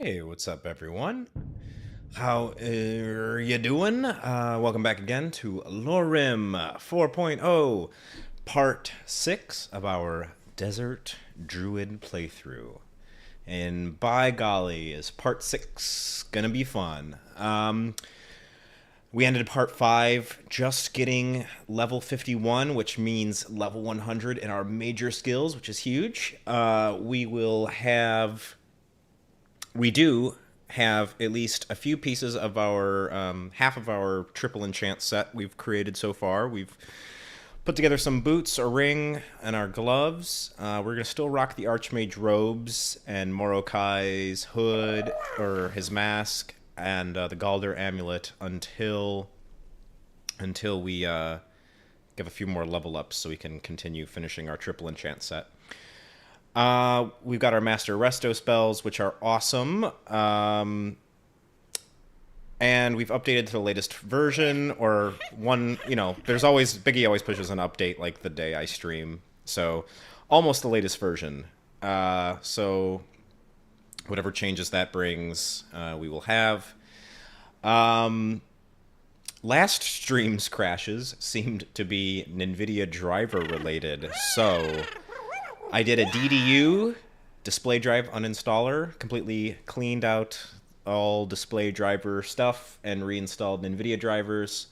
Hey, what's up, everyone? How are you doing? Welcome back again to LoreRim 4.0, part 6 of our Desert Druid playthrough. And by golly, is part 6 gonna be fun. We ended part 5 just getting level 51, which means level 100 in our major skills, which is huge. We do have at least a few pieces of our half of our triple enchant set we've created so far. We've put together some boots, a ring, and our gloves. We're going to still rock the Archmage robes and Morokai's hood, or his mask, and the Galder amulet until we give a few more level ups so we can continue finishing our triple enchant set. We've got our Master Resto spells, which are awesome. And we've updated to the latest version, or one, Biggie always pushes an update like the day I stream. So, almost the latest version. So, whatever changes that brings, we will have. Last stream's crashes seemed to be NVIDIA driver related, so I did a DDU, display drive uninstaller, completely cleaned out all display driver stuff and reinstalled NVIDIA drivers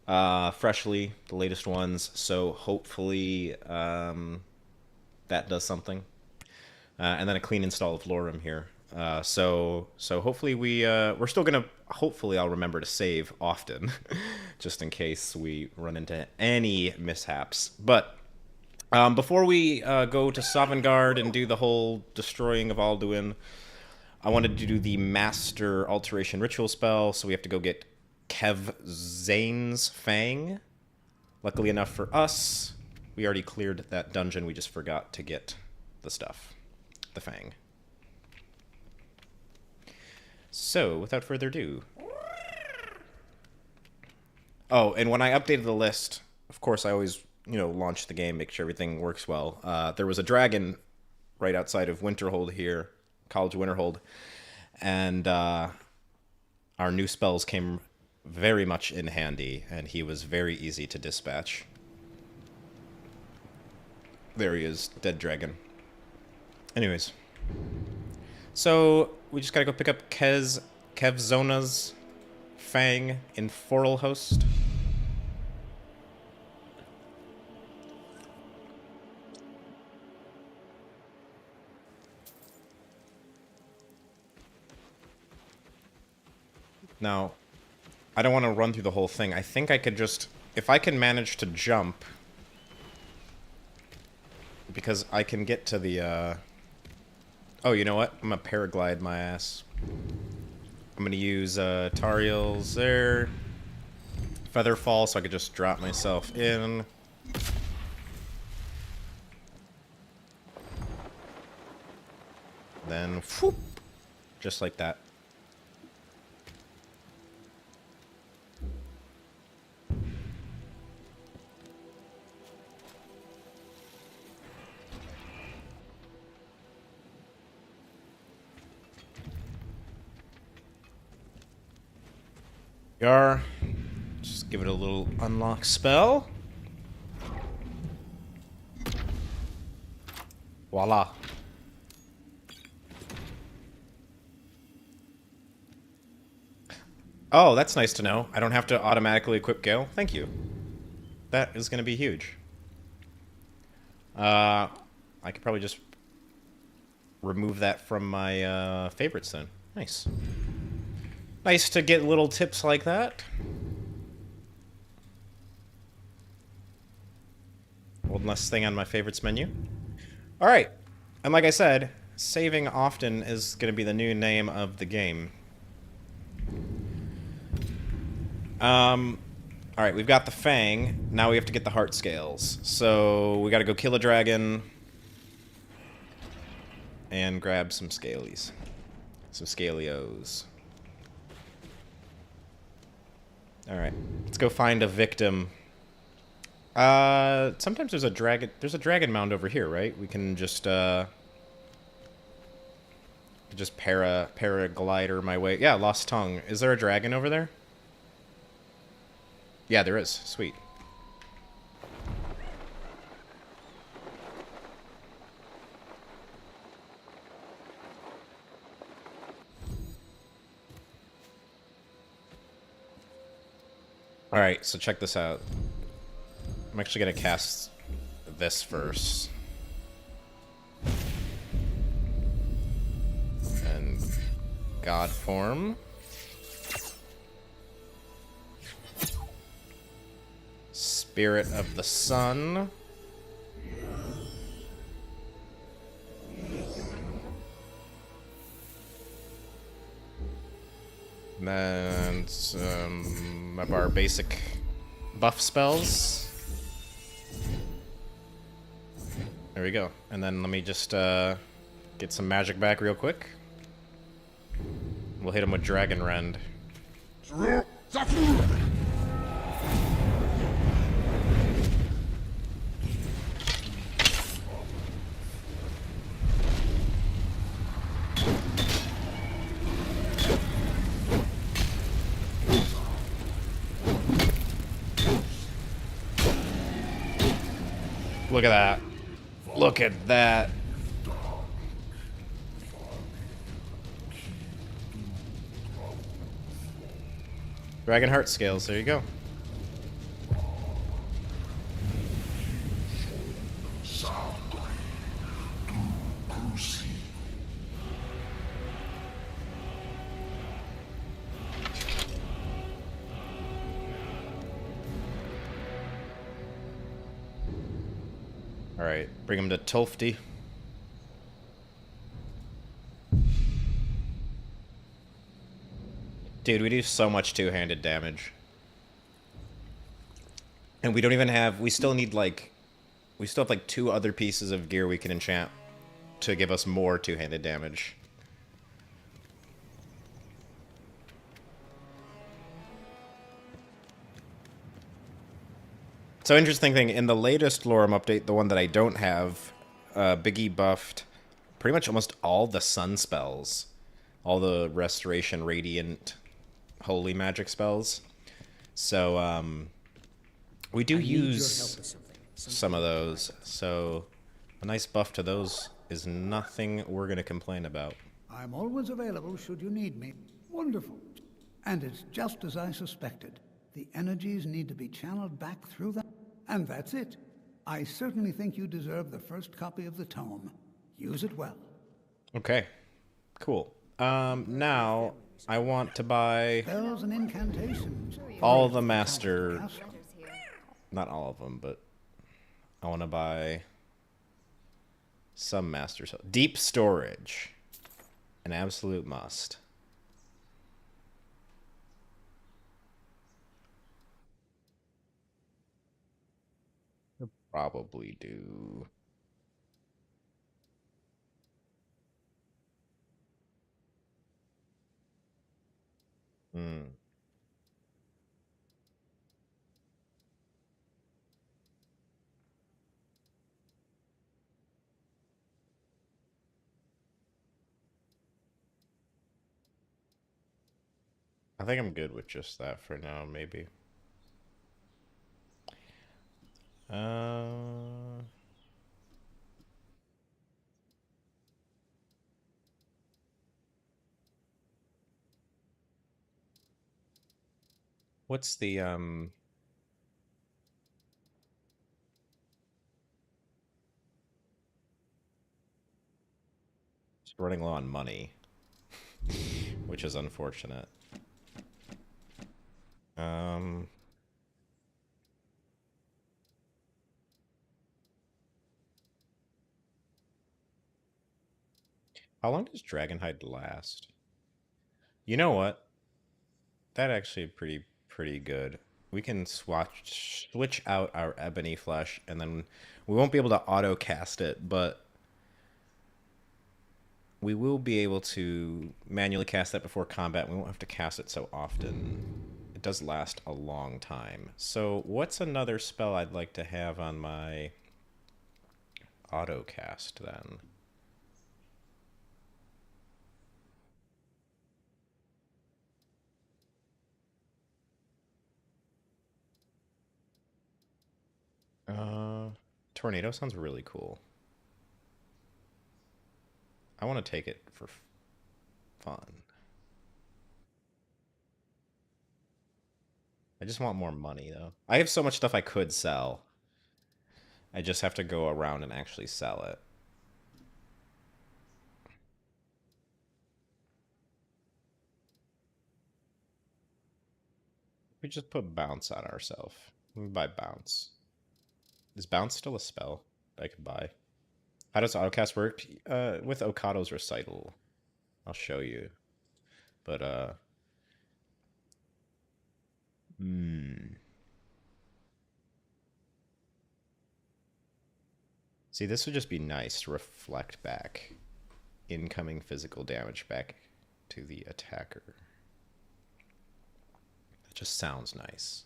freshly, the latest ones, so hopefully that does something. And then a clean install of LoreRim here. So hopefully we're still gonna, hopefully I'll remember to save often, just in case we run into any mishaps. But before we go to Sovngarde and do the whole destroying of Alduin, I wanted to do the Master Alteration Ritual spell, so we have to go get Zane's Fang. Luckily enough for us, we already cleared that dungeon, we just forgot to get the stuff. The Fang. So, without further ado... Oh, and when I updated the list, of course I always... launch the game, make sure everything works well. There was a dragon right outside of Winterhold here, College of Winterhold, and our new spells came very much in handy, and he was very easy to dispatch. There he is, dead dragon. Anyways, so we just gotta go pick up Kevzona's Fang in Forelhost. Now, I don't want to run through the whole thing. I think I could just... If I can manage to jump... Because I can get to the, Oh, you know what? I'm gonna paraglide my ass. I'm gonna use, Tariel's there. Featherfall, so I could just drop myself in. Then, whoop! Just like that. Just give it a little unlock spell. Voila. Oh, that's nice to know. I don't have to automatically equip Gale. Thank you. That is going to be huge. I could probably just remove that from my favorites then. Nice. Nice to get little tips like that. One less thing on my favorites menu. Alright. And like I said, saving often is going to be the new name of the game. Alright, we've got the Fang. Now we have to get the Heart Scales. So, we gotta go kill a dragon. And grab some Scalies. Some Scalios. Alright, let's go find a victim. Sometimes there's a dragon mound over here, right? We can just, Just paraglider my way. Yeah, lost tongue. Is there a dragon over there? Yeah, there is. Sweet. Alright, so check this out. I'm actually gonna cast this first. And God form. Spirit of the Sun. And then some of our basic buff spells. There we go. And then let me just get some magic back real quick. We'll hit him with Dragon Rend. Look at that. Look at that. Dragon Heart Scales, there you go. Alright, bring him to Tolfty. Dude, we do so much two-handed damage. And we don't even have... We still need, like... We still have, like, 2 other pieces of gear we can enchant to give us more two-handed damage. So, interesting thing, in the latest LoreRim update, the one that I don't have, Biggie buffed pretty much almost all the sun spells. All the Restoration, Radiant, Holy Magic spells. So, we do use some of those. So, a nice buff to those is nothing we're going to complain about. I'm always available should you need me. Wonderful. And it's just as I suspected. The energies need to be channeled back through them. And that's it. I certainly think you deserve the first copy of the tome. Use it well. Okay. Cool. Now, I want to buy... Spells and incantations. all the master... Not all of them, but... I want to buy... some master... Deep storage. An absolute must. Probably do. I think I'm good with just that for now, maybe. What's the, It's running low on money, which is unfortunate. How long does Dragonhide last? You know what? That actually pretty good. We can switch out our Ebony flesh, and then we won't be able to auto cast it, but we will be able to manually cast that before combat. We won't have to cast it so often. It does last a long time. So what's another spell I'd like to have on my auto cast then? tornado sounds really cool. I want to take it for fun. I just want more money, though. I have so much stuff I could sell. I just have to go around and actually sell it. We just put bounce on ourselves. We buy bounce. Is bounce still a spell I could buy? How does autocast work? With Okado's recital. I'll show you. But, See, this would just be nice to reflect back incoming physical damage back to the attacker. That just sounds nice.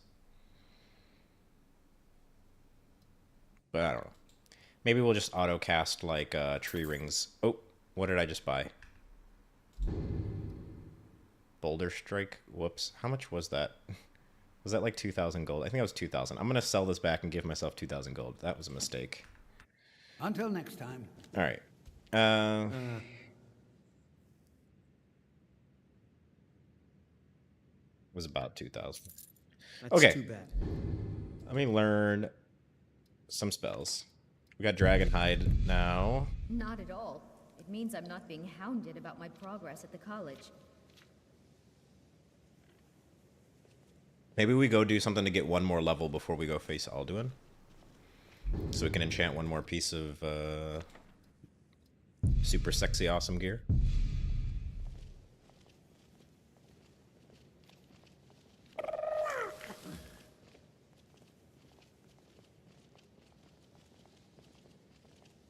But I don't know. Maybe we'll just auto-cast like tree rings. Oh, what did I just buy? Boulder Strike. Whoops. How much was that? Was that like 2,000 gold? I think it was 2,000. I'm going to sell this back and give myself 2,000 gold. That was a mistake. Until next time. All right. Was about 2,000. Okay. Too bad. Let me learn some spells. We got Dragonhide now. Not at all. It means I'm not being hounded about my progress at the college. Maybe we go do something to get one more level before we go face Alduin. So we can enchant one more piece of super sexy awesome gear.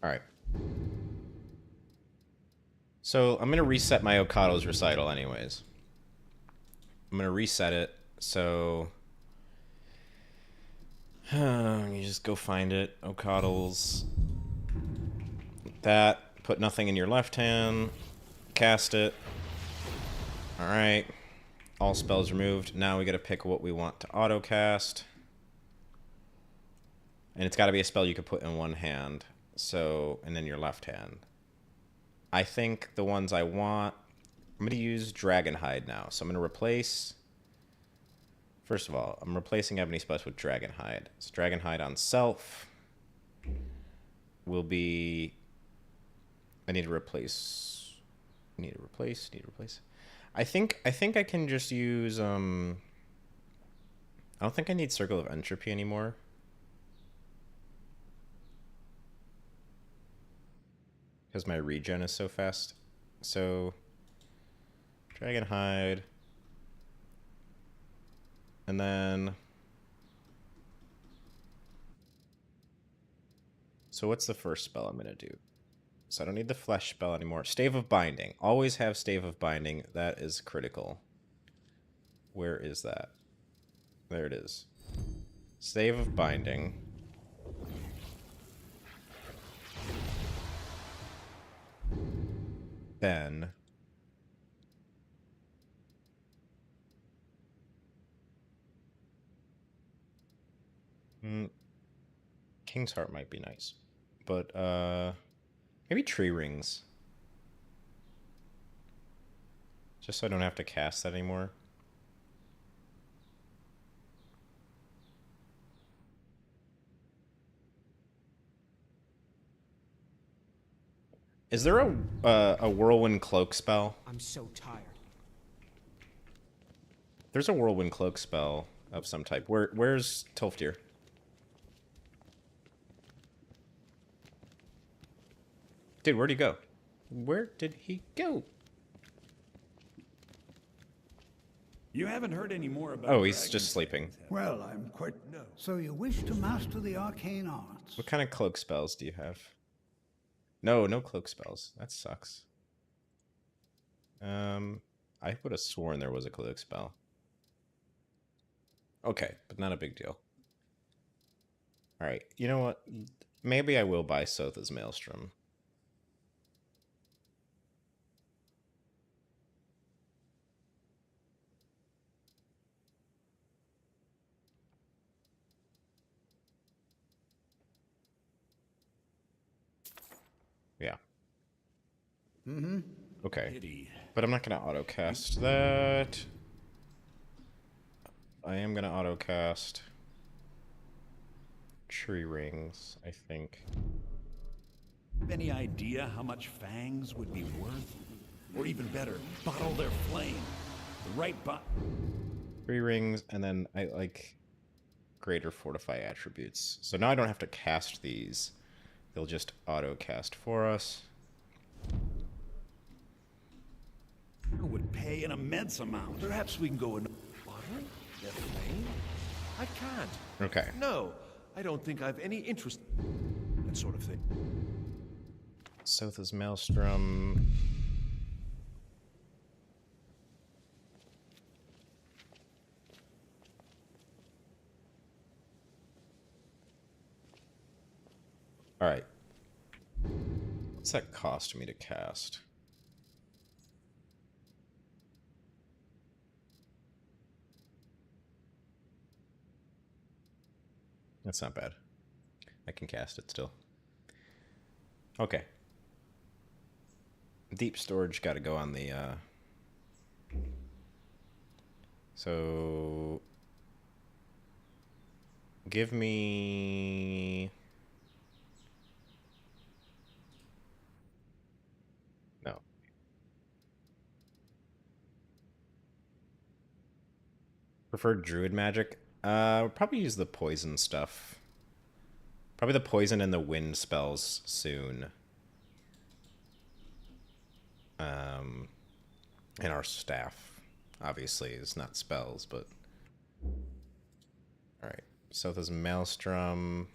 Alright. So I'm going to reset my Okado's recital anyways. I'm going to reset it. So you just go find it. Okado's. That. Put nothing in your left hand. Cast it. Alright. All spells removed. Now we got to pick what we want to auto cast. And it's got to be a spell you could put in one hand. So, and then your left hand. I think the ones I want, I'm going to use Dragonhide now. So I'm going to replace, first of all, I'm replacing Ebony Splice with Dragonhide. So Dragonhide on self will be, I need to replace. I think I can just use, I don't think I need Circle of Entropy anymore. Because my regen is so fast. So, Dragonhide. And then... So what's the first spell I'm going to do? So I don't need the flesh spell anymore. Stave of Binding. Always have Stave of Binding. That is critical. Where is that? There it is. Stave of Binding. Then King's Heart might be nice, but maybe Tree Rings, just so I don't have to cast that anymore. Is there a Whirlwind Cloak spell? I'm so tired. There's a Whirlwind Cloak spell of some type. Where's Tolfdir? Dude, where'd he go? Where did he go? You haven't heard any more about... Oh, he's just sleeping. Well, I'm quite... No. So you wish to master the arcane arts? What kind of cloak spells do you have? No cloak spells. That sucks. I would have sworn there was a cloak spell. Okay, but not a big deal. Alright, you know what? Maybe I will buy Sotha's Maelstrom. Yeah. Mm-hmm. Okay. Pity. But I'm not going to autocast that. I am going to autocast tree rings, I think. Any idea how much fangs would be worth? Or even better, bottle their flame. The right Tree rings, and then I like greater fortify attributes. So now I don't have to cast these. They'll just auto-cast for us. would pay an immense amount. Perhaps we can go in water? Their flame? I can't. Okay. No, I don't think I've any interest in that sort of thing. South is Maelstrom. Alright. What's that cost me to cast? That's not bad. I can cast it still. Okay. Deep storage got to go on the, So... Give me... No. Preferred druid magic? We'll probably use the poison stuff. Probably the poison and the wind spells soon. And our staff, obviously, is not spells, but... Alright, South is Maelstrom.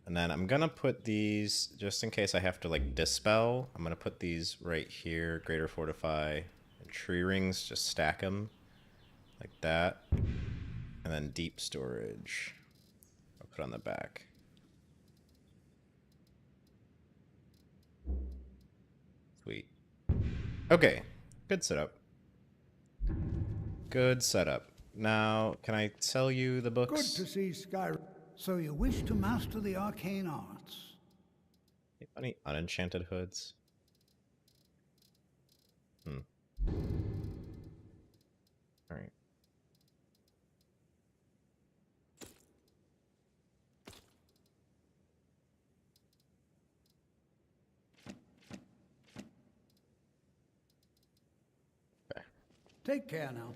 And then I'm gonna put these, just in case I have to, like, dispel, I'm gonna put these right here, Greater Fortify, and Tree Rings, just stack them, like that. And then Deep Storage, I'll put on the back. Sweet. Okay, good setup. Good setup. Now, can I sell you the Good books? to see Skyrim. So you wish to master the arcane arts? Any unenchanted hoods? Alright. Take care now.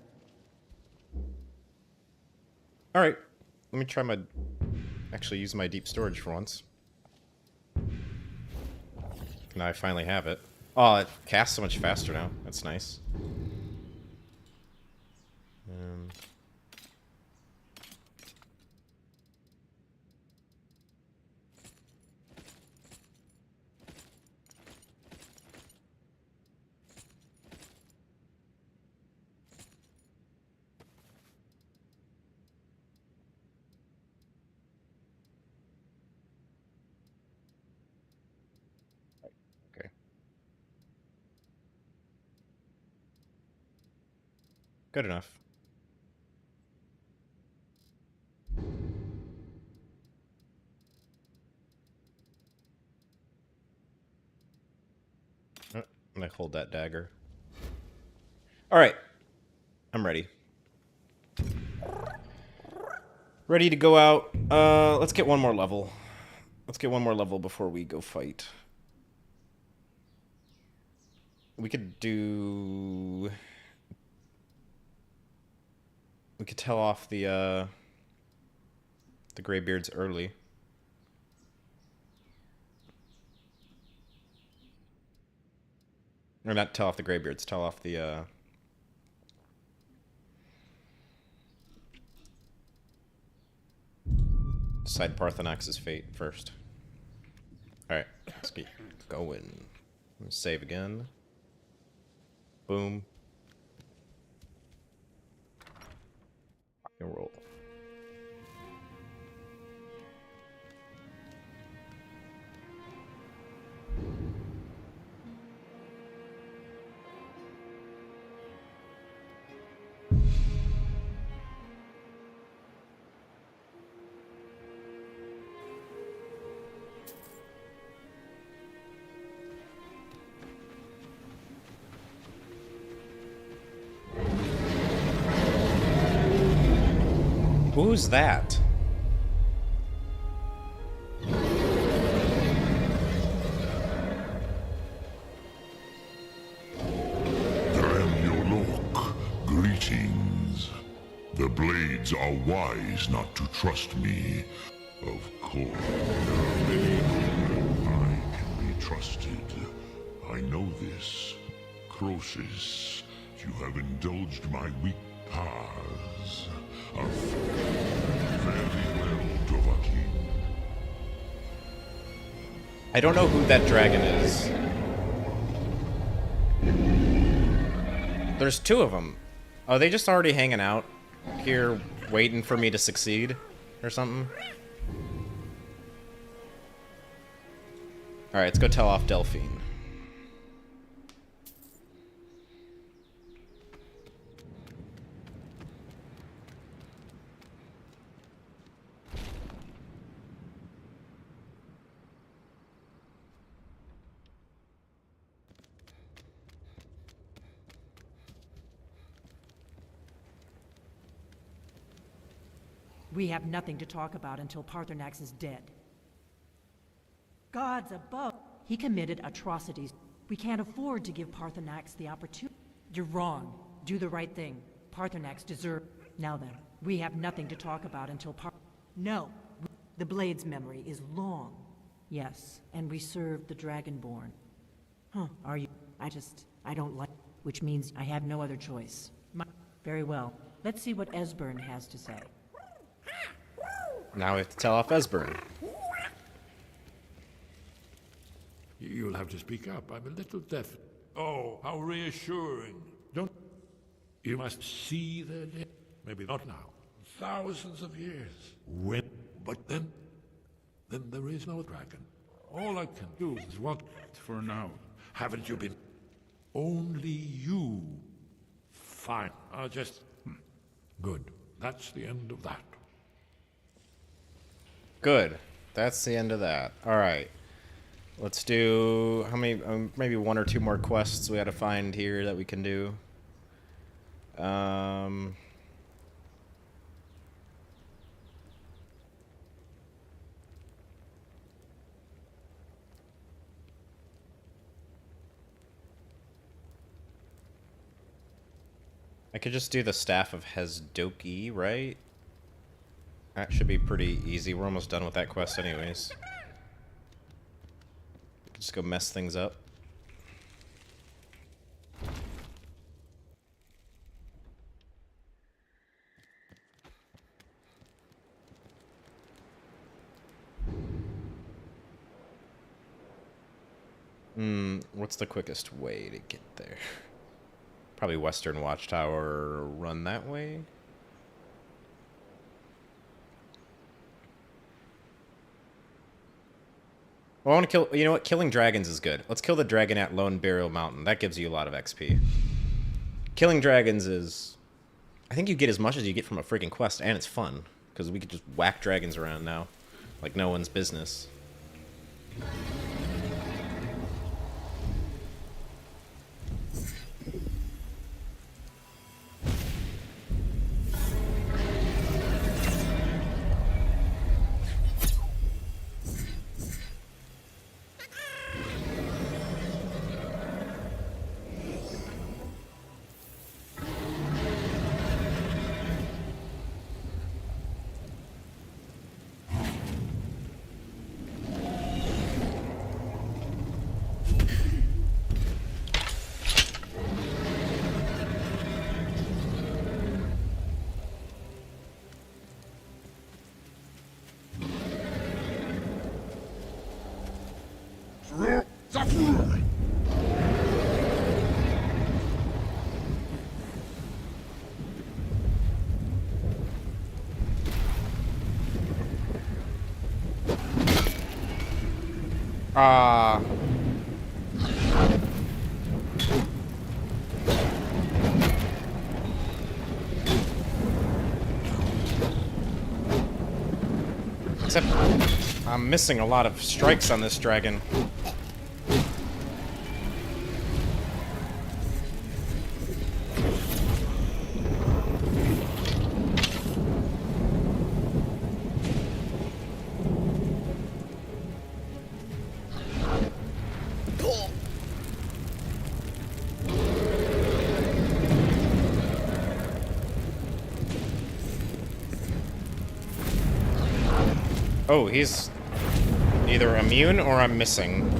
Alright. Let me try my... Actually use my deep storage for once. Now I finally have it. Oh, it casts so much faster now. That's nice. Okay. Good enough. Oh, I'm gonna hold that dagger. Alright. I'm ready. Ready to go out. Let's get one more level. Let's get one more level before we go fight. We could do... We could tell off the Greybeards early. Or not tell off the Greybeards, tell off the, decide Parthenax's fate first. Alright, let's get going. Save again. Boom. And roll. Who's that? Greetings. The Blades are wise not to trust me. Of course, there are many whom I can be trusted. I know this. Croesus, you have indulged my weak paths. Very well, Dovahkiin. I don't know who that dragon is. There's two of them. Are they just already hanging out here waiting for me to succeed or something? Alright, let's go tell off Delphine. We have nothing to talk about until Paarthurnax is dead. Gods above! He committed atrocities. We can't afford to give Paarthurnax the opportunity. You're wrong. Do the right thing. Paarthurnax deserves... Now then, we have nothing to talk about until No! The Blade's memory is long. Yes, and we serve the Dragonborn. Huh, are you... I don't like... Which means I have no other choice. Very well. Let's see what Esbern has to say. Now we have to tell off Esbern. You'll have to speak up. I'm a little deaf. Oh, how reassuring. Don't... You must see their death. Maybe not now. Thousands of years. When... But then there is no dragon. All I can do is walk for now. Haven't you been... Only you. Fine. I'll just... Good. That's the end of that. Good. That's the end of that. Alright. Let's do... How many... maybe one or two more quests we gotta find here that we can do. I could just do the Staff of Hezdoki, right? That should be pretty easy. We're almost done with that quest anyways. Just go mess things up. What's the quickest way to get there? Probably Western Watchtower, run that way. Well, I want to kill... You know what? Killing dragons is good. Let's kill the dragon at Lone Burial Mountain. That gives you a lot of XP. Killing dragons is... I think you get as much as you get from a freaking quest, and it's fun. Because we could just whack dragons around now. Like no one's business. Except I'm missing a lot of strikes on this dragon. Oh, he's either immune or I'm missing.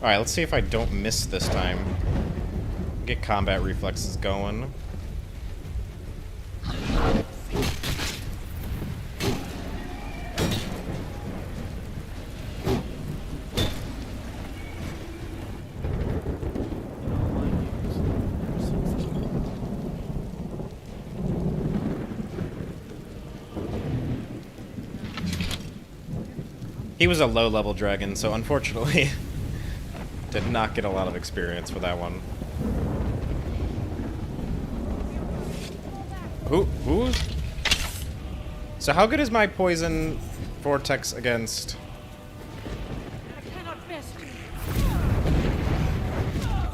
Alright, let's see if I don't miss this time. Get combat reflexes going. He was a low-level dragon, so unfortunately did not get a lot of experience for that one. Who? So how good is my poison vortex against...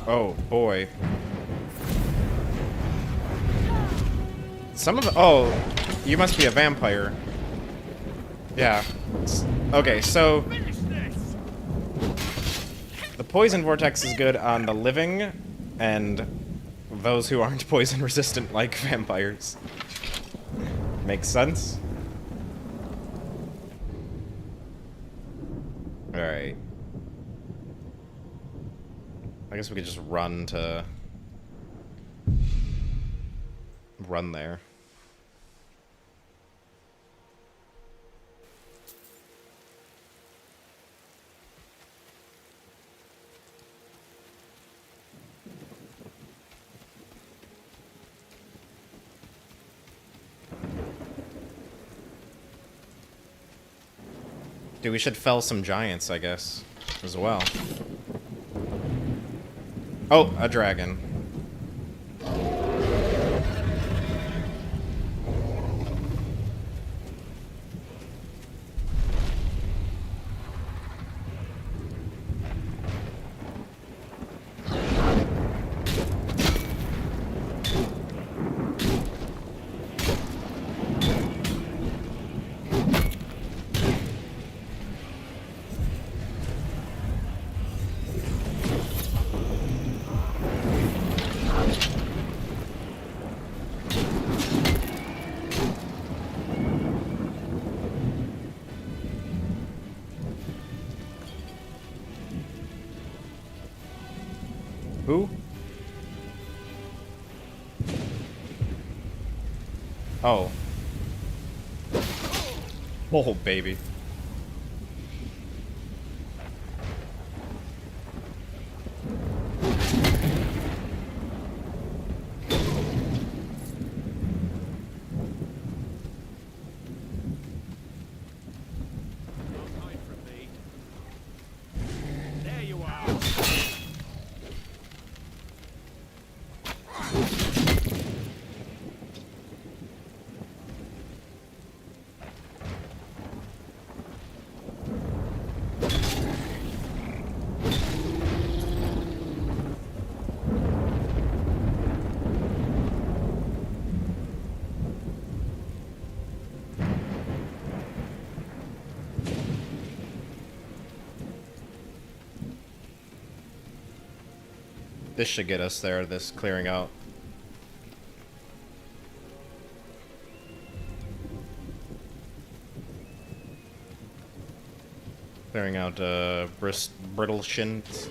Oh, boy. Some of the... Oh, you must be a vampire. Yeah. Okay, so... The poison vortex is good on the living and those who aren't poison resistant like vampires. Makes sense? Alright. I guess we could just run to... run there. Dude, we should fell some giants, I guess, as well. Oh, a dragon. Who? Oh. Oh, baby. This should get us there, this clearing out. Clearing out, brittle shins.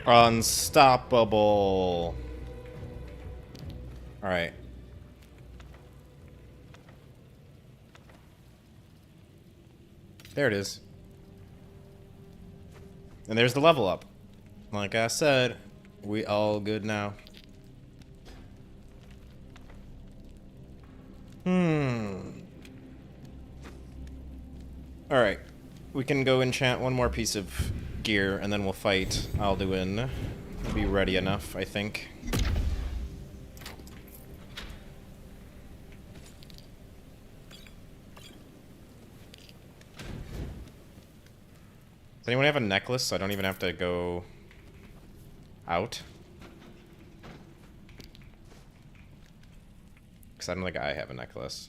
Unstoppable. Alright. There it is. And there's the level up. Like I said, we all good now. Alright. We can go enchant one more piece of gear, and then we'll fight Alduin. We'll be ready enough, I think. Does anyone have a necklace so I don't even have to go out? Because I don't think I have a necklace.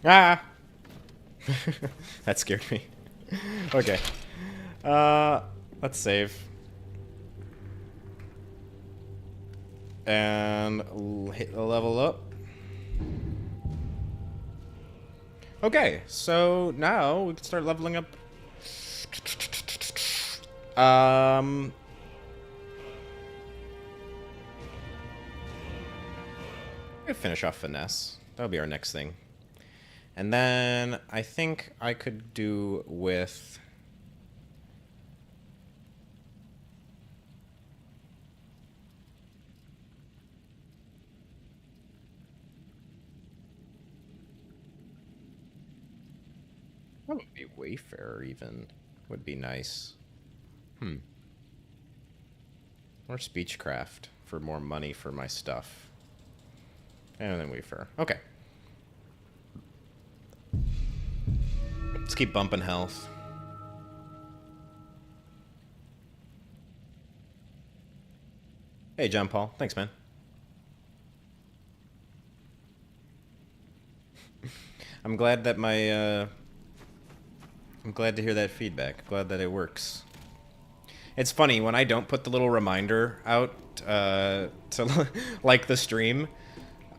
Ah! That scared me. Okay. Let's save. And hit the level up. Okay, so now we can start leveling up. I'm gonna finish off finesse. That'll be our next thing. And then I think I could do with that would be Wayfarer even would be nice. Or Speechcraft for more money for my stuff. And then Wayfarer. Okay. Let's keep bumping health. Hey, John Paul. Thanks, man. I'm glad that my, I'm glad to hear that feedback. Glad that it works. It's funny, when I don't put the little reminder out to like the stream,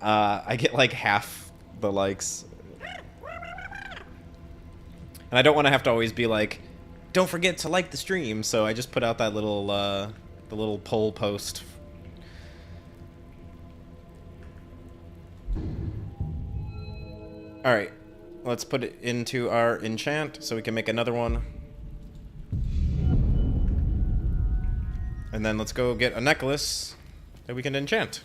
I get like half the likes. And I don't want to have to always be like, don't forget to like the stream, so I just put out that little, the little poll post. Alright, let's put it into our enchant so we can make another one. And then let's go get a necklace that we can enchant.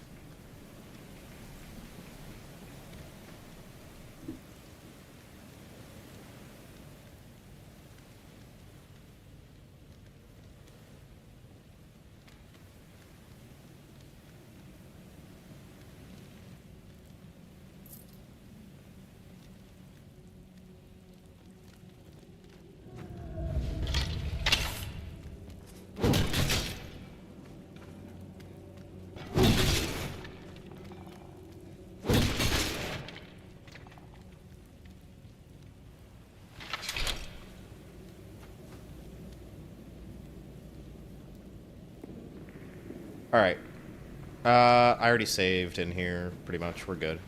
Alright. I already saved in here, pretty much. We're good.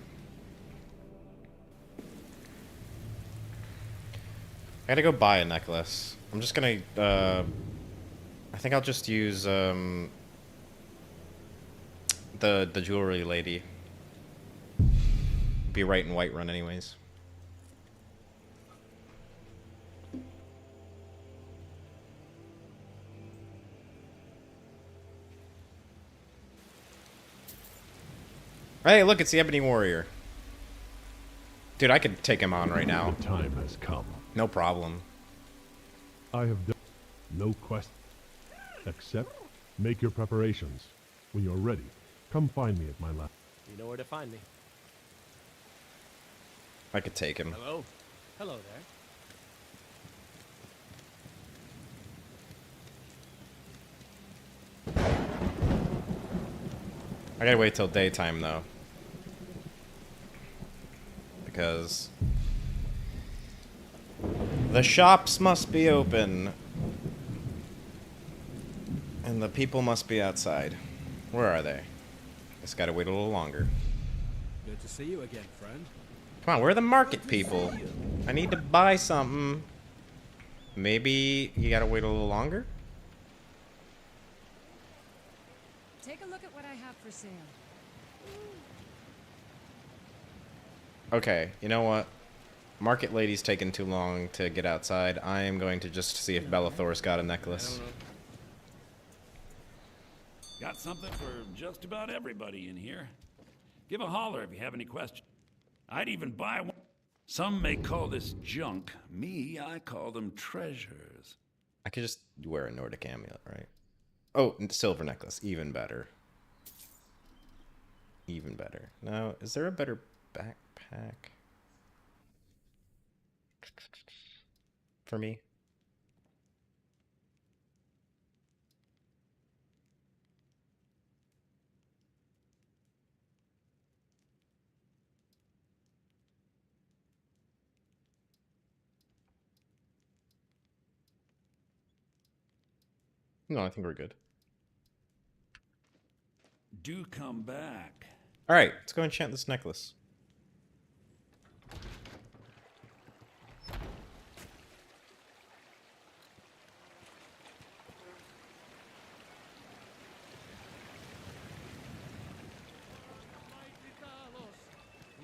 I gotta go buy a necklace. I'm just gonna, I think I'll just use, the jewelry lady. Be right in Whiterun anyways. Hey, look, it's the Ebony Warrior. Dude, I could take him on right now. The time has come. No problem. I have done no quest. Except, make your preparations. When you're ready, come find me at my lab. You know where to find me. I could take him. Hello. Hello there. I gotta wait till daytime, though. because the shops must be open and the people must be outside. Where are they? Just gotta wait a little longer. Good to see you again, friend. Come on, where are the market people? I need to buy something. Maybe you gotta wait a little longer? Take a look at what I have for sale. Okay, you know what? Market lady's taking too long to get outside. I am going to just see if Bellathor's got a necklace. Got something for just about everybody in here. Give a holler if you have any questions. I'd even buy one. Some may call this junk. Me, I call them treasures. I could just wear a Nordic amulet, right? Oh, silver necklace. Even better. Even better. Now, is there a better backpack for me? No, I think we're good. Do come back. All right, let's go enchant this necklace.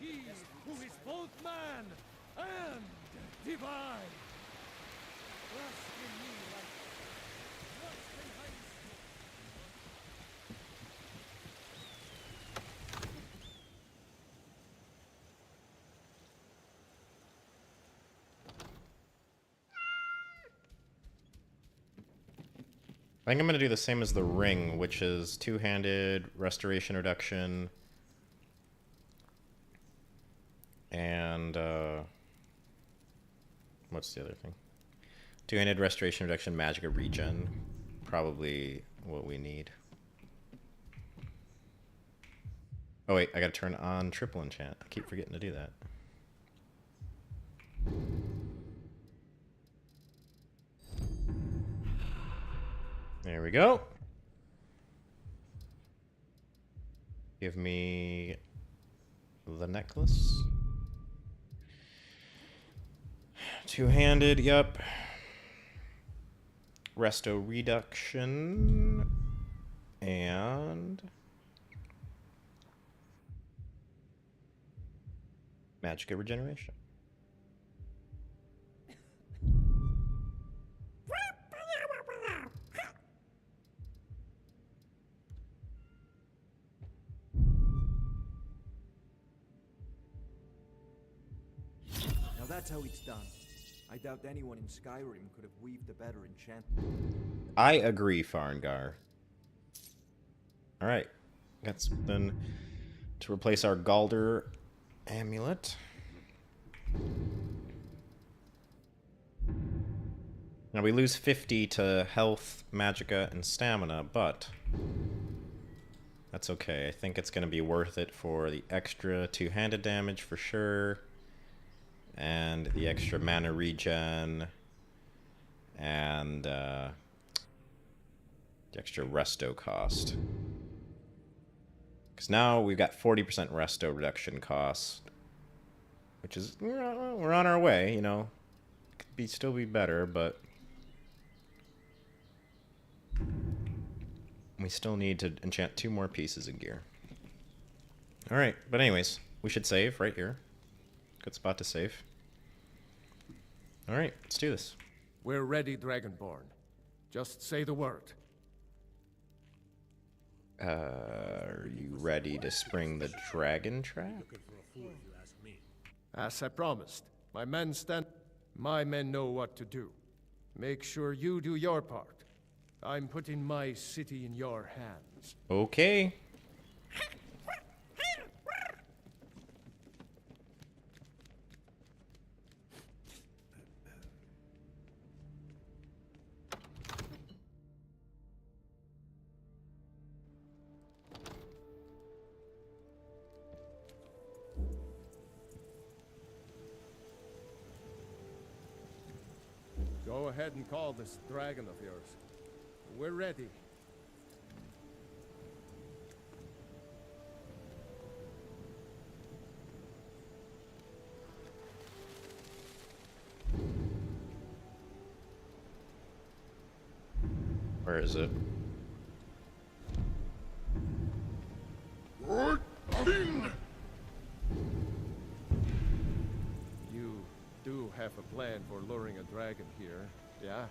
He who is both man and divine. Trust in me like trust in high school. I think I'm going to do the same as the ring, which is two-handed, restoration reduction, and what's the other thing? Two-handed restoration reduction, magicka regen. Probably what we need. Oh wait, I gotta turn on triple enchant. I keep forgetting to do that. There we go. Give me the necklace. Two-handed, yep. Resto reduction. And magicka regeneration. Now that's how it's done. I doubt anyone in Skyrim could have weaved a better enchantment. I agree, Farngar. Alright. Got something to replace our Galder amulet. Now we lose 50 to health, magicka, and stamina, but that's okay. I think it's going to be worth it for the extra two-handed damage for sure. And the extra mana regen. And the extra resto cost. Because now we've got 40% resto reduction cost. Which is, we're on our way, you know. Could still be better, but we still need to enchant 2 more pieces of gear. Alright, but anyways, we should save right here. Good spot to save. Alright, let's do this. We're ready, Dragonborn. Just say the word. Are you ready to spring the dragon trap? As I promised, my men stand. My men know what to do. Make sure you do your part. I'm putting my city in your hands. Okay. Go ahead and call this dragon of yours. We're ready. Where is it? You do have a plan for luring a dragon here, yeah?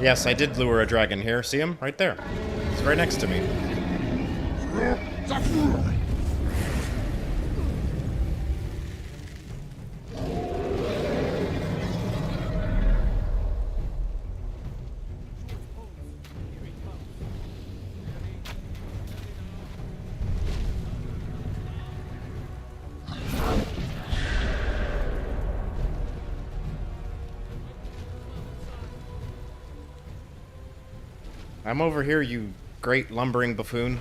Yes, I did lure a dragon here. See him? Right there. He's right next to me. I'm over here, you great lumbering buffoon.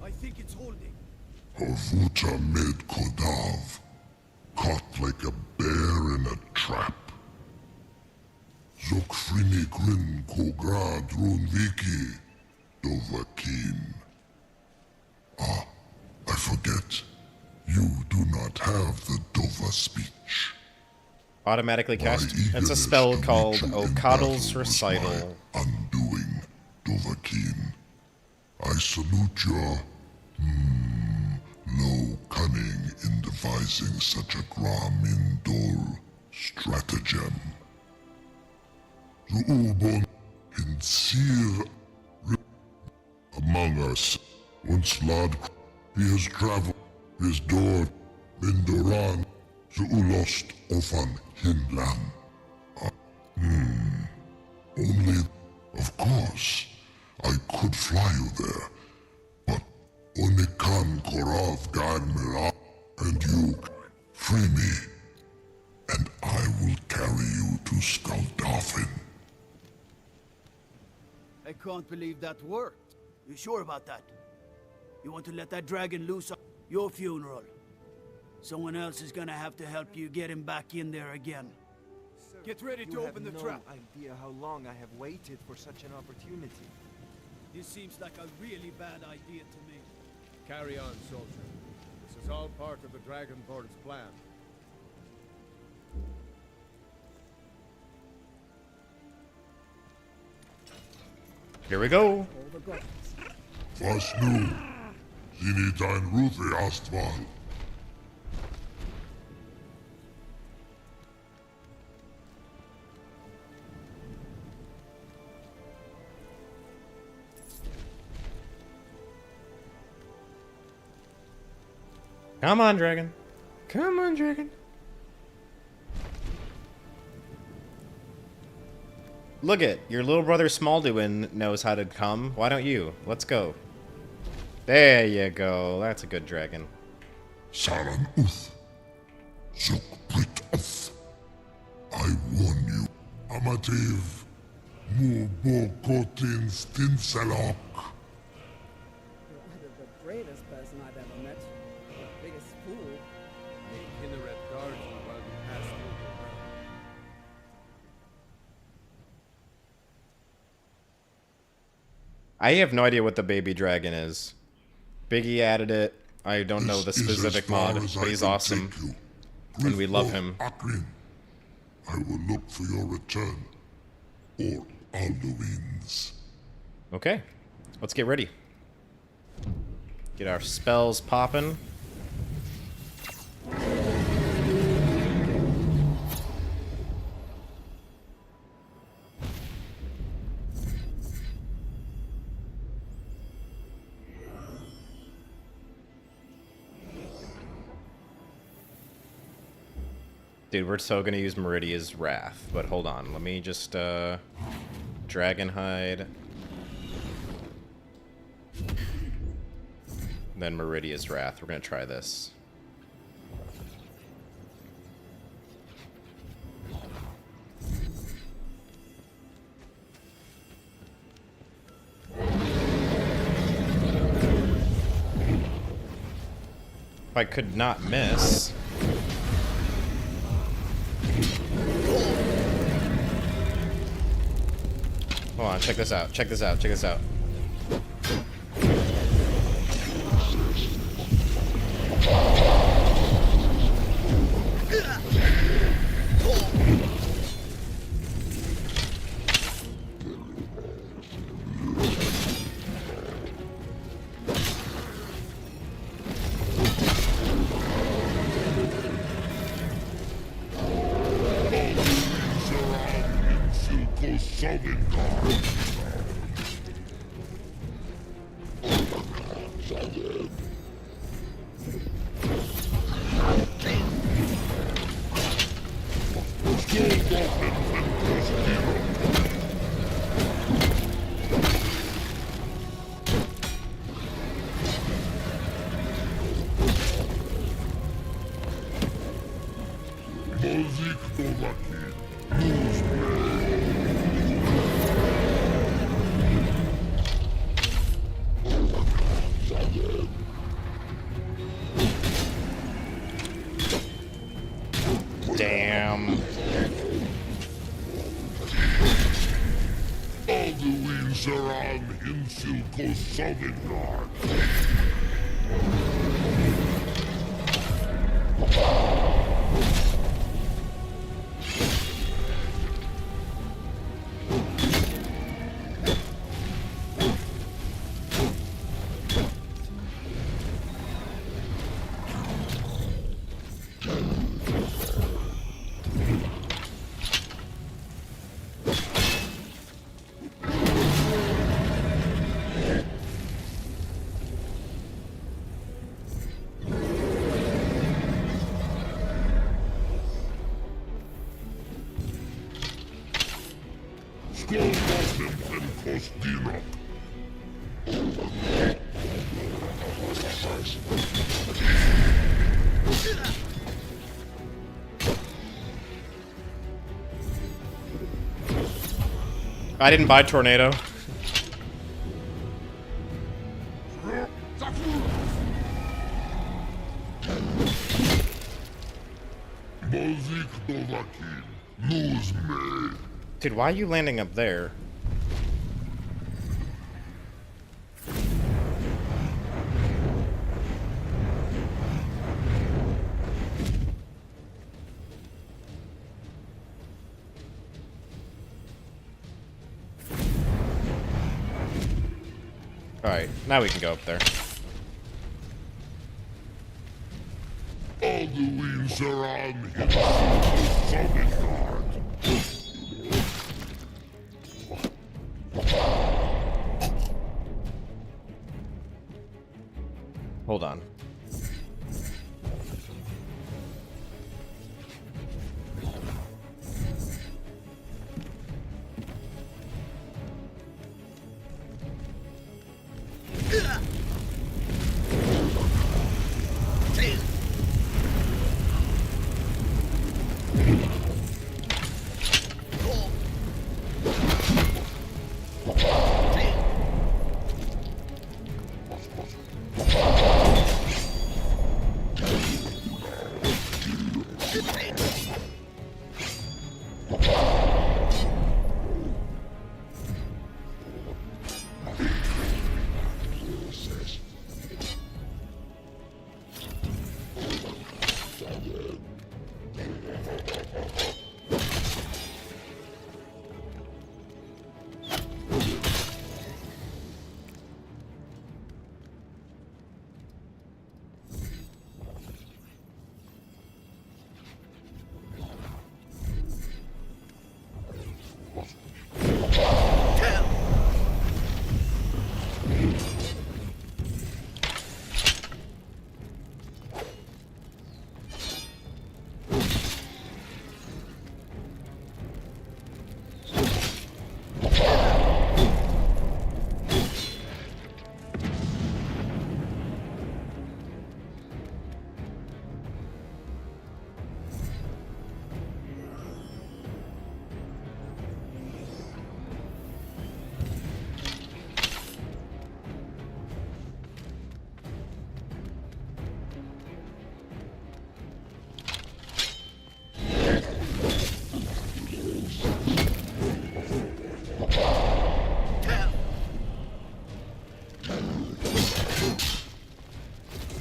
I think it's holding. Havuta med Kodav, caught like a bear in a trap. Zokfrini Grin Kogra Drunviki, Dovakin. Ah, I forget. You do not have the Dova speech. Automatically cast. It's a spell called Okadal's Recital. Undoing, Dovakin. I salute your low cunning in devising such a Gramindol stratagem. Zuubon Hinsir among us. Once lad, he has traveled his door, Mindoran, Zuulost Ofan Hinlan. Only, of course, I could fly you there, but Onikan Korav Gagmira, and you free me, and I will carry you to Skuldafn. I can't believe that worked. You sure about that? You want to let that dragon loose on your funeral? Someone else is gonna have to help you get him back in there again. Get ready to open the trap. You have no idea how long I have waited for such an opportunity. This seems like a really bad idea to me. Carry on, soldier. This is all part of the Dragonborn's plan. Here we go. Was nu, Zini dein Ruthe Astval. Come on, dragon. Come on, dragon. Look it, your little brother Smalduin knows how to come. Why don't you? Let's go. There you go. That's a good dragon. Saran Uth. Zuk Brit Uth. I warn you. Amativ. Mu Bokotin Stinselok. You're the bravest person I've ever met. The biggest fool. May Kinneret guard you while you pass through the realm. I have no idea what the baby dragon is. Biggie added it. I don't know the specific mod, but he's awesome. And we love him. Akrin. I will look for your return. Or Alduin's. Okay, let's get ready. Get our spells popping. Dude, we're so gonna use Meridia's Wrath, but hold on. Let me just, Dragon Hide. Then Meridia's Wrath. We're gonna try this. If I could not miss. Hold on, check this out. Check this out. Check this out. Damn. Alduin Serana Hinsil Kosovinar. Skuldafn and Kostina. I didn't buy Tornado. Dude, why are you landing up there? Alright, now we can go up there. Alduin Serana Hinsil Hold on.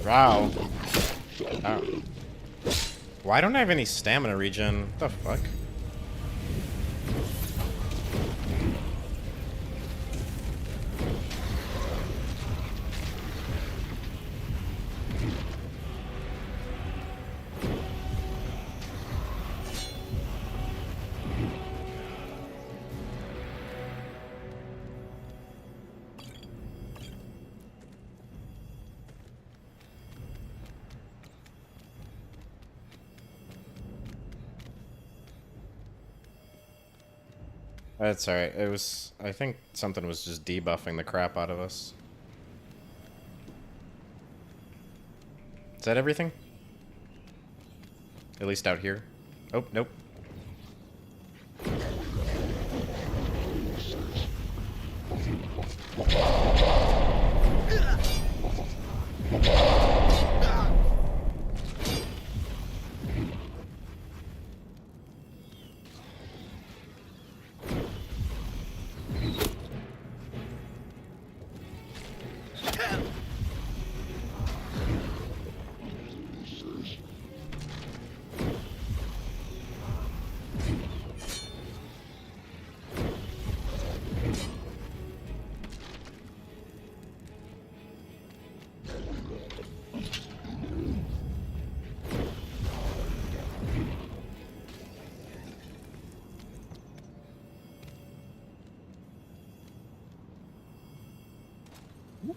Wow. Oh. Why don't I have any stamina regen? What the fuck? That's alright. It was... I think something was just debuffing the crap out of us. Is that everything? At least out here? Oh, nope.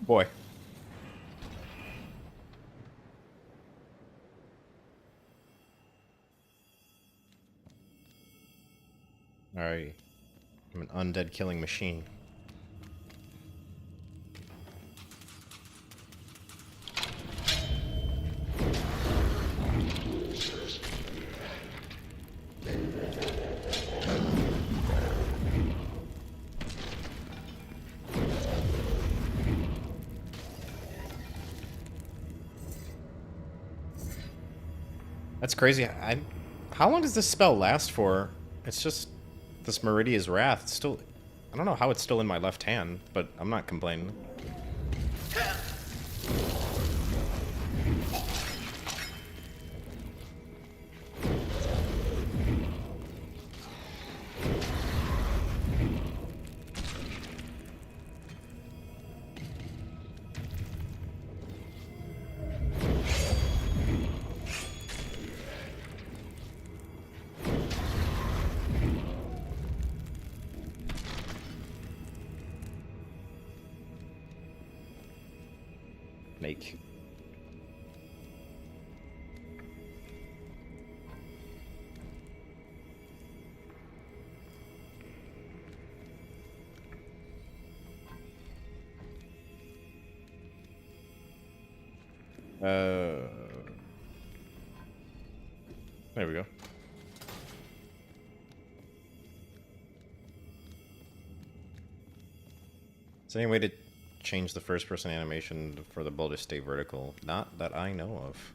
Boy. Alright. I'm an undead killing machine. That's crazy. How long does this spell last for? It's just this Meridia's Wrath. It's still, I don't know how it's still in my left hand, but I'm not complaining. Snake. There we go. Is there any way to change the first person animation for the bull to stay vertical? Not that I know of.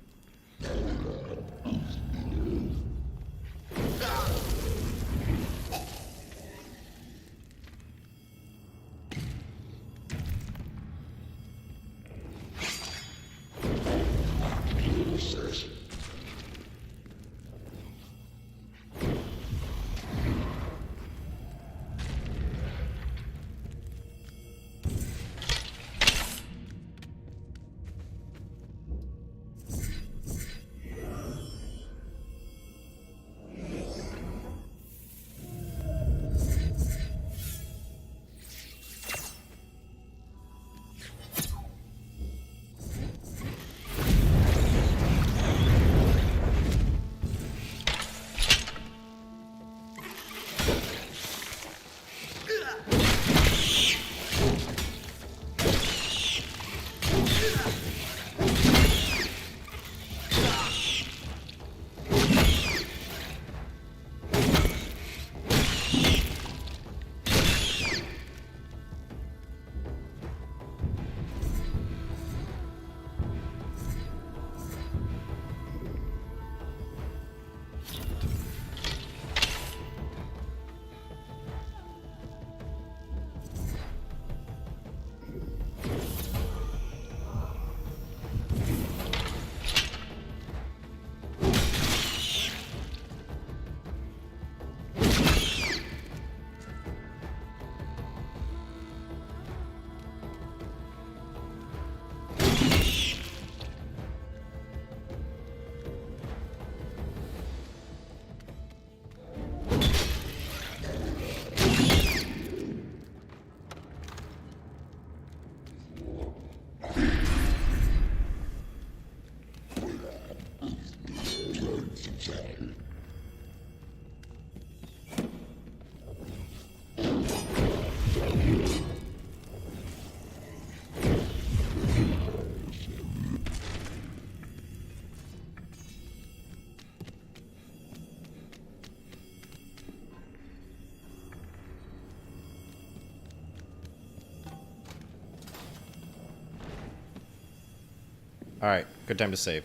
Alright, good time to save.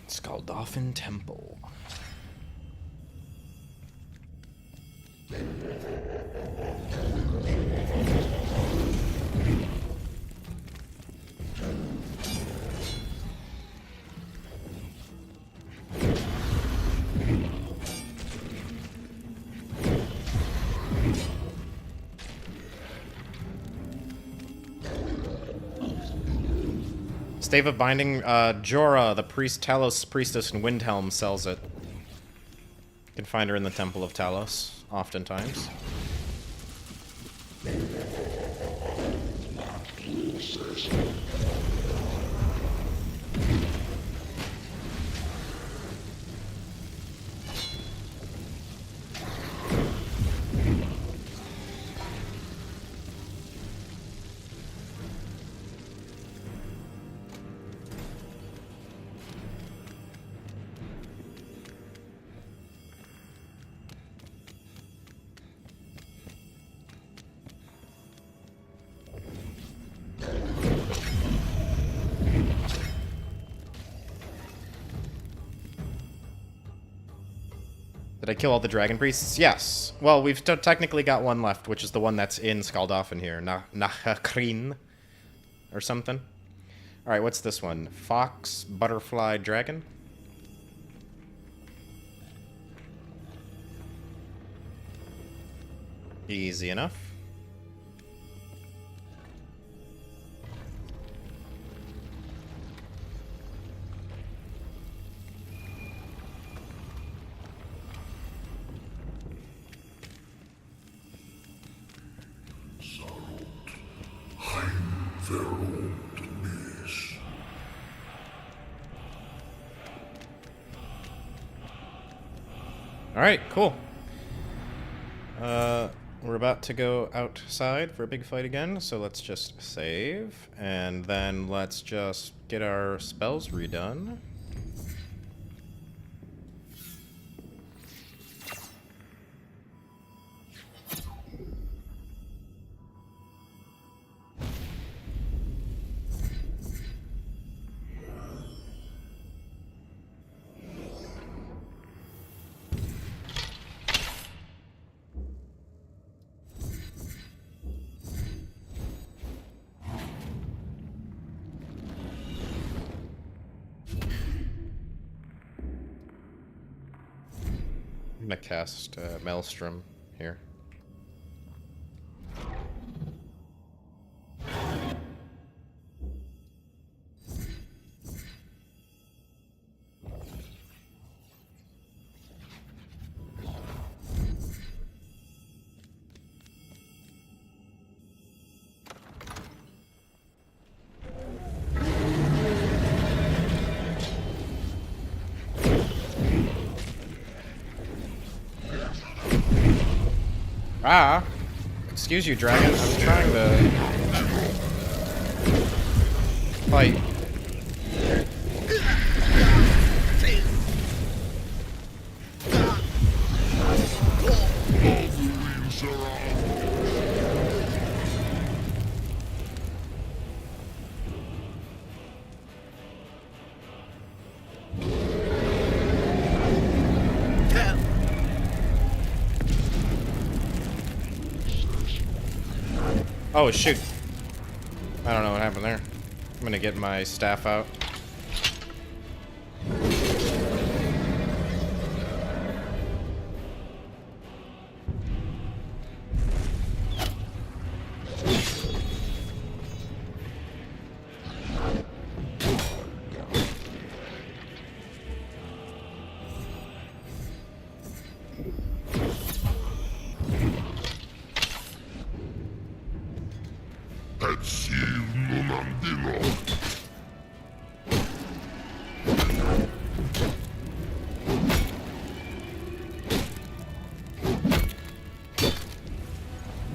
Skuldafn Temple. Stave of Binding, Jorah, the priest, Talos priestess in Windhelm sells it. You can find her in the Temple of Talos, oftentimes. Did I kill all the dragon priests? Yes. Well, we've technically got one left, which is the one that's in Skuldafn here. Nahakrin. Or something. Alright, what's this one? Fox, butterfly, dragon? Easy enough. Alright, cool. We're about to go outside for a big fight again, so let's just save, and then let's just get our spells redone. I'm gonna cast Maelstrom here. Ah! Excuse you, dragon. I'm trying to fight. Oh, shoot. I don't know what happened there. I'm gonna get my staff out.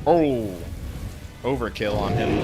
Oh, overkill on him.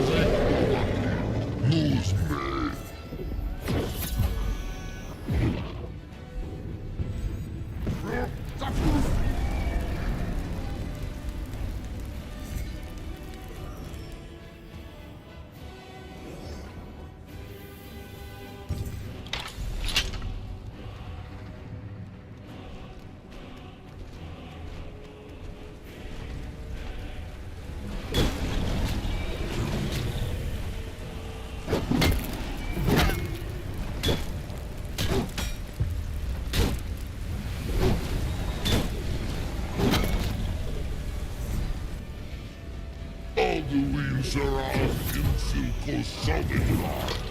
Serana Infilco Salvador.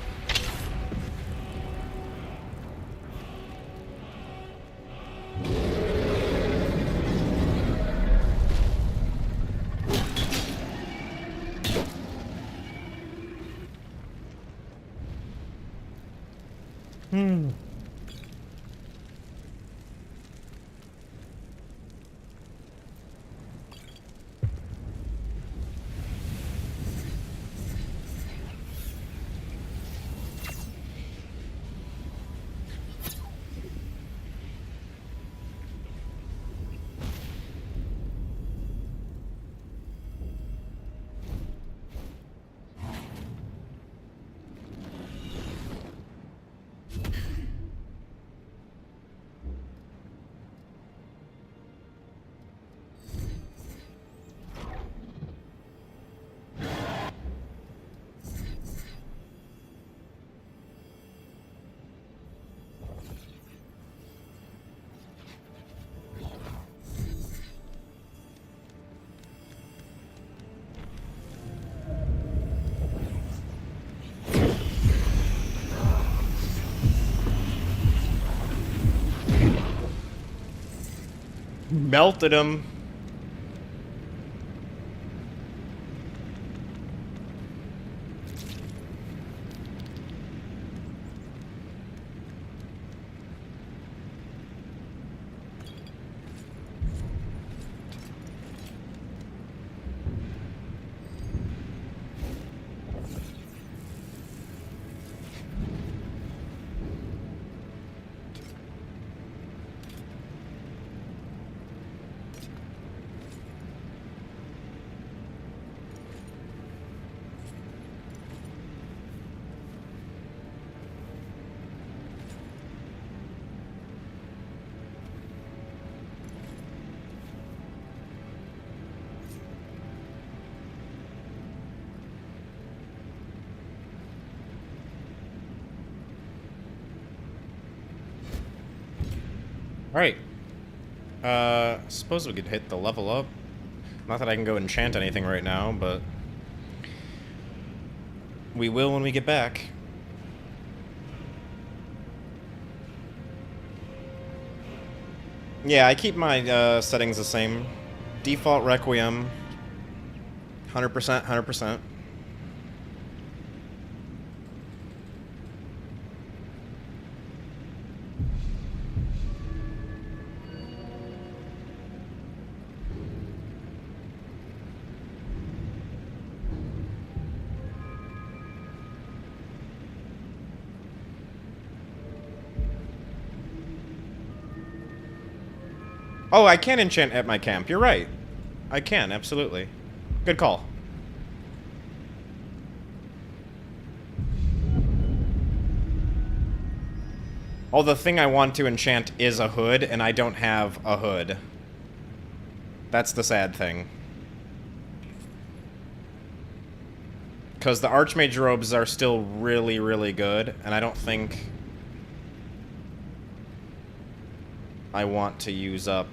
Melted him. Alright. Suppose we could hit the level up. Not that I can go enchant anything right now, but we will when we get back. Yeah, I keep my settings the same. Default Requiem. 100%, 100%. Oh, I can enchant at my camp. You're right. I can, absolutely. Good call. Oh, the thing I want to enchant is a hood, and I don't have a hood. That's the sad thing. Because the Archmage robes are still really, really good, and I don't think I want to use up.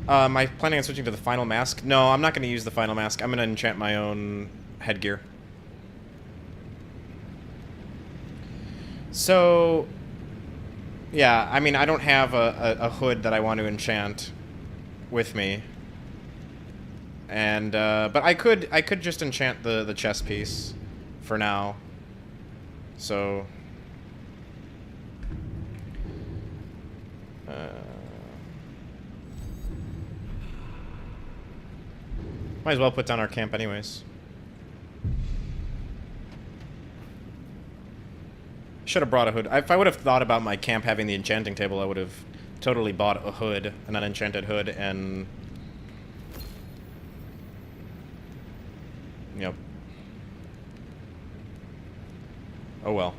Am I planning on switching to the final mask? No, I'm not going to use the final mask. I'm going to enchant my own headgear. So, yeah, I mean, I don't have a hood that I want to enchant with me. And, but I could just enchant the chest piece for now. So, might as well put down our camp anyways. Should have brought a hood. If I would have thought about my camp having the enchanting table, I would have totally bought a hood, an unenchanted hood, and... Yep. Oh well.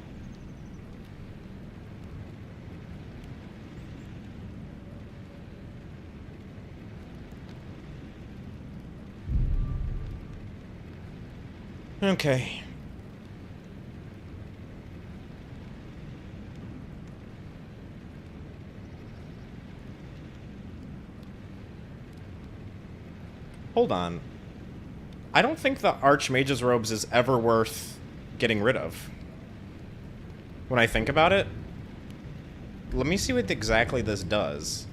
Okay. Hold on. I don't think the Archmage's robes is ever worth getting rid of. When I think about it, let me see what exactly this does.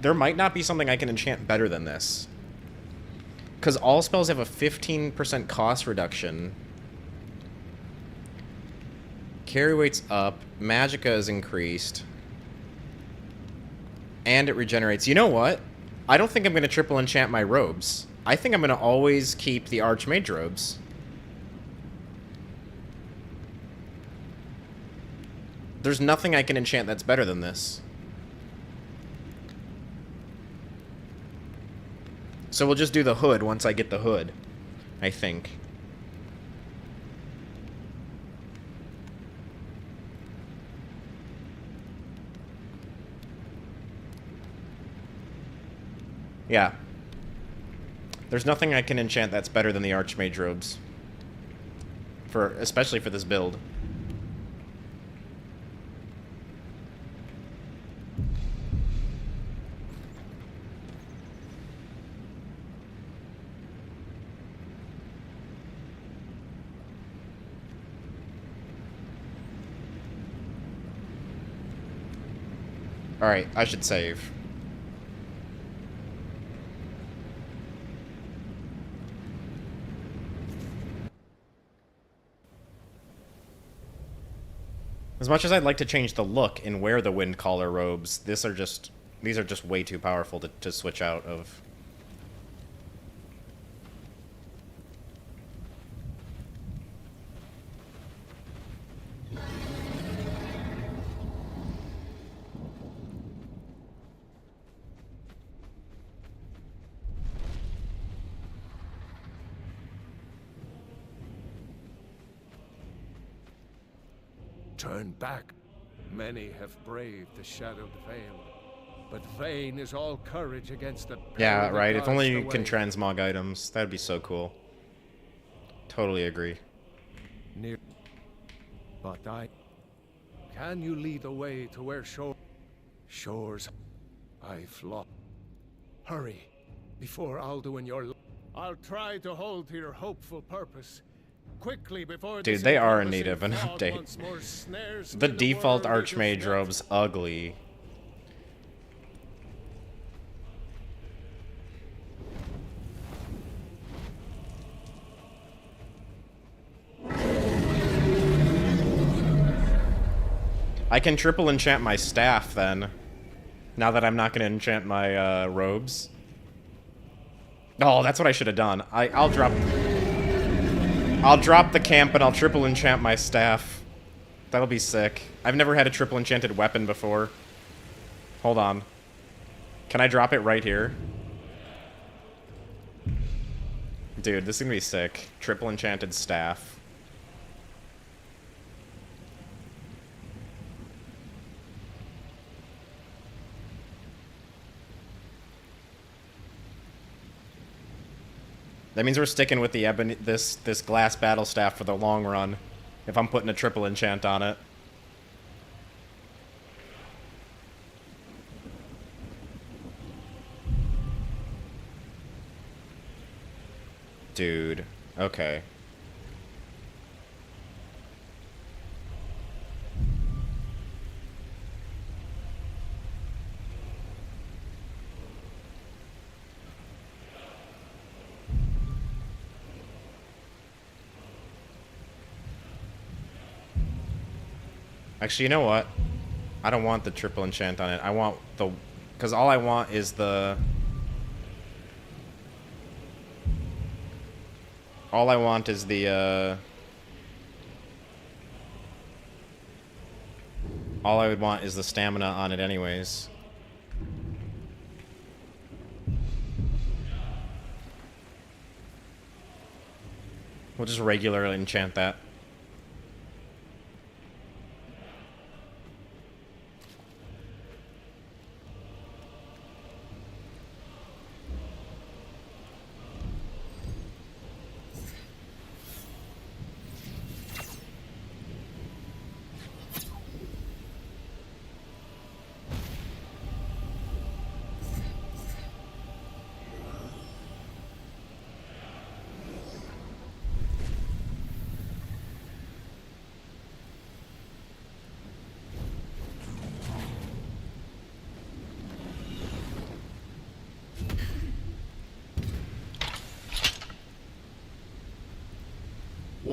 There might not be something I can enchant better than this. Because all spells have a 15% cost reduction. Carry weight's up. Magicka is increased. And it regenerates. You know what? I don't think I'm going to triple enchant my robes. I think I'm going to always keep the Archmage robes. There's nothing I can enchant that's better than this. So we'll just do the hood once I get the hood, I think. Yeah. There's nothing I can enchant that's better than the Archmage robes. Especially for this build. Alright, I should save. As much as I'd like to change the look and wear the Windcaller robes, these are just way too powerful to switch out of. Turn back. Many have braved the shadowed veil, but vain is all courage against the Yeah, peril right. that If only bars you the can way. transmog items, that'd be so cool. Totally agree. Near, but can you lead the way to where shores I've lost? Hurry, before Alduin your. I'll try to hold to your hopeful purpose. Quickly before Dude, they are in need of an update. The default Archmage robe's ugly. I can triple enchant my staff then. Now that I'm not going to enchant my robes. Oh, that's what I should have done. I'll drop the camp and I'll triple enchant my staff. That'll be sick. I've never had a triple enchanted weapon before. Hold on. Can I drop it right here? Dude, this is gonna be sick. Triple enchanted staff. That means we're sticking with the Ebony, this glass battle staff for the long run. If I'm putting a triple enchant on it. Dude. Okay. Actually, you know what? I don't want the triple enchant on it. I want the... Because all I want is the... All I want is the, all I would want is the stamina on it anyways. We'll just regularly enchant that.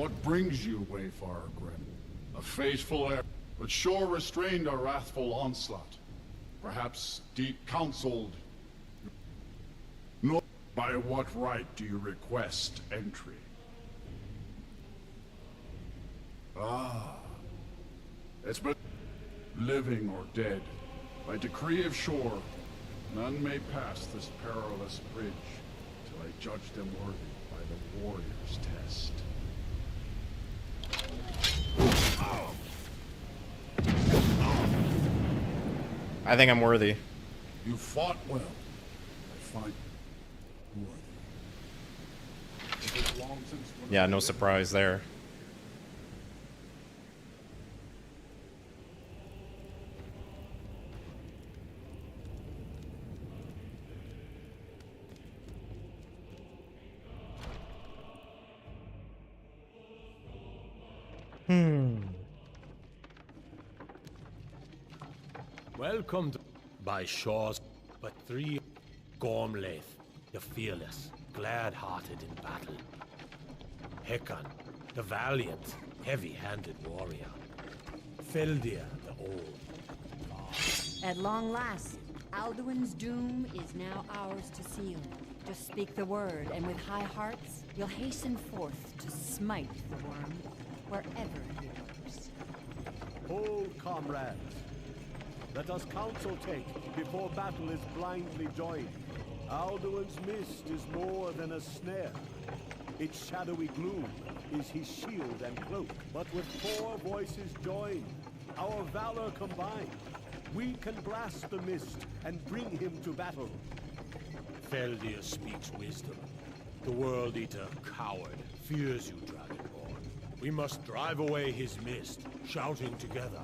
What brings you, Wayfarer Grim? A faithful heir, but sure restrained a wrathful onslaught. Perhaps deep counseled. Nor by what right do you request entry? Ah. It's but living or dead. By decree of shore, none may pass this perilous bridge till I judge them worthy by the warrior's test. I think I'm worthy. You fought well. I find worthy. Yeah, no surprise there. Welcome by shores, but 3 Gormlaith, the fearless, glad-hearted in battle. Hekon, the valiant, heavy-handed warrior. Feldir, the old. At long last, Alduin's doom is now ours to seal. Just speak the word, and with high hearts, you'll hasten forth to smite the worm, wherever he lurks. Hold, comrades. Let us counsel take before battle is blindly joined. Alduin's mist is more than a snare. Its shadowy gloom is his shield and cloak. But with 4 voices joined, our valor combined, we can blast the mist and bring him to battle. Feldir speaks wisdom. The World Eater, coward, fears you, Dragonborn. We must drive away his mist, shouting together,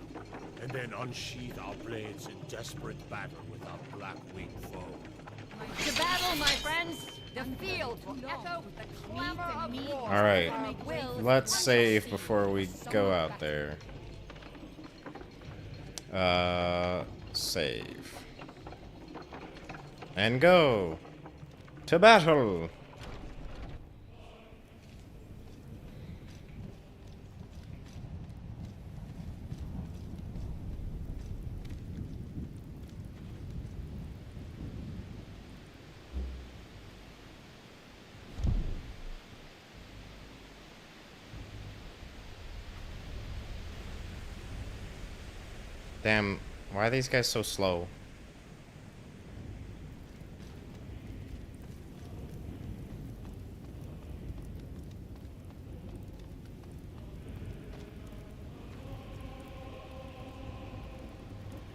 and then unsheath our blades in desperate battle with our black-winged foe. To battle, my friends! The field will echo with the clamor of war. Alright, let's save before we go out there. Save. And go! To battle! Damn, why are these guys so slow?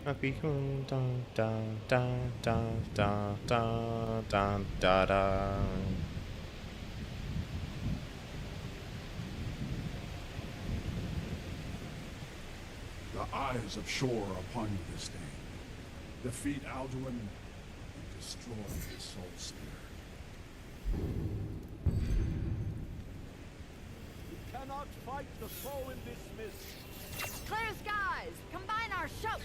Dun dun dun dun dun dun dun dun dun. The eyes of shore are upon you this day. Defeat Alduin and destroy his soul spear. We cannot fight the foe in this mist. Clear skies! Combine our shouts!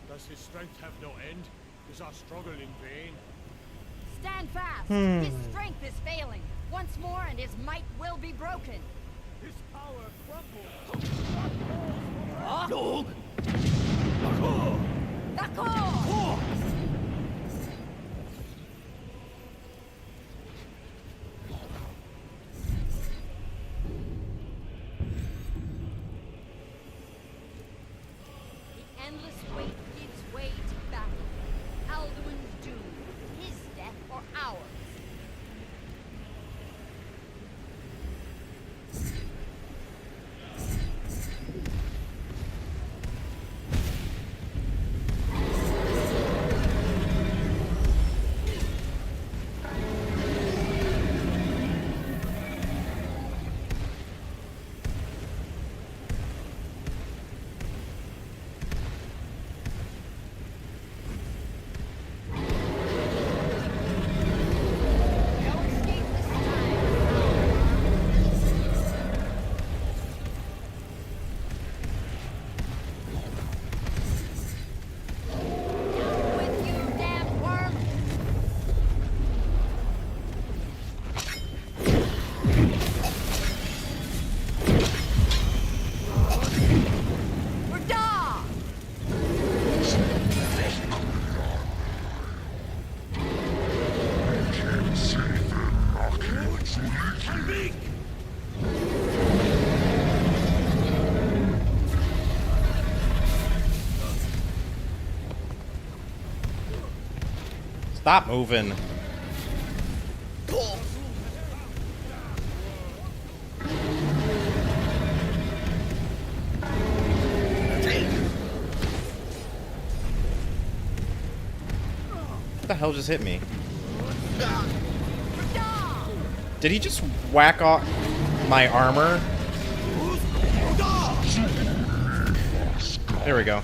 Does his strength have no end? Is our struggle in vain? Stand fast! His strength is failing. Once more and his might will be broken. His power crumbles. Stop moving. What the hell just hit me? Did he just whack off my armor? There we go.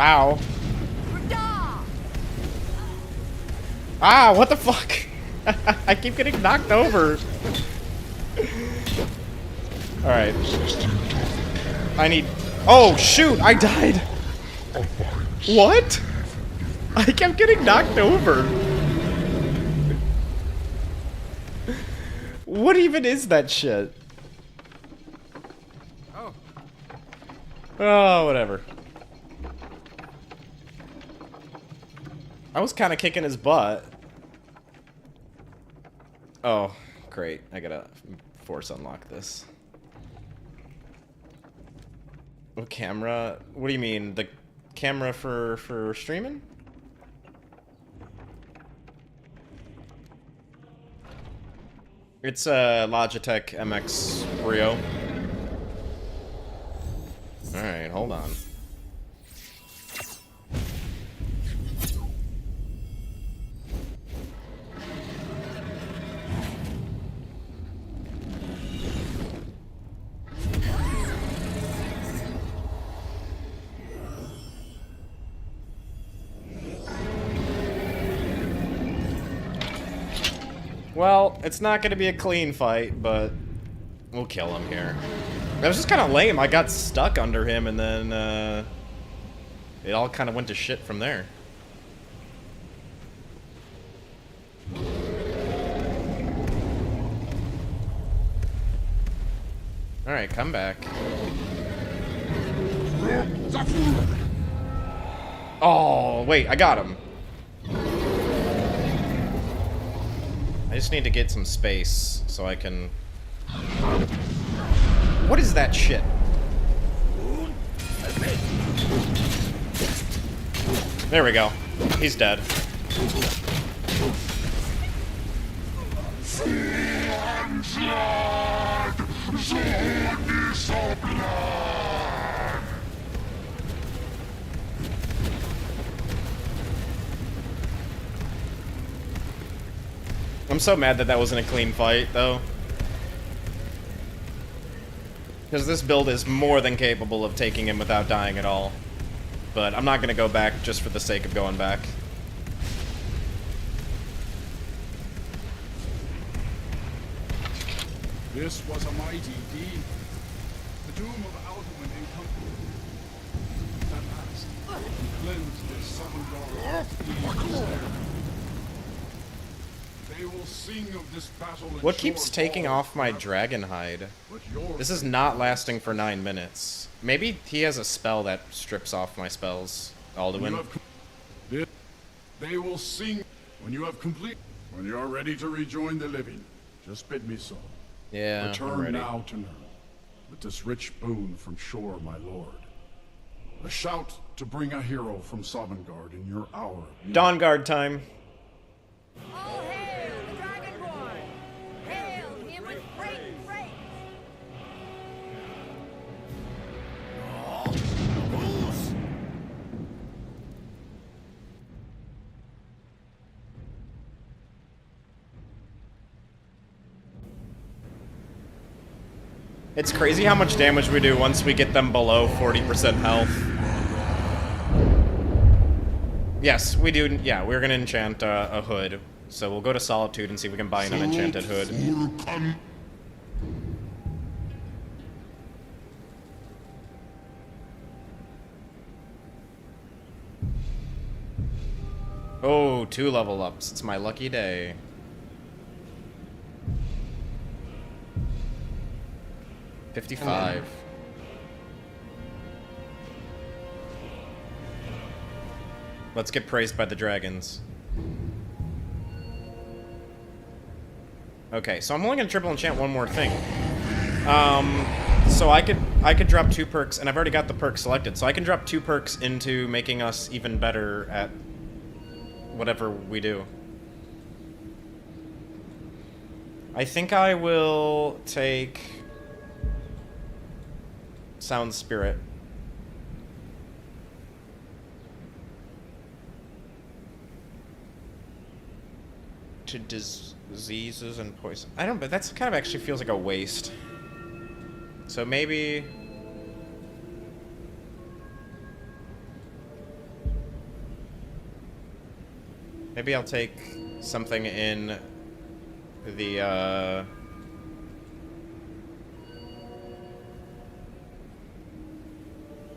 Ow. Ah, what the fuck? I keep getting knocked over. Alright. I need... Oh, shoot! I died! What? I kept getting knocked over. What even is that shit? Oh, whatever. I was kind of kicking his butt. Oh, great. I gotta force unlock this. What camera? What do you mean? The camera for streaming? It's a Logitech MX 3.0. Alright, hold on. Well, it's not gonna be a clean fight, but we'll kill him here. That was just kind of lame. I got stuck under him, and then it all kind of went to shit from there. Alright, come back. Oh, wait, I got him. I just need to get some space so I can... What is that shit? There we go. He's dead. I'm so mad that that wasn't a clean fight, though. Because this build is more than capable of taking him without dying at all. But I'm not going to go back just for the sake of going back. This was a mighty deed. The doom of Alduin encompassed at last, and cleansed this seven dogs. They will sing of this battle. What keeps taking off my dragon hide? This is not lasting for 9 minutes. Maybe he has a spell that strips off my spells, Alduin. They will sing when you have complete. When you are ready to rejoin the living, just bid me so. Yeah, I'm Return ready. now to Nern, with this rich boon from shore, my lord. A shout to bring a hero from Sovngarde in your hour. Dawnguard time. All hail the Dragonborn! Hail him with great praise! It's crazy how much damage we do once we get them below 40% health. Yes, we do. Yeah, we're gonna enchant a hood. So we'll go to Solitude and see if we can buy an unenchanted hood. Oh, 2 level ups. It's my lucky day. $55. Let's get praised by the dragons. Okay, so I'm only gonna triple enchant one more thing. So I could drop 2 perks, and I've already got the perk selected, so I can drop 2 perks into making us even better at whatever we do. I think I will take Sound Spirit. To diseases and poison. I don't, but that's kind of actually feels like a waste. So maybe... Maybe I'll take something in the,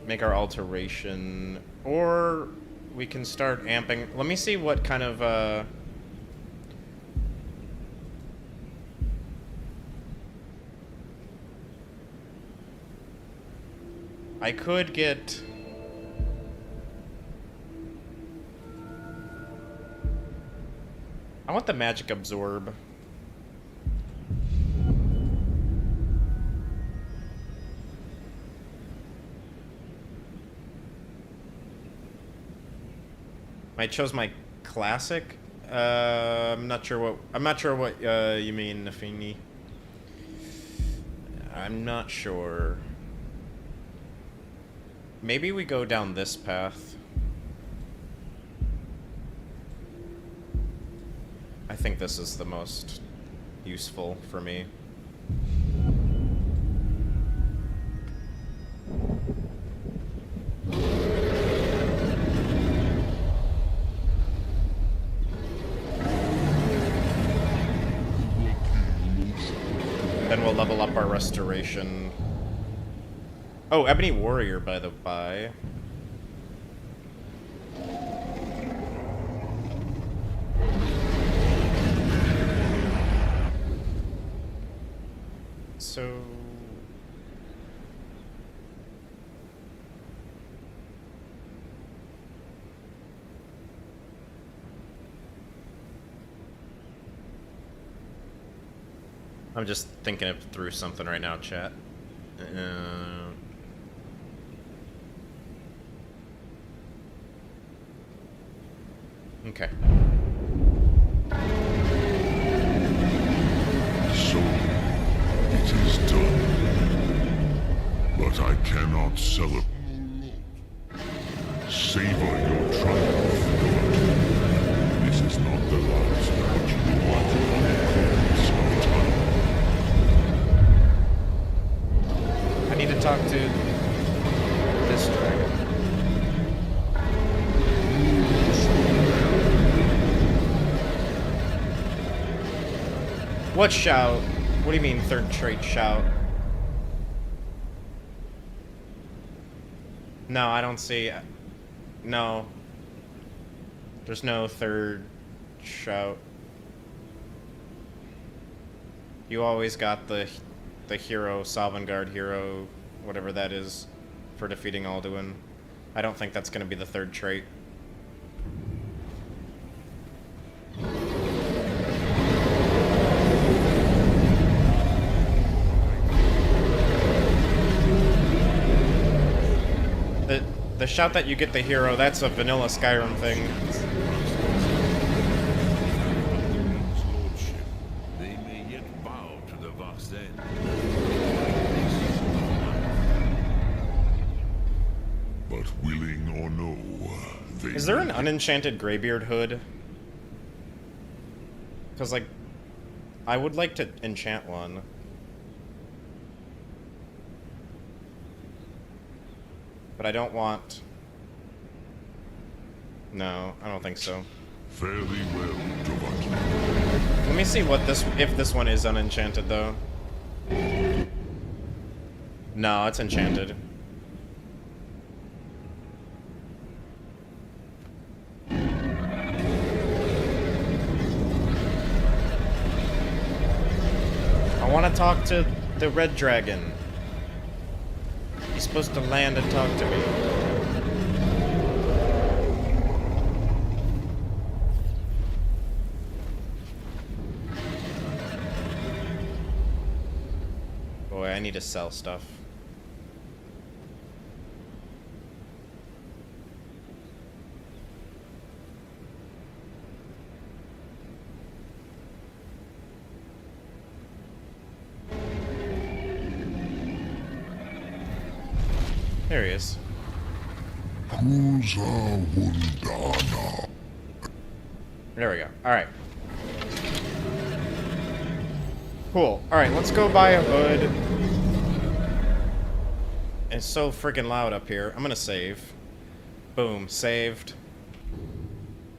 make our alteration, or we can start amping. Let me see what kind of, I could get... I want the magic absorb. I chose my classic. I'm not sure what you mean, Nafini. I'm not sure. Maybe we go down this path. I think this is the most useful for me. Then we'll level up our restoration. Oh, Ebony Warrior, by the by. So... I'm just thinking it through something right now, chat. Okay. So, it is done. But I cannot celebrate. Savor your triumph. This is not the last that you want on the course of time. I need to talk to this dragon. What shout? What do you mean third trait shout? No, I don't see. No. There's no third shout. You always got the hero, Sovngarde hero, whatever that is, for defeating Alduin. I don't think that's going to be the third trait. The shout that you get the hero, that's a vanilla Skyrim thing. They may yet bow to the vast end. But willing or no, they Is there an unenchanted Greybeard hood? Because, like, I would like to enchant one. But I don't want... No, I don't think so. Fairly well, Gigabyte. Let me see what this... if this one is unenchanted, though. No, it's enchanted. I want to talk to the red dragon. He's supposed to land and talk to me. Boy, I need to sell stuff. There he is. There we go. Alright. Cool. Alright, let's go buy a hood. It's so freaking loud up here. I'm gonna save. Boom. Saved.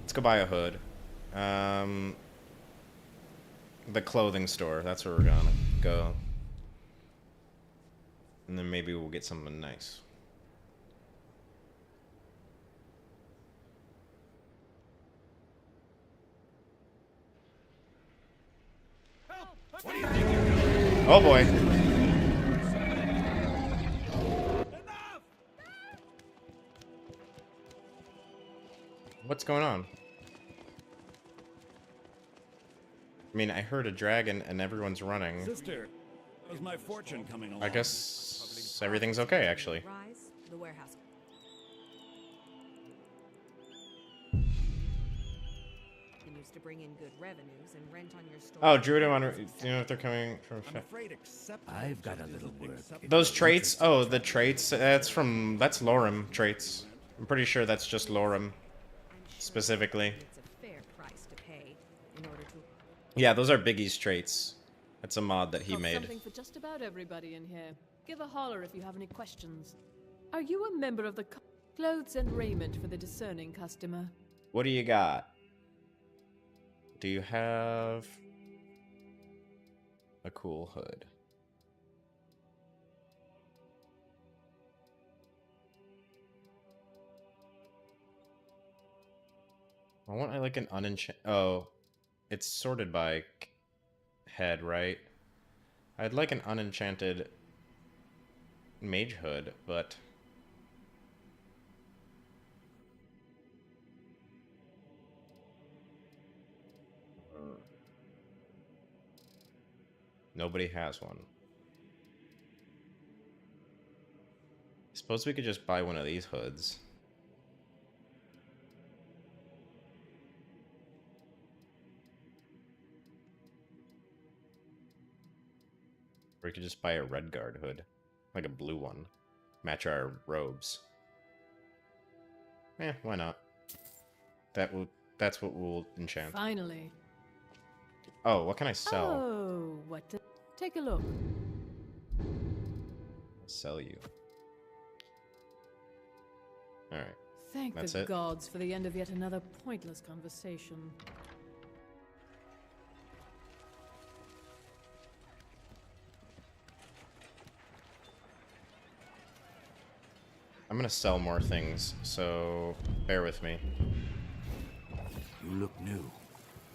Let's go buy a hood. The clothing store. That's where we're gonna go. And then maybe we'll get something nice. Oh boy. What's going on? I mean, I heard a dragon and everyone's running. Sister, how's my fortune coming along? I guess everything's okay, actually. Rise, the warehouse. To bring in good revenues and rent on your store. Oh, Druid-Monk, do you know if they're coming from... I've got a little work. Those traits? Oh, the traits? That's LoreRim traits. I'm pretty sure that's just LoreRim, specifically. It's a fair price to pay in order to... Yeah, those are Biggie's traits. That's a mod that he Got made. Something for just about everybody in here. Give a holler if you have any questions. Are you a member of the clothes and raiment for the discerning customer? What do you got? Do you have a cool hood? I want like an unenchanted... Oh, it's sorted by head, right? I'd like an unenchanted mage hood, but... Nobody has one. Suppose we could just buy one of these hoods. Or we could just buy a red guard hood. Like a blue one. Match our robes. Eh, why not? That's what we'll enchant. Finally. Oh, what can I sell? Oh, what? Take a look. Sell you. Alright. Thank That's the it. gods for the end of yet another pointless conversation. I'm gonna sell more things, so bear with me. You look new.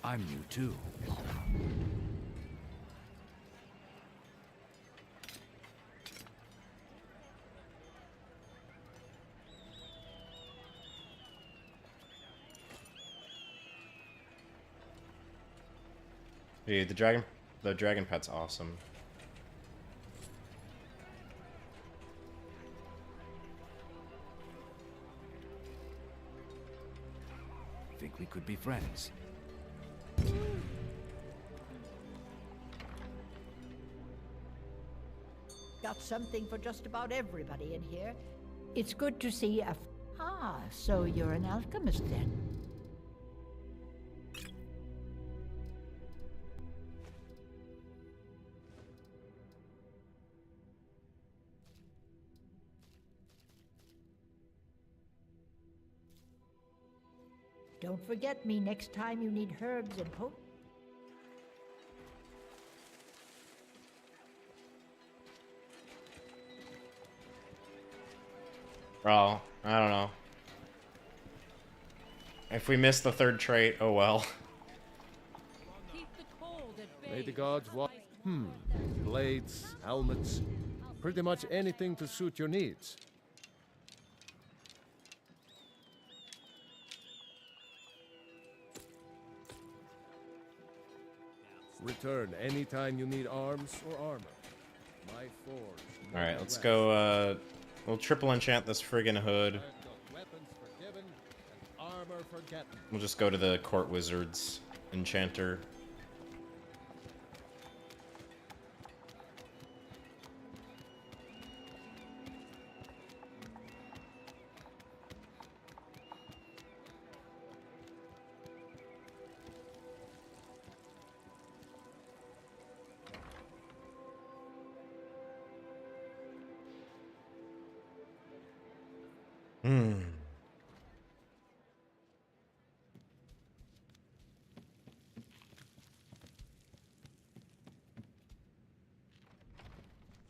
I'm new too. Dude, the dragon pet's awesome. we could be friends. Got something for just about everybody in here. It's good to see a... Ah, so you're an alchemist then? Don't forget me next time you need herbs and pot. Well, I don't know. If we miss the third trait, oh well. May the gods watch. Blades, helmets, pretty much anything to suit your needs. Return anytime you need arms or armor. My forge. Alright, let's go, we'll triple enchant this friggin' hood. We'll just go to the Court Wizard's Enchanter.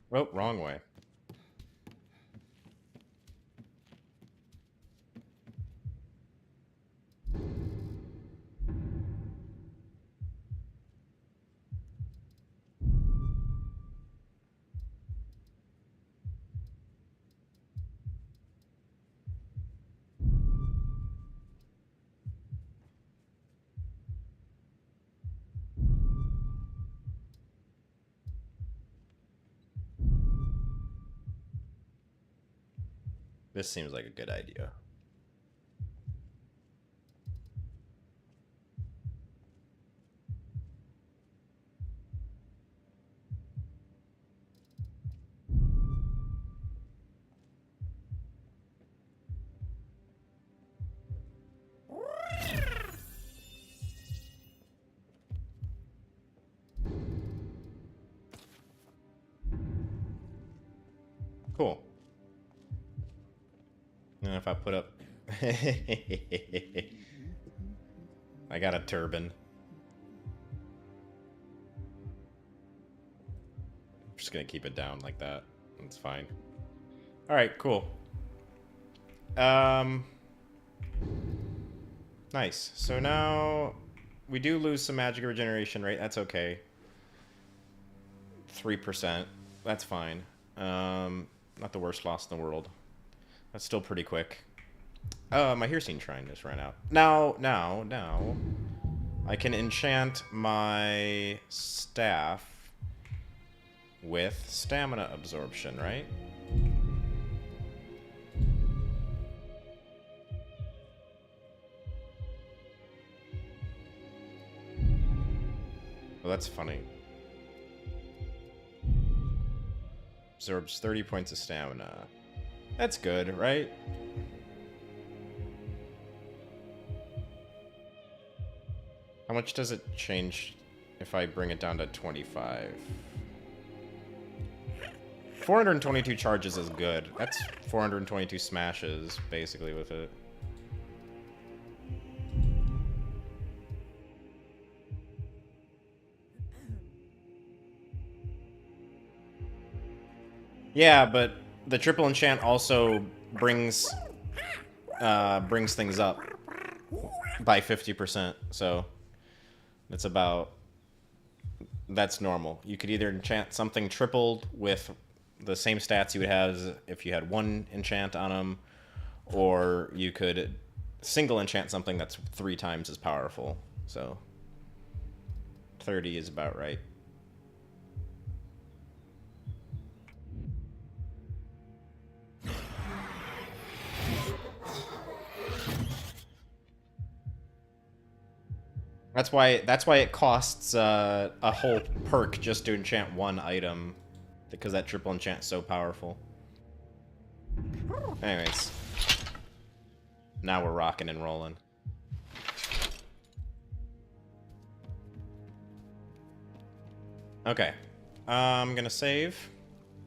Oh, wrong way. This seems like a good idea. Cool. And if I put up... I got a turban. I'm just gonna keep it down like that. That's fine. Alright, cool. Nice. So now we do lose some magic regeneration rate. That's okay. 3%. That's fine. Not the worst loss in the world. That's still pretty quick. My Hircine Shrine just ran out. Now, I can enchant my staff with stamina absorption, right? Well, that's funny. Absorbs 30 points of stamina. That's good, right? How much does it change if I bring it down to 25? 422 charges is good. That's 422 smashes, basically, with it. Yeah, but the triple enchant also brings things up by 50%, so it's about... That's normal. You could either enchant something tripled with the same stats you would have as if you had one enchant on them, or you could single enchant something that's 3 times as powerful. So 30 is about right. That's why it costs a whole perk just to enchant one item, because that triple enchant is so powerful. Anyways, now we're rocking and rolling. Okay, I'm gonna save,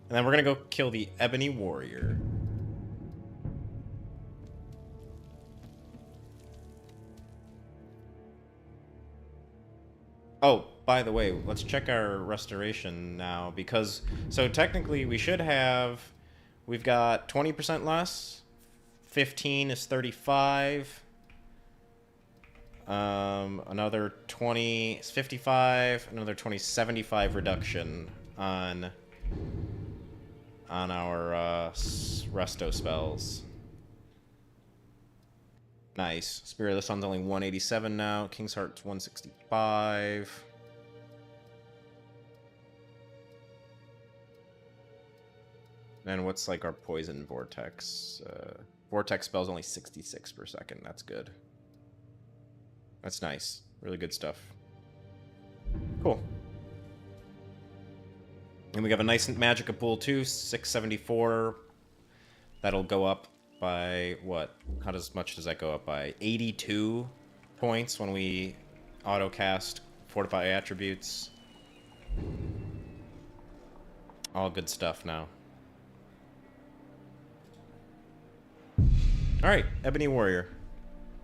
and then we're gonna go kill the Ebony Warrior. Oh, by the way, let's check our restoration now, because, so technically we should have, we've got 20% less, 15 is 35, another 20 is 55, another 20 is 75 reduction on our resto spells. Nice. Spirit of the Sun's only 187 now. King's Heart's 165. And what's like our poison vortex? Vortex spell's only 66 per second. That's good. That's nice. Really good stuff. Cool. And we have a nice Magicka pool too, 674. That'll go up by what? How much does that go up by? 82 points when we auto-cast Fortify attributes. All good stuff now. Alright, Ebony Warrior.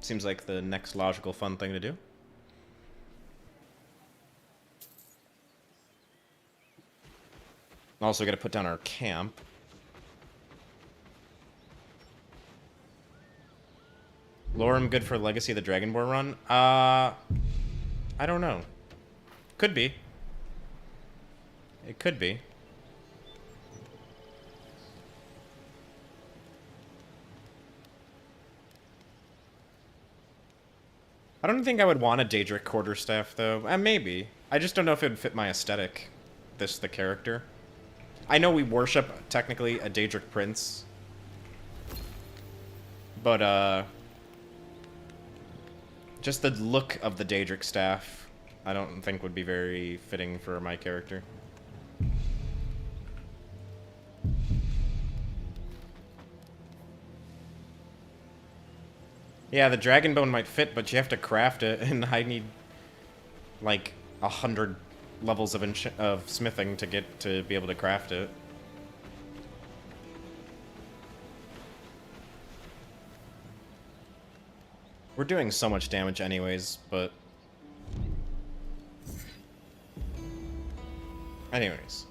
Seems like the next logical fun thing to do. Also gotta put down our camp. LoreRim good for Legacy of the Dragonborn run? I don't know. Could be. It could be. I don't think I would want a Daedric Quarterstaff, though. Maybe. I just don't know if it would fit my aesthetic. The character. I know we worship, technically, a Daedric Prince. But, just the look of the Daedric Staff, I don't think would be very fitting for my character. Yeah, the Dragonbone might fit, but you have to craft it, and I need, like, 100 levels of smithing to be able to craft it. We're doing so much damage anyways, but... Anyways.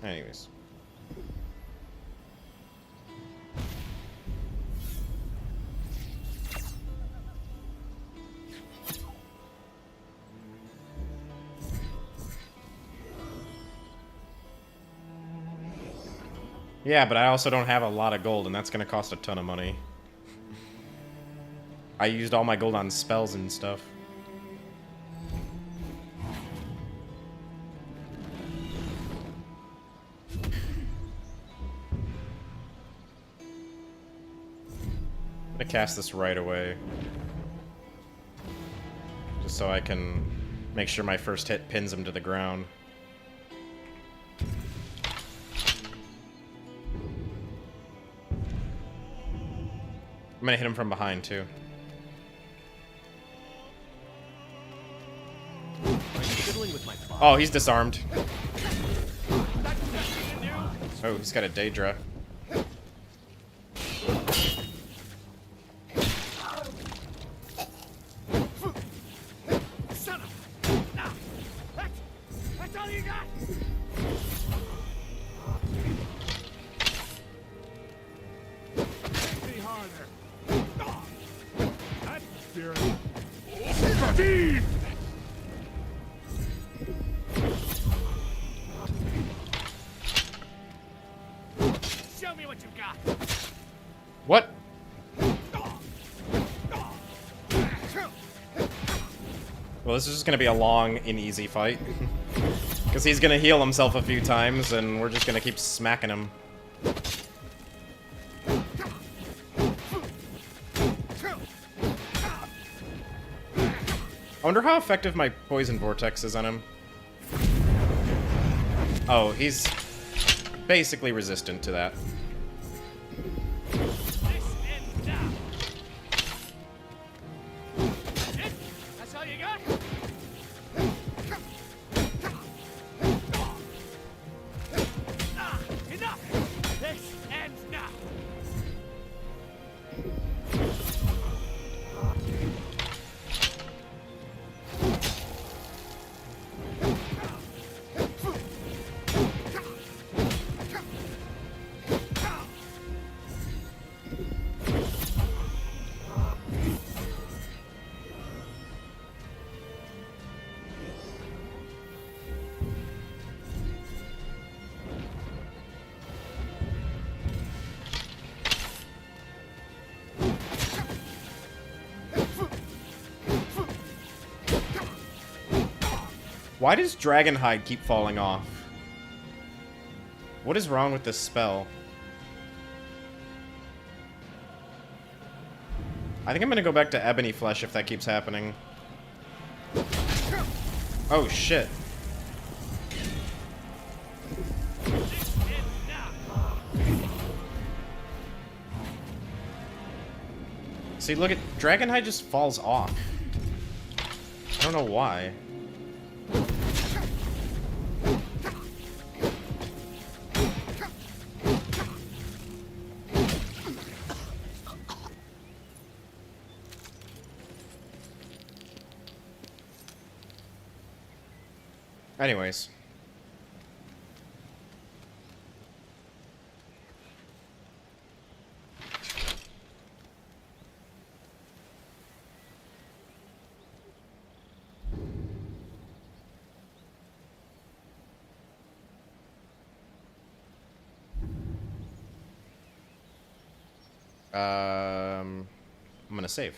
Yeah, but I also don't have a lot of gold, and that's gonna cost a ton of money. I used all my gold on spells and stuff. I'm gonna cast this right away. Just so I can make sure my first hit pins him to the ground. I'm gonna hit him from behind, too. Oh, he's disarmed. Oh, he's got a Daedra. That's all you got. Be harder. That's spirit. Show me what you've got. What? Well, this is just gonna be a long and easy fight. Because he's gonna heal himself a few times, and we're just gonna keep smacking him. I wonder how effective my poison vortex is on him. Oh, he's basically resistant to that. That's all you got? Enough! This ends now! Why does Dragonhide keep falling off? What is wrong with this spell? I think I'm gonna go back to Ebony Flesh if that keeps happening. Oh shit. See, look at Dragonhide just falls off. I don't know why. Anyways. I'm gonna save.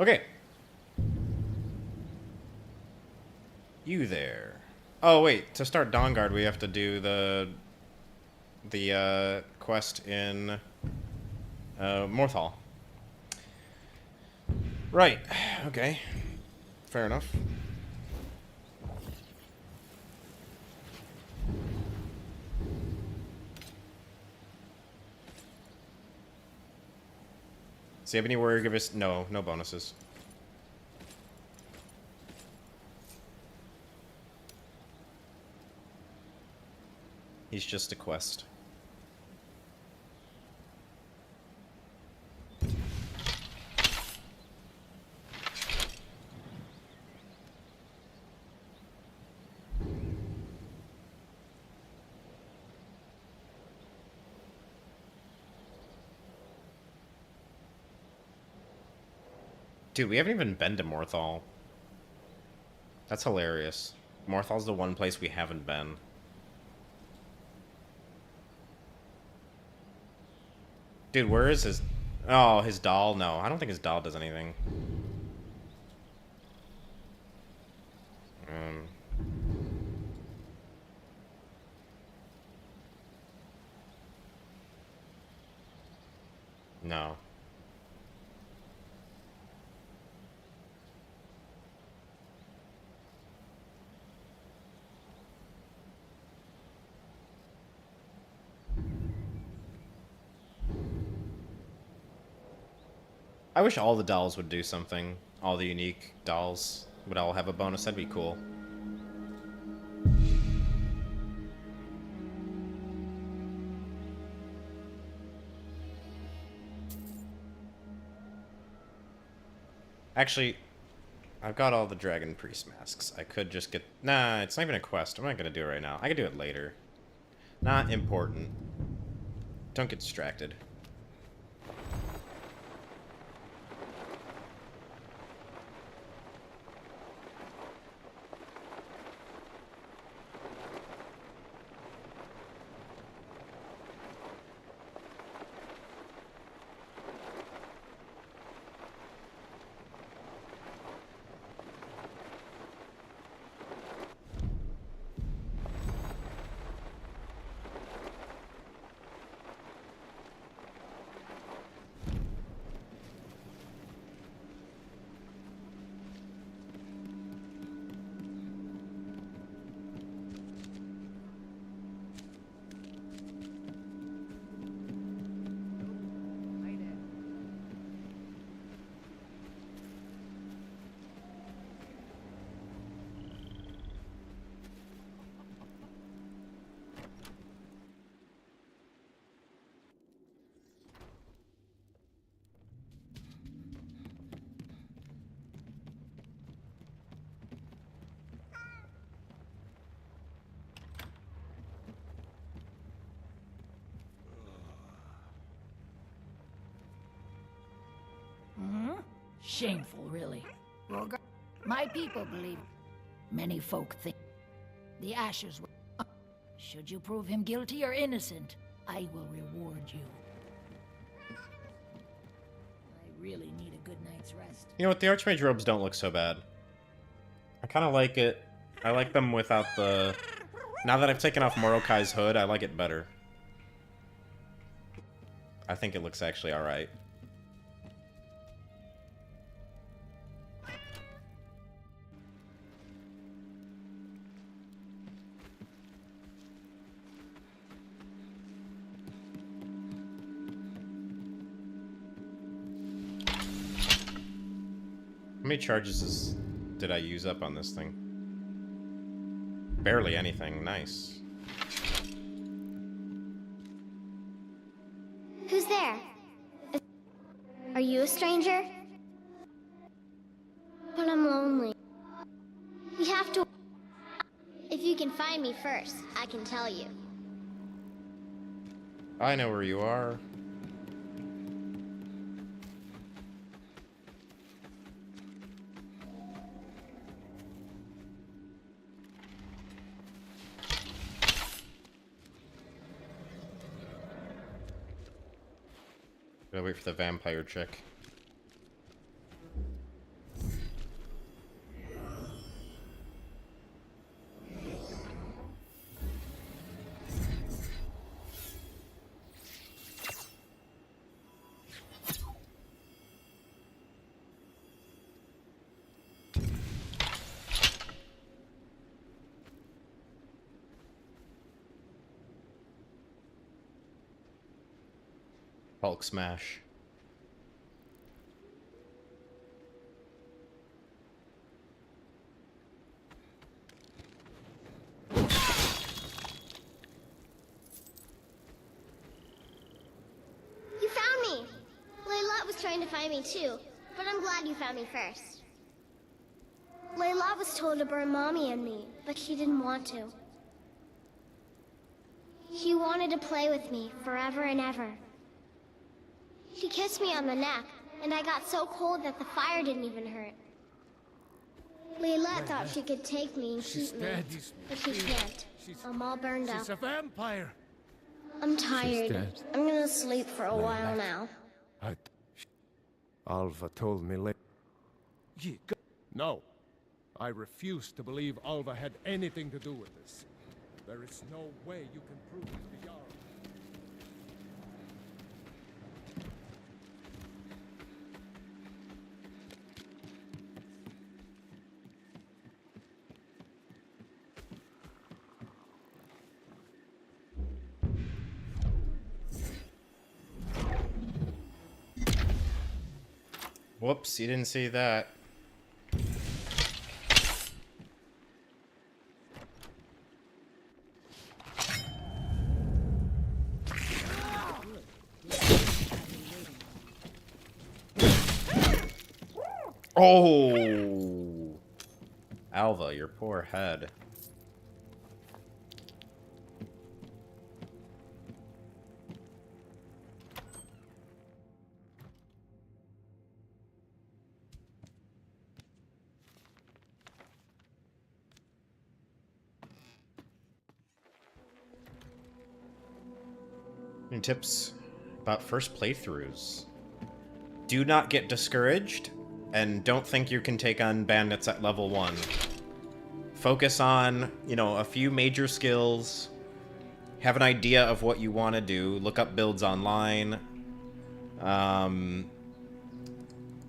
Okay. You there. Oh, wait. To start Dawnguard, we have to do the quest in Moth Hall. Right. Okay. Fair enough. See, Ebony Warrior give us... No bonuses. He's just a quest. Dude, we haven't even been to Morthal. That's hilarious. Morthal's the one place we haven't been. Dude, where is his... Oh, his doll? No, I don't think his doll does anything. No. I wish all the dolls would do something. All the unique dolls would all have a bonus. That'd be cool. Actually, I've got all the Dragon Priest masks. I could just get... Nah, it's not even a quest. I'm not going to do it right now. I can do it later. Not important. Don't get distracted. Shameful, really. My people believe. Many folk think the ashes were. Should you prove him guilty or innocent, I will reward you. I really need a good night's rest. You know what? The Archmage robes don't look so bad. I kind of like it. I like them without the... Now that I've taken off Morokai's hood, I like it better. I think it looks actually alright. How many charges did I use up on this thing? Barely anything. Nice. Who's there? Are you a stranger? But I'm lonely. You have to... If you can find me first, I can tell you. I know where you are. Gotta wait for the vampire chick. Hulk smash. You found me! Layla was trying to find me too, but I'm glad you found me first. Layla was told to burn Mommy and me, but she didn't want to. She wanted to play with me forever and ever. She kissed me on the neck, and I got so cold that the fire didn't even hurt. Layla thought she could take me and keep me, but she can't. I'm all burned up. She's a vampire. I'm tired. I'm gonna sleep for a while now. Alva told me later. No. I refuse to believe Alva had anything to do with this. There is no way you can prove it to Yara. Whoops, you didn't see that. Oh! Alva, your poor head. Any tips about first playthroughs? Do not get discouraged, and don't think you can take on bandits at level 1. Focus on, you know, a few major skills, have an idea of what you want to do, look up builds online.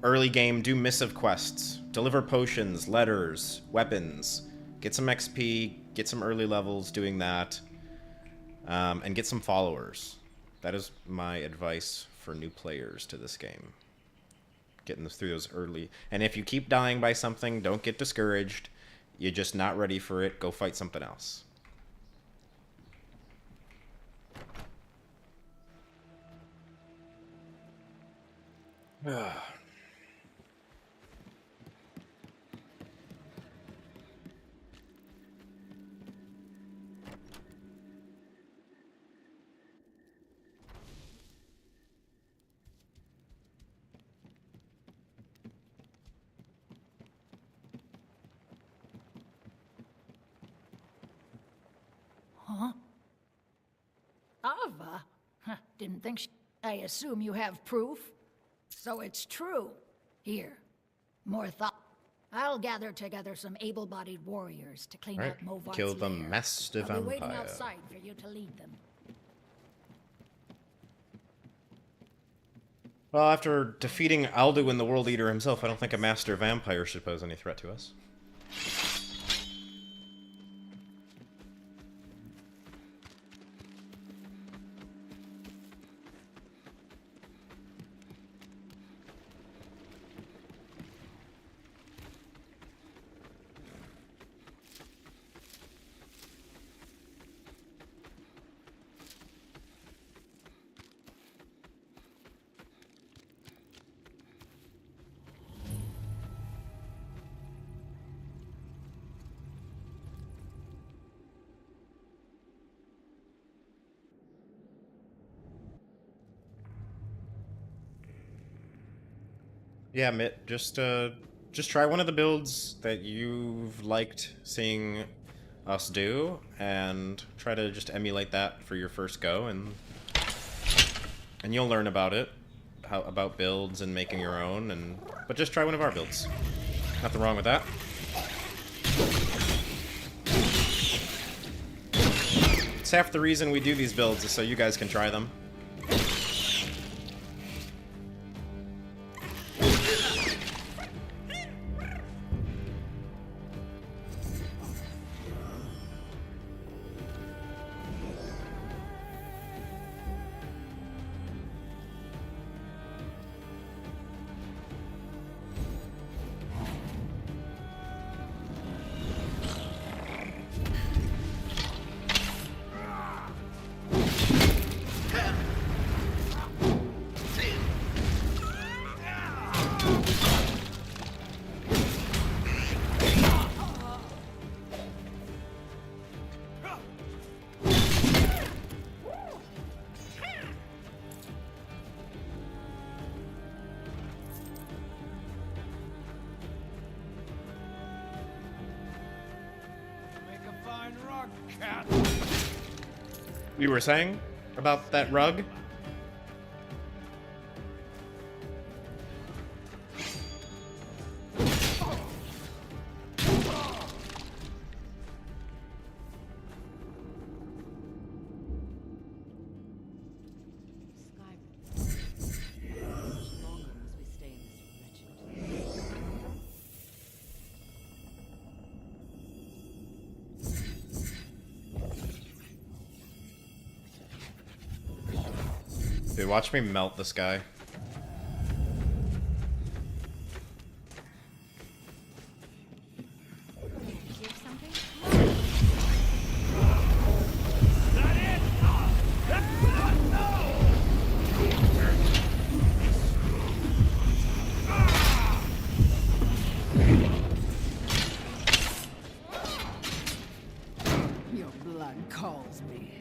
Early game, do missive quests, deliver potions, letters, weapons, get some XP, get some early levels doing that, and get some followers. That is my advice for new players to this game. Getting through those early. And if you keep dying by something, don't get discouraged. You're just not ready for it. Go fight something else. Didn't think I assume you have proof. So it's true. Here. More thought. I'll gather together some able-bodied warriors to clean Right. out Movart's Kill the lair. master I'll be waiting vampire. outside for you to lead them. Well, after defeating Alduin, the World Eater himself, I don't think a master vampire should pose any threat to us. Yeah, Mitt, just try one of the builds that you've liked seeing us do, and try to just emulate that for your first go, and you'll learn about it, about builds and making your own, but just try one of our builds. Nothing wrong with that. It's half the reason we do these builds is so you guys can try them. You were saying about that rug? Dude, watch me melt this guy. Your blood calls me.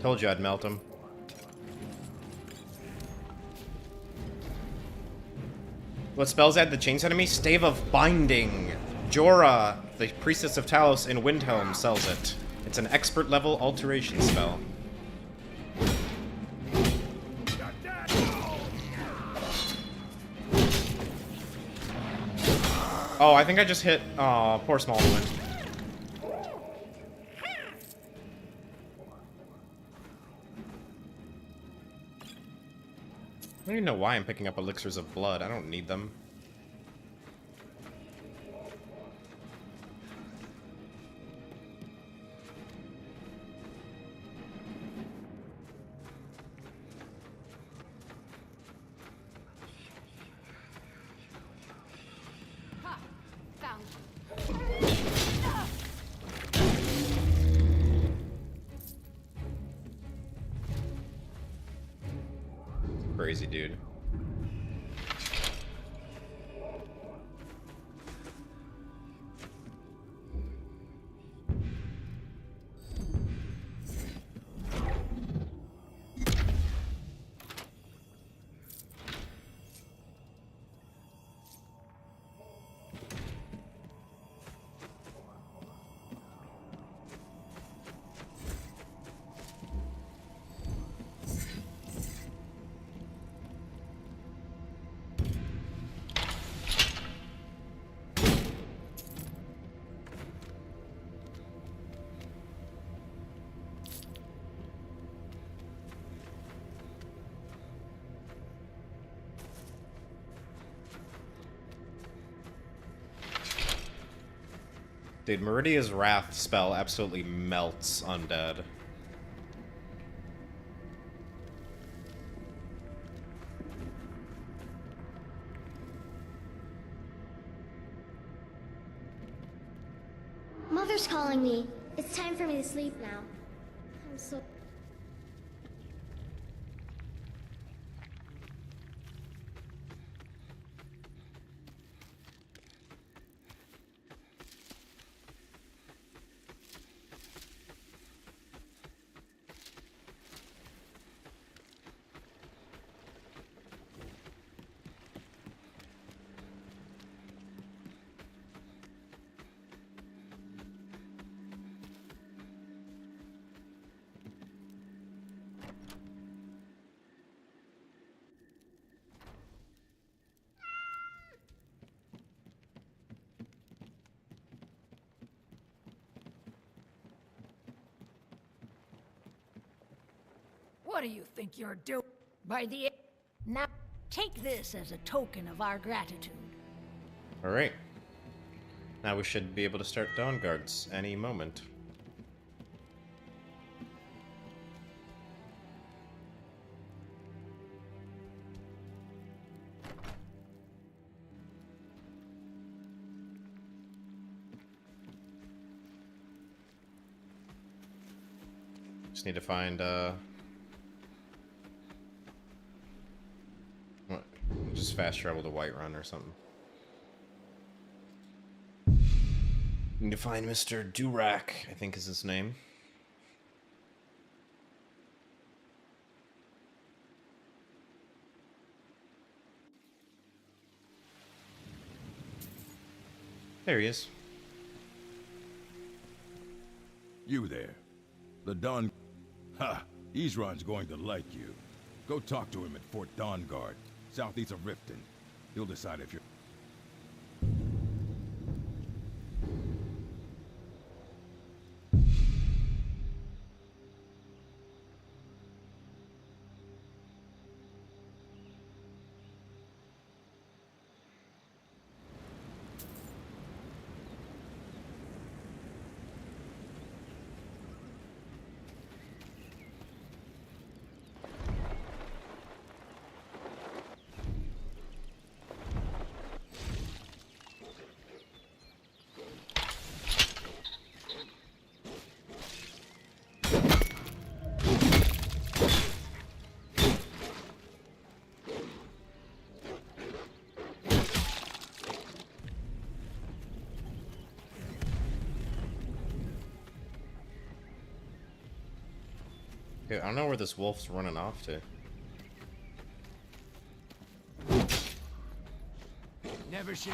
Told you I'd melt him. What spells add the chains enemy? Stave of Binding. Jorah, the Priestess of Talos in Windhelm, sells it. It's an expert level alteration spell. Oh, I think I just hit. Oh, poor Smallwood. I don't even know why I'm picking up elixirs of blood. I don't need them. Ha! Found you. Crazy dude. Dude, Meridia's Wrath spell absolutely melts undead. Mother's calling me. It's time for me to sleep now. I'm so... What do you think you're doing? By the... Now, take this as a token of our gratitude. Alright. Now we should be able to start Dawnguards any moment. Just need to find, just fast travel to Whiterun or something. Need to find Mr. Durak, I think is his name. There he is. You there. The Dawn... Ha! Isran's going to like you. Go talk to him at Fort Dawnguard, southeast of Riften. He'll decide if you're... Okay, I don't know where this wolf's running off to. Never should.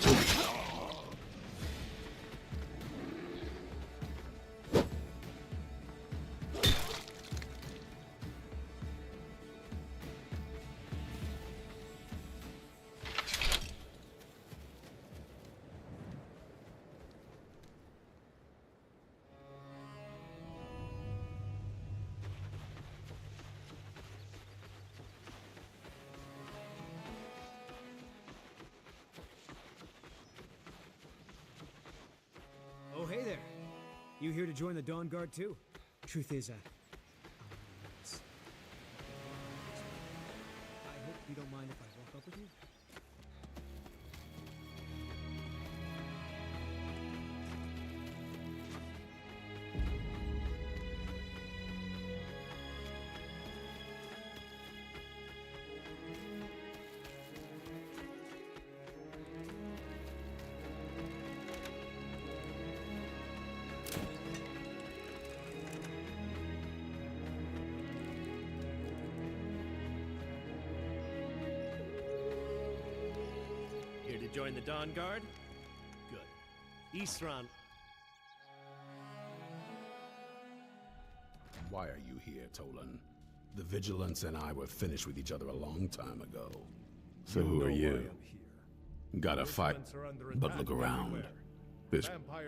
Oh, hey there. You here to join the Dawnguard too? Truth is, I hope you don't mind if I walk up with you. Join the Dawnguard? Good. Isran. Why are you here, Tolan? The Vigilance and I were finished with each other a long time ago. So who are you? Gotta fight, but look around.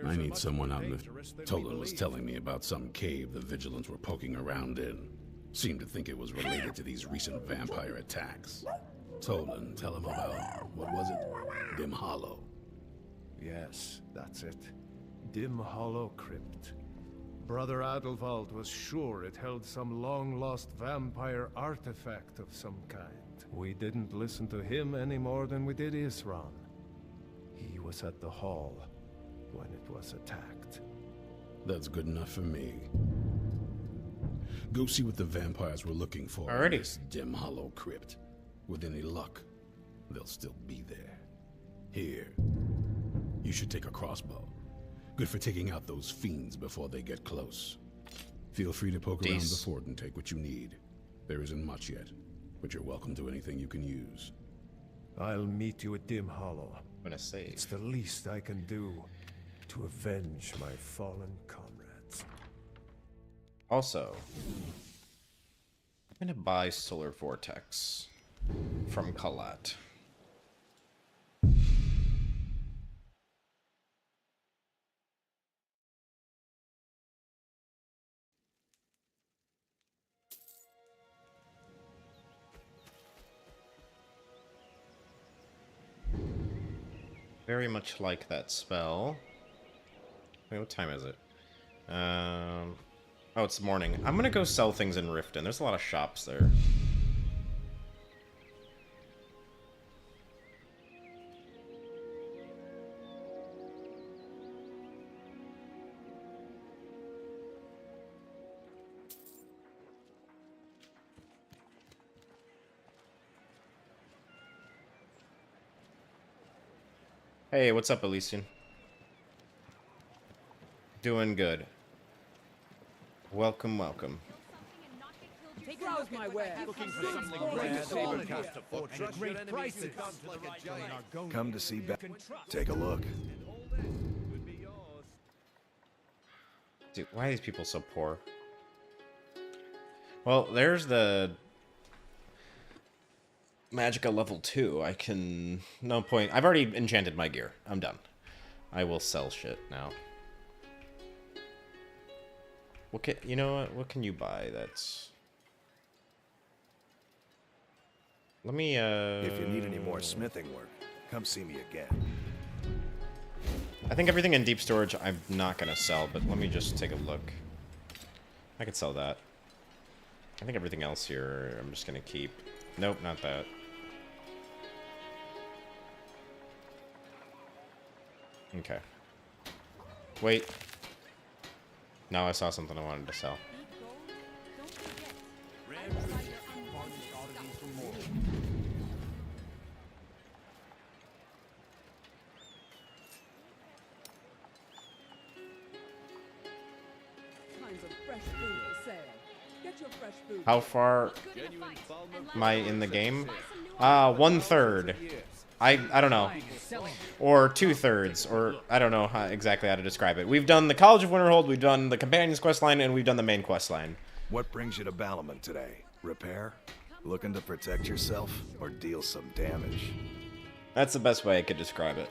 I need someone out in the... Tolan was telling me about some cave the Vigilance were poking around in. Seemed to think it was related to these recent vampire attacks. Tolan, tell him about, what was it? Dim Hollow. Yes, that's it. dim hollow crypt. Brother Adelwald was sure it held some long-lost vampire artifact of some kind. We didn't listen to him any more than we did Isran. He was at the hall when it was attacked. That's good enough for me. Go see what the vampires were looking for Alrighty. in this dim hollow crypt. With any luck, they'll still be there. Here, you should take a crossbow. Good for taking out those fiends before they get close. Feel free to poke around the fort and take what you need. There isn't much yet, but you're welcome to anything you can use. I'll meet you at Dim Hollow. I'm gonna save. It's the least I can do to avenge my fallen comrades. Also, I'm gonna buy Solar Vortex from Colette. Very much like that spell. Wait, what time is it? Oh, it's morning. I'm gonna go sell things in Riften. There's a lot of shops there. Hey, what's up, Elysian? Doing good. Welcome, welcome. Browse my ware. Looking for something rare. Great prices. Come to see Take a look. Dude, why are these people so poor? Well, there's the Magicka level 2. I can... No point. I've already enchanted my gear. I'm done. I will sell shit now. What can... You know what? What can you buy that's... Let me, If you need any more smithing work, come see me again. I think everything in deep storage I'm not gonna sell, but let me just take a look. I could sell that. I think everything else here I'm just gonna keep. Nope, not that. Okay. Wait. Now I saw something I wanted to sell. How far am I in the game? 1/3. I don't know. Or 2/3, or I don't know exactly how to describe it. We've done the College of Winterhold, we've done the Companions quest line, and we've done the main quest line. What brings you to Balamon today? Repair? Looking to protect yourself, or deal some damage? That's the best way I could describe it.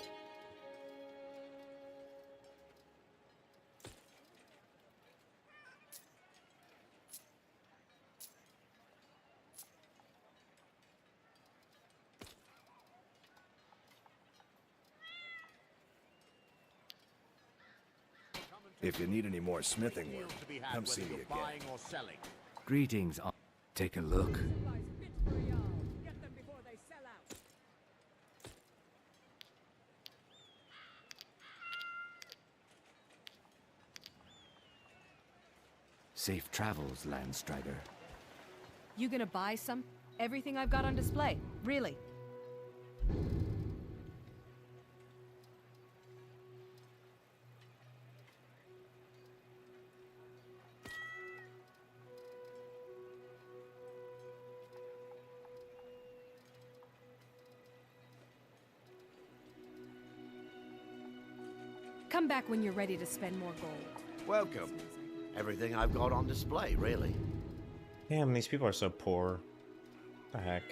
If you need any more smithing work, come see me again. Greetings. Take a look. Safe travels, Landstrider. You gonna buy some? Everything I've got on display. Really? Come back when you're ready to spend more gold. Welcome. Everything I've got on display, really. Damn, these people are so poor. What the heck?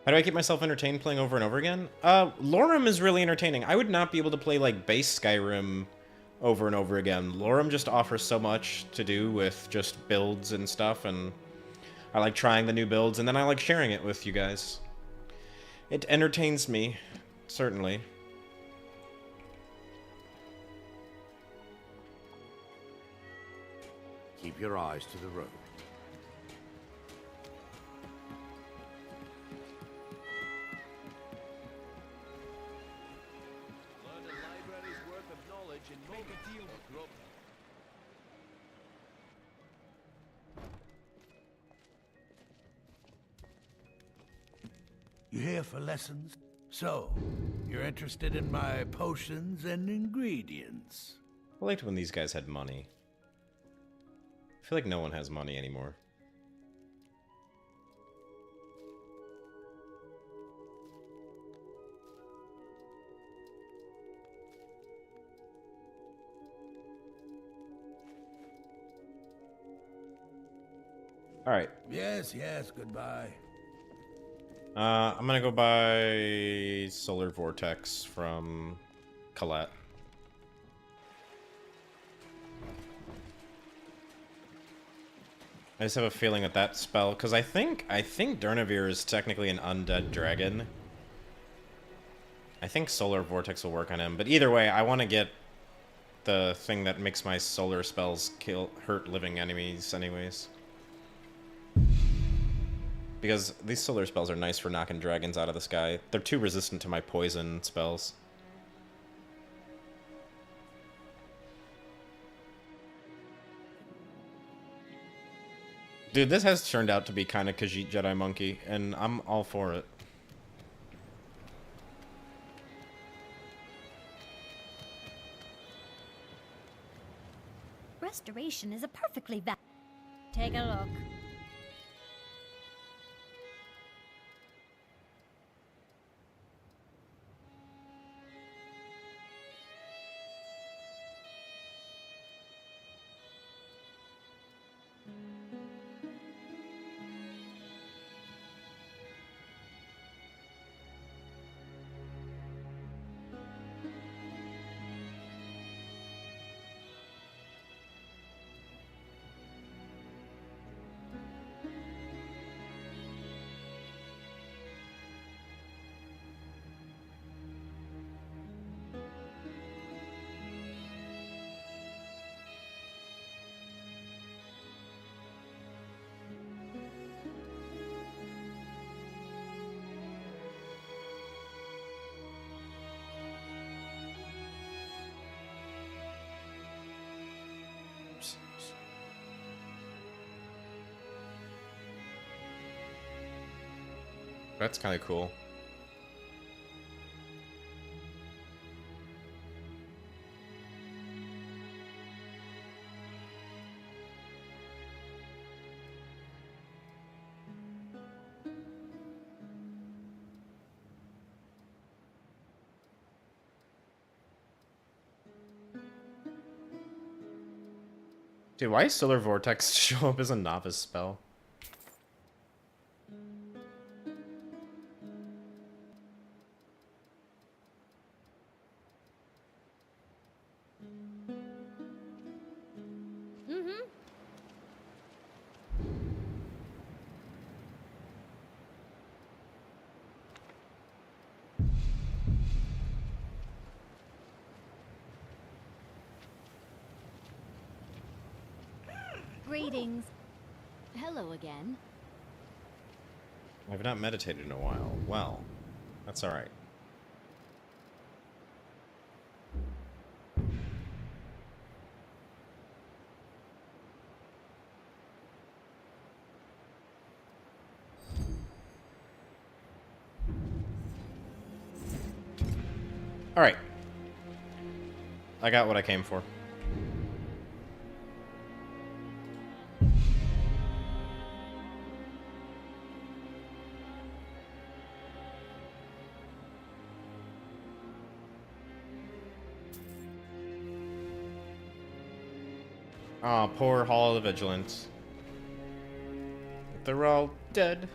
How do I keep myself entertained playing over and over again? LoreRim is really entertaining. I would not be able to play, like, base Skyrim over and over again. LoreRim just offers so much to do with just builds and stuff, and I like trying the new builds, and then I like sharing it with you guys. It entertains me, certainly. Keep your eyes to the road. Learn a library's worth of knowledge and make a deal with Grub. You here for lessons? So, you're interested in my potions and ingredients? I liked when these guys had money. I feel like no one has money anymore. Alright. Yes, yes, goodbye. I'm gonna go buy Solar Vortex from Colette. I just have a feeling that that spell, because I think Durnavir is technically an undead dragon. I think Solar Vortex will work on him, but either way, I want to get the thing that makes my solar spells hurt living enemies anyways. Because these solar spells are nice for knocking dragons out of the sky. They're too resistant to my poison spells. Dude, this has turned out to be kind of Khajiit Jedi Monkey, and I'm all for it. Restoration is a perfectly valid. Take a look. That's kind of cool. Dude, why is Solar Vortex show up as a novice spell? Greetings. Hello again. I've not meditated in a while. Well, that's alright. Alright. I got what I came for. Aw, oh, poor Hall of the Vigilant. They're all dead.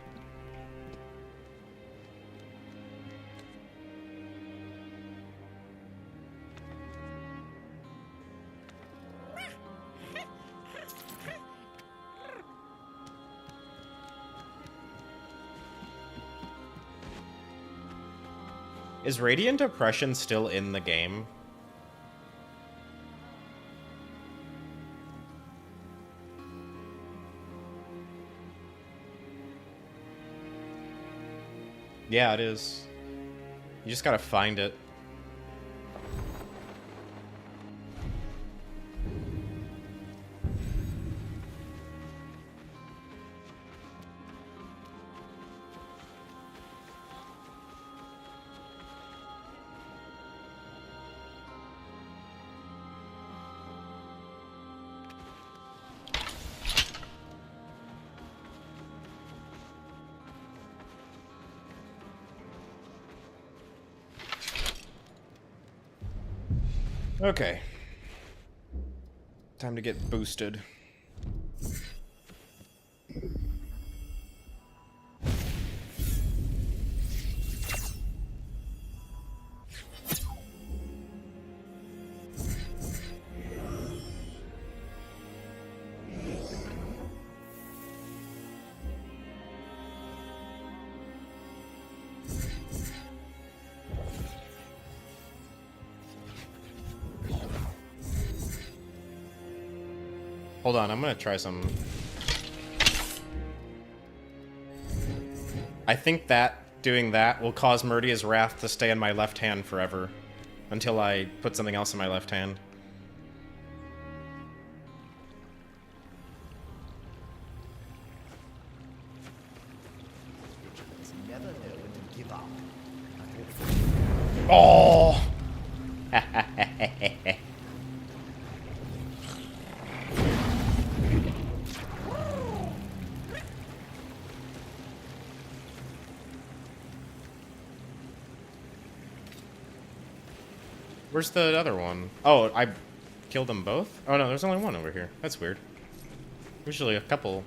Is Radiant Oppression still in the game? Yeah, it is. You just gotta find it. Okay. Time to get boosted. Hold on, I'm gonna try some. I think that doing that will cause Murdia's Wrath to stay in my left hand forever. Until I put something else in my left hand. Never know when to give up. Oh! Where's the other one? Oh, I killed them both? Oh no, there's only one over here. That's weird. Usually a couple.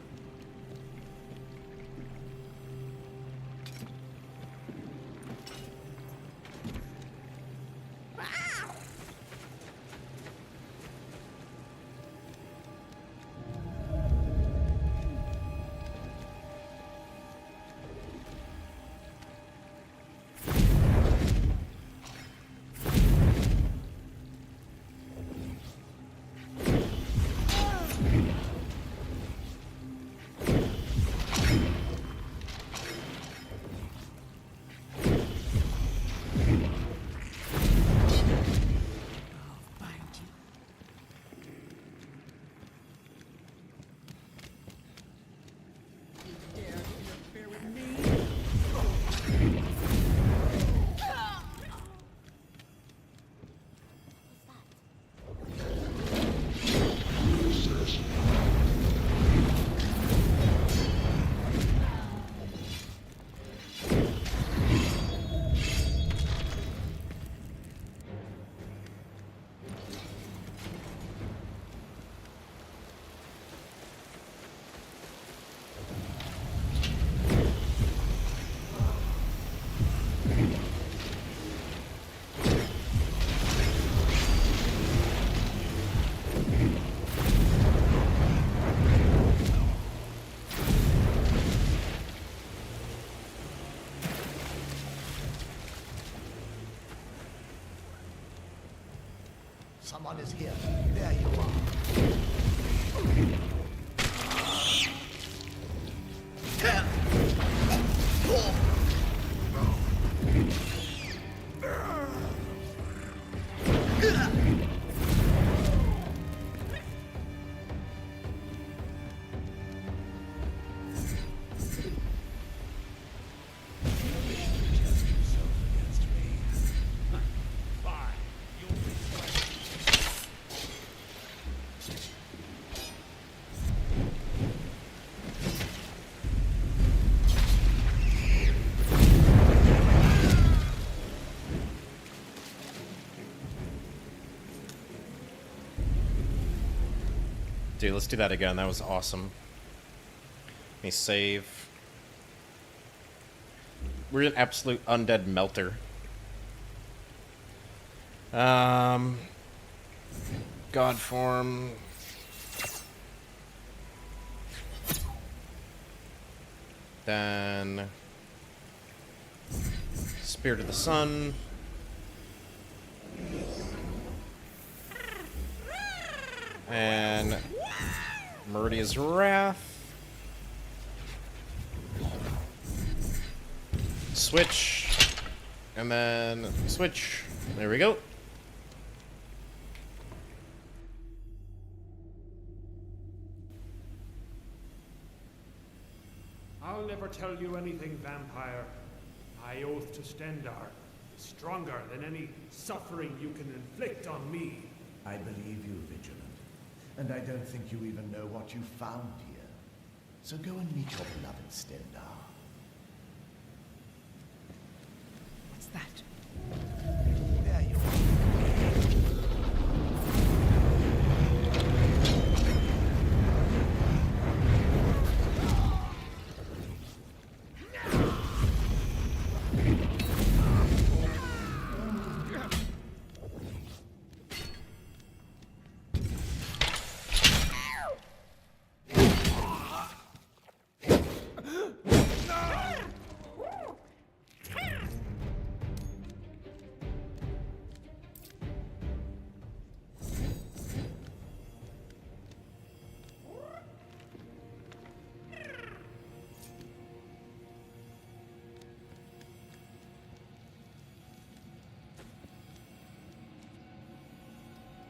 Someone is here. There you are. Dude, let's do that again. That was awesome. Let me save. We're an absolute undead melter. God form. Then Spirit of the Sun. And Meridia's Wrath. Switch. And then switch. There we go. I'll never tell you anything, vampire. My oath to Stendar is stronger than any suffering you can inflict on me. I believe you, Vigilant. And I don't think you even know what you found here. So go and meet your beloved Stendar. What's that? There you are.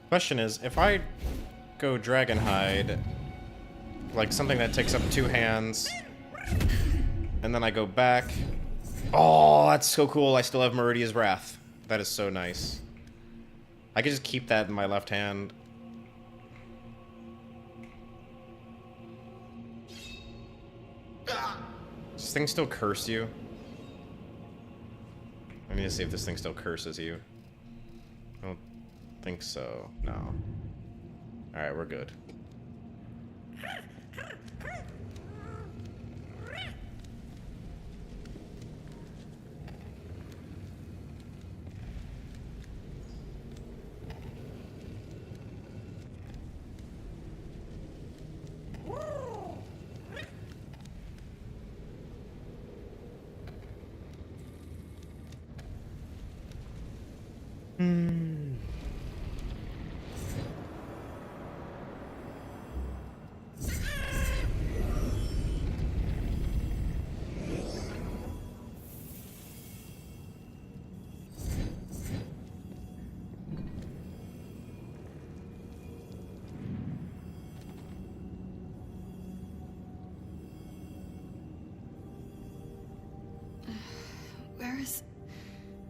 Question is, if I go Dragon Hide, like something that takes up 2 hands, and then I go back... Oh, that's so cool. I still have Meridia's Wrath. That is so nice. I could just keep that in my left hand. Does this thing still curse you? I need to see if this thing still curses you. I don't think so. No. Alright, we're good.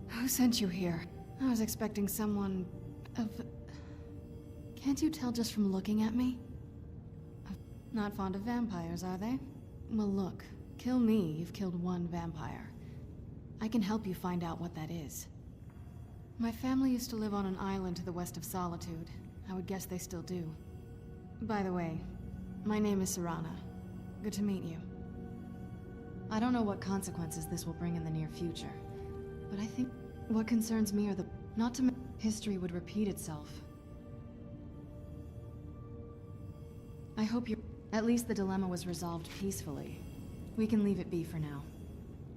Who sent you here? I was expecting someone of... Can't you tell just from looking at me? Not fond of vampires, are they? Well, look. Kill me, you've killed one vampire. I can help you find out what that is. My family used to live on an island to the west of Solitude. I would guess they still do. By the way, my name is Serana. Good to meet you. I don't know what consequences this will bring in the near future, but I think what concerns me are the... Not to mention history would repeat itself. I hope you're... At least the dilemma was resolved peacefully. We can leave it be for now.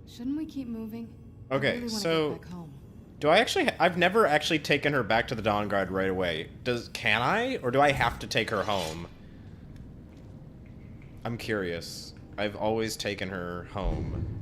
Shouldn't we keep moving? Okay, I really want to get back home. Do I actually... I've never actually taken her back to the Dawnguard right away. Can I? Or do I have to take her home? I'm curious. I've always taken her home.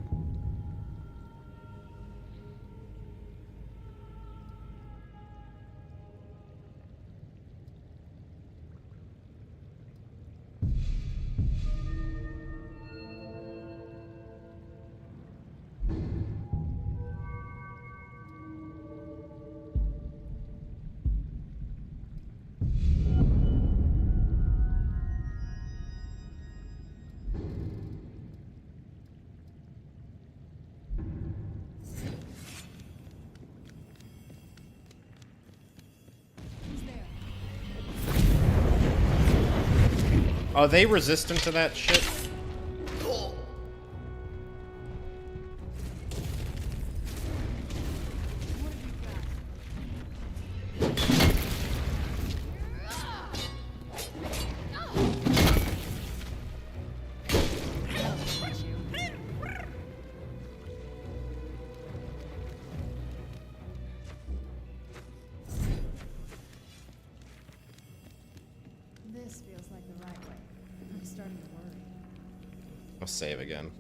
Are they resistant to that shit? starting to worry. I'll save again.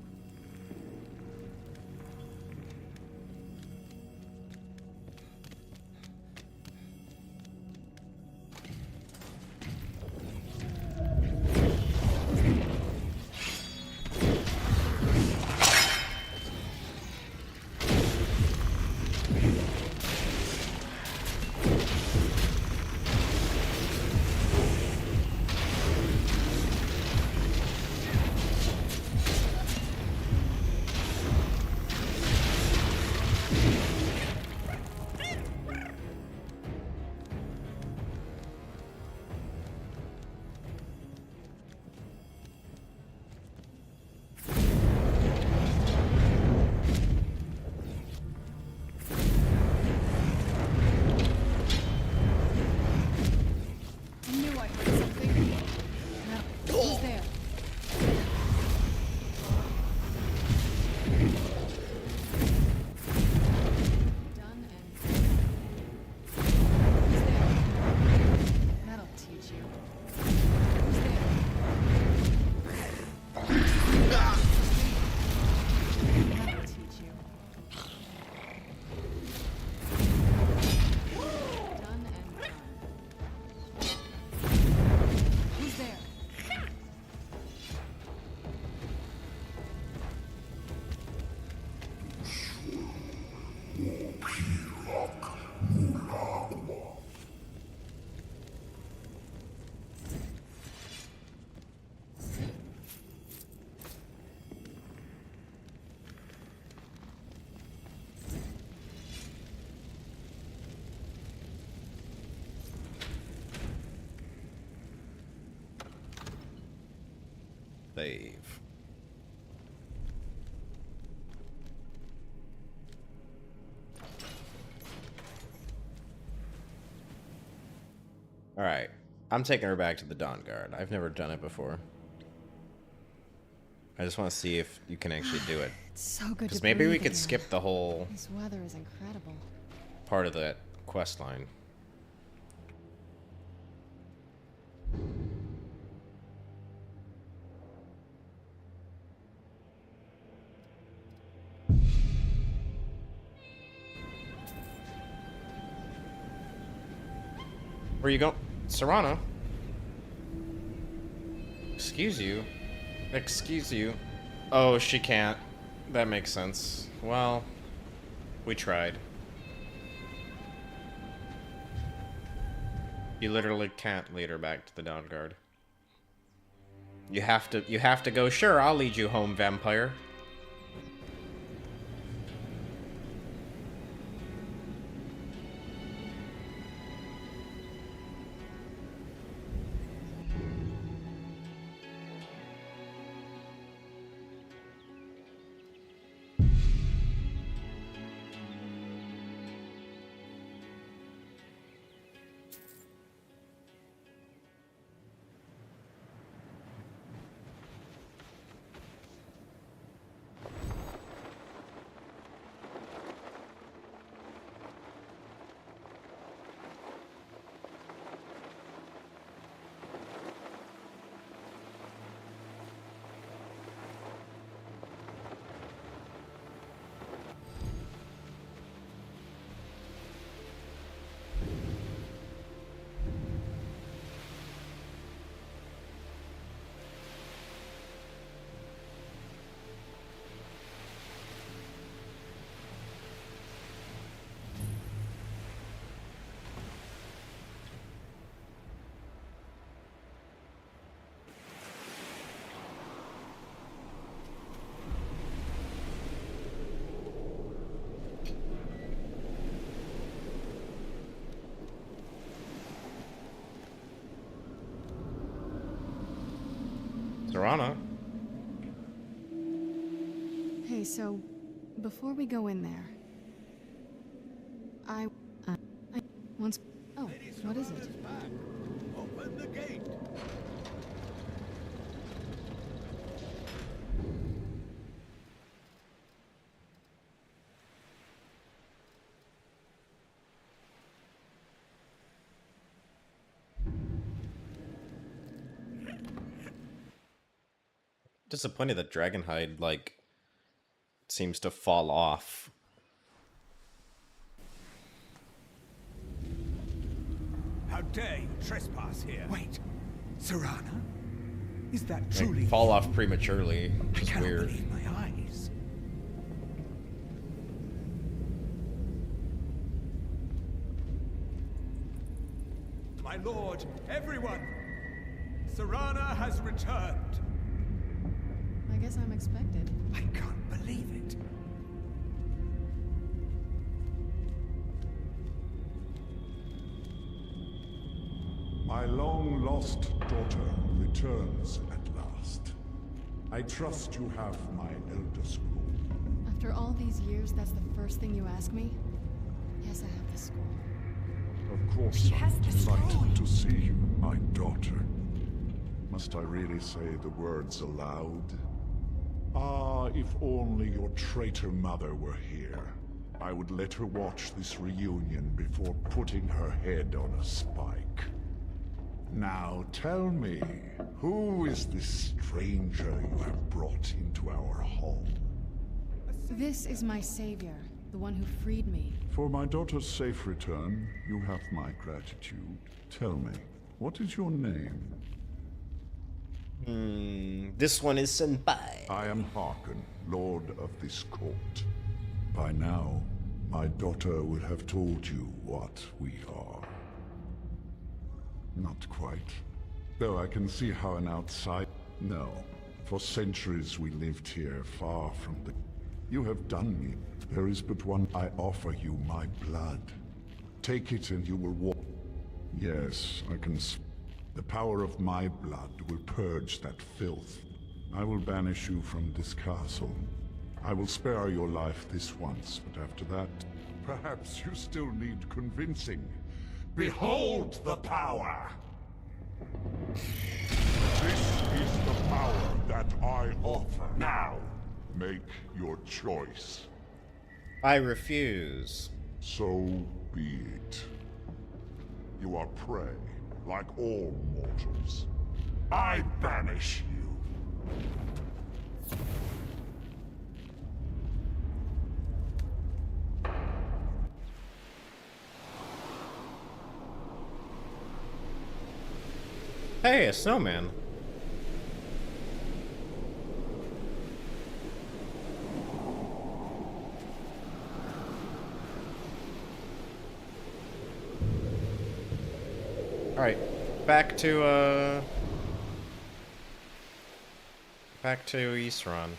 Save. Alright. I'm taking her back to the Dawnguard. I've never done it before. I just want to see if you can actually do it. It's so good to Because maybe we breathe could again. skip the whole This weather is incredible. part of that quest line. Where you go? Serana? Excuse you? Excuse you? Oh, she can't. That makes sense. Well, we tried. You literally can't lead her back to the Dawnguard. You have to go, sure, I'll lead you home, vampire. Serana? Hey, so before we go in there, I once. Oh, what is it? Open the gate. Disappointed that Dragonhide, like, seems to fall off. How dare you trespass here? Wait, Serana? Is that Like, truly... fall off prematurely, which is I cannot weird. believe my eyes. My lord, everyone! Serana has returned! I guess I'm expected. I can't believe it. My long-lost daughter returns at last. I trust you have my Elder Scroll. After all these years, that's the first thing you ask me? Yes, I have the scroll. Of course, She I'm has the delighted scroll. to see you, my daughter. Must I really say the words aloud? Ah, if only your traitor mother were here. I would let her watch this reunion before putting her head on a spike. Now tell me, who is this stranger you have brought into our home? This is my savior, the one who freed me. For my daughter's safe return, you have my gratitude. Tell me, what is your name? This one is Senpai. I am Harken, Lord of this court. By now, my daughter would have told you what we are. Not quite. Though I can see how an outside... No. For centuries we lived here, far from the... You have done me. There is but one. I offer you my blood. Take it and you will walk. Yes, I can... The power of my blood will purge that filth. I will banish you from this castle. I will spare your life this once, but after that, perhaps you still need convincing. Behold the power! This is the power that I offer. Now, make your choice. I refuse. So be it. You are prey, like all mortals. I banish you. Hey, a snowman. Alright, back to Eastron.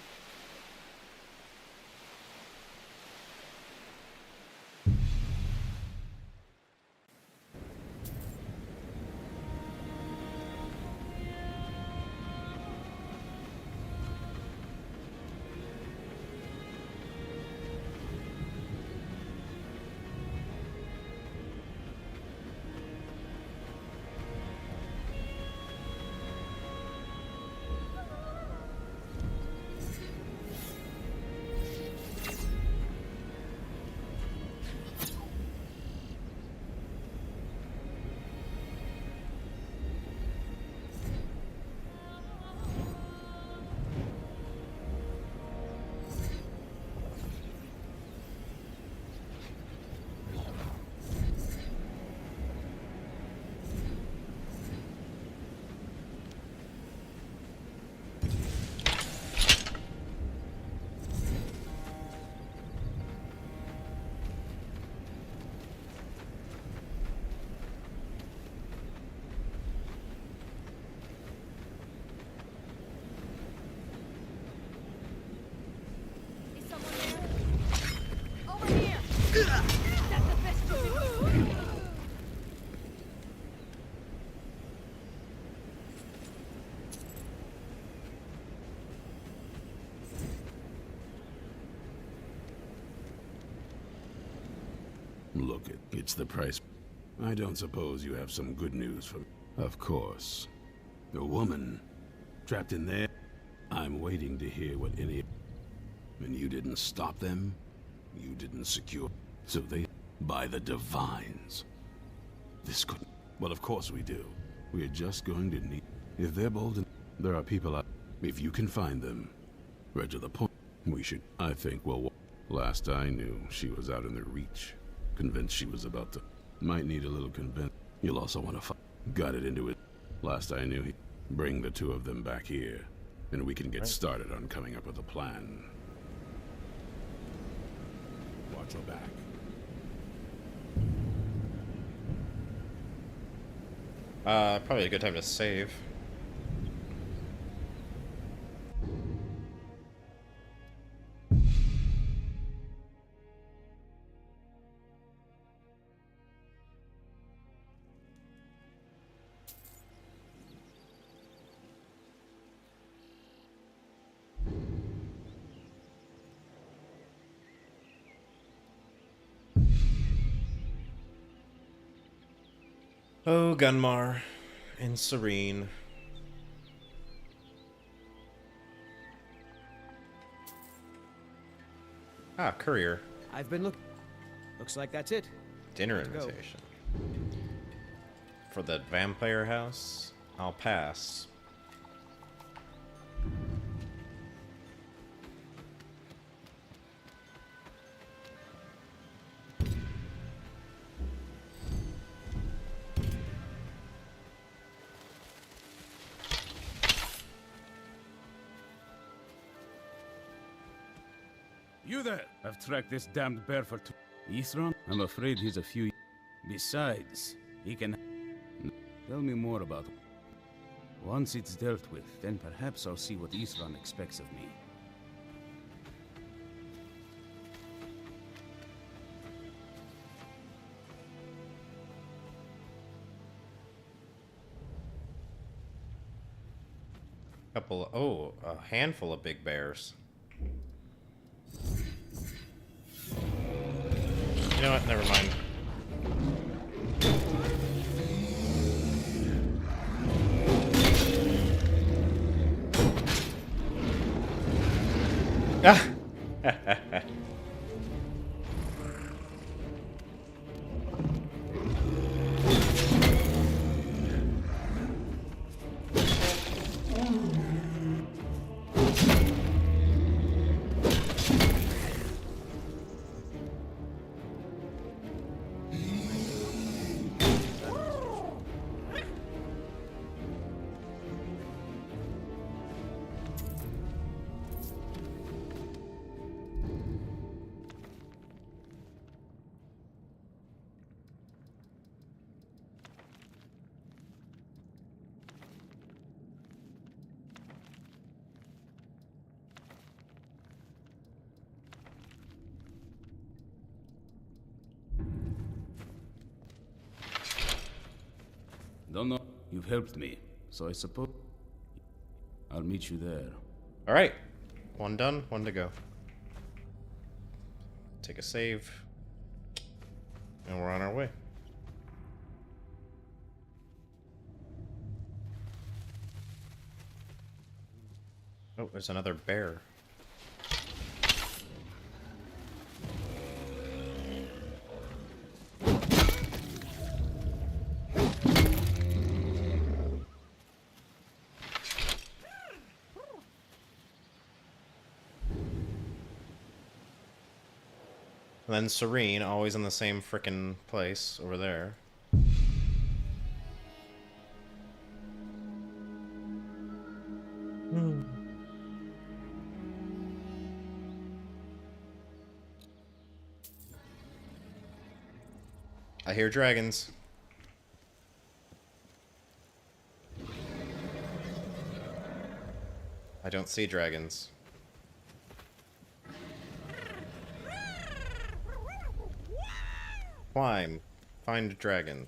Look, it's the price. I don't suppose you have some good news for me. Of course. A woman trapped in there. I'm waiting to hear what any... And you didn't stop them. You didn't secure. So they... By the divines. This could... Well, of course we do. We're just going to need... If they're bold and... There are people out... If you can find them, right to the point, we should. I think we'll. Last I knew, she was out in their reach. Convinced she was about to. Might need a little convince. You'll also want to got it into it. Last I knew, bring the two of them back here, and we can get started on coming up with a plan. Watch your back. Probably a good time to save. Oh, Gunmar and Serene. Ah, courier. I've been looking. Looks like that's it. Dinner invitation. For the vampire house? I'll pass. You there? I've tracked this damned bear for Ithron? I'm afraid he's a few. Besides, he can. Tell me more about it. Once it's dealt with, then perhaps I'll see what Ithron expects of me. A handful of big bears. You know what? Never mind. Ah! Don't know. You've helped me, so I suppose I'll meet you there. All right, one done, one to go. Take a save, and we're on our way. Oh, there's another bear. And then Serene, always in the same frickin' place over there. I hear dragons. I don't see dragons. Climb. Find a dragon.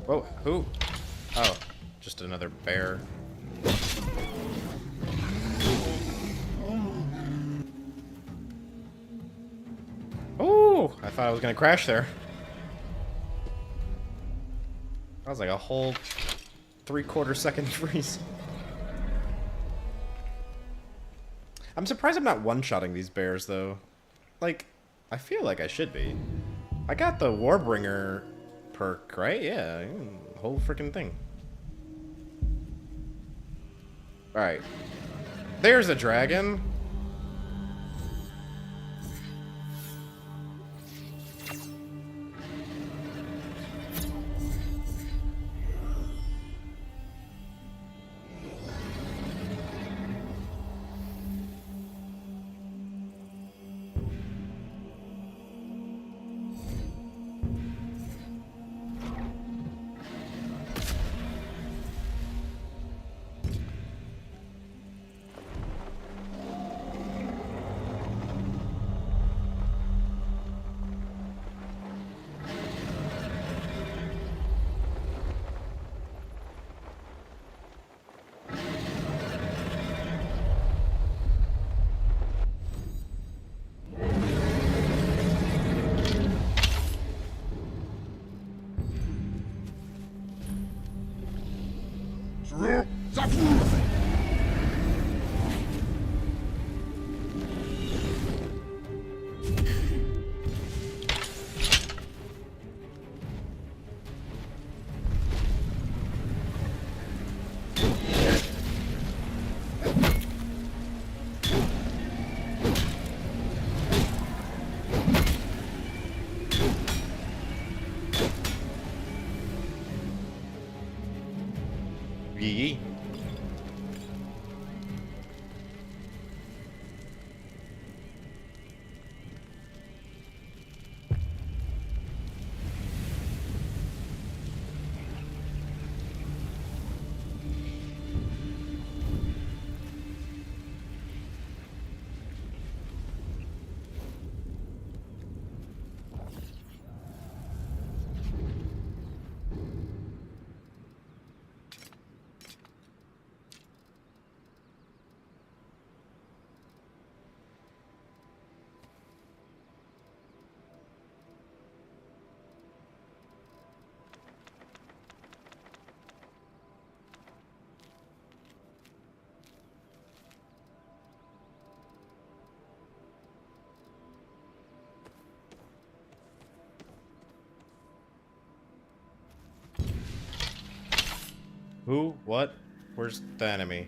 Whoa, who? Oh, just another bear. Oh, I thought I was gonna crash there. That was like a whole 3/4 second freeze. I'm surprised I'm not one-shotting these bears, though. Like, I feel like I should be. I got the Warbringer perk, right? Yeah, whole freaking thing. Alright. There's a dragon. Yee. Who? What? Where's the enemy?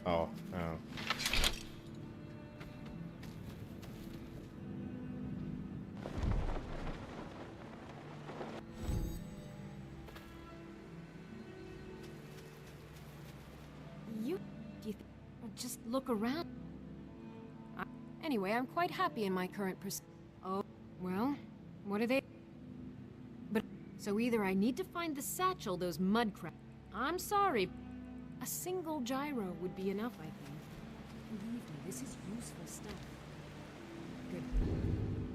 Oh, oh. You just look around. Anyway, I'm quite happy in my current Oh, well, what are they? But so either I need to find the satchel those mud crabs. I'm sorry. A single gyro would be enough, I think. Believe me, this is useful stuff. Good.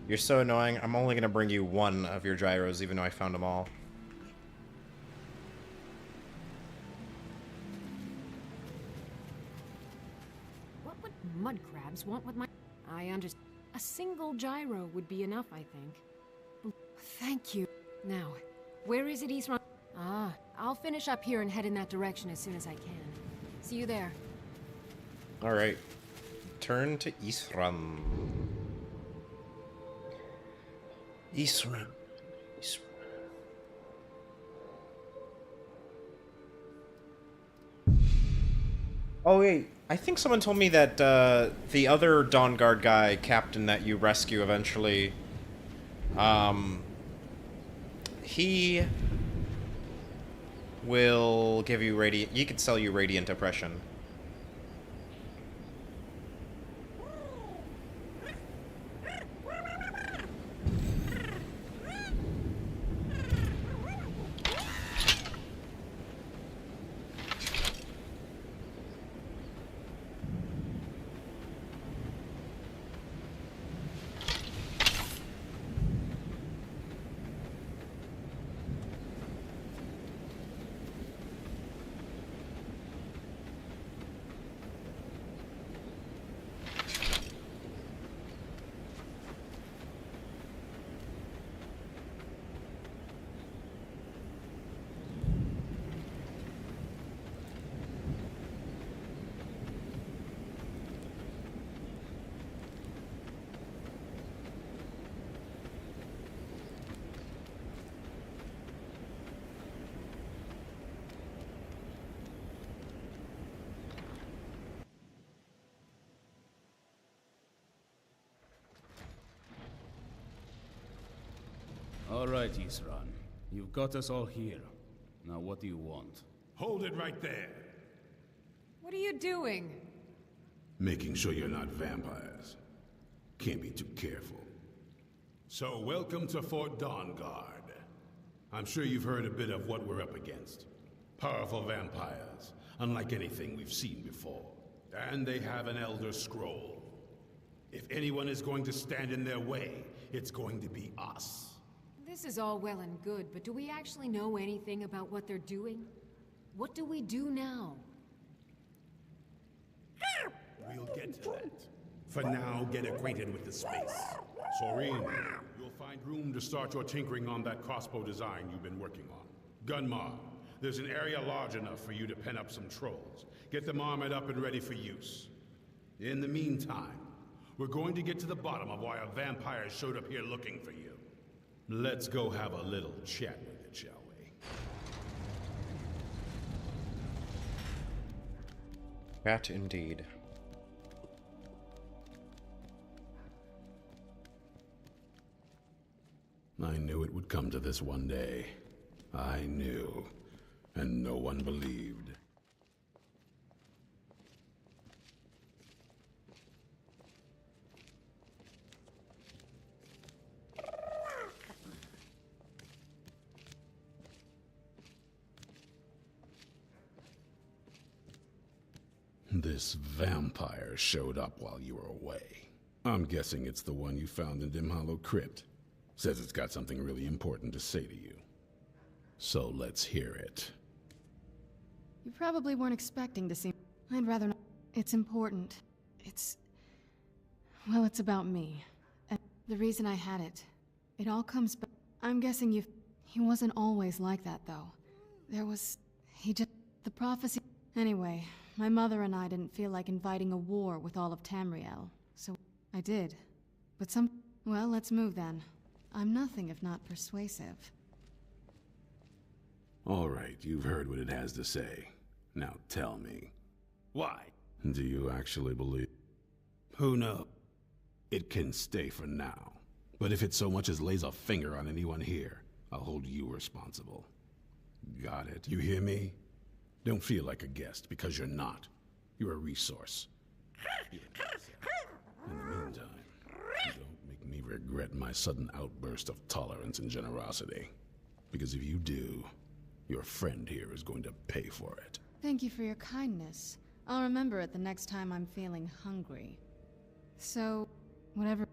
You're so annoying. I'm only gonna bring you one of your gyros, even though I found them all. What would mud crabs want with my... I understand. A single gyro would be enough, I think. Thank you. Now, where is it, Eastron? Ah, I'll finish up here and head in that direction as soon as I can. See you there. Alright. Turn to Isram. Isram. Oh wait, I think someone told me that the other Dawnguard guy, captain that you rescue eventually, he will give you radiant. He could sell you radiant oppression. All right, Isran. You've got us all here. Now what do you want? Hold it right there. What are you doing? Making sure you're not vampires. Can't be too careful. So, welcome to Fort Dawnguard. I'm sure you've heard a bit of what we're up against. Powerful vampires, unlike anything we've seen before. And they have an Elder Scroll. If anyone is going to stand in their way, it's going to be us. This is all well and good, but do we actually know anything about what they're doing? What do we do now? We'll get to that. For now, get acquainted with the space. Soreen, you'll find room to start your tinkering on that crossbow design you've been working on. Gunmar, there's an area large enough for you to pen up some trolls. Get them armored up and ready for use. In the meantime, we're going to get to the bottom of why a vampire showed up here looking for you. Let's go have a little chat with it, shall we? Chat indeed. I knew it would come to this one day. I knew. And no one believed. This vampire showed up while you were away. I'm guessing it's the one you found in Dim Hollow Crypt. Says it's got something really important to say to you. So let's hear it. You probably weren't expecting to see. I'd rather not. It's important. Well, it's about me. And the reason I had it. It all comes back. I'm guessing he wasn't always like that, though. The prophecy. Anyway, my mother and I didn't feel like inviting a war with all of Tamriel, so I did. But well, let's move then. I'm nothing if not persuasive. All right, you've heard what it has to say. Now tell me. Why? Do you actually believe? Who knows? It can stay for now. But if it so much as lays a finger on anyone here, I'll hold you responsible. Got it? You hear me? Don't feel like a guest, because you're not. You're a resource. In the meantime, don't make me regret my sudden outburst of tolerance and generosity. Because if you do, your friend here is going to pay for it. Thank you for your kindness. I'll remember it the next time I'm feeling hungry. So, whatever.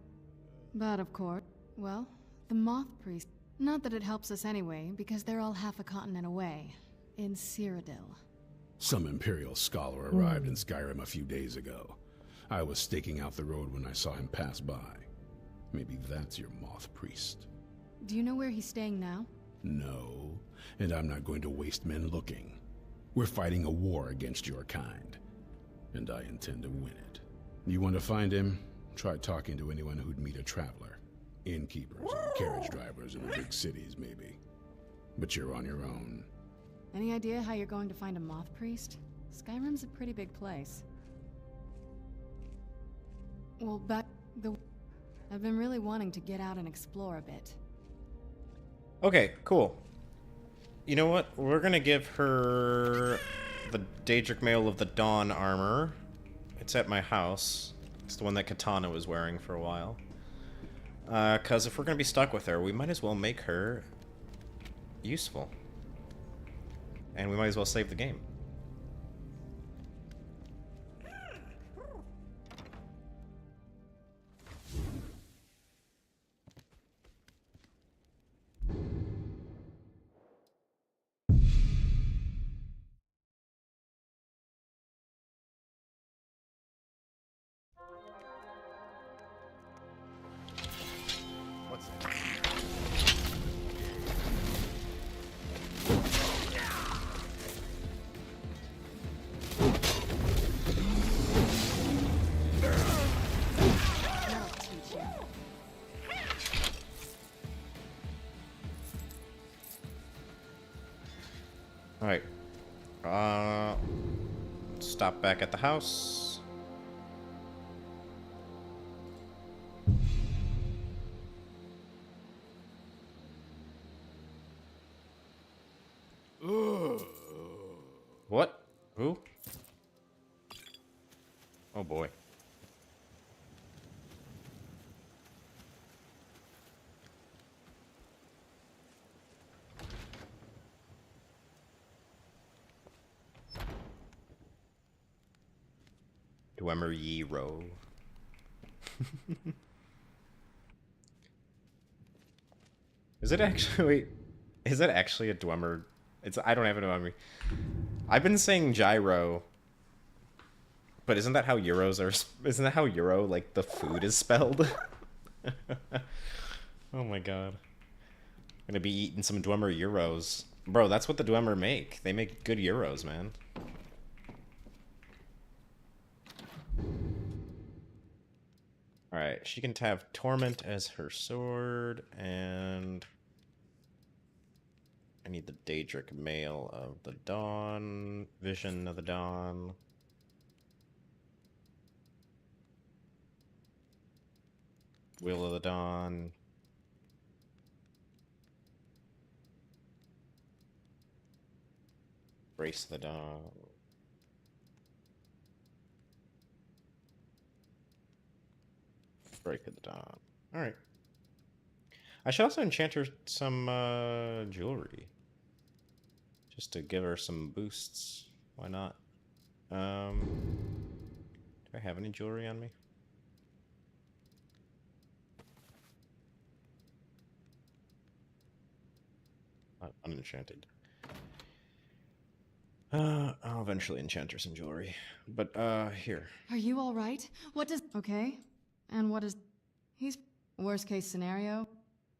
But of course, well, the Moth Priest. Not that it helps us anyway, because they're all half a continent away. In Cyrodiil. Some Imperial scholar arrived in Skyrim a few days ago. I was staking out the road when I saw him pass by. Maybe that's your Moth Priest. Do you know where he's staying now? No, and I'm not going to waste men looking. We're fighting a war against your kind, and I intend to win it. You want to find him? Try talking to anyone who'd meet a traveler. Innkeepers and carriage drivers in the big cities, maybe. But you're on your own. Any idea how you're going to find a Moth Priest? Skyrim's a pretty big place. Well, I've been really wanting to get out and explore a bit. Okay, cool. You know what? We're gonna give her the Daedric Mail of the Dawn armor. It's at my house. It's the one that Katana was wearing for a while. Because if we're gonna be stuck with her, we might as well make her useful. And we might as well save the game. What's that? Alright. Stop back at the house. What? Who? Oh boy. Dwemer Yi Ro. Is it actually? Is it actually a Dwemer? It's. I don't have it on me. I've been saying gyro, but isn't that how euros are? Isn't that how euro like the food is spelled? Oh my god. I'm gonna be eating some Dwemer euros, bro. That's what the Dwemer make. They make good euros, man. Alright, she can have Torment as her sword, and I need the Daedric Mail of the Dawn, Vision of the Dawn. Will of the Dawn. Brace of the Dawn. Break of the Dawn. Alright. I should also enchant her some jewelry. Just to give her some boosts. Why not? Do I have any jewelry on me? Not unenchanted. I'll eventually enchant her some jewelry. But, here. Are you alright? What does... Okay. And what is... He's... Worst case scenario?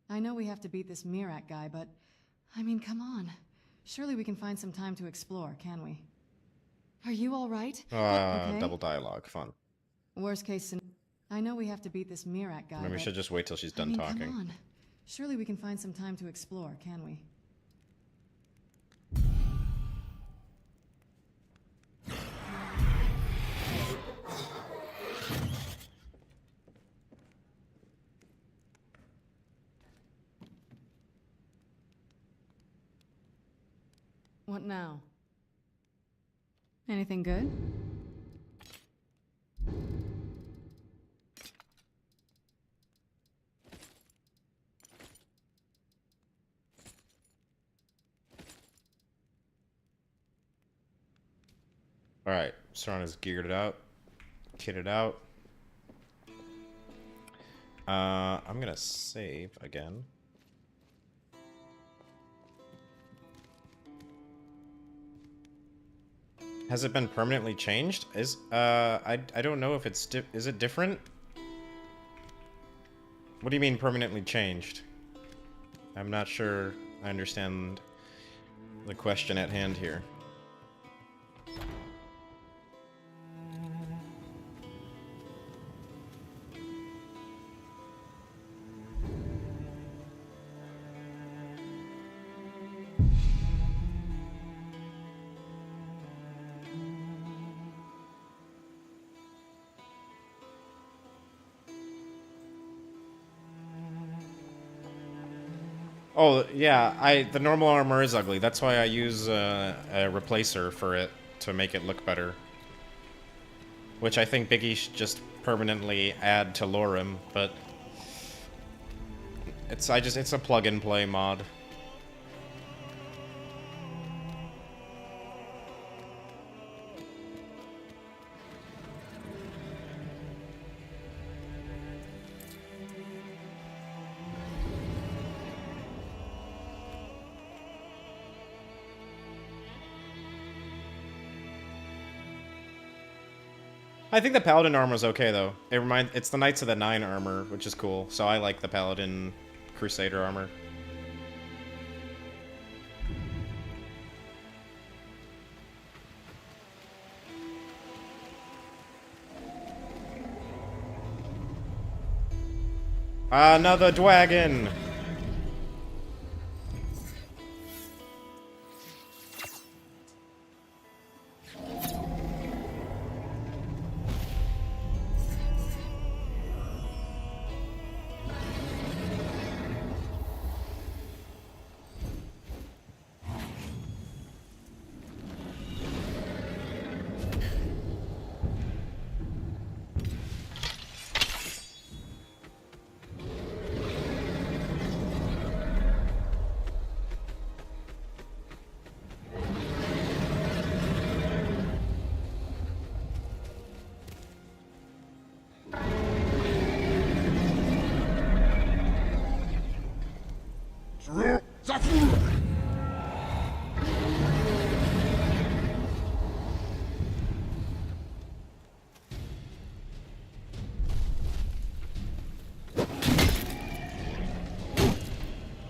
I know we have to beat this Mirak guy, but... I mean, come on. Surely we can find some time to explore, can we? Are you alright? Okay. Double dialogue. Fun. Worst case scenario... I know we have to beat this Mirak guy, Maybe we should just wait till she's done talking. Come on. Surely we can find some time to explore, can we? What now? Anything good? Alright, Serana's geared it out. Kitted out. I'm gonna save again. Has it been permanently changed? I don't know if it's is it different? What do you mean permanently changed? I'm not sure I understand the question at hand here. Oh, yeah, the normal armor is ugly. That's why I use a replacer for it to make it look better. Which I think Biggie should just permanently add to LoreRim, but it's a plug-and-play mod. I think the Paladin armor is okay, though. It's the Knights of the Nine armor, which is cool. So I like the Paladin Crusader armor. Another dragon!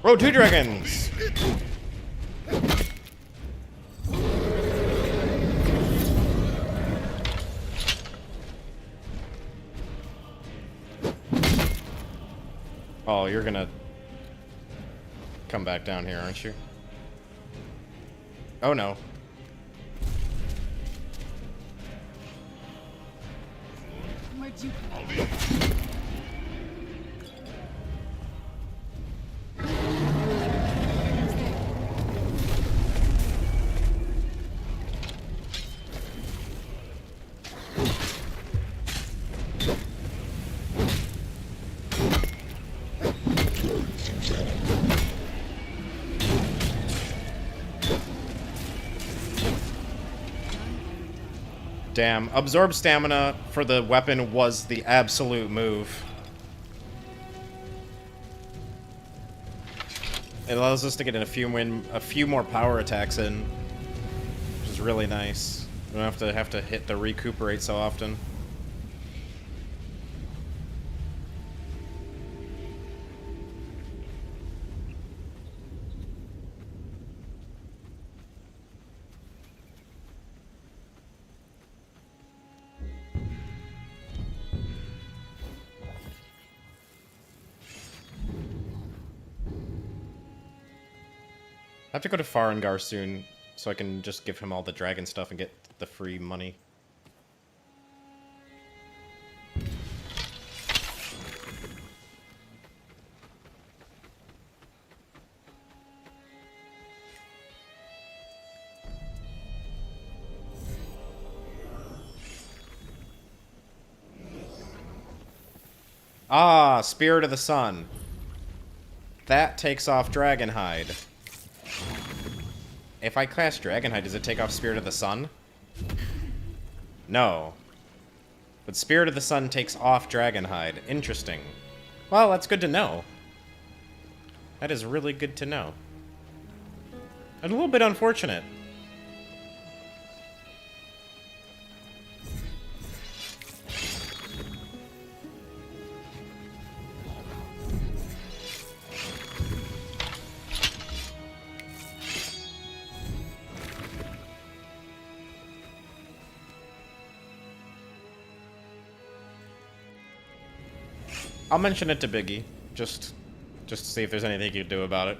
Row 2 dragons! Oh, you're gonna come back down here, aren't you? Oh no. Where'd you Damn, absorb stamina for the weapon was the absolute move. It allows us to get in a few more power attacks in, which is really nice. We don't have to hit the recuperate so often. I have to go to Farengar soon, so I can just give him all the dragon stuff and get the free money. Ah, Spirit of the Sun. That takes off Dragonhide. If I clash Dragonhide, does it take off Spirit of the Sun? No. But Spirit of the Sun takes off Dragonhide. Interesting. Well, that's good to know. That is really good to know. And a little bit unfortunate. I'll mention it to Biggie, just to see if there's anything you can do about it.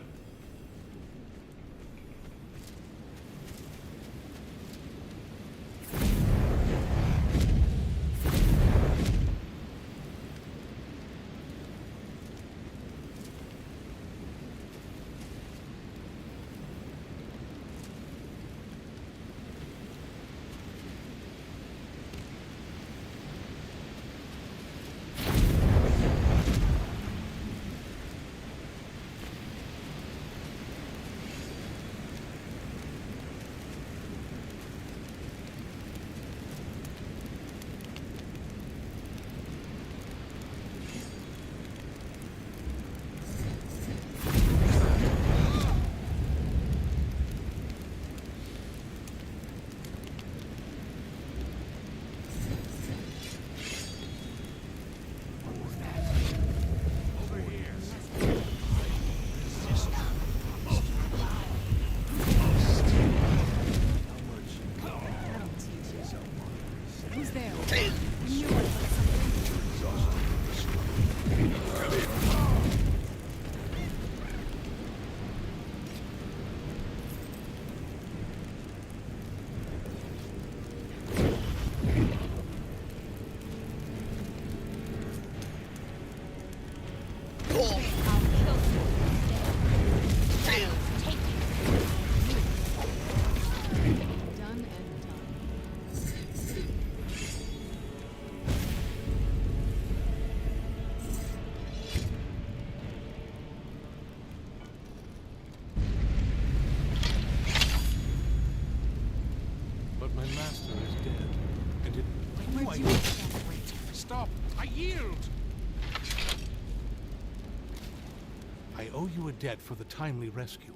I owe you a debt for the timely rescue.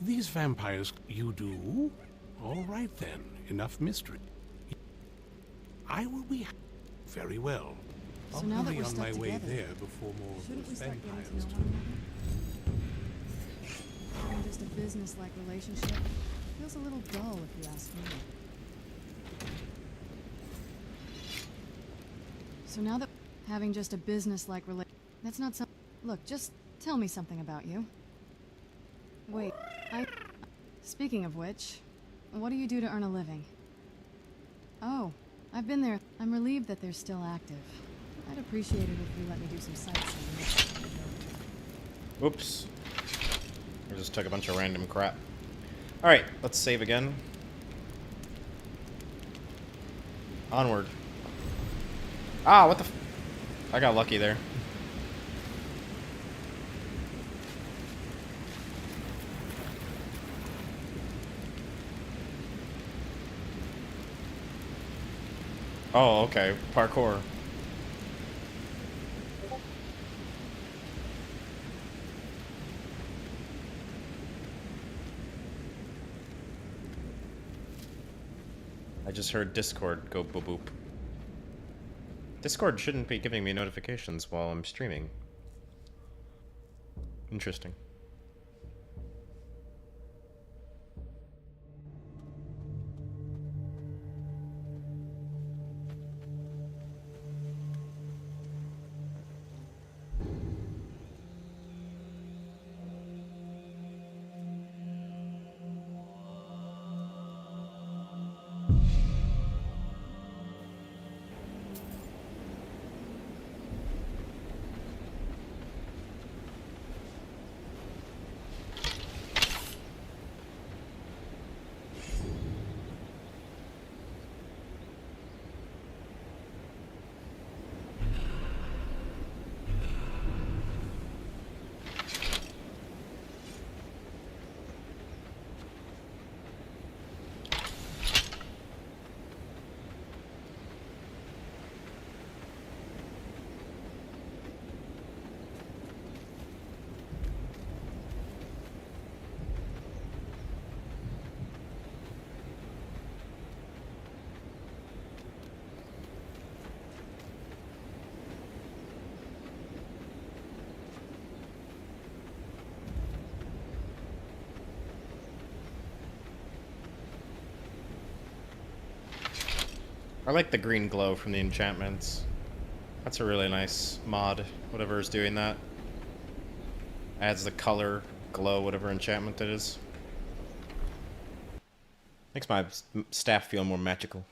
These vampires you do? All right then, enough mystery. I will be very well. I'll now that hurry we're on my stuck way together, there before more of shouldn't we those start getting vampires. to know one another? Having just a business-like relationship feels a little dull, if you ask me. So now that having just a business-like relationship, that's not some. Look, just tell me something about you. Wait, Speaking of which, what do you do to earn a living? Oh, I've been there. I'm relieved that they're still active. I'd appreciate it if you let me do some sightseeing. Whoops. I just took a bunch of random crap. Alright, let's save again. Onward. Ah, what the f— I got lucky there. Oh, okay. Parkour. I just heard Discord go boop boop. Discord shouldn't be giving me notifications while I'm streaming. Interesting. I like the green glow from the enchantments. That's a really nice mod, whatever is doing that. Adds the color, glow, whatever enchantment it is. Makes my staff feel more magical.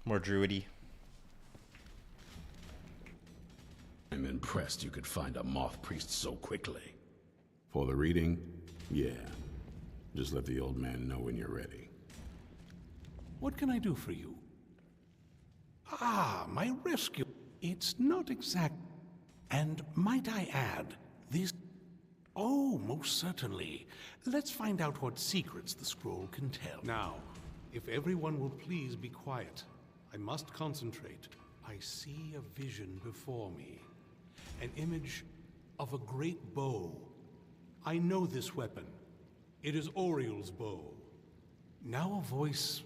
More druidy. I'm impressed you could find a moth priest so quickly. For the reading? Yeah. Just let the old man know when you're ready. What can I do for you? Ah, my rescue. It's not exact. And might I add, this... Oh, most certainly. Let's find out what secrets the scroll can tell. Now, if everyone will please be quiet, I must concentrate. I see a vision before me. An image of a great bow. I know this weapon. It is Oriel's bow. Now a voice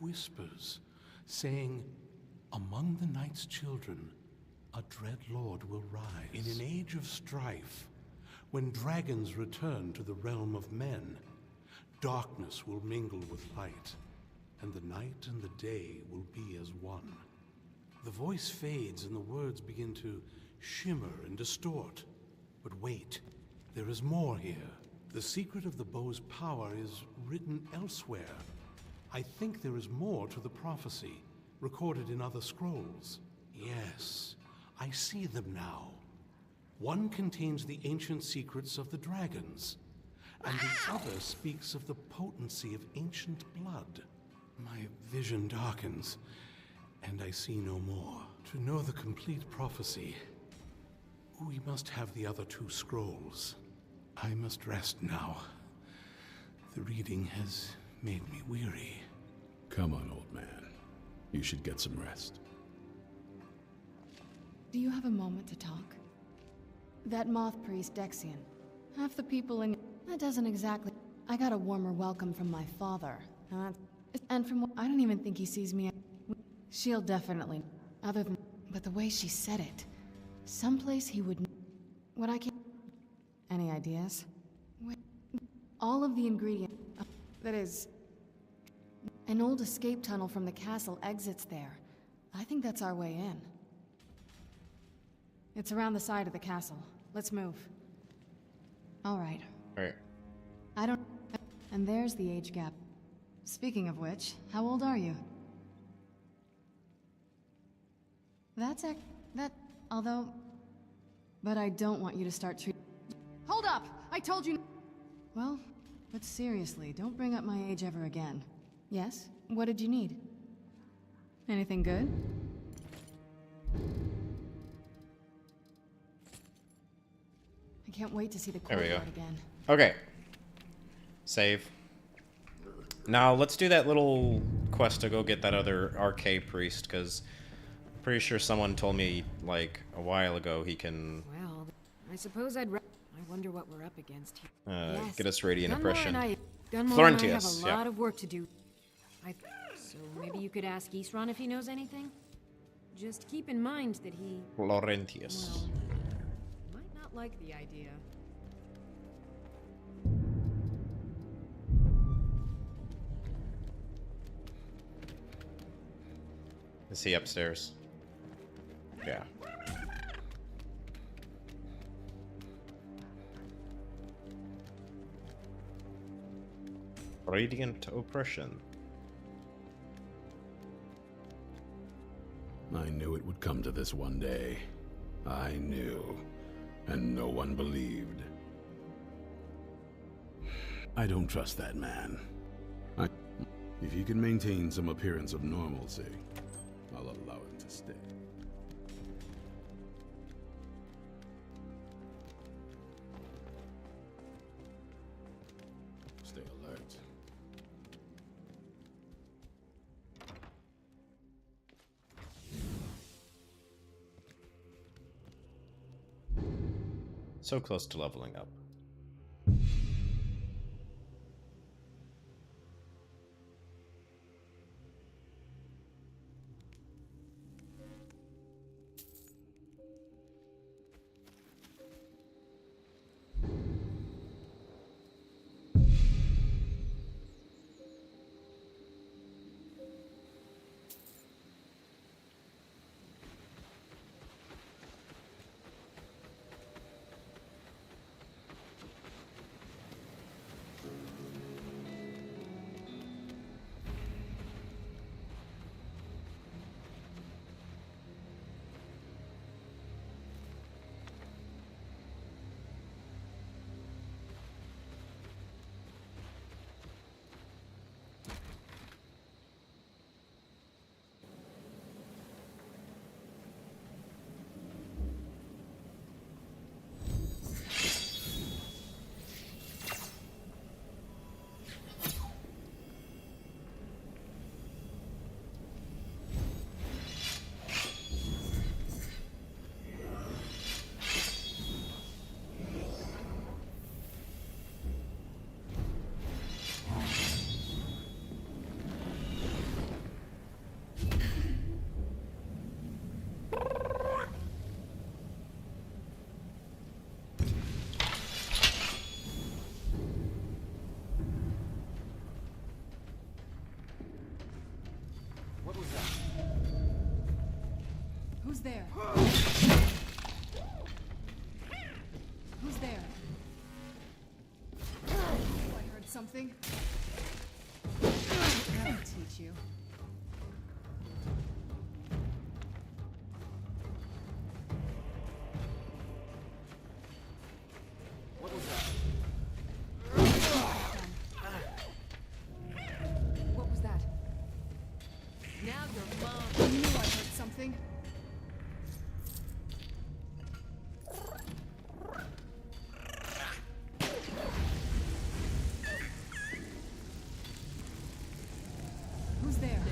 whispers, saying, among the night's children, a dread lord will rise. In an age of strife, when dragons return to the realm of men, darkness will mingle with light, and the night and the day will be as one. The voice fades and the words begin to shimmer and distort. But wait, there is more here. The secret of the bow's power is written elsewhere. I think there is more to the prophecy, recorded in other scrolls. Yes, I see them now. One contains the ancient secrets of the dragons, and the other speaks of the potency of ancient blood. My vision darkens, and I see no more. To know the complete prophecy, we must have the other two scrolls. I must rest now. The reading has made me weary. Come on, old man. You should get some rest. Do you have a moment to talk? That moth priest, Dexian. Half the people in... That doesn't exactly... I got a warmer welcome from my father. And from what... I don't even think he sees me... She'll definitely... Other than... But the way she said it... Someplace he would... What I can... Any ideas? All of the ingredients... That is... An old escape tunnel from the castle exits there. I think that's our way in. It's around the side of the castle. Let's move. All right. Alright. I don't... And there's the age gap. Speaking of which, how old are you? That's although... But I don't want you to start treating... Hold up! I told you... Well, but seriously, don't bring up my age ever again. Yes? What did you need? Anything good? I can't wait to see the courtyard again. Okay. Save. Now, let's do that little quest to go get that other RK priest, because I'm pretty sure someone told me, like, a while ago he can... Well, I suppose I wonder what we're up against here. Yes. Get us Radiant Oppression. Gunmore and I have a lot of work to do. So maybe you could ask Isran if he knows anything? Just keep in mind that he... Laurentius. Well, might not like the idea. Is he upstairs? Yeah. Radiant Oppression. I knew it would come to this one day. I knew. And no one believed. I don't trust that man. If he can maintain some appearance of normalcy, I'll allow him to stay. Stay alert. So close to leveling up. Who's there? Who's there? Oh, I heard something. I'll teach you. What was that? What was that? Now your mom. I knew I heard something. Who's there?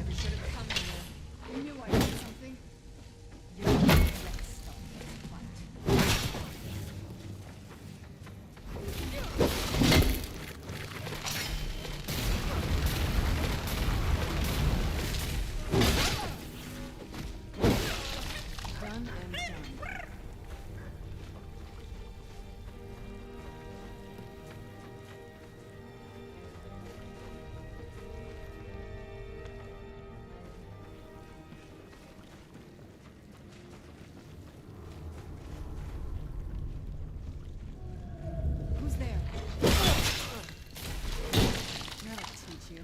Done and done. Who's there? That'll teach you.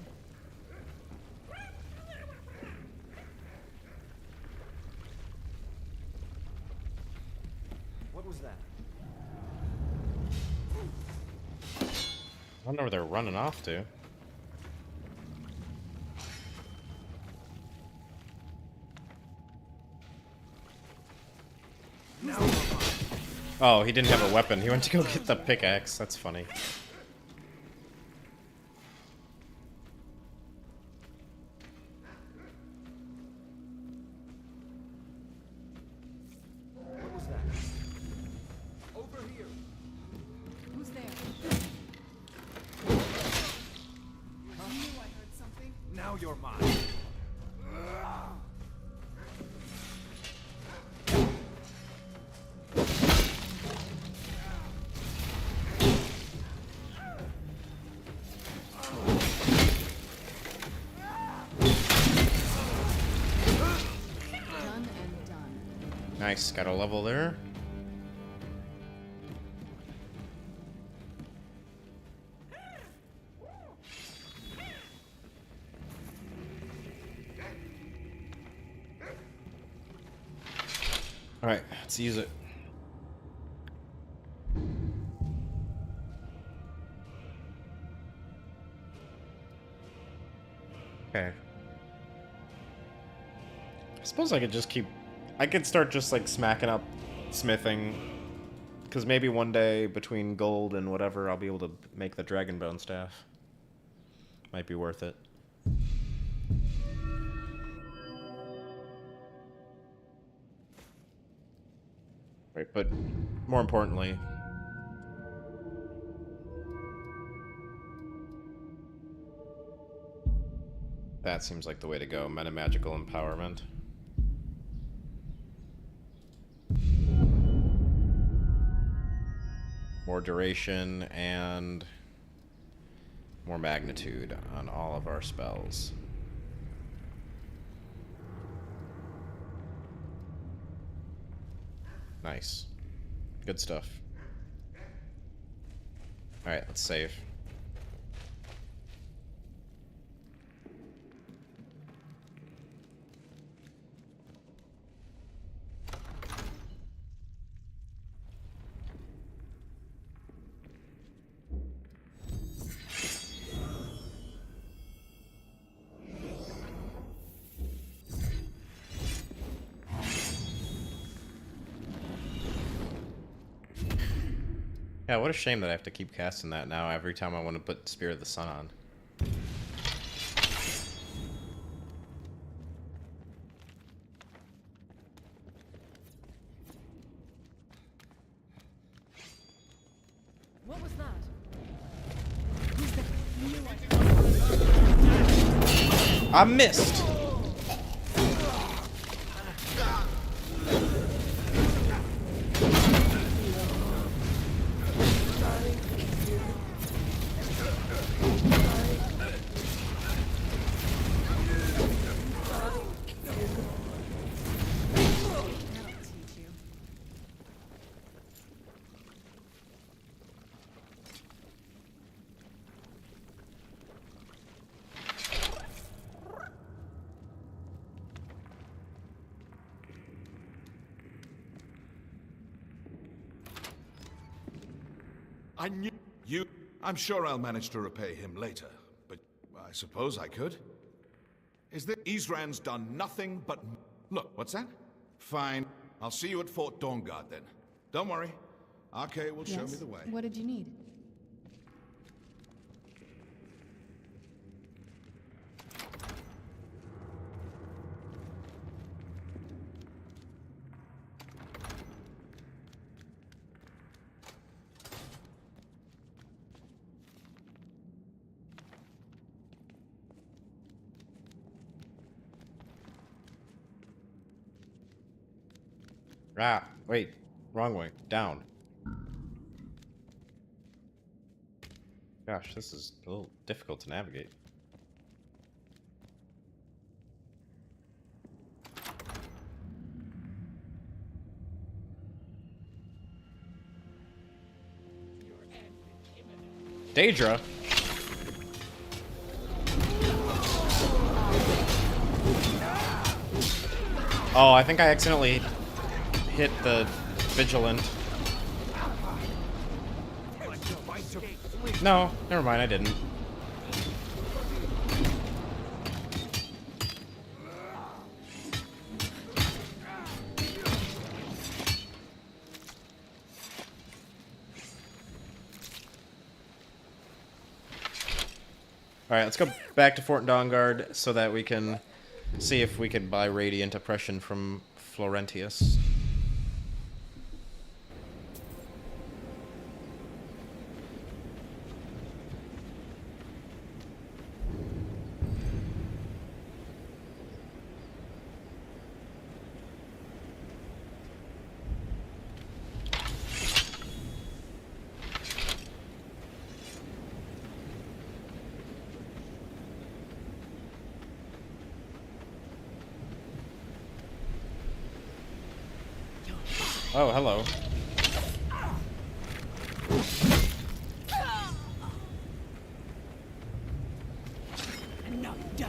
What was that? I don't know where they're running off to. Oh, he didn't have a weapon. He went to go get the pickaxe. That's funny. What was that? Over here. Who's there? Huh? You knew I heard something. Now you're mine. Done and done. Nice, got a level there. Alright, let's use it. Okay. I suppose I could just keep... I could start just, like, smacking up smithing. Because maybe one day, between gold and whatever, I'll be able to make the Dragonbone staff. Might be worth it. Right, but more importantly... that seems like the way to go. Meta-magical empowerment. More duration and more magnitude on all of our spells. Nice. Good stuff. Alright, let's save. Yeah, what a shame that I have to keep casting that now every time I want to put Spear of the Sun on. What was that? I missed! I knew you. I'm sure I'll manage to repay him later, but I suppose I could. Is that Isran's done nothing but... Look, what's that? Fine. I'll see you at Fort Dawnguard then. Don't worry. RK will show me the way. What did you need? Ah, wait. Wrong way. Down. Gosh, this is a little difficult to navigate. Daedra? Oh, I think I accidentally hit the Vigilant. No, never mind, I didn't. Alright, let's go back to Fort Dawnguard so that we can see if we can buy Radiant Oppression from Florentius. Oh, hello. And now die.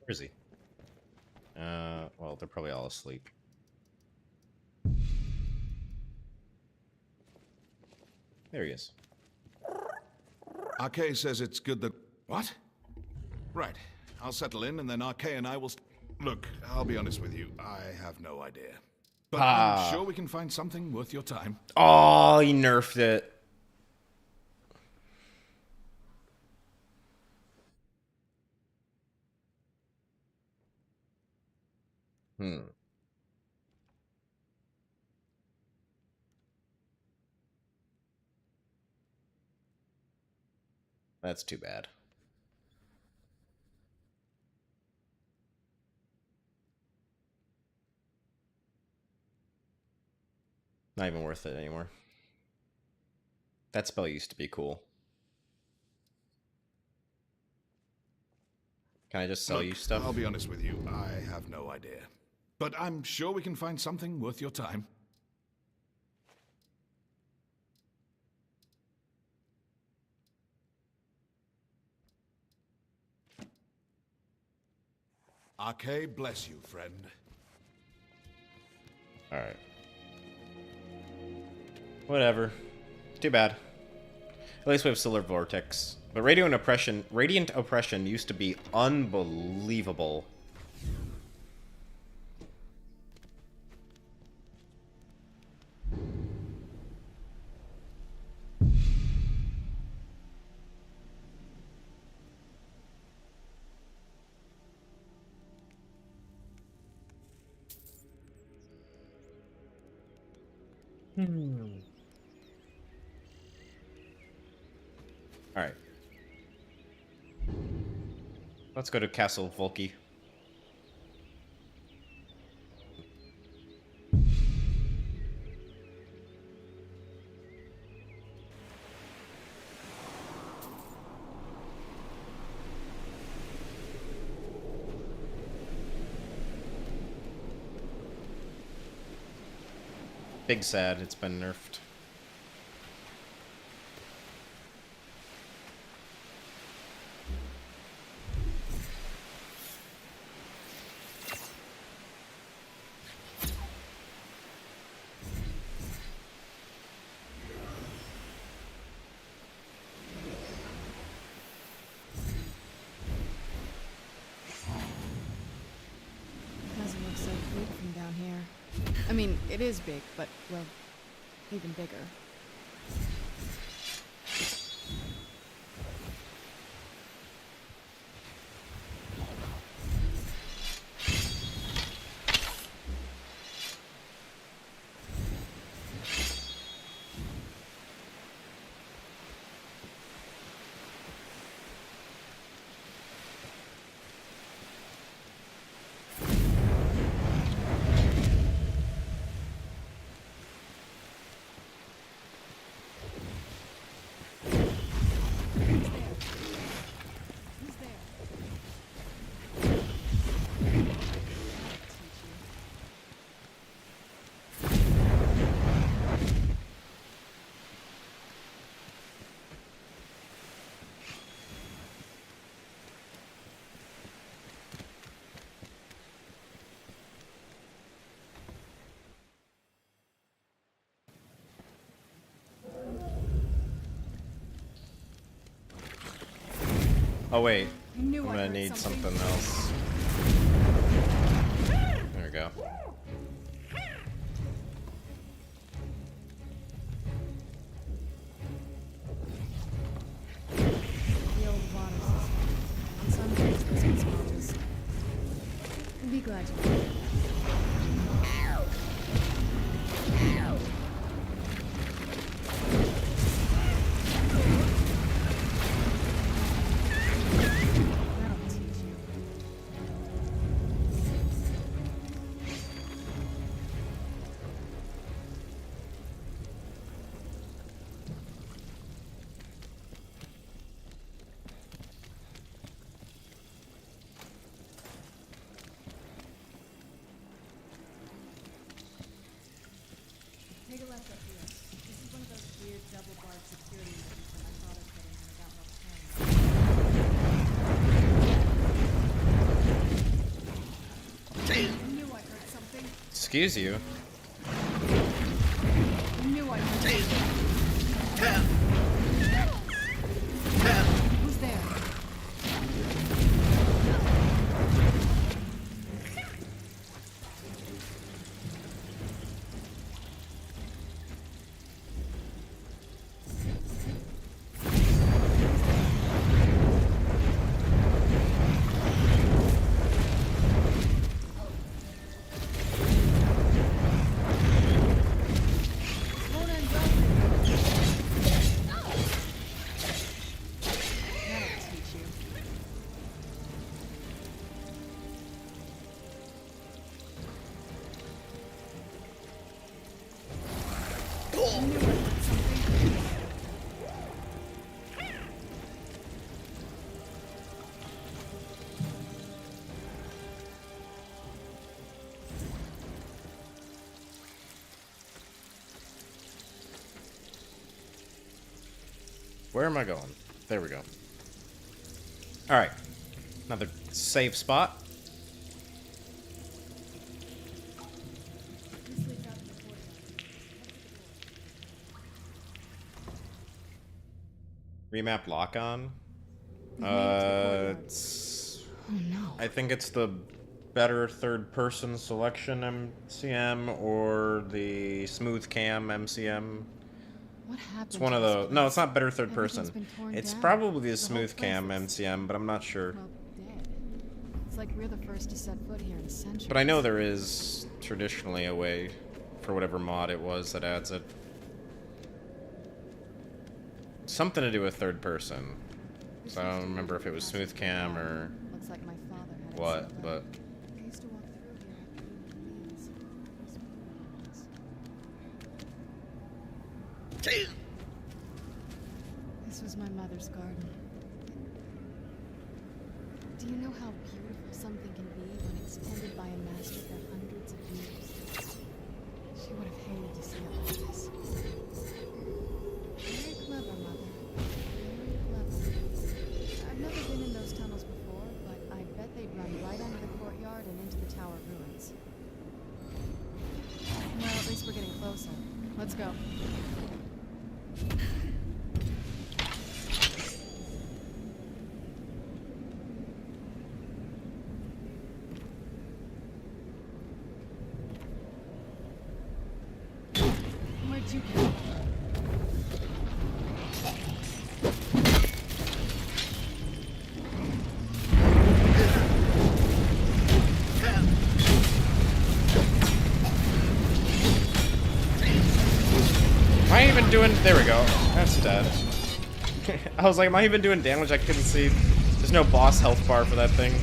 Where is he? Well, they're probably all asleep. There he is. RK says it's good that... What? Right. I'll settle in, and then RK and I will... Look, I'll be honest with you. I have no idea. But I'm sure we can find something worth your time. Oh, he nerfed it. That's too bad. Not even worth it anymore. That spell used to be cool. Can I just sell you stuff? I'll be honest with you. I have no idea. But I'm sure we can find something worth your time. RK, bless you, friend. Alright. Whatever. Too bad. At least we have Solar Vortex. But Radiant Oppression used to be unbelievable. Alright. Let's go to Castle Volki. Big sad, it's been nerfed. down here. I mean, it is big, but, well, even bigger. Oh wait, I'm gonna need something else. There we go. The old water system. On some days, this one's always. I'd be glad to. Take a left up here. This is one of those weird double-barred security movies that my father put in when I got more time. I knew I heard something. Excuse you. I knew I heard something. Who's there? Where am I going? There we go. Alright. Another safe spot. Remap lock-on? It's... Oh no. I think it's the better third-person selection MCM or the smooth cam MCM. What happened? It's one of those. No, it's not better third person. It's probably the smooth cam MCM, but I'm not sure. Well, dead. It's like we're the first to set foot here in a century. But I know there is traditionally a way for whatever mod it was that adds it. Something to do with third person. So I don't remember if it was smooth cam or Looks like my father had what, but I used to walk through here. This was my mother's garden. Do you know how beautiful something can be when it's tended by a master for hundreds of years? She would have hated to see it like this. Very clever, Mother. Very clever. I've never been in those tunnels before, but I bet they'd run right under the courtyard and into the tower ruins. Well, at least we're getting closer. Let's go. you can. Am I even doing... There we go. That's dead. I was like, am I even doing damage? I couldn't see. There's no boss health bar for that thing.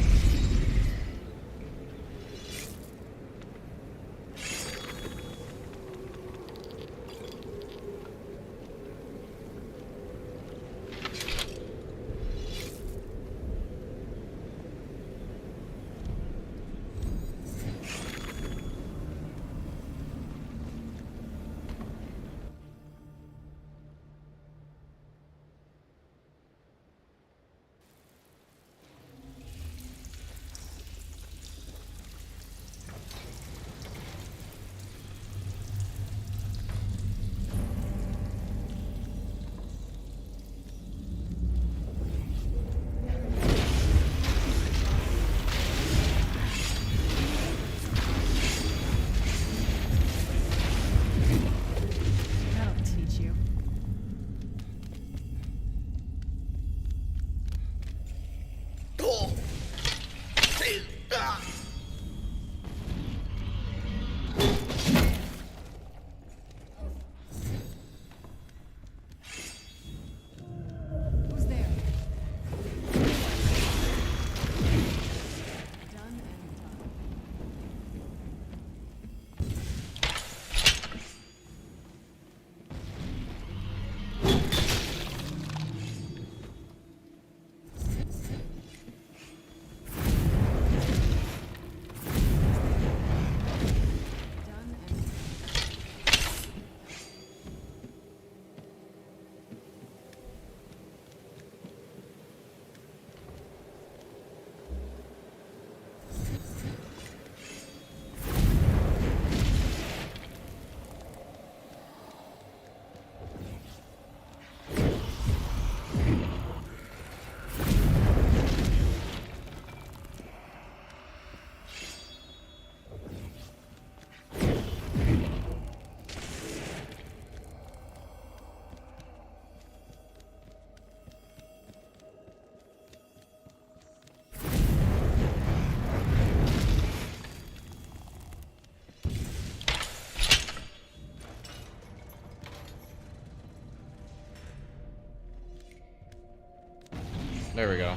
There we go.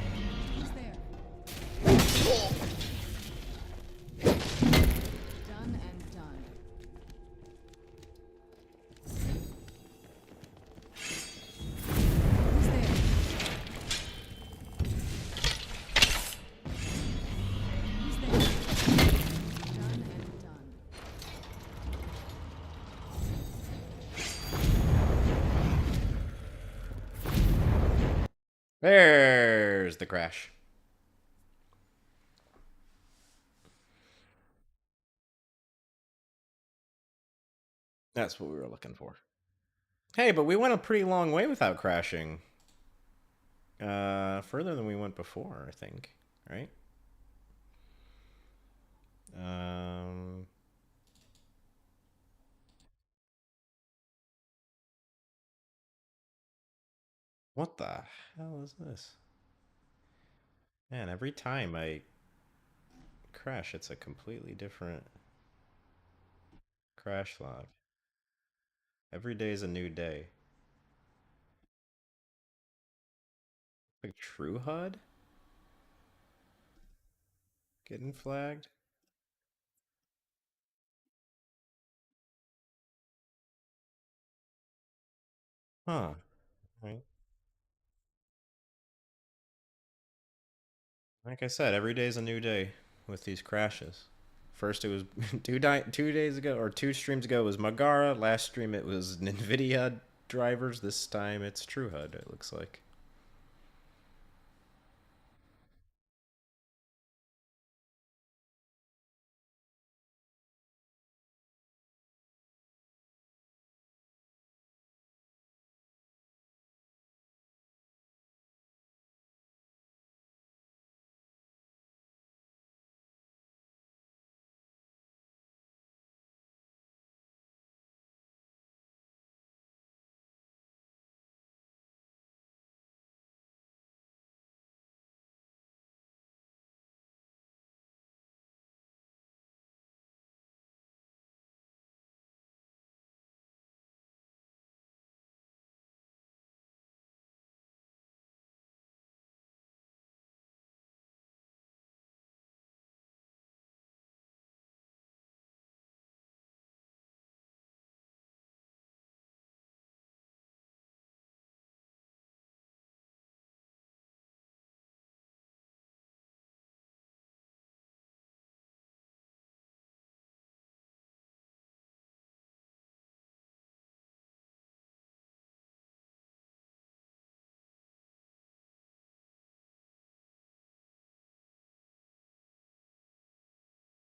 Who's there? Done and done. Who's there? Who's there? Done and done. There's the crash. That's what we were looking for. Hey, but we went a pretty long way without crashing. Further than we went before, I think. Right? What the hell is this? Man, every time I crash, it's a completely different crash log. Every day is a new day. Like True HUD? Getting flagged? Huh. Right. Like I said, every day is a new day with these crashes. First it was 2 days ago, or 2 streams ago it was Magara. Last stream it was NVIDIA drivers. This time it's True HUD, it looks like.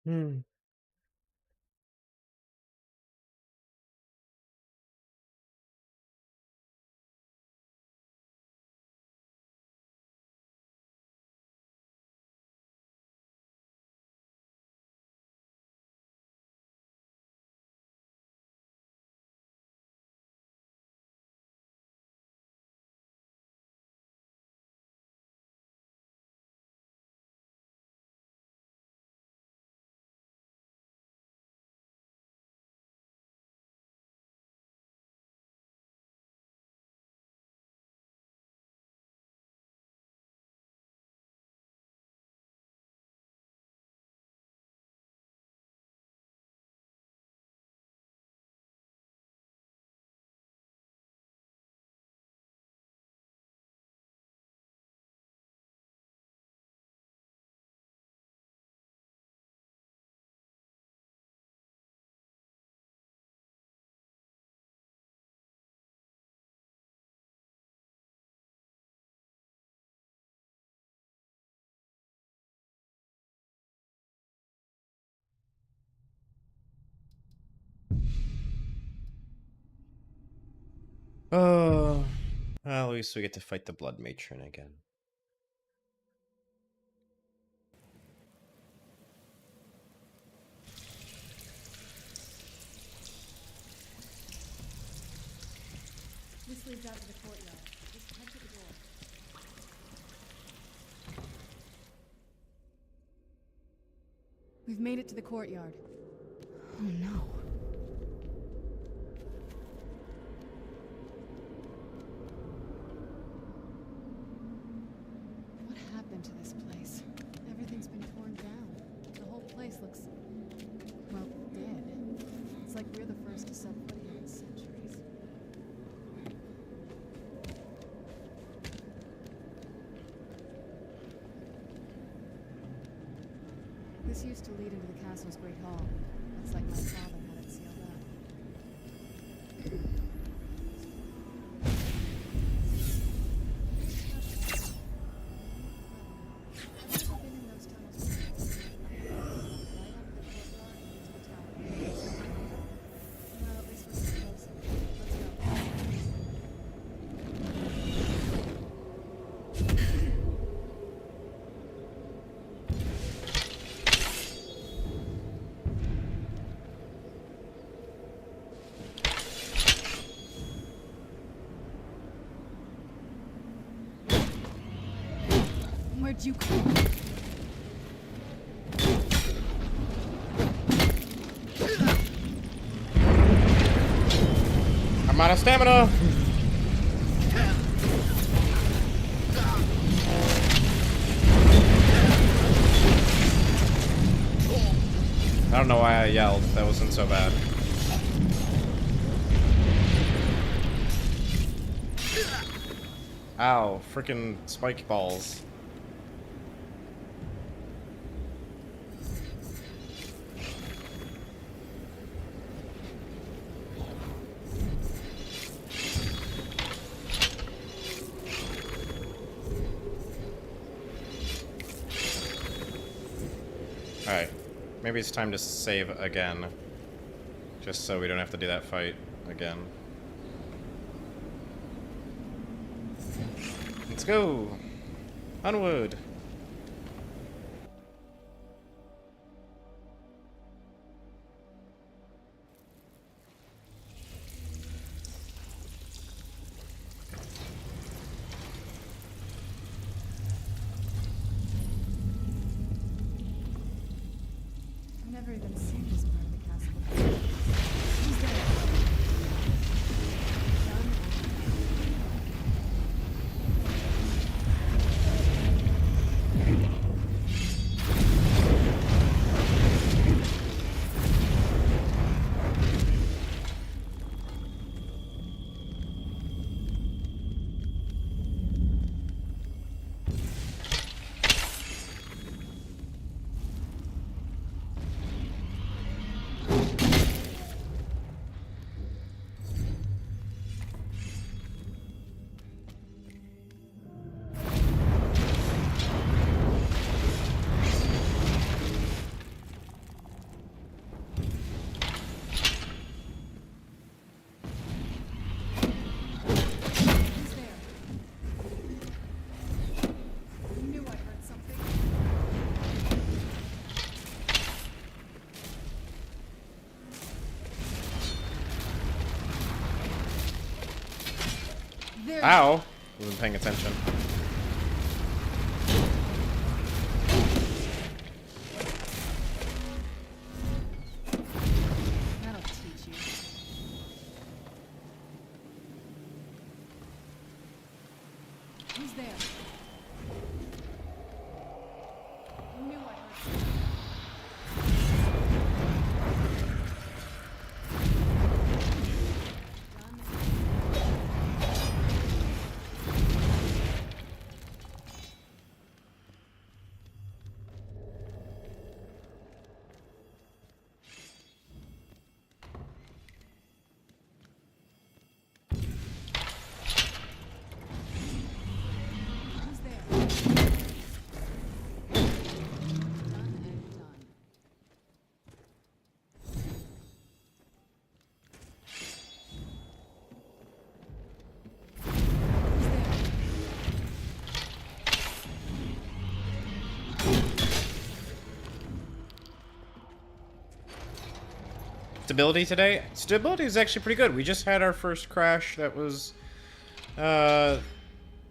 Hmm. Oh, well, at least we get to fight the Blood Matron again. This leads out to the courtyard. Just head to the door. We've made it to the courtyard. Oh no. What happened to this place? Everything's been torn down. The whole place looks, well, dead. It's like we're the first to set foot here in centuries. This used to lead into the castle's great hall. Looks like my father had it sealed up. Where'd you come? I'm out of stamina. I don't know why I yelled. That wasn't so bad. Ow, freaking spike balls. Alright, maybe it's time to save again. Just so we don't have to do that fight again. Let's go! Onward! I've never even seen this part of the castle before. Who's there? there. Ow! Wasn't paying attention. That'll teach you. Who's there? I knew I heard something. Stability today? Stability is actually pretty good. We just had our first crash that was,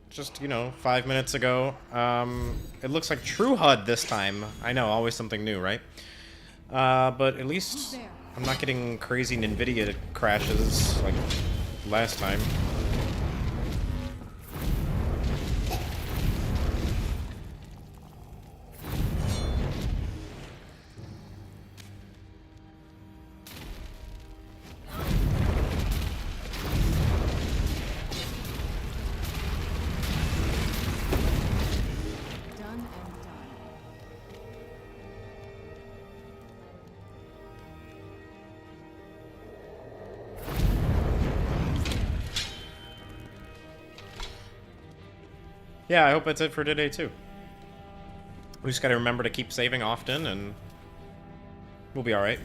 just, you know, 5 minutes ago. It looks like true HUD this time. I know, always something new, right? But at least I'm not getting crazy NVIDIA crashes like last time. Yeah, I hope that's it for today, too. We just gotta remember to keep saving often, and we'll be alright.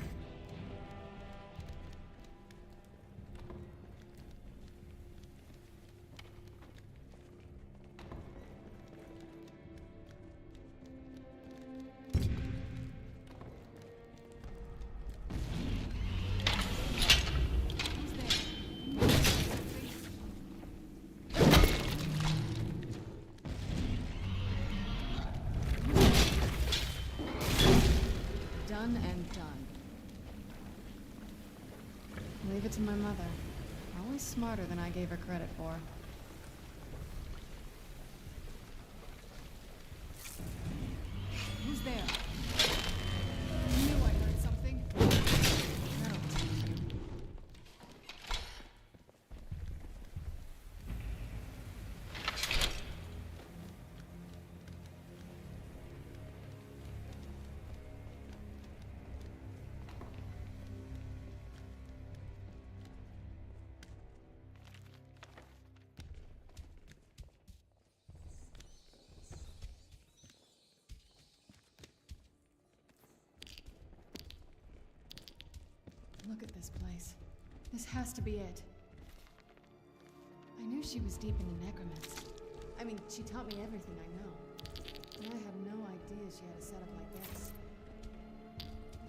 Leave it to my mother. Always smarter than I gave her credit for. Who's there? I knew I heard something. That'll teach you. Look at this place. This has to be it. I knew she was deep into necromancy. I mean, she taught me everything I know. But I had no idea she had a setup like this.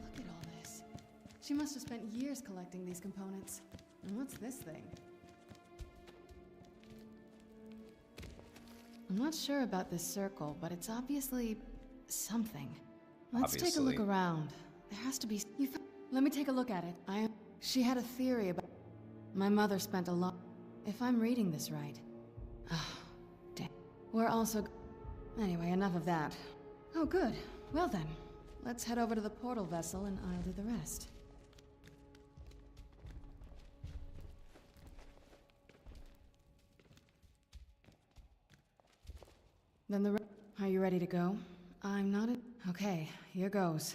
Look at all this. She must have spent years collecting these components. And what's this thing? I'm not sure about this circle, but it's obviously something. Let's take a look around. There has to be... Let me take a look at it. She had a theory about... My mother spent a lot... If I'm reading this right. Oh, damn. We're also... Anyway, enough of that. Oh, good. Well then, let's head over to the portal vessel and I'll do the rest. Then the... Are you ready to go? I'm not... Okay, here goes.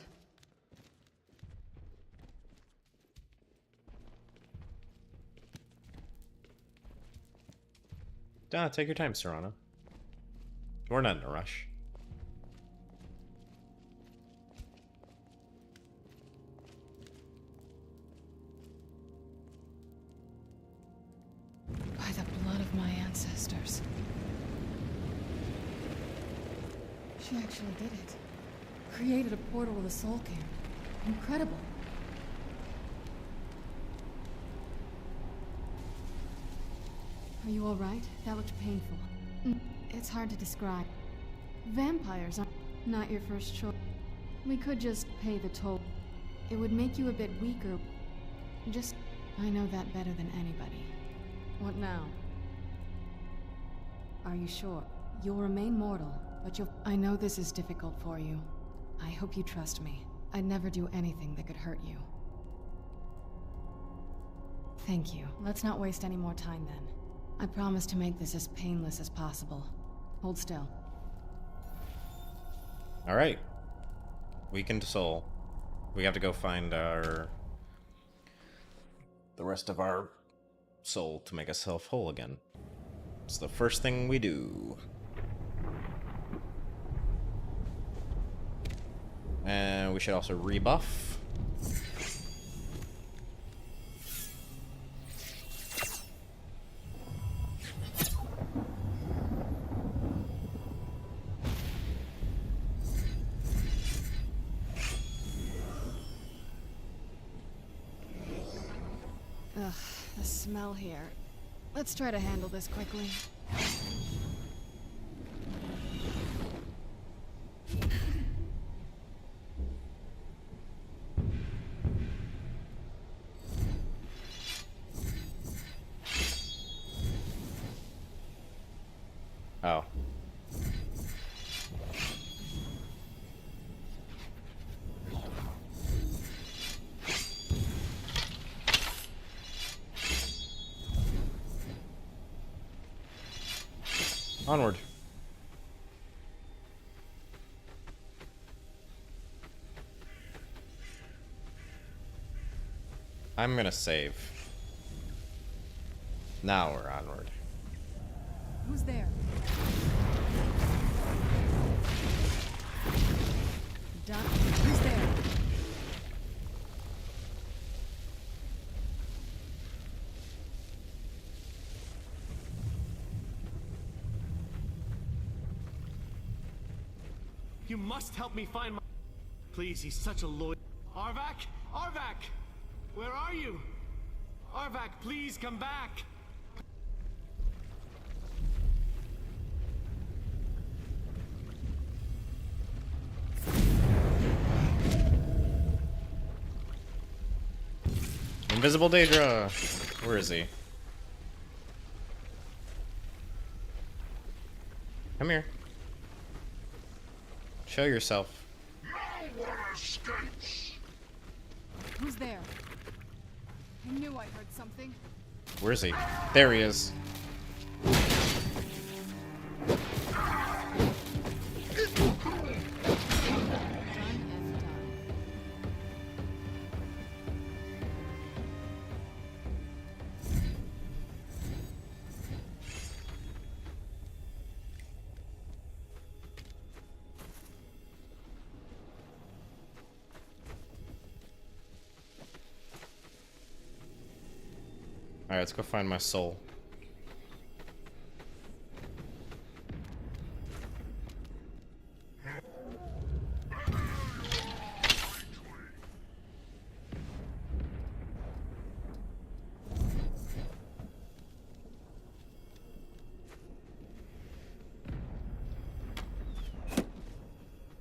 Take your time, Serana. We're not in a rush. By the blood of my ancestors. She actually did it. Created a portal with a soul cairn. Incredible. Are you alright? That looked painful. It's hard to describe. Vampires are not your first choice. We could just pay the toll. It would make you a bit weaker. I know that better than anybody. What now? Are you sure? You'll remain mortal, but I know this is difficult for you. I hope you trust me. I'd never do anything that could hurt you. Thank you. Let's not waste any more time then. I promise to make this as painless as possible. Hold still. Alright. Weakened soul. We have to go find the rest of our soul to make ourselves whole again. It's the first thing we do. And we should also rebuff. Ugh, the smell here. Let's try to handle this quickly. Oh. Onward. I'm gonna save. Now we're onward. Who's there? Done. Who's there? You must help me find my... Please, he's such a loyal... Arvak? Arvak! Where are you? Arvak, please come back! Invisible Daedra! Where is he? Come here. Show yourself. No one escapes. Who's there? I knew I heard something. Where is he? There he is. Alright, let's go find my soul.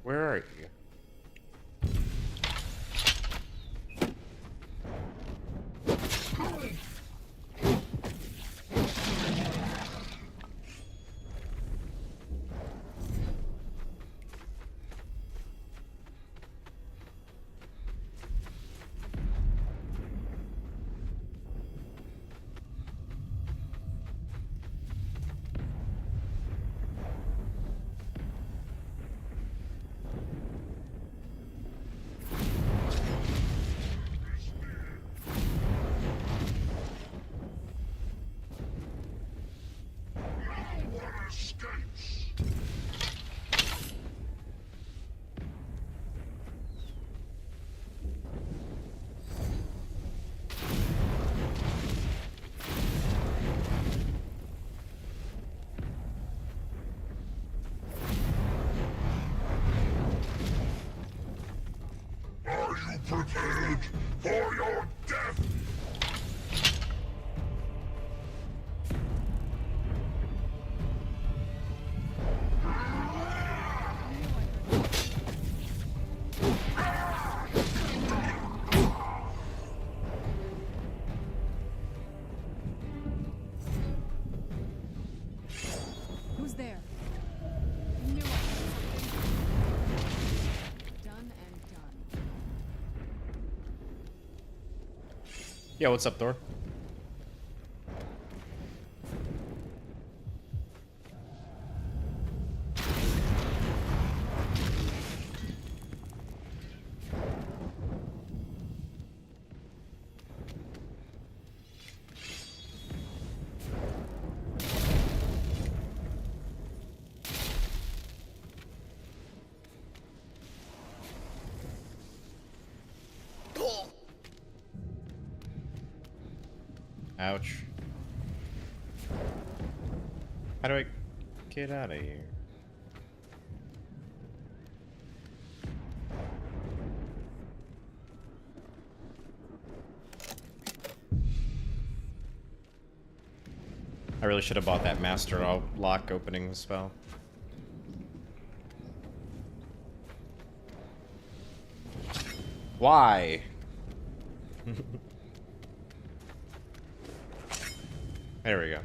Where are you? Yeah, what's up, Thor? Ouch. How do I get out of here? I really should have bought that master lock opening spell. Why? There we go.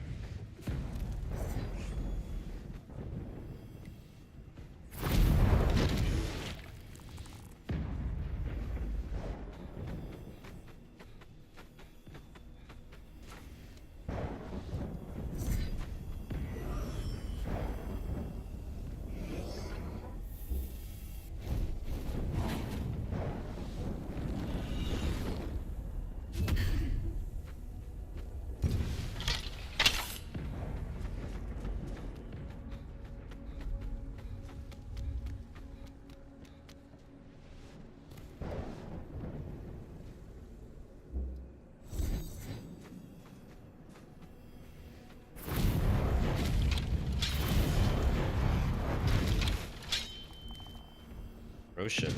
Oh shit.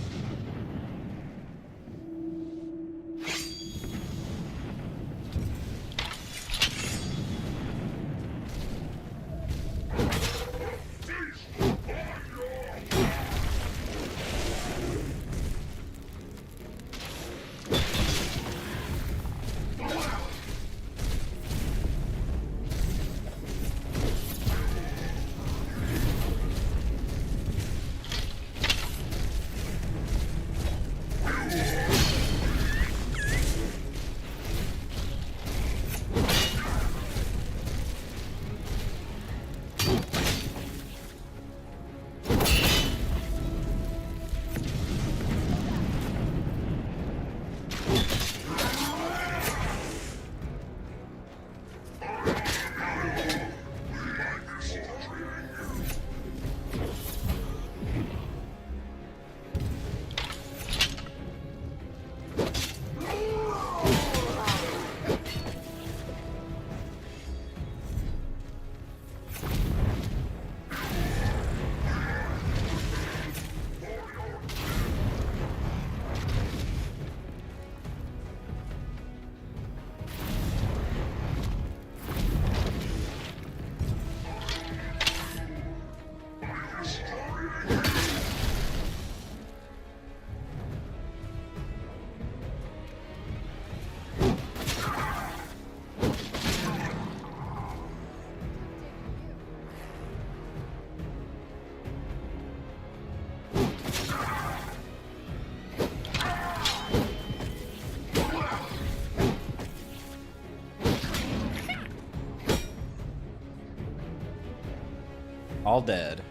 All dead.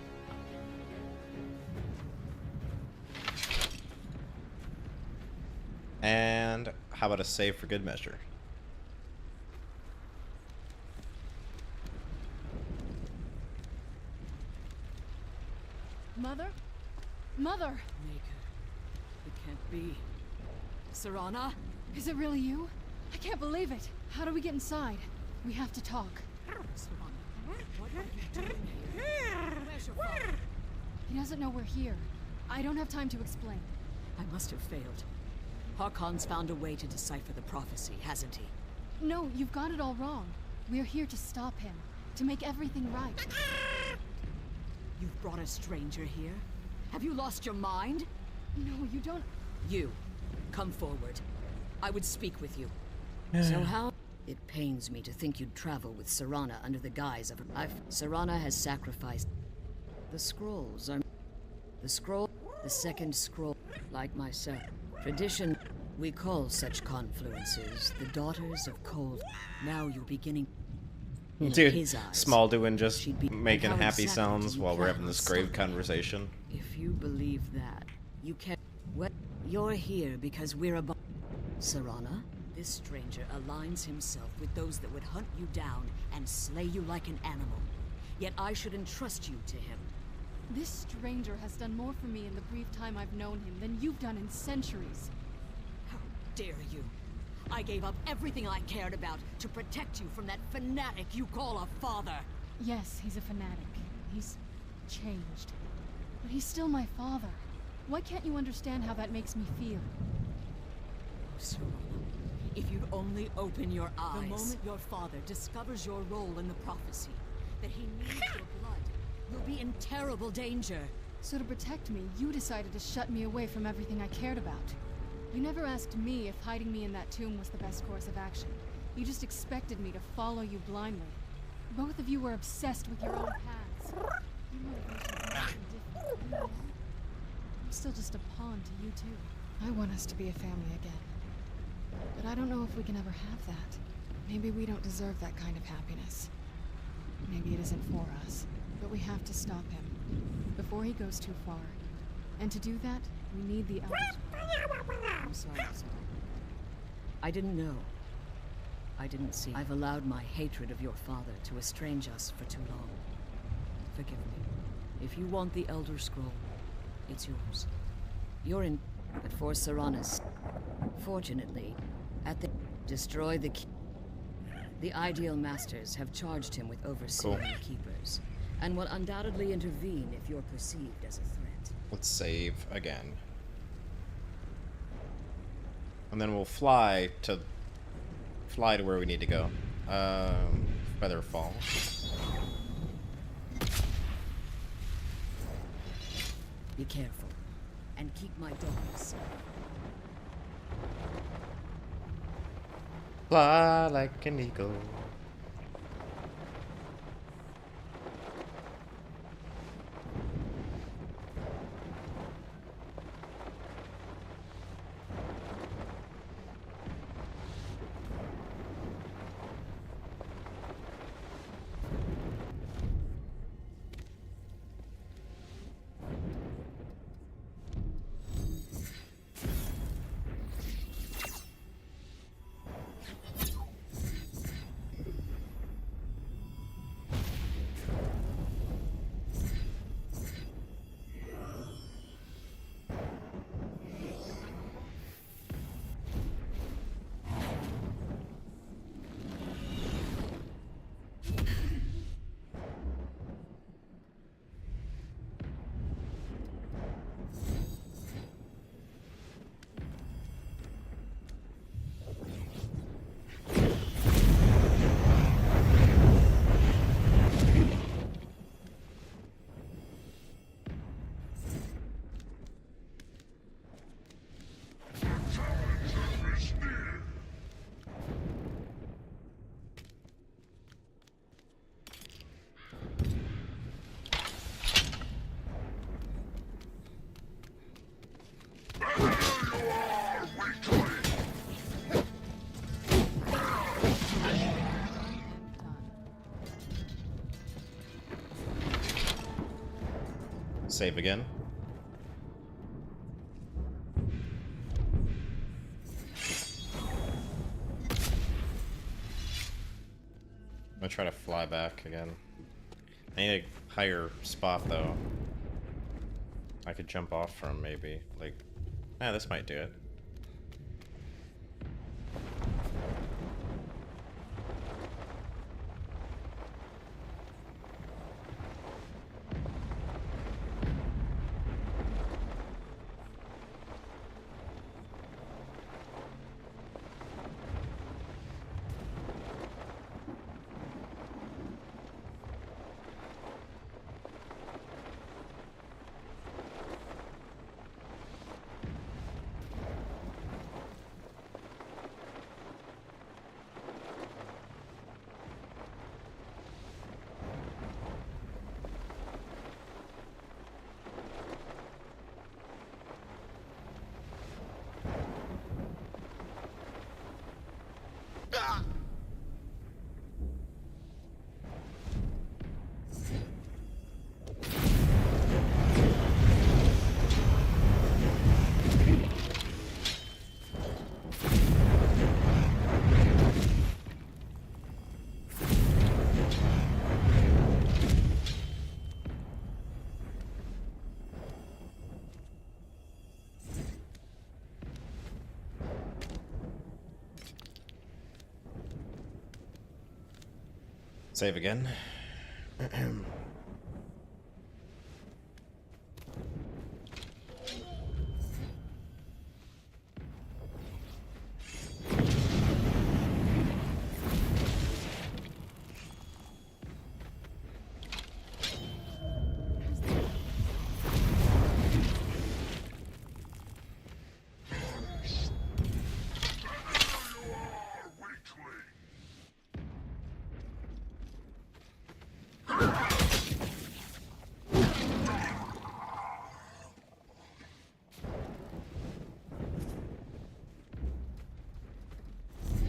And how about a save for good measure? Mother? Mother! Maker. It can't be. Serana? Is it really you? I can't believe it. How do we get inside? We have to talk. Serana, what are you doing here? Where's your father? He doesn't know we're here. I don't have time to explain. I must have failed. Harkon's found a way to decipher the prophecy, hasn't he? No, you've got it all wrong. We're here to stop him. To make everything right. You've brought a stranger here? Have you lost your mind? No, you don't... You, come forward. I would speak with you. So how... It pains me to think you'd travel with Serana under the guise of... Serana has sacrificed... The scrolls are... The scroll... The second scroll, like myself. Tradition... We call such confluences the daughters of cold. Now you're beginning. In Dude, his eyes, Small doing just she'd be- making And how happy exactly sounds do you while we're plan having on this grave stopping conversation. If you believe that, you can. What? You're here because we're about. Serana, this stranger aligns himself with those that would hunt you down and slay you like an animal. Yet I should entrust you to him. This stranger has done more for me in the brief time I've known him than you've done in centuries. How dare you? I gave up everything I cared about to protect you from that fanatic you call a father. Yes, he's a fanatic. He's changed. But he's still my father. Why can't you understand how that makes me feel? Serana, if you'd only open your eyes. The moment your father discovers your role in the prophecy, that he needs your blood, you'll be in terrible danger. So to protect me, you decided to shut me away from everything I cared about. You never asked me if hiding me in that tomb was the best course of action. You just expected me to follow you blindly. Both of you were obsessed with your own paths. Your motivations are often different, you know? I'm still just a pawn to you too. I want us to be a family again. But I don't know if we can ever have that. Maybe we don't deserve that kind of happiness. Maybe it isn't for us. But we have to stop him before he goes too far. And to do that, we need the Elder Scrolls. I'm sorry, sir. I didn't know. I didn't see. I've allowed my hatred of your father to estrange us for too long. Forgive me. If you want the Elder Scroll, it's yours. You're in... But for Serana's... Fortunately, at the... Destroy the key... The Ideal Masters have charged him with overseeing the Keepers, and will undoubtedly intervene if you're perceived as a threat. Let's save again. And then we'll fly to where we need to go. Featherfall. Be careful, and keep my dogs safe. Fly like an eagle. Save again. I'm gonna try to fly back again. I need a higher spot though. I could jump off from maybe. Like, this might do it. Save again.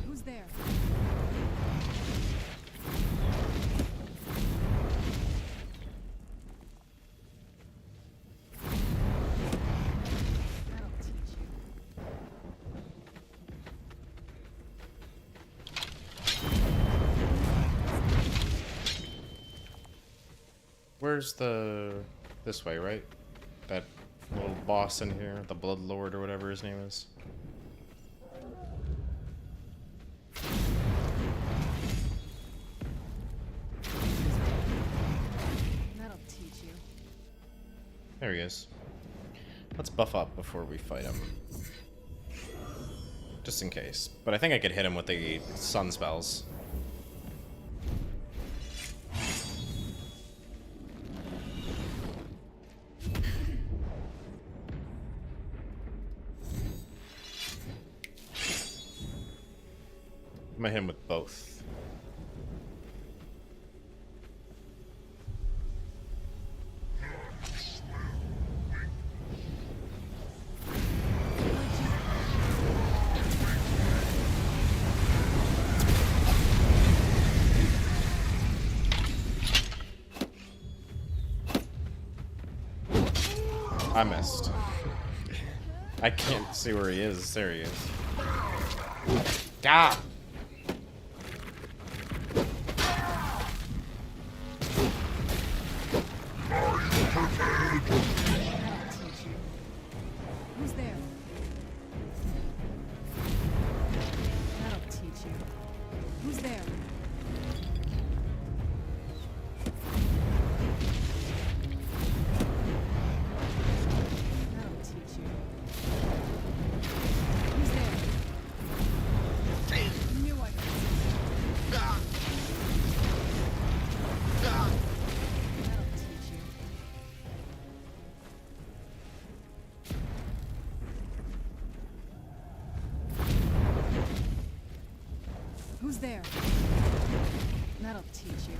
Who's there? That'll teach you. Where's the... this way, right? That little boss in here, the Blood Lord or whatever his name is. That'll teach you. There he is. Let's buff up before we fight him. Just in case. But I think I could hit him with the sun spells. I might hit him with both. I missed. I can't see where he is. There he is. Ah! Who's there? That'll teach you. Who's there? That'll teach you. Who's there? Knew I could. That'll teach you. Who's there? That'll teach you.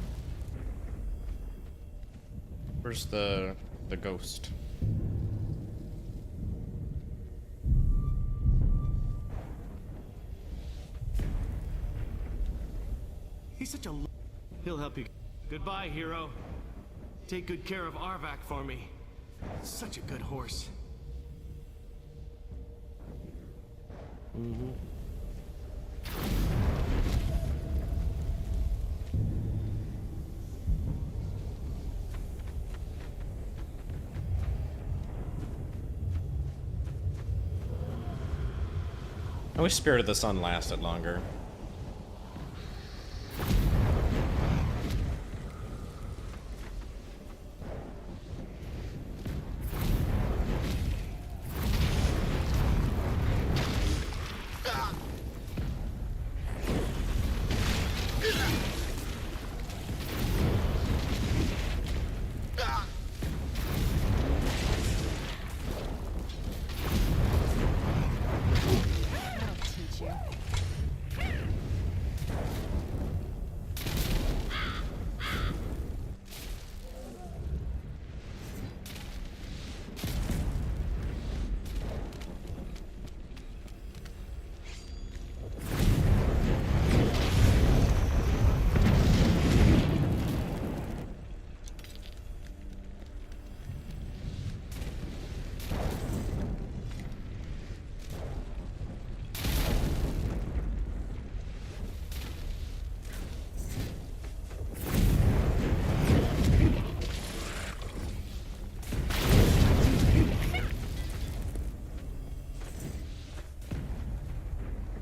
Where's the ghost? He's such a... He'll help you. Goodbye, hero. Take good care of Arvak for me. Such a good horse. Mm-hmm. I wish Spirit of the Sun lasted longer.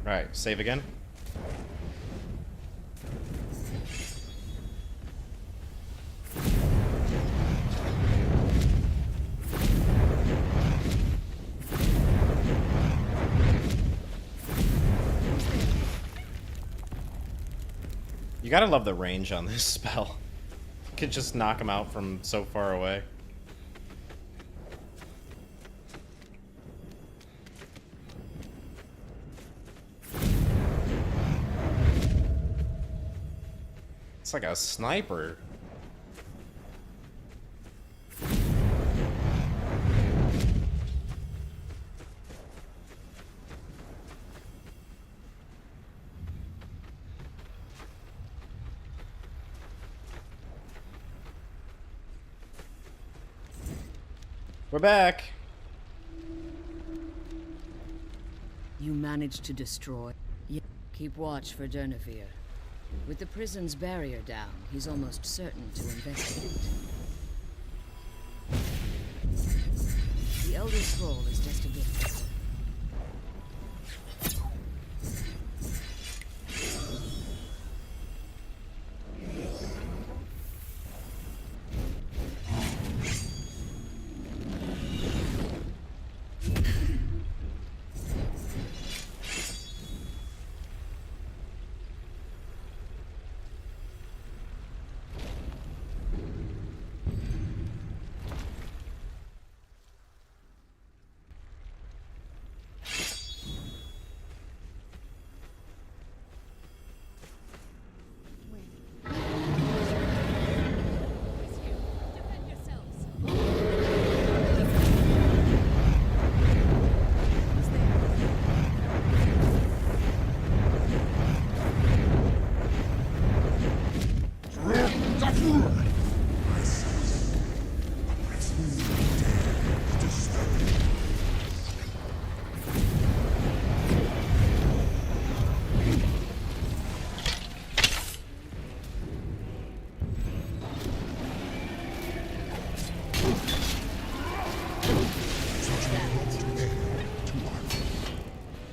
Alright, save again. You gotta love the range on this spell. You could just knock him out from so far away. It's like a sniper. We're back. You managed to destroy. Keep watch for Durnevere. With the prison's barrier down, he's almost certain to investigate. The Elder Scroll is just a bit further.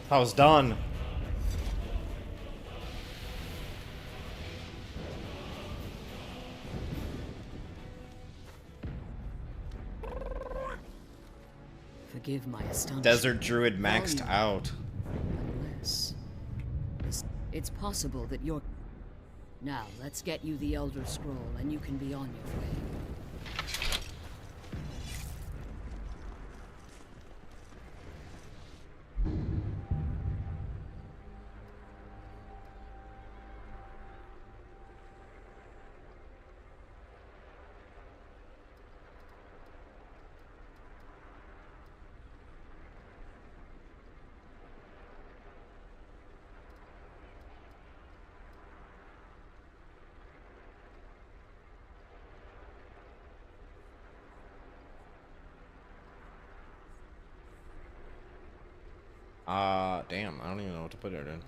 I was done. Forgive my astonishment. Desert Druid maxed out. Unless... It's possible that you're... Now, let's get you the Elder Scroll and you can be on your way. Damn, I don't even know what to put it in.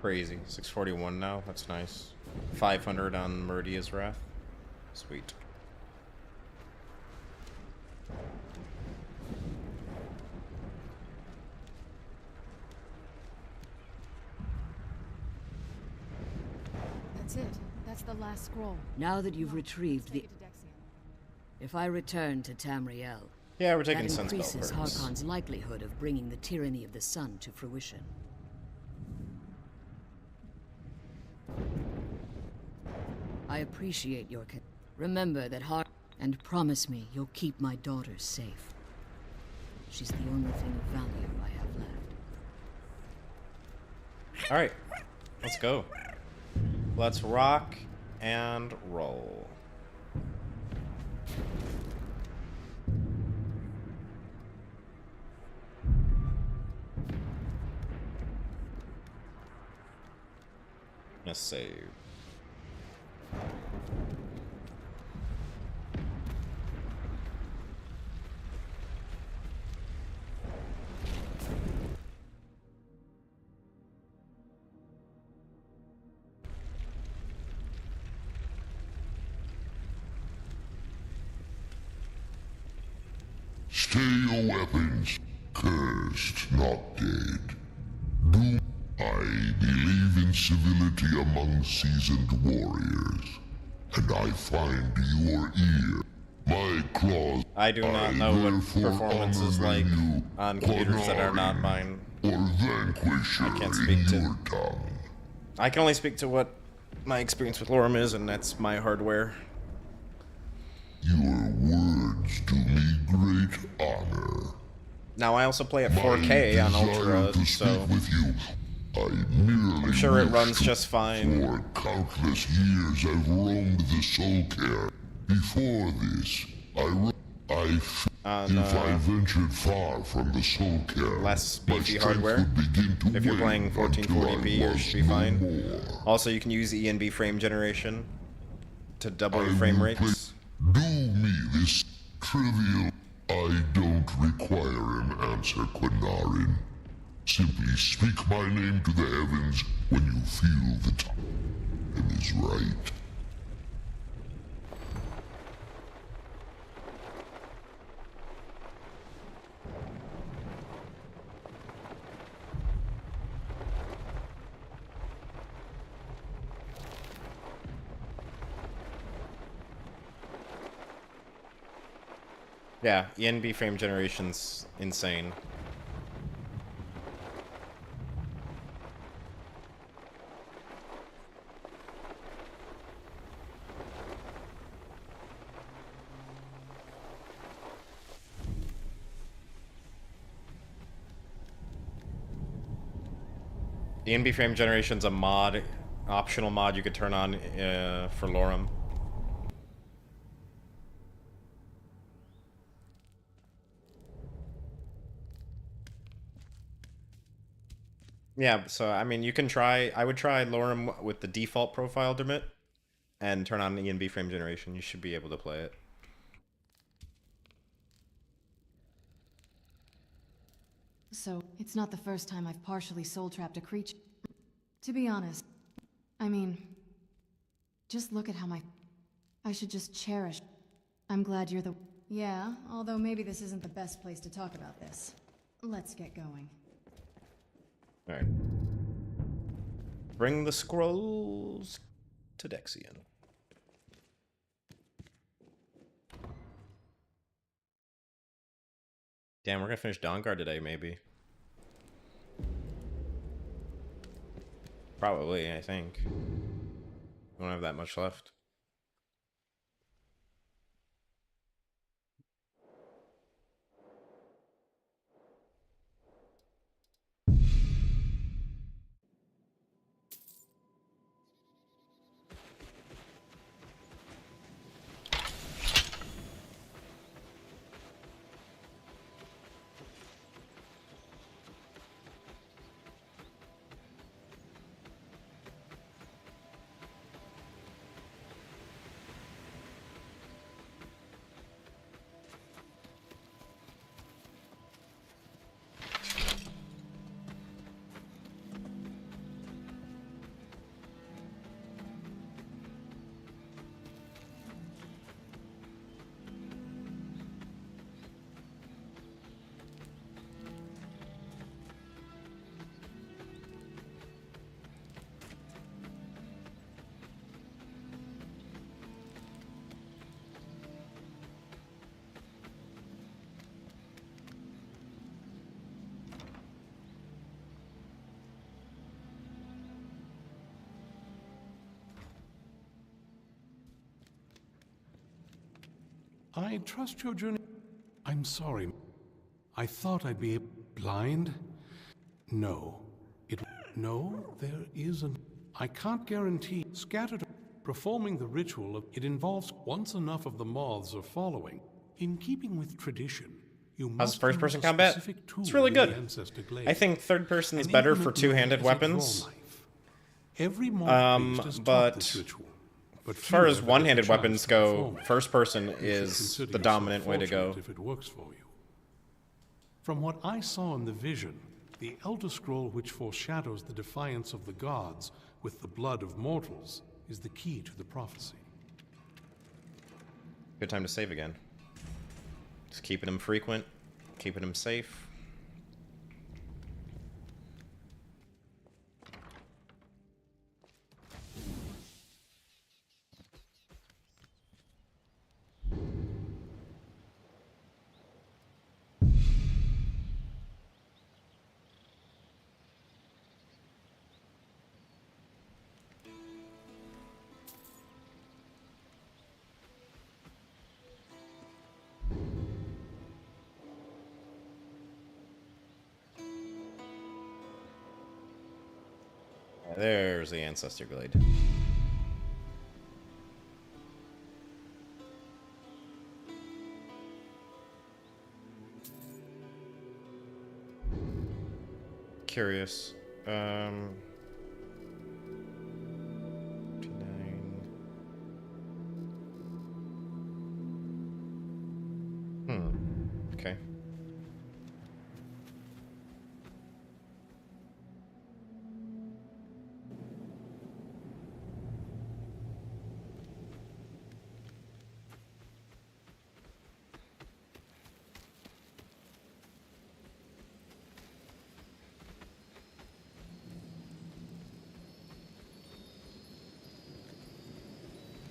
Crazy. 641 now. That's nice. 500 on Meridia's Wrath. Sweet. That's it. That's the last scroll. Now that you've retrieved the... If I return to Tamriel... Yeah, we're taking that Sunspell increases burns. Harkon's likelihood of bringing the tyranny of the sun to fruition. I appreciate your... Remember that And promise me you'll keep my daughter safe. She's the only thing of value I have left. Alright, let's go. Let's rock and roll. Let's save. Stay your weapons, cursed, not dead. Do I believe in civility among seasoned warriors, and I find your ear. My claws. I do not know what performance is like on computers that are not mine. I can't speak to. I can only speak to what my experience with LoreRim is, and that's my hardware. Your words do me great honor. Now I also play at 4K on Ultra, so I'm sure it runs just fine. For countless years I've roamed the soul care. Before this, if I ventured far from the soul care, less beefy hardware. If you're playing 1440p, you should be fine. Also, you can use ENB frame generation to double your frame rates. Do me this trivial. I don't require an answer, Quinarin. Simply speak my name to the heavens when you feel the time is right. Yeah, ENB frame generation's insane. ENB frame generation's a mod, optional mod you could turn on for LoreRim. Yeah, so I mean, you can try. I would try LoreRim with the default profile Dermot, and turn on ENB frame generation. You should be able to play it. So, it's not the first time I've partially soul-trapped a creature. To be honest, I mean, just look at how I should just cherish. I'm glad you're the... Yeah, although maybe this isn't the best place to talk about this. Let's get going. Alright. Bring the scrolls to Dexian. Damn, we're gonna finish Dawnguard today, maybe. Probably, I think. We don't have that much left. I trust your journey. I'm sorry. I thought I'd be blind. No. No, there isn't. I can't guarantee. Scattered. Performing the ritual, it involves once enough of the moths are following. In keeping with tradition, you must How's first-person use a combat? specific tool It's really in the good. Ancestor glade. I think third person is An better for implement two-handed known as a draw weapons. knife. Every moth priest has taught But this ritual, but as far few as ever get the one-handed chance weapons to go, perform it. first person You should is consider the yourself dominant way to go. fortunate if it works for you. From what I saw in the vision, the Elder Scroll which foreshadows the defiance of the gods with the blood of mortals is the key to the prophecy. Good time to save again. Just keeping them frequent, keeping them safe. There's the Ancestor glade. Curious. 59. Okay.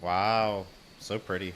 Wow, so pretty.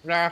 Nah.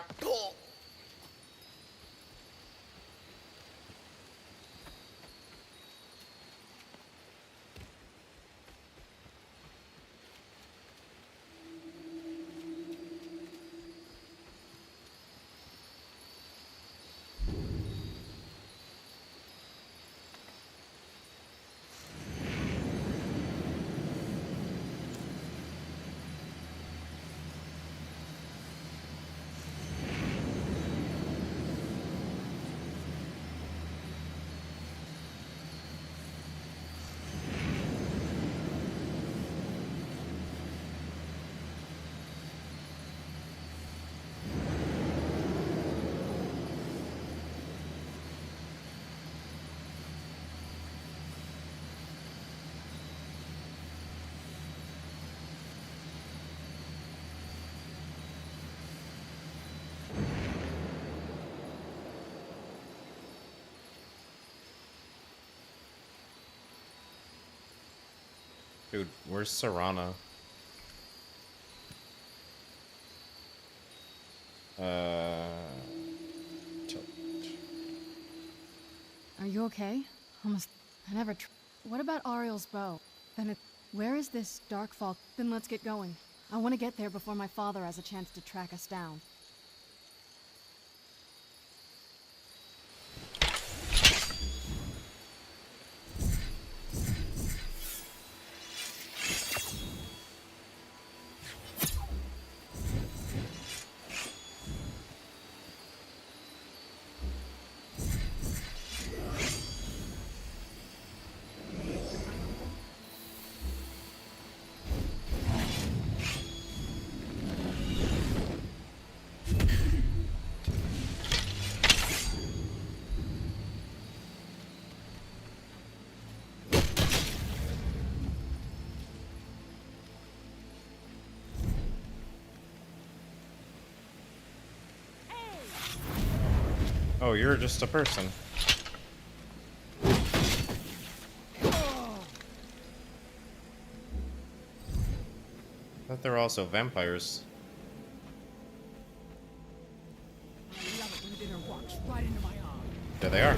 Dude, where's Serana? Are you okay? Almost. I never. What about Ariel's bow? Then it. Where is this Darkfall? Then let's get going. I want to get there before my father has a chance to track us down. Oh, you're just a person. I thought they were also vampires. There they are.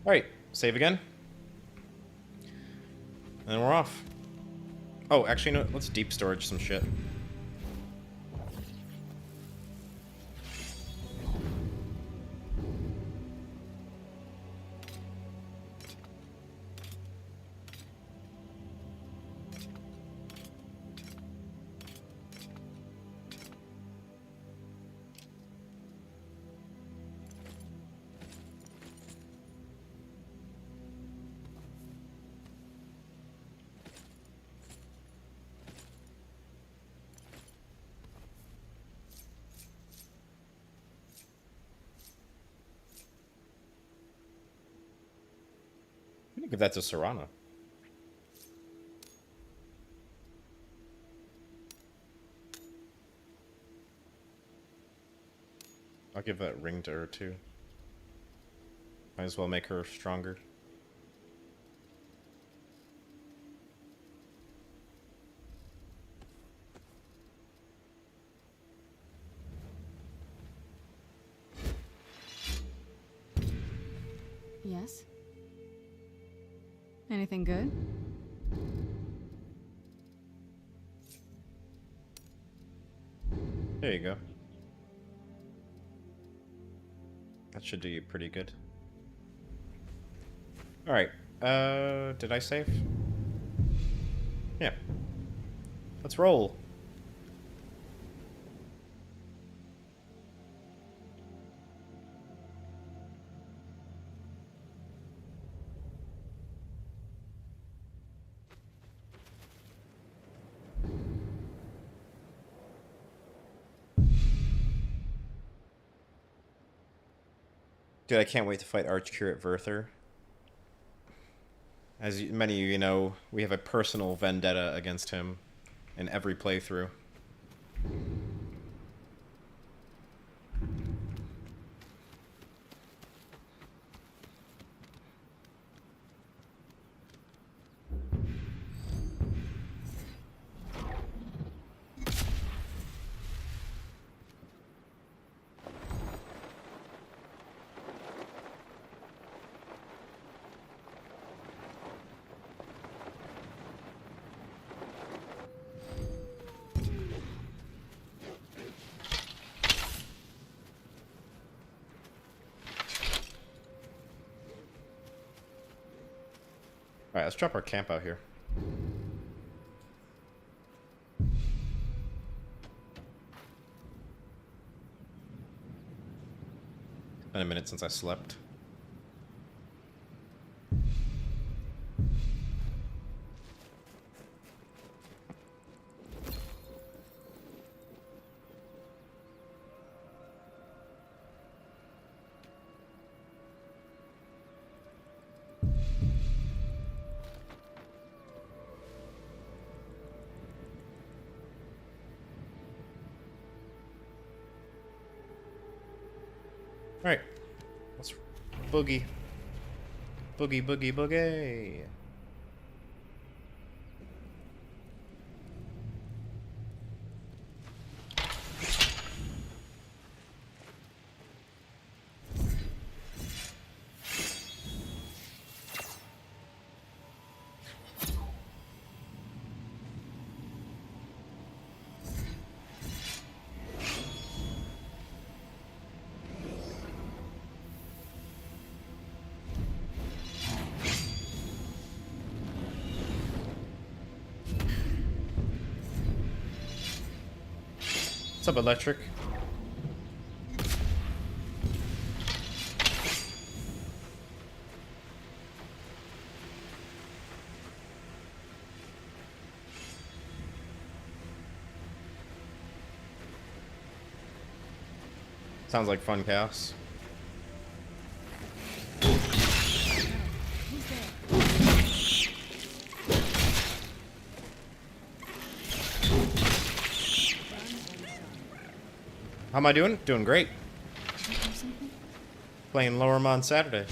Alright, save again. And we're off. Oh, actually, no, let's deep storage some shit. I'm gonna give that to Serana. I'll give that ring to her too. Might as well make her stronger. Yes? Anything good? There you go. That should do you pretty good. Alright, did I save? Yeah. Let's roll. Dude, I can't wait to fight Archcurate Verther. As many of you know, we have a personal vendetta against him in every playthrough. Alright, let's drop our camp out here. It's been a minute since I slept. Alright, let's boogie. Boogie, boogie, boogie. What's up, Electric? Sounds like fun chaos. How am I doing? Doing great. Playing LoreRim on Saturday.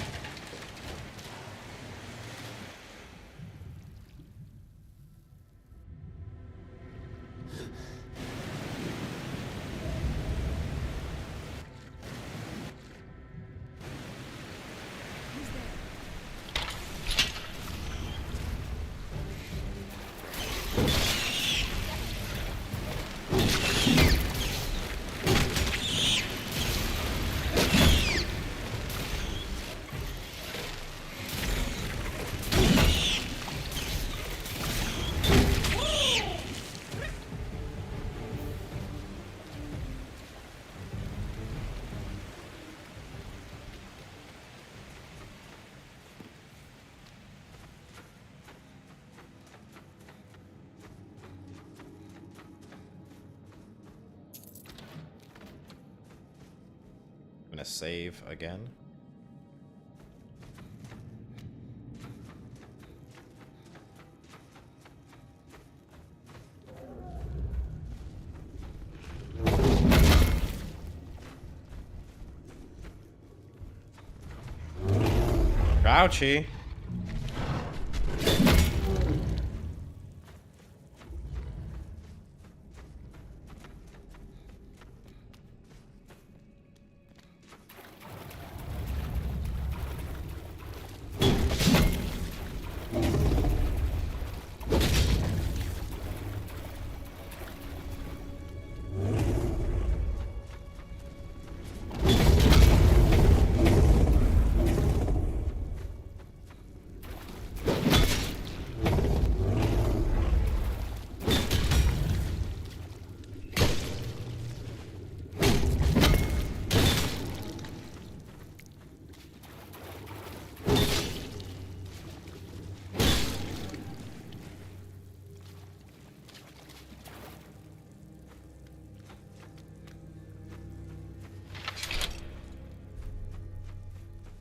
I'm gonna save again. Ouchie.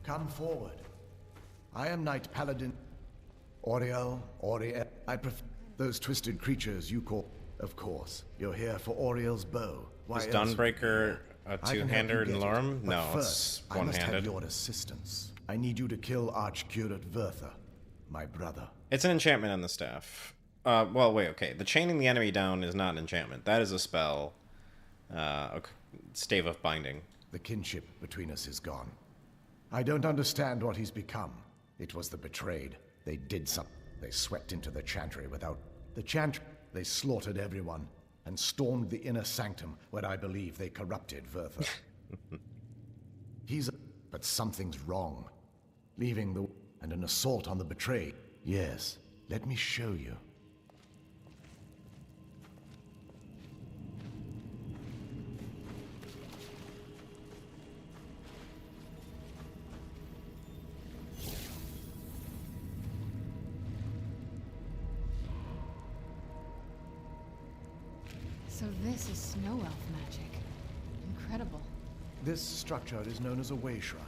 Come forward. I am Knight Paladin. Oriel, Oriel. I prefer those twisted creatures you call. Of course, you're here for Oriel's bow. Why Is else Dawnbreaker a I can help you two-hander in get it, LoreRim? but No, first, it's I must have one-handed. your assistance. I need you to kill Archcurate Verther, my brother. It's an enchantment on the staff. Well, wait, okay. The chaining the enemy down is not an enchantment. That is a spell. Stave of Binding. The kinship between us is gone. I don't understand what he's become. It was the betrayed. They did something. They swept into the chantry without... The chantry... They slaughtered everyone and stormed the inner sanctum where I believe they corrupted Verther. But something's wrong. Leaving the... And an assault on the betrayed. Yes, let me show you. So this is snow elf magic. Incredible. This structure is known as a way shrine.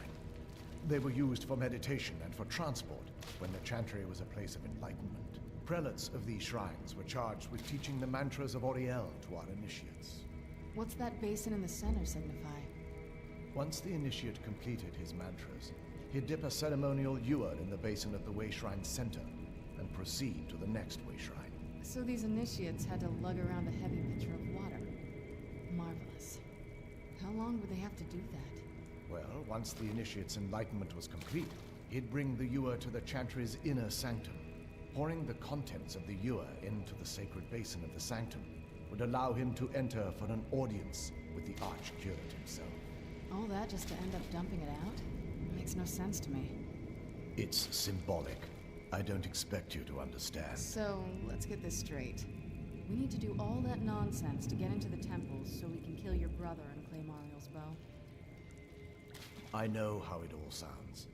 They were used for meditation and for transport when the chantry was a place of enlightenment. Prelates of these shrines were charged with teaching the mantras of Oriel to our initiates. What's that basin in the center signify? Once the initiate completed his mantras, he'd dip a ceremonial ewer in the basin of the way shrine's center and proceed to the next way shrine. So these initiates had to lug around a heavy pitcher of water. Marvelous. How long would they have to do that? Well, once the initiate's enlightenment was complete, he'd bring the ewer to the chantry's inner sanctum. Pouring the contents of the ewer into the sacred basin of the sanctum would allow him to enter for an audience with the Archcurate himself. All that just to end up dumping it out? Makes no sense to me. It's symbolic. I don't expect you to understand. So, let's get this straight. We need to do all that nonsense to get into the temples so we can brother and claim Ariel's bow. I know how it all sounds.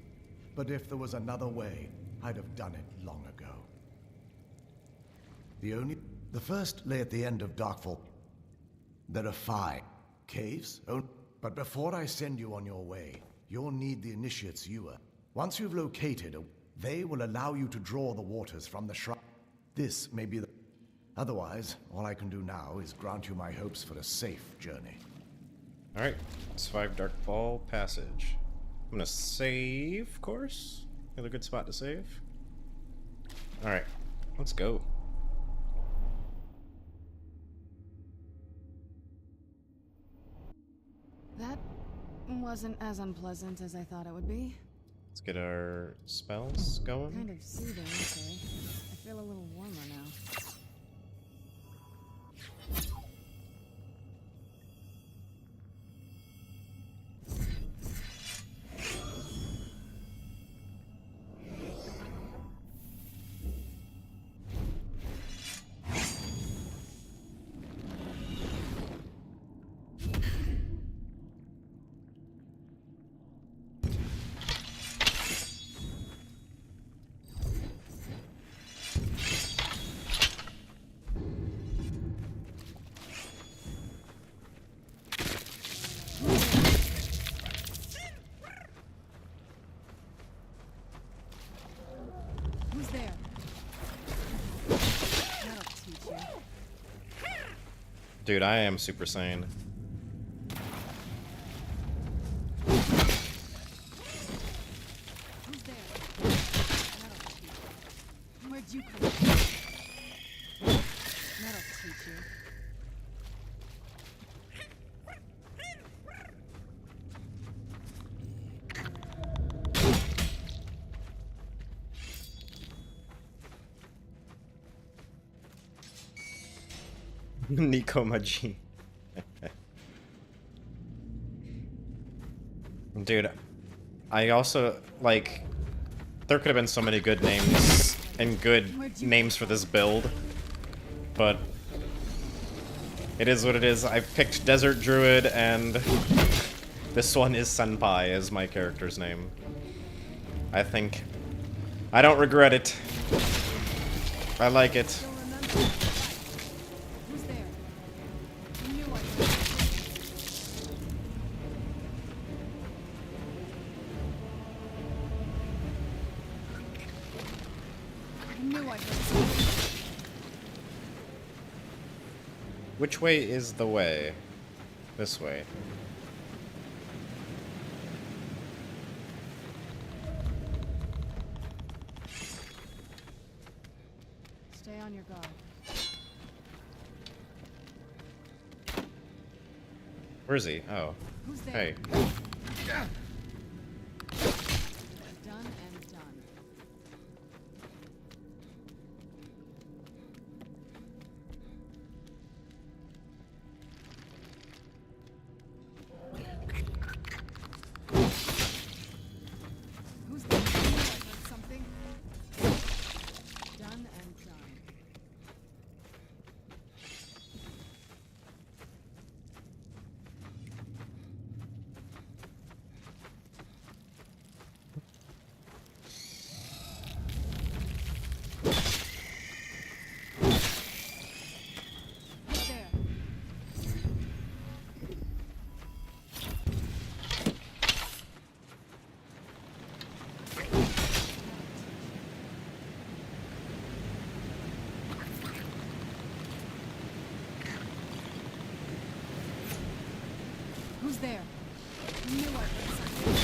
But if there was another way, I'd have done it long ago. The first lay at the end of Darkfall. There are 5 caves. Oh, but before I send you on your way, you'll need the Initiate's Ewer. Once you've located a, they will allow you to draw the waters from the shrine. This may be the... Otherwise, all I can do now is grant you my hopes for a safe journey. Alright, it's 5 Darkfall Passage. I'm gonna save course. Another good spot to save. Alright, let's go. That wasn't as unpleasant as I thought it would be. Let's get our spells going. Kind of soothing, okay. I feel a little warmer now. Dude, I am Super Saiyan. Who's there? Where'd you come from? That'll teach you. Nico Majin. Dude, I also, like, there could have been so many good names and good names for this build, but it is what it is. I picked Desert Druid, and this one is Senpai as my character's name. I think I don't regret it. I like it. Which way is the way? This way. Stay on your guard. Where is he? Oh. Who's there? Hey. Done and done. Who's there? I heard something. Done and done. Who's there? Who's there? I knew I heard something.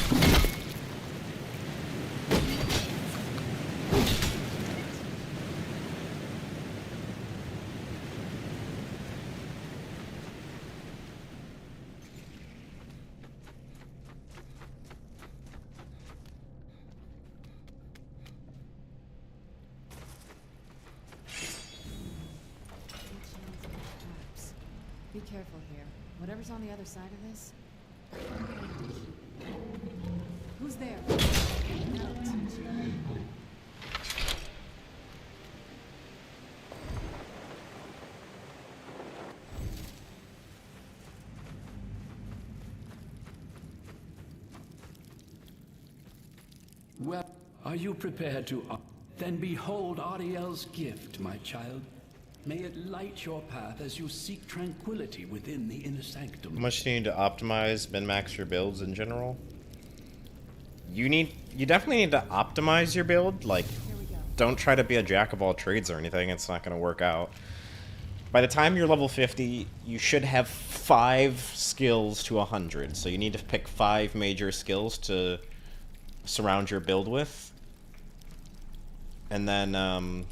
Be careful here. Whatever's on the other side of this. Who's there? That'll teach you. Well, are you prepared to... Then behold Ariel's gift, my child. May it light your path as you seek tranquility within the inner sanctum. How much do you need to optimize, min-max your builds in general? You definitely need to optimize your build. Like, don't try to be a jack of all trades or anything. It's not going to work out. By the time you're level 50, you should have 5 skills to 100. So you need to pick 5 major skills to surround your build with. And then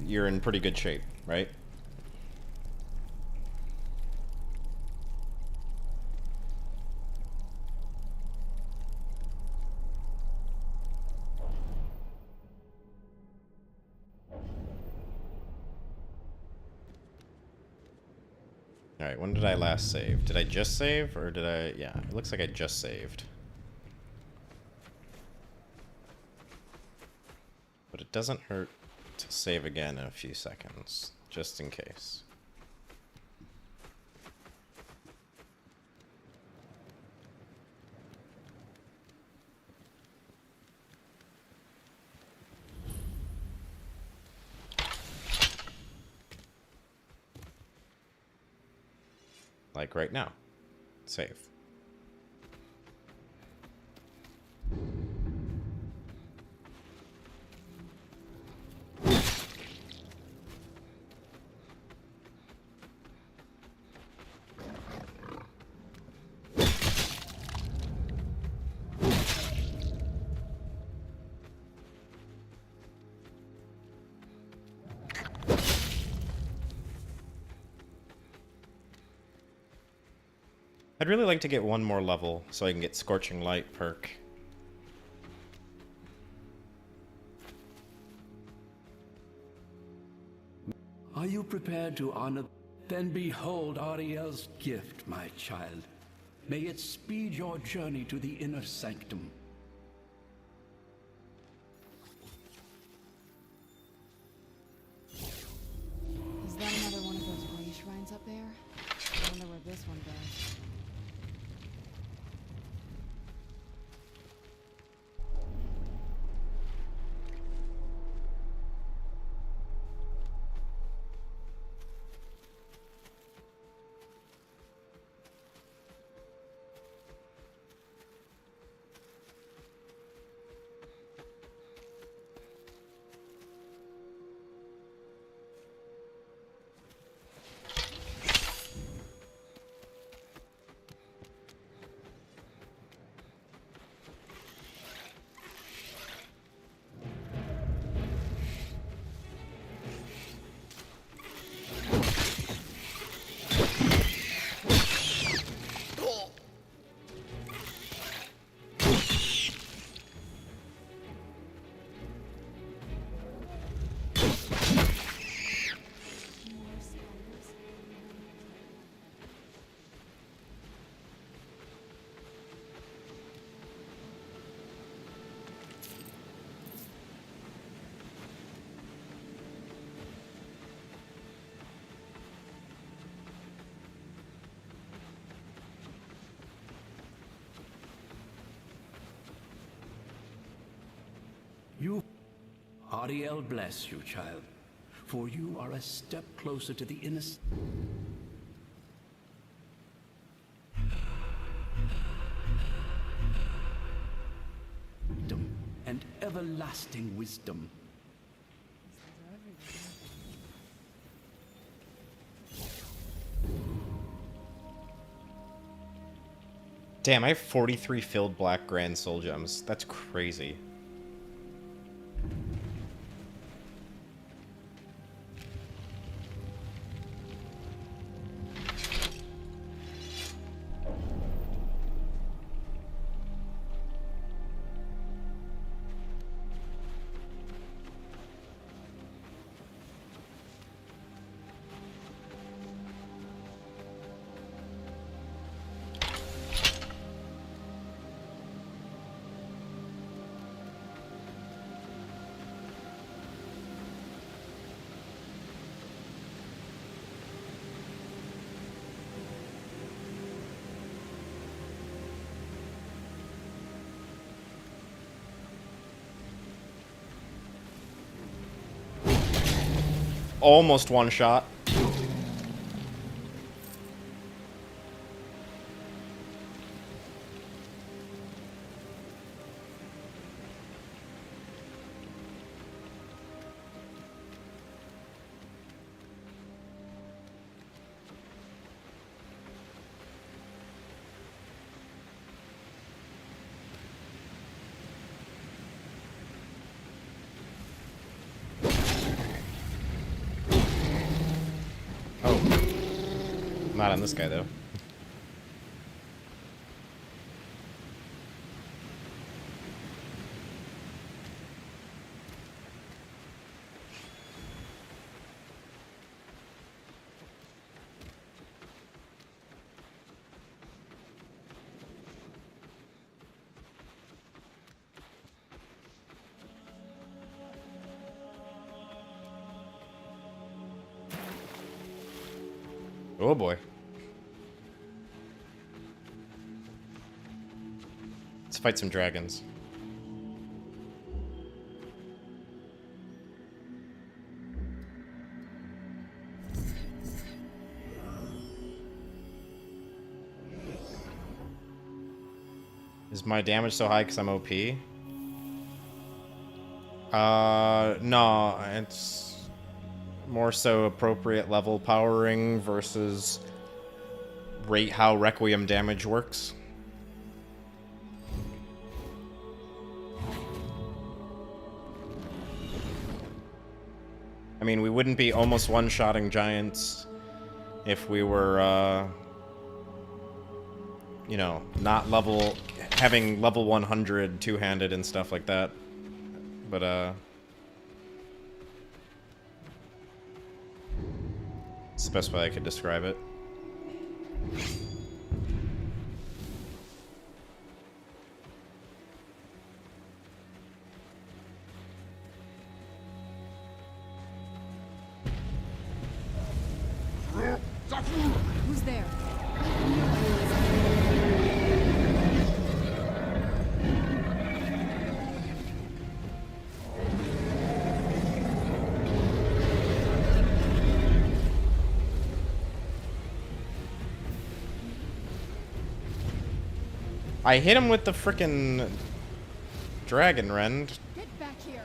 you're in pretty good shape, right? Alright, when did I last save? Did I just save, or did I... Yeah, it looks like I just saved. But it doesn't hurt to save again in a few seconds, just in case. Like right now. Save. I'd really like to get one more level so I can get Scorching Light perk. Are you prepared to honor? Then behold Ariel's gift, my child. May it speed your journey to the inner sanctum. Is that another one of those gray shrines up there? I wonder where this one goes. Ariel bless you, child, for you are a step closer to the innocent. And everlasting wisdom. Damn, I have 43 filled black grand soul gems. That's crazy. almost one shot. Not on this guy, though. Oh boy. Let's fight some dragons. Is my damage so high because I'm OP? No, it's more so appropriate level powering versus rate how Requiem damage works. I mean, we wouldn't be almost one-shotting giants if we were, you know, not having level 100 two-handed and stuff like that. But, it's the best way I could describe it. Who's there? I hit him with the frickin' dragon rend. Get back here.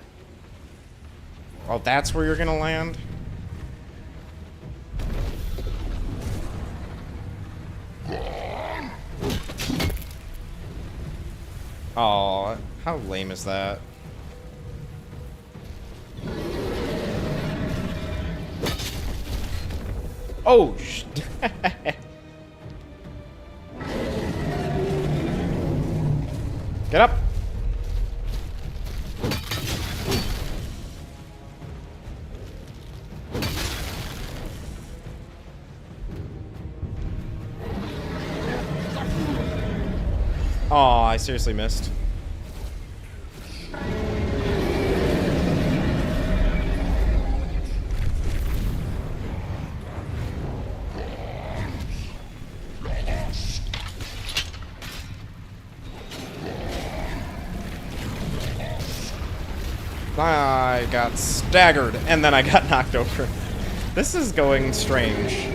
Oh, that's where you're gonna land? Oh, how lame is that? Oh, get up! Oh, I seriously missed. I got staggered, and then I got knocked over. This is going strange.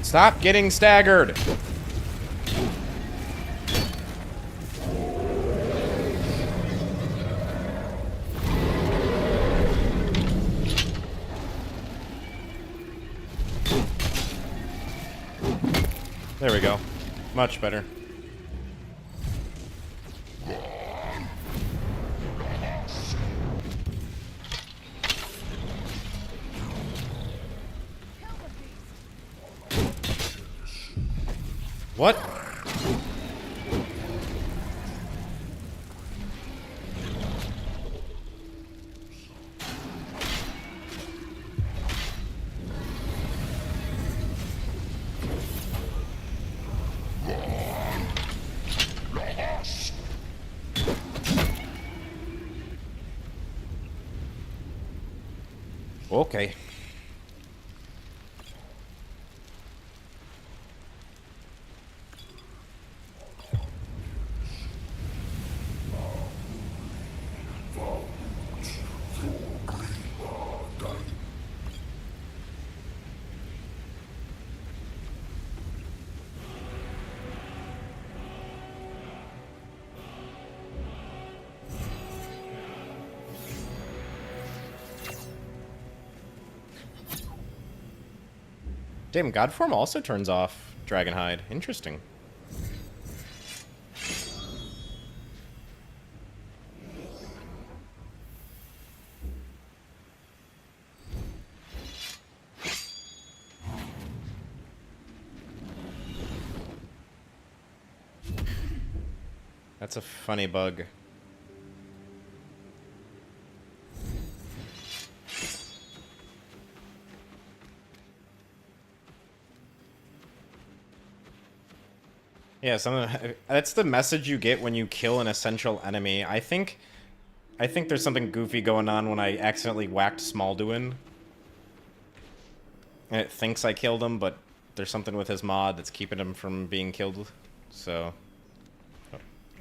Stop getting staggered! There we go. Much better. What? Okay. Damn, Godform also turns off Dragonhide. Interesting. That's a funny bug. Yeah, that's the message you get when you kill an essential enemy. I think there's something goofy going on when I accidentally whacked Smallduin. And it thinks I killed him, but there's something with his mod that's keeping him from being killed. So,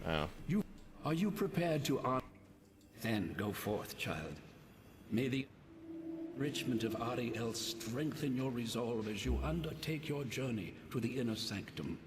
oh. Are you prepared to honor? Then go forth, child. May the enrichment of Ariel strengthen your resolve as you undertake your journey to the inner sanctum.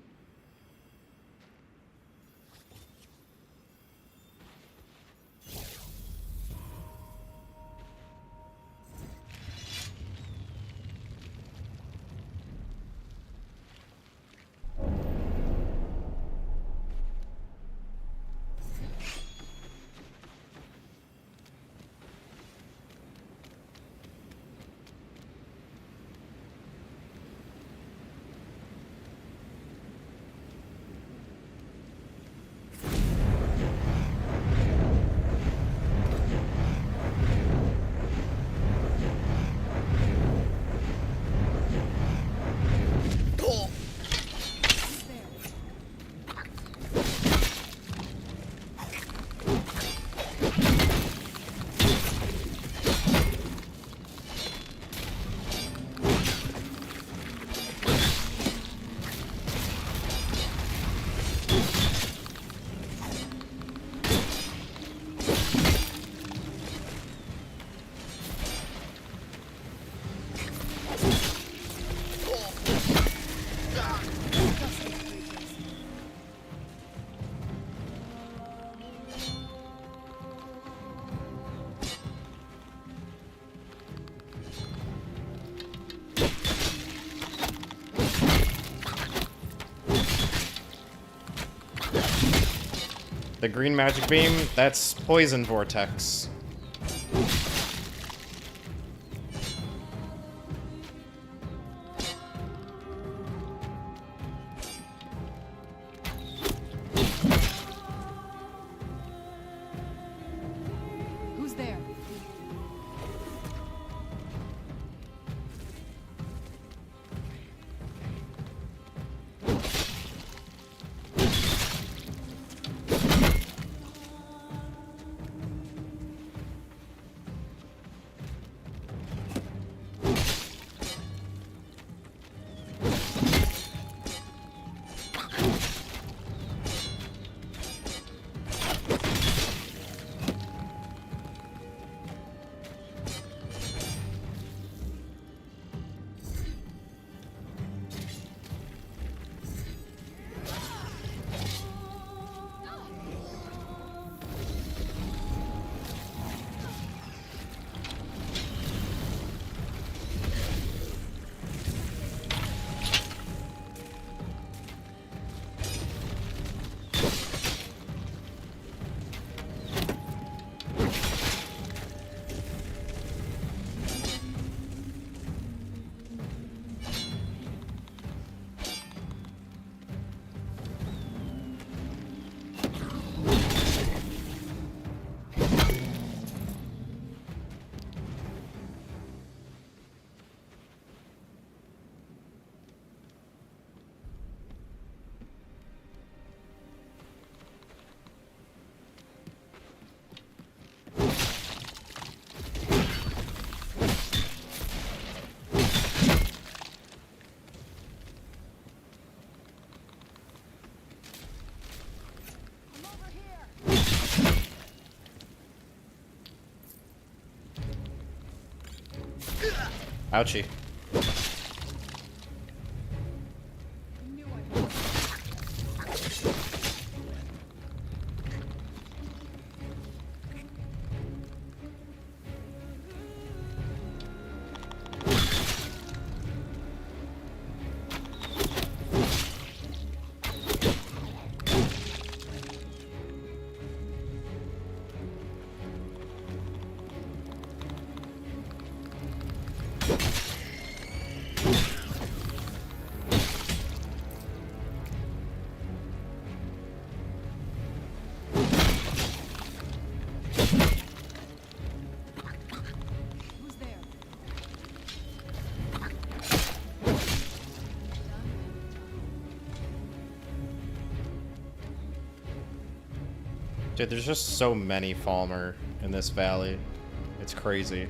The green magic beam, that's poison vortex. Who's there? Ouchie. Dude, there's just so many Falmer in this valley. It's crazy.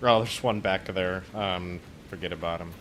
Oh, there's one back there. Forget about him.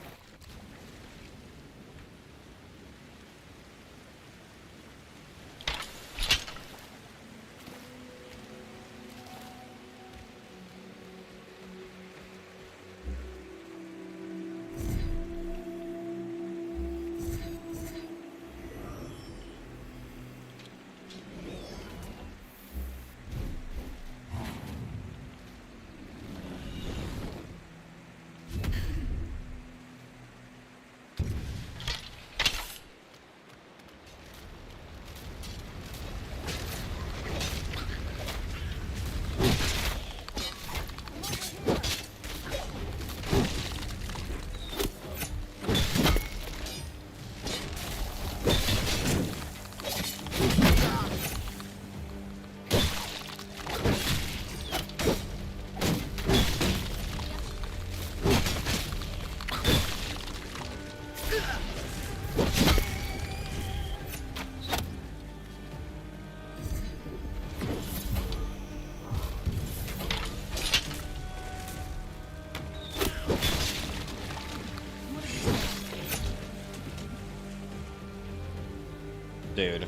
Dude.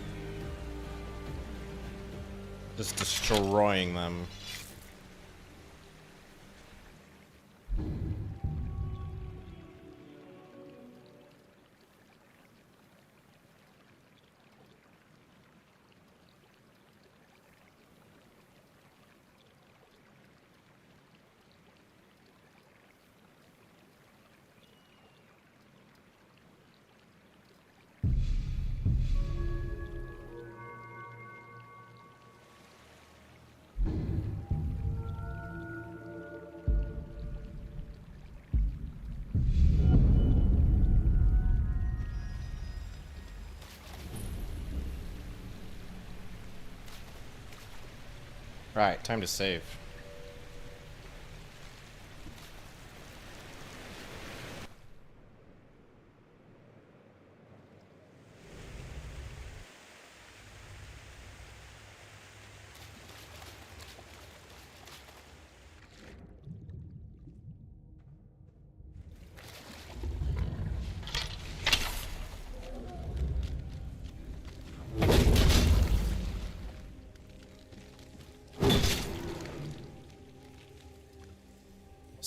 Just destroying them. Right, time to save.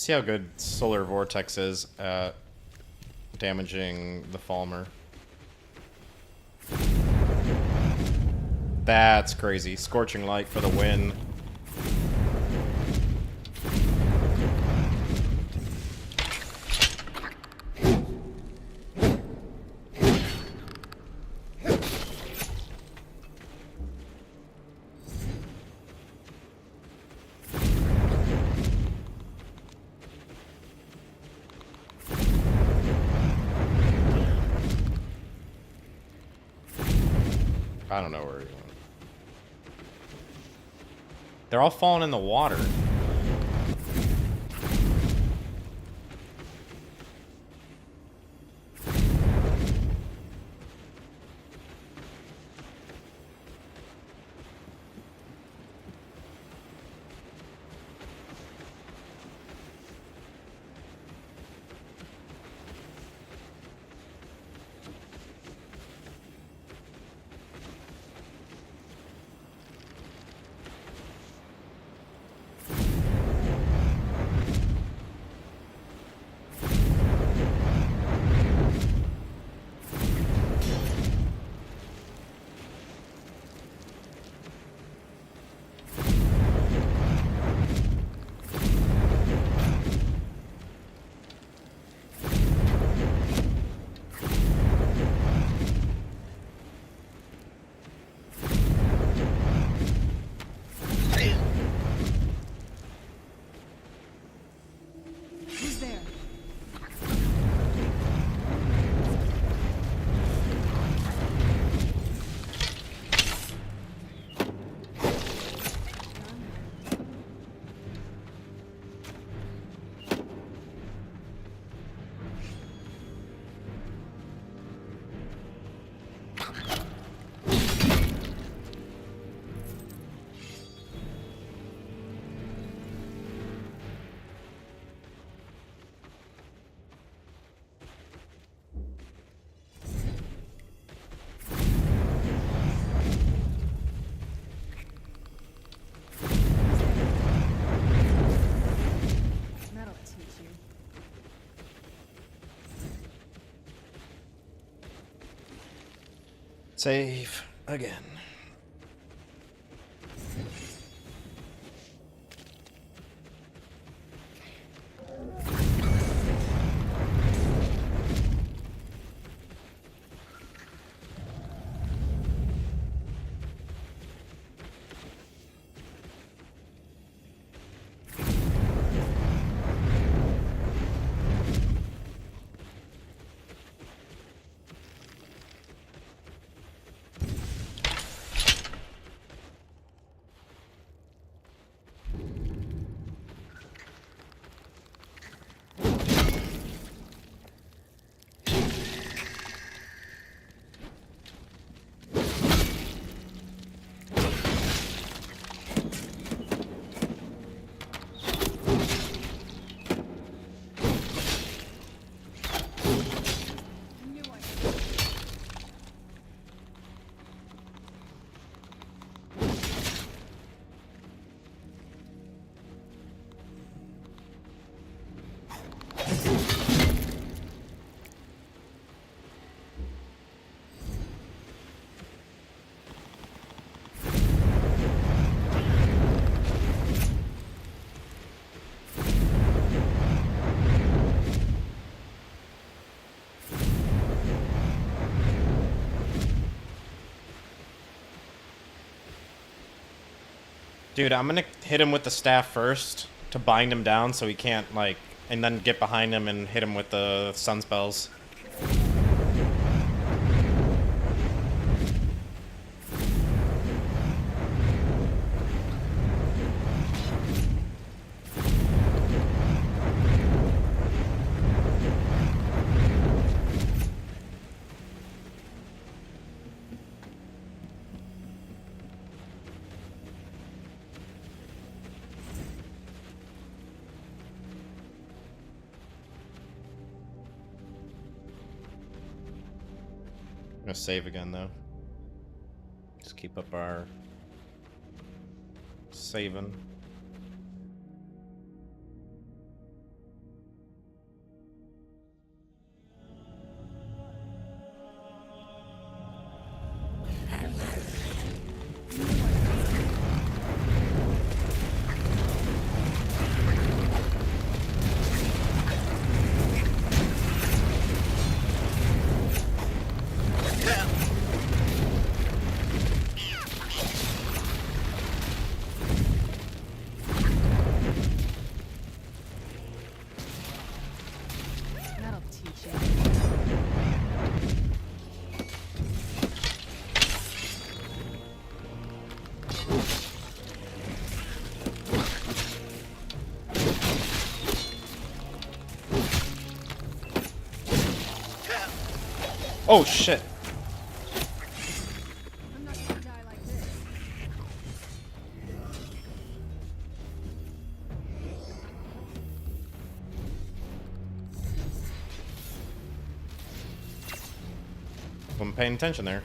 See how good Solar Vortex is at damaging the Falmer. That's crazy. Scorching Light for the win. I don't know where he went. They're all falling in the water. Save again. Dude, I'm gonna hit him with the staff first to bind him down so he can't, like, and then get behind him and hit him with the sun spells. I'm gonna save again though. Just keep up our saving. Oh shit. I'm not gonna die like this. I'm paying attention there.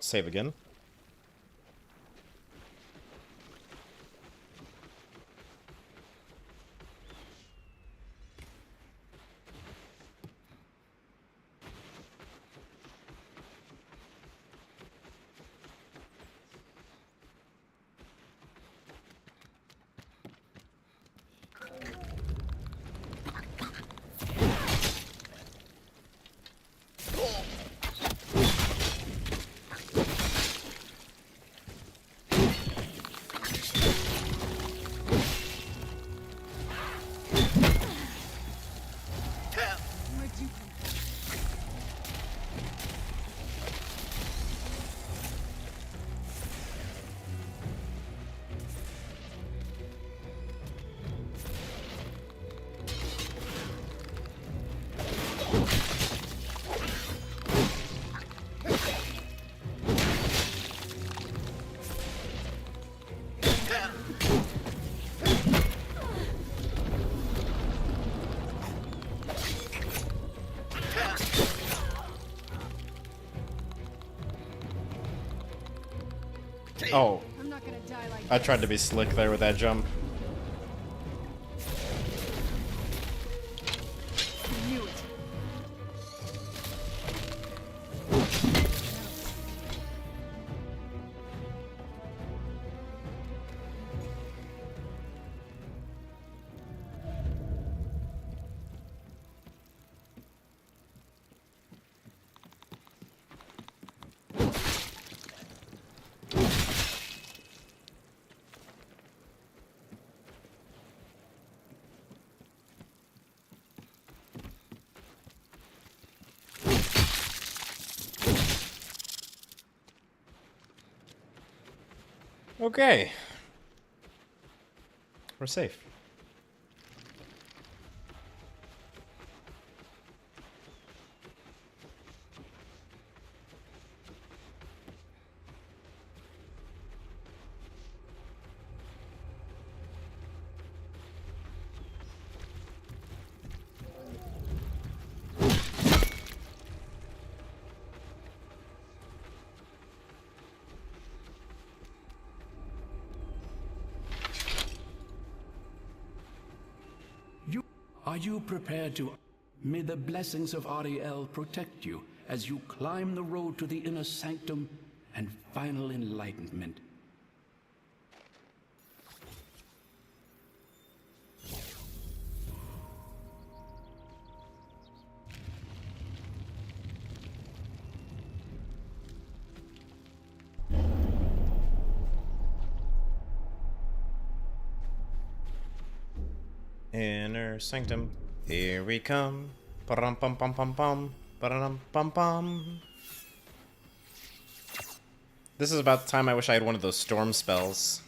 Save again. Oh, I'm not gonna die like I tried to be slick there with that jump. knew it. Okay. We're safe. Are you prepared to... May the blessings of Ariel protect you as you climb the road to the inner sanctum and final enlightenment. Inner sanctum, here we come. Param pam pam pam pam. Param pam pam. This is about the time I wish I had one of those storm spells.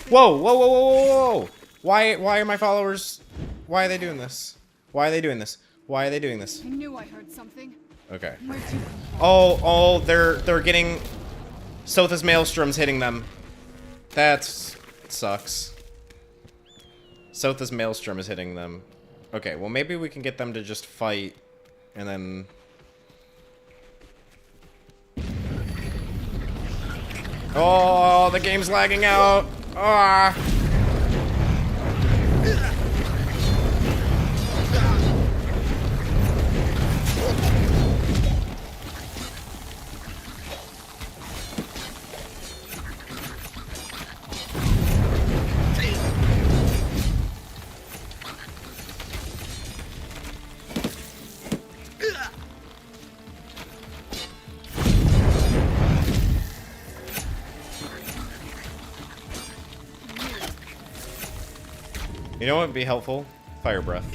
Whoa, whoa, whoa, whoa, whoa, whoa! Why are my followers... Why are they doing this? Why are they doing this? Why are they doing this? I knew I heard something. Okay. Oh, they're getting... Sothis Maelstrom's hitting them. That sucks. Sothis Maelstrom is hitting them. Okay, well maybe we can get them to just fight, and then... Oh, the game's lagging out. Ah. You know what would be helpful? Fire breath.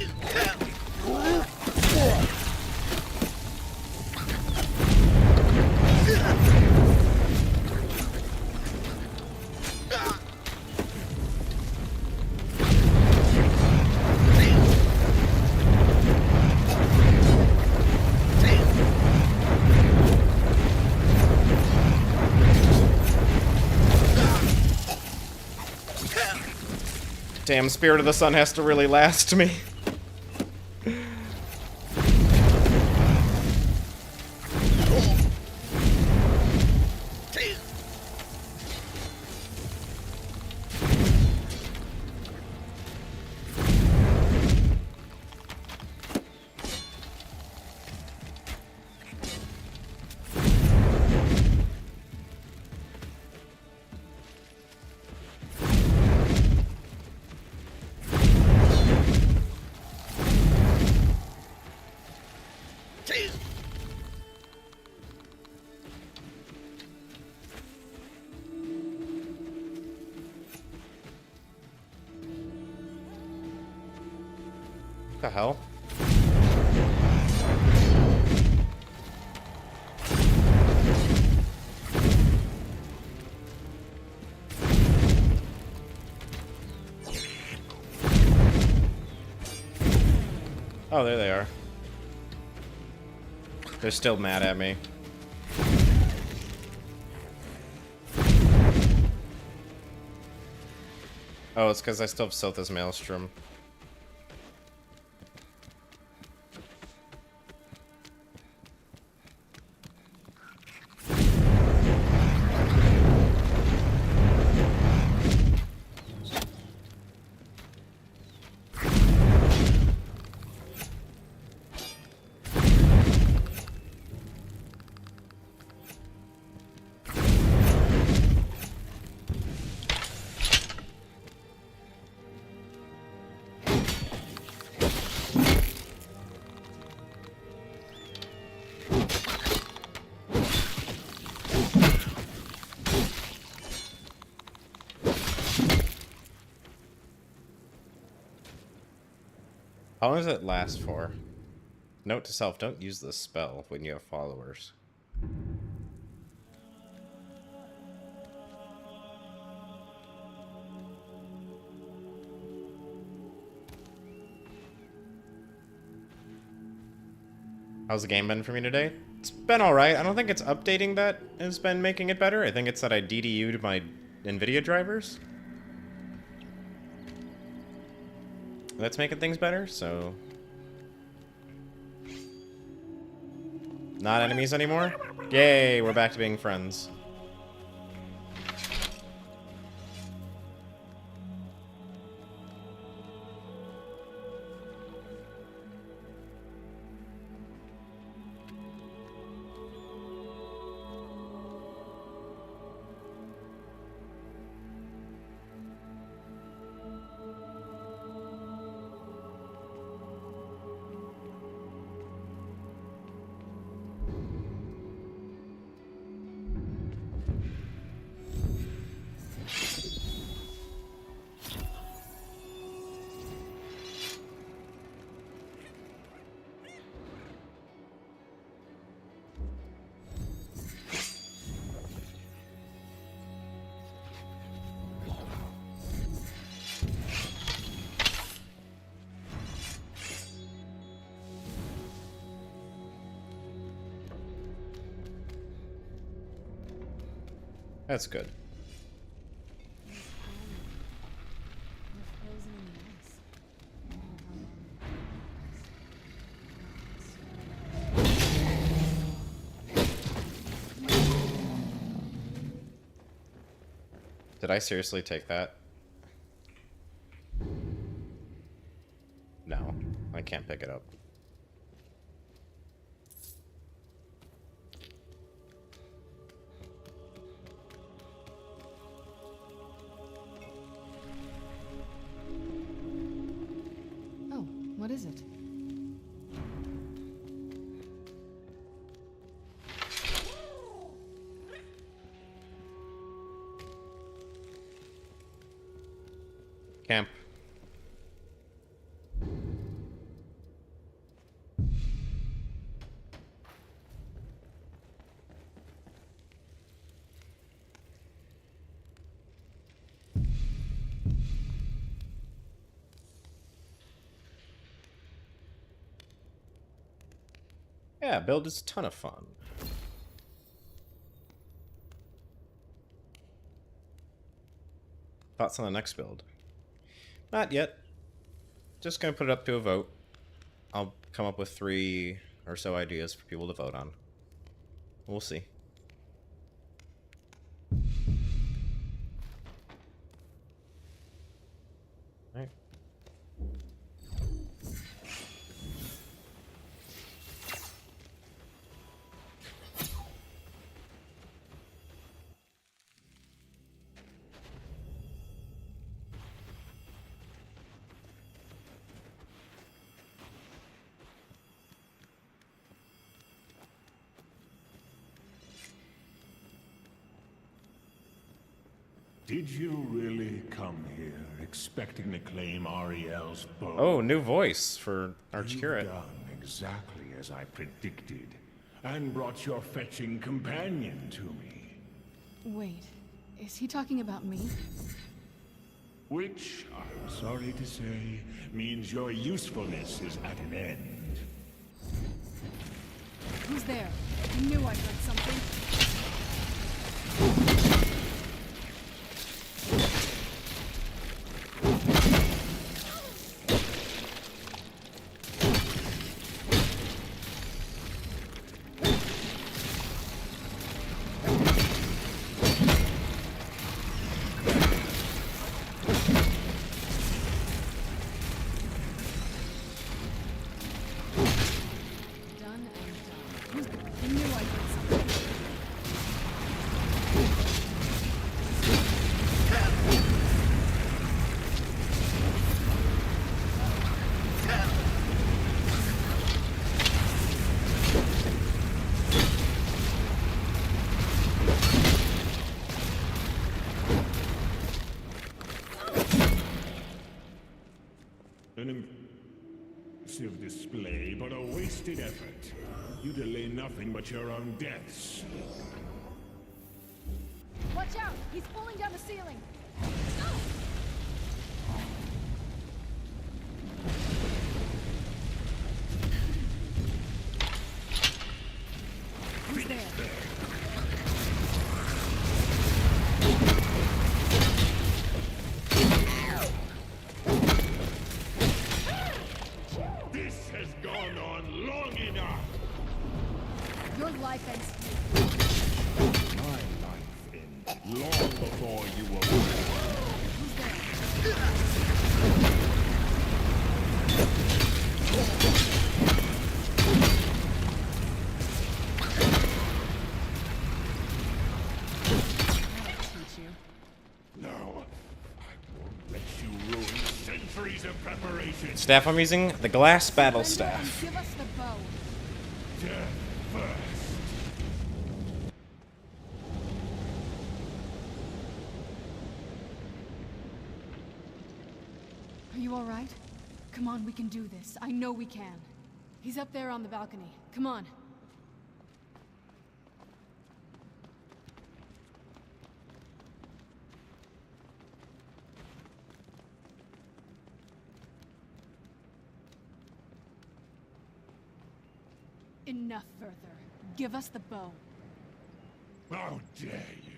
Damn, Spirit of the Sun has to really last me. What the hell? Oh, there they are. They're still mad at me. Oh, it's because I still have Sothis Maelstrom. How long does it last for? Note to self, don't use this spell when you have followers. How's the game been for me today? It's been alright. I don't think it's updating that has been making it better. I think it's that I DDU'd my NVIDIA drivers. That's making things better, so... Not enemies anymore? Yay, we're back to being friends. That's good. Did I seriously take that? No, I can't pick it up. Oh, what is it? Camp. Yeah, build is a ton of fun. Thoughts on the next build? Not yet. Just gonna put it up to a vote. I'll come up with 3 or so ideas for people to vote on. We'll see. Alright. Did you really come here expecting to claim Ariel's bow? Oh, new voice for Archcurate. You've done exactly as I predicted, and brought your fetching companion to me. Wait, is he talking about me? Which, I'm sorry to say, means your usefulness is at an end. Who's there? I knew I heard something. An impressive display, but a wasted effort. You delay nothing but your own deaths. Watch out! He's pulling down the ceiling! Who's there? This has gone on long enough! Your life ends here. My life ends long before you were born. No, I won't let you ruin centuries of preparation. Staff I'm using, the glass battle staff. Give us the bow. Death first. Are you all right? Come on, we can do this. I know we can. He's up there on the balcony. Come on. Enough further. Give us the bow. How dare you?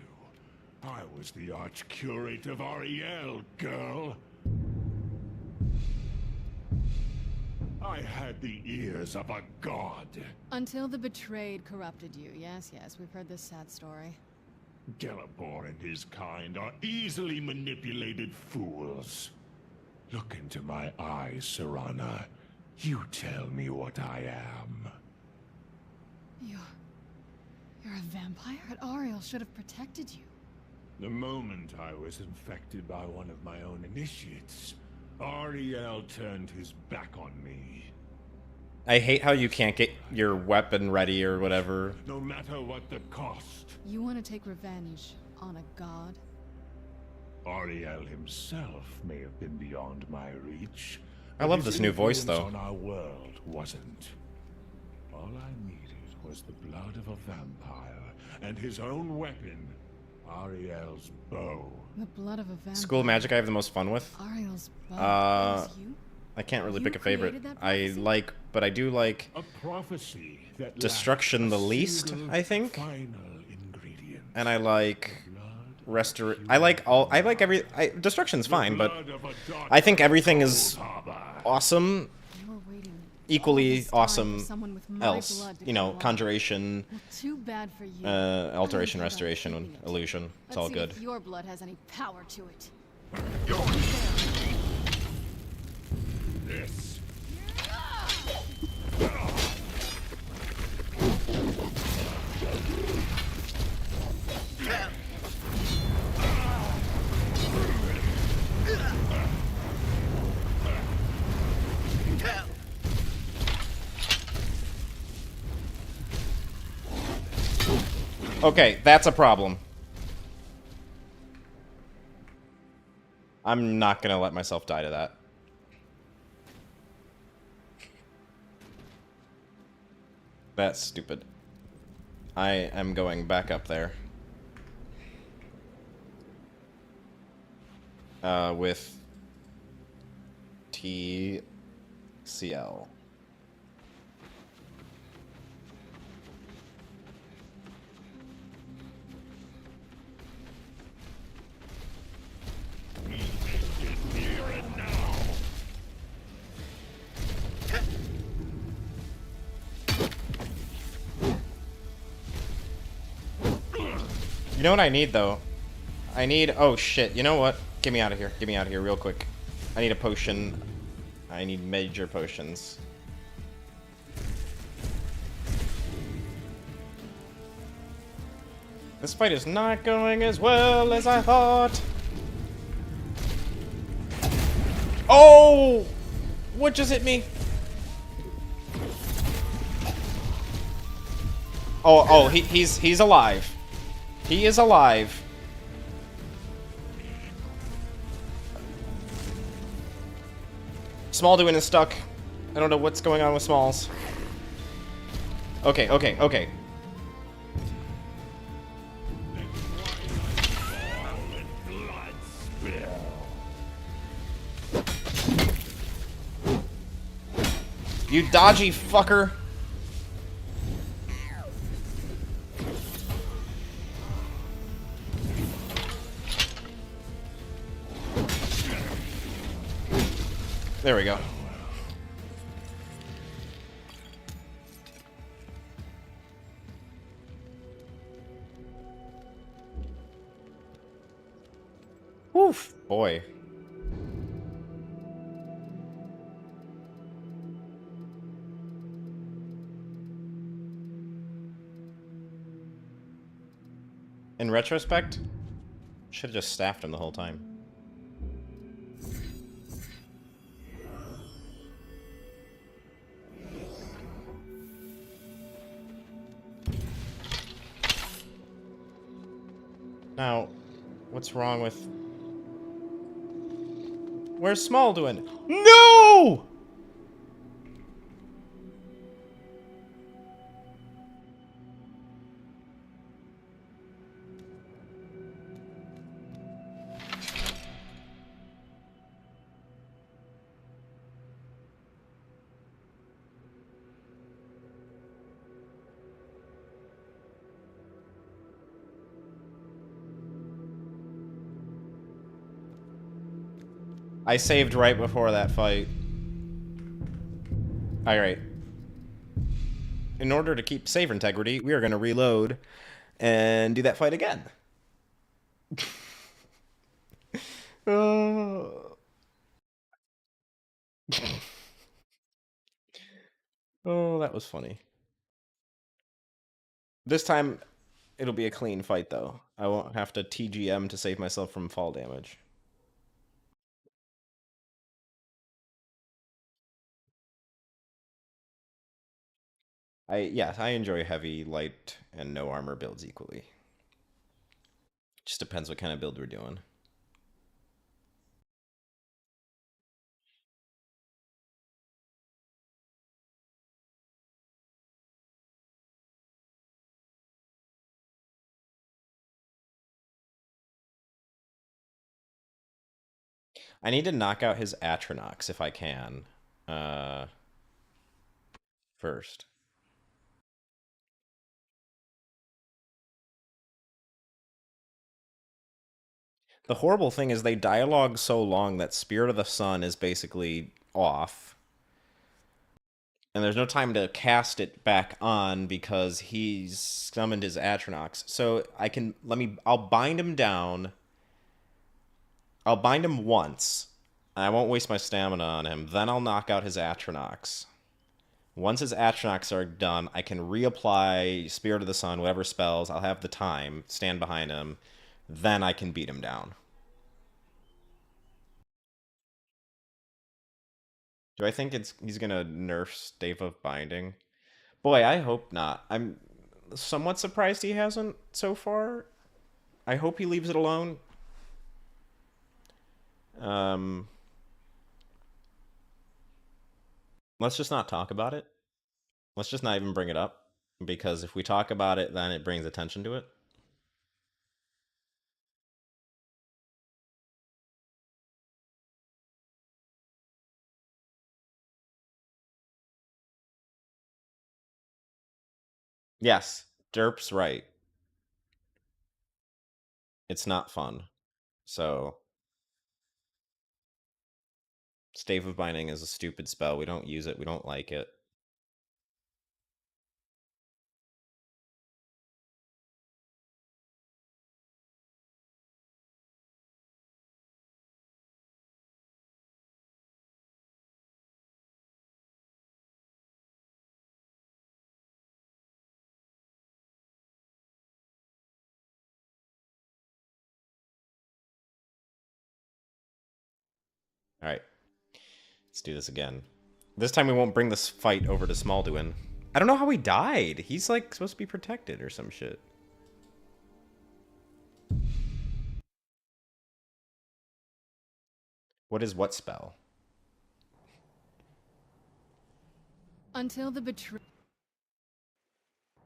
I was the arch-curate of Ariel, girl. I had the ears of a god. Until the betrayed corrupted you. Yes, yes, we've heard this sad story. Gelabor and his kind are easily manipulated fools. Look into my eyes, Serana. You tell me what I am. You're a vampire? But Ariel should have protected you. The moment I was infected by one of my own initiates, Ariel turned his back on me. I hate how you can't get your weapon ready or whatever. No matter what the cost. You want to take revenge on a god? Ariel himself may have been beyond my reach. I love this new voice, though. On our world wasn't. All I needed was the blood of a vampire and his own weapon, Ariel's bow. The blood of a vampire. School magic I have the most fun with. Ariel's bow. I can't really pick a favorite. But I do like a prophecy that destruction the least, I think. And I like destruction's fine, but I think everything is awesome. Equally awesome else. You know, conjuration, Too bad for you. alteration, restoration, illusion. It's all good. If your blood has any power to it. This. Okay, that's a problem. I'm not gonna let myself die to that. That's stupid. I am going back up there. With TCL. You know what I need, though? I need... Oh, shit. You know what? Get me out of here. Get me out of here real quick. I need a potion. I need major potions. This fight is not going as well as I thought. Oh! What just hit me? Oh, he's alive. He is alive. Smallduin is stuck. I don't know what's going on with Smalls. Okay. You dodgy fucker. There we go. Oof, boy. In retrospect, should have just staffed him the whole time. Now, what's wrong with... Where's Smallduin? No! I saved right before that fight. Alright. In order to keep save integrity, we are going to reload and do that fight again. Oh, that was funny. This time, it'll be a clean fight, though. I won't have to TGM to save myself from fall damage. Yes, I enjoy heavy, light, and no armor builds equally. Just depends what kind of build we're doing. I need to knock out his Atronachs if I can. First. The horrible thing is they dialogue so long that Spirit of the Sun is basically off. And there's no time to cast it back on because he's summoned his Atronachs. So I'll bind him down. I'll bind him once. I won't waste my stamina on him. Then I'll knock out his Atronachs. Once his Atronachs are done, I can reapply Spirit of the Sun, whatever spells. I'll have the time, stand behind him. Then I can beat him down. Do I think he's gonna nerf Stave of Binding? Boy, I hope not. I'm somewhat surprised he hasn't so far. I hope he leaves it alone. Let's just not talk about it. Let's just not even bring it up. Because if we talk about it, then it brings attention to it. Yes, Derp's right. It's not fun. So, Stave of Binding is a stupid spell. We don't use it. We don't like it. Alright. Let's do this again. This time we won't bring this fight over to Smalduin. I don't know how he died. He's like supposed to be protected or some shit. What is what spell? Until the betray.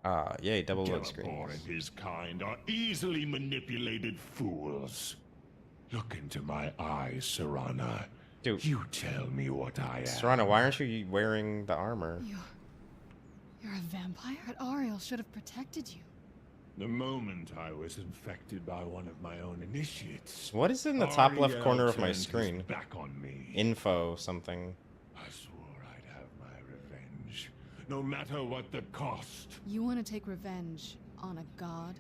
Ah, yay, double load Skeletor screen. and his kind are easily manipulated fools. Look into my eyes, Serana. Dude. You tell me what I am. Serana, why aren't you wearing the armor? You're a vampire? But Ariel should have protected you. The moment I was infected by one of my own initiates. What is in the top left Ariel corner of my turned his screen? back on me. Info something. I swore I'd have my revenge, no matter what the cost. You want to take revenge on a god?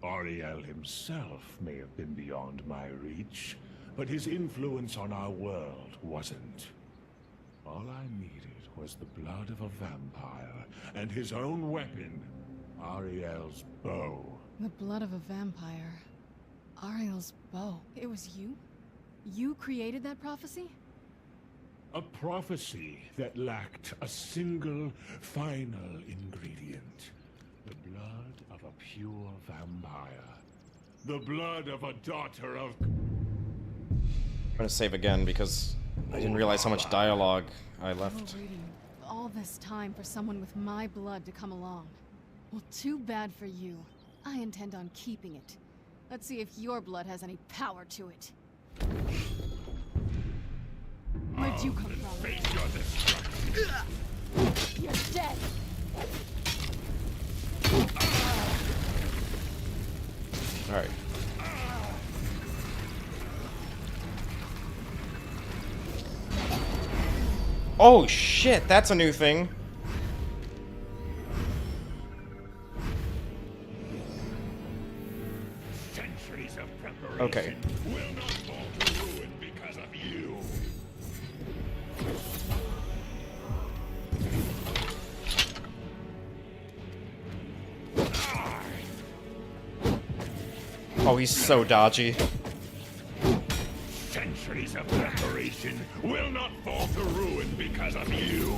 Ariel himself may have been beyond my reach, but his influence on our world wasn't. All I needed was the blood of a vampire and his own weapon, Ariel's bow. The blood of a vampire. Ariel's bow. It was you? You created that prophecy? A prophecy that lacked a single final ingredient. The blood of a pure vampire. The blood of a daughter of... I'm gonna save again because I didn't realize how much dialogue I left. Waiting all this time for someone with my blood to come along. Well, too bad for you. I intend on keeping it. Let's see if your blood has any power to it. Where'd you come from? Face your destruction. You're dead! Alright. Oh shit, that's a new thing. Centuries of preparation Okay. will not fall to ruin because of you. Oh, he's so dodgy. Centuries of preparation will not fall to ruin because of you.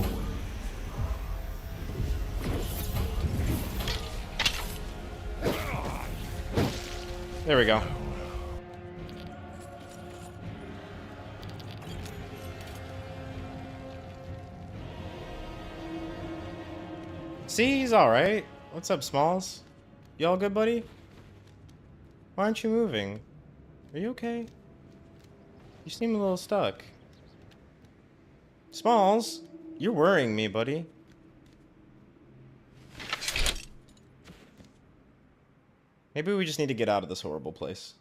There we go. See, he's alright. What's up, Smalls? You all good, buddy? Why aren't you moving? Are you okay? You seem a little stuck. Smalls, you're worrying me, buddy. Maybe we just need to get out of this horrible place.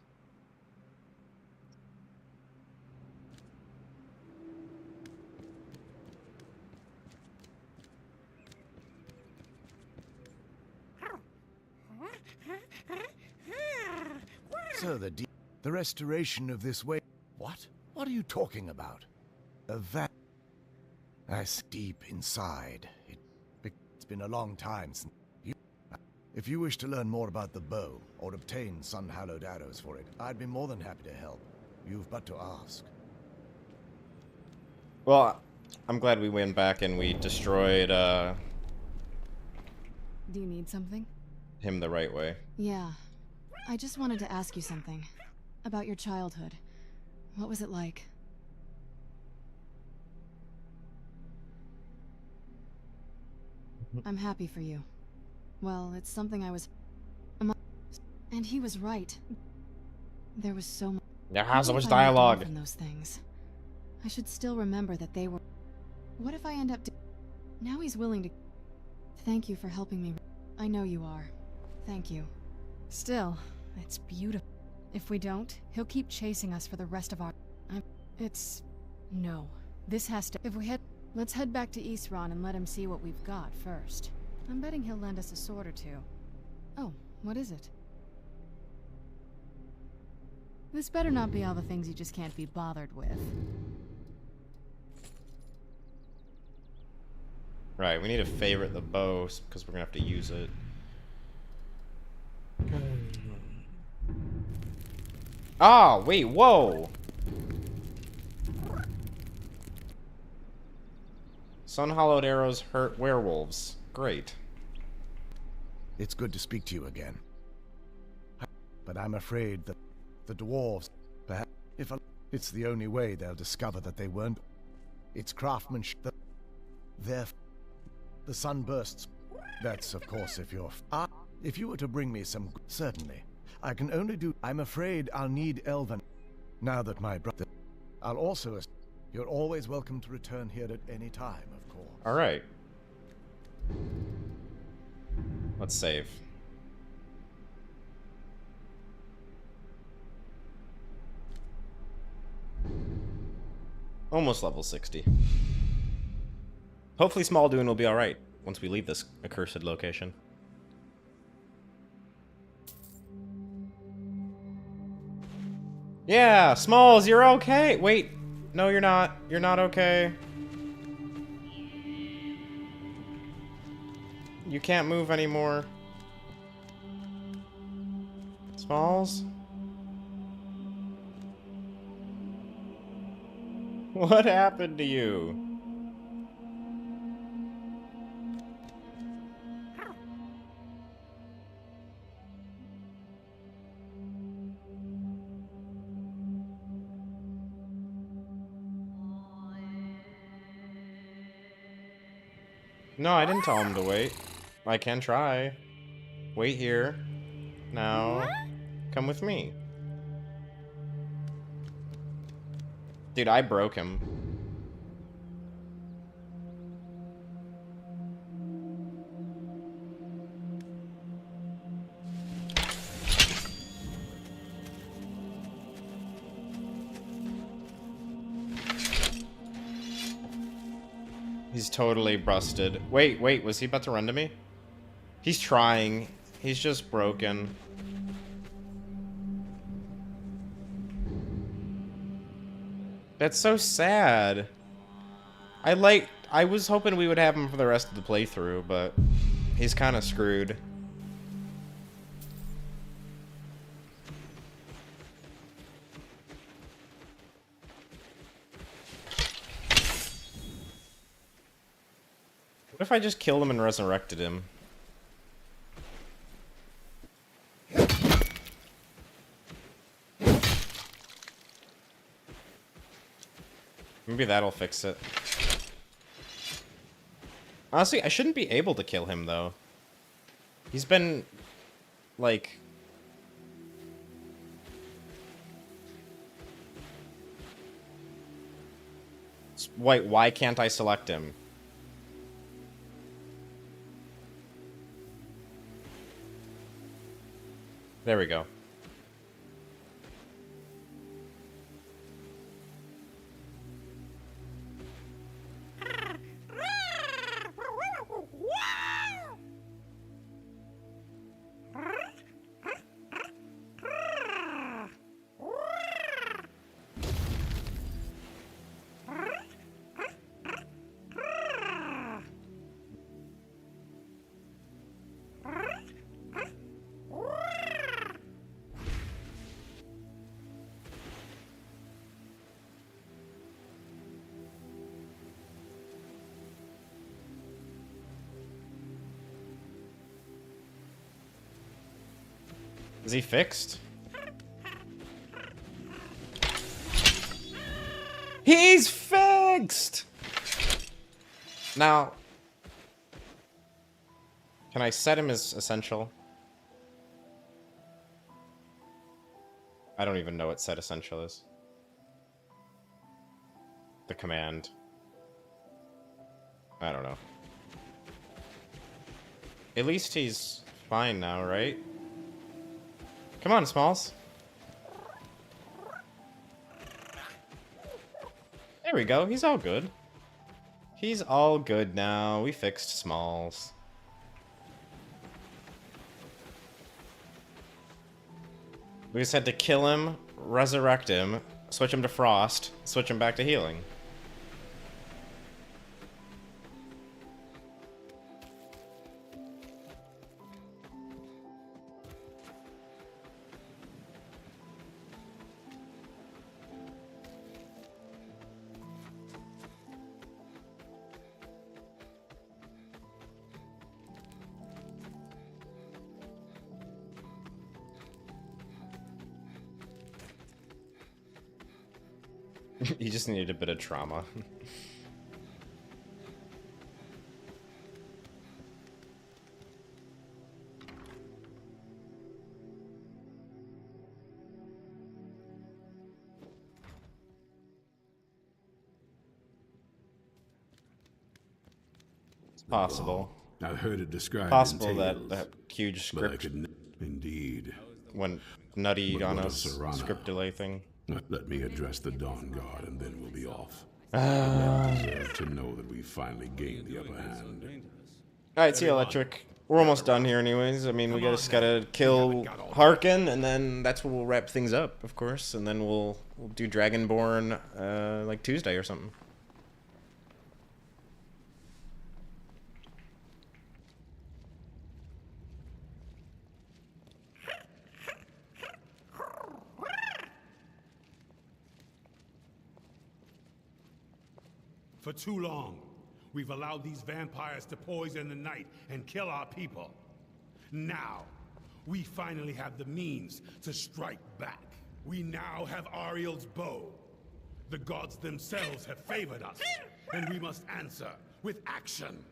So the restoration of this way. What? What are you talking about? That's deep inside. It's been a long time since you. If you wish to learn more about the bow or obtain sun-hallowed arrows for it, I'd be more than happy to help. You've but to ask. Well, I'm glad we went back and we destroyed Do you need something? him the right way. Yeah. I just wanted to ask you something. About your childhood. What was it like? I'm happy for you. Well, it's something I was... And he was right. There was so much... Yeah, so much dialogue. From those things. I should still remember that they were... What if I end up... Now he's willing to... Thank you for helping me. I know you are. Thank you. Still, it's beautiful. If we don't, he'll keep chasing us for the rest of our... No. This has to... If we head... Let's head back to Isran and let him see what we've got first. I'm betting he'll lend us a sword or two. Oh, what is it? This better not be all the things you just can't be bothered with. Right, we need to favorite the bow because we're gonna have to use it. Ah, wait, whoa! Sun-hollowed arrows hurt werewolves. Great. It's good to speak to you again. But I'm afraid that the dwarves, perhaps, it's the only way they'll discover that they weren't. It's craftsmanship. The sunbursts. That's, of course, if you're... if you were to bring me some... Certainly. I can only do... I'm afraid I'll need Elven. Now that my brother... I'll also... You're always welcome to return here at any time, of course. Alright. Let's save. Almost level 60. Hopefully Alduin will be alright once we leave this accursed location. Yeah, Smalls, you're okay. Wait, no, you're not. You're not okay. You can't move anymore. Smalls? What happened to you? No, I didn't tell him to wait. I can try. Wait here. Now, come with me. Dude, I broke him. He's totally busted. Wait, was he about to run to me? He's trying. He's just broken. That's so sad. I was hoping we would have him for the rest of the playthrough, but he's kind of screwed. What if I just killed him and resurrected him? Maybe that'll fix it. Honestly, I shouldn't be able to kill him, though. He's been, like... Wait, why can't I select him? There we go. Is he fixed? He's fixed! Now, can I set him as essential? I don't even know what set essential is. The command. I don't know. At least he's fine now, right? Come on, Smalls. There we go. He's all good. He's all good now. We fixed Smalls. We just had to kill him, resurrect him, switch him to Frost, switch him back to healing. You just needed a bit of trauma. It's possible. I've heard it described. Possible in tales, that huge script indeed went nutty but on what a of Serana? script delay thing. Let me address the Dawnguard and then we'll be off. They deserve to know that we finally gained the upper hand. Alright, see you, Electric. We're almost done here anyways. I mean, we just gotta kill Harkin, and then that's where we'll wrap things up, of course. And then we'll do Dragonborn, like Tuesday or something. For too long, we've allowed these vampires to poison the night and kill our people. Now, we finally have the means to strike back. We now have Ariel's bow. The gods themselves have favored us, and we must answer with action.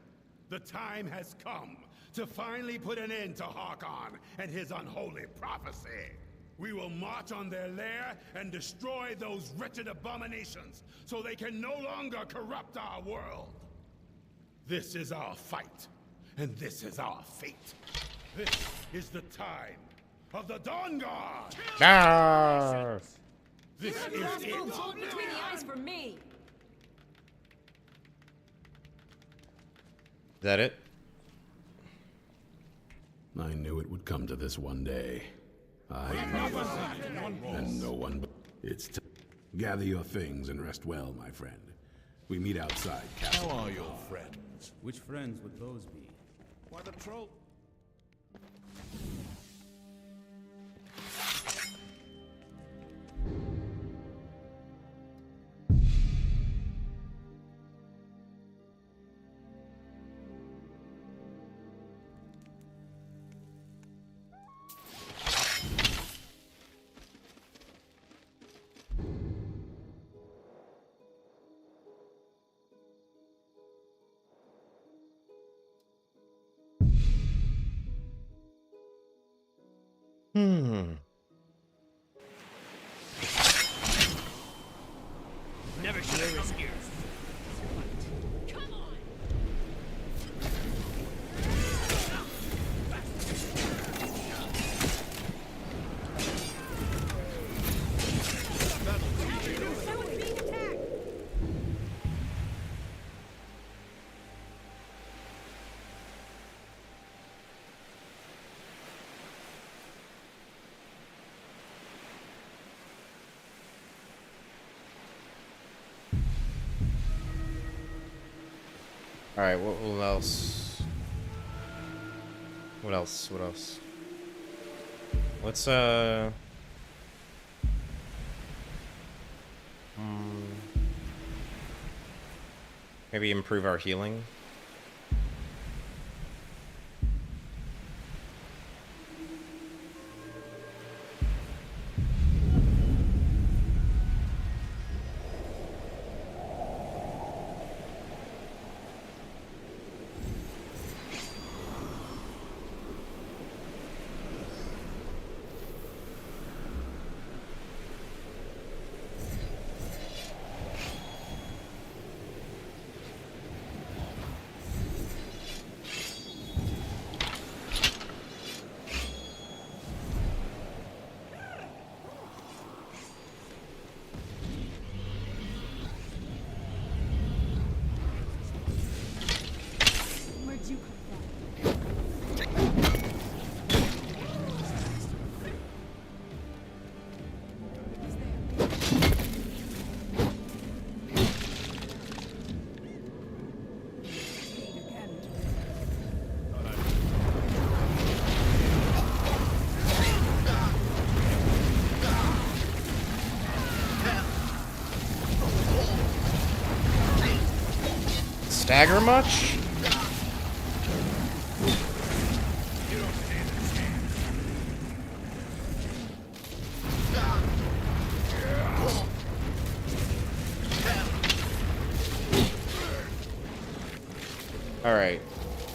The time has come to finally put an end to Harkon and his unholy prophecy. We will march on their lair and destroy those wretched abominations so they can no longer corrupt our world. This is our fight, and this is our fate. This is the time of the Dawnguard! Ah! This is it! Between the eyes for me! Is that it? I knew it would come to this one day. And no one but... It's gather your things and rest well, my friend. We meet outside, Captain. How are your friends? Which friends would those be? Why, the troll... Never should have risked yours. Alright, what else? What else? What else? Let's, maybe improve our healing. Stagger much? Alright.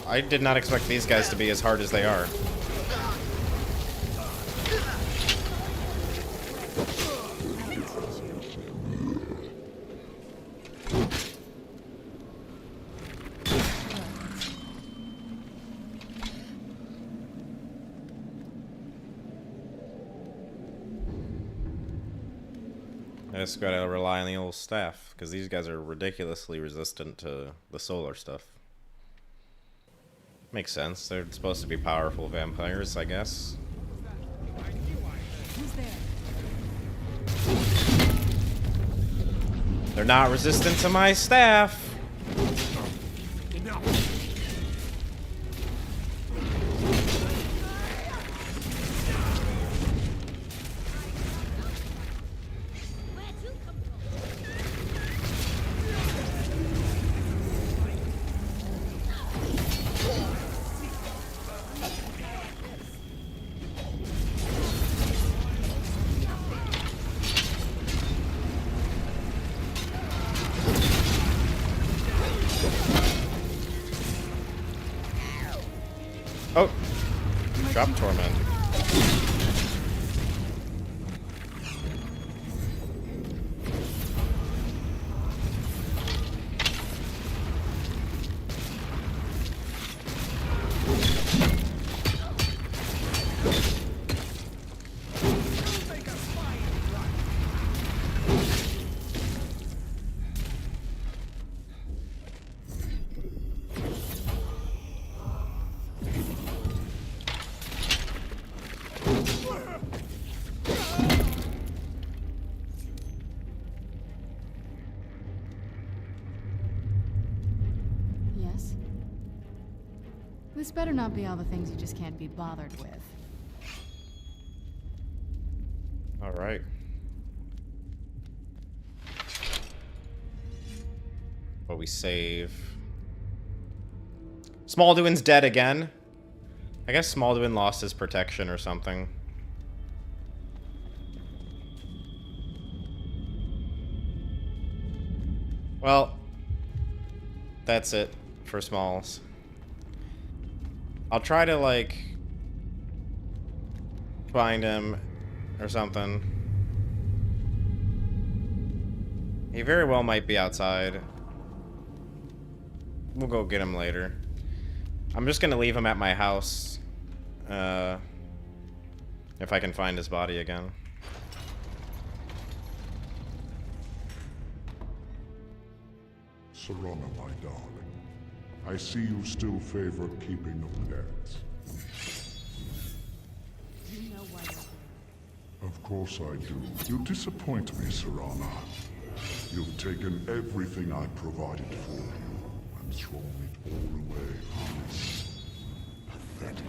I did not expect these guys to be as hard as they are. I just gotta rely on the old staff, because these guys are ridiculously resistant to the solar stuff. Makes sense. They're supposed to be powerful vampires, I guess. They're not resistant to my staff. Oh, drop torment. This better not be all the things you just can't be bothered with. All right. But we save. Smallduin's dead again. I guess Smallduin lost his protection or something. Well, that's it for Smalls. I'll try to, like, find him or something. He very well might be outside. We'll go get him later. I'm just gonna leave him at my house. If I can find his body again. Serana, my darling, I see you still favor keeping the pets. You know why. Of course I do. You disappoint me, Serana. You've taken everything I provided for you and thrown it all away. Pathetic.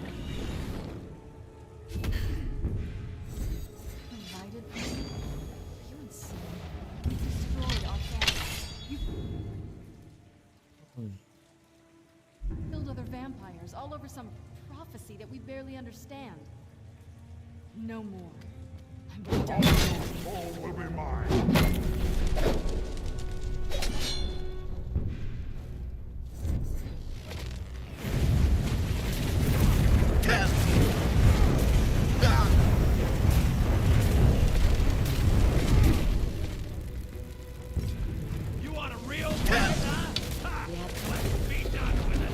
Provided for you? Are you insane? You destroyed our family. You killed other vampires all over some prophecy that we barely understand. No more. I'm done. All will be mine. You want a real fight, huh? Let's be done with it.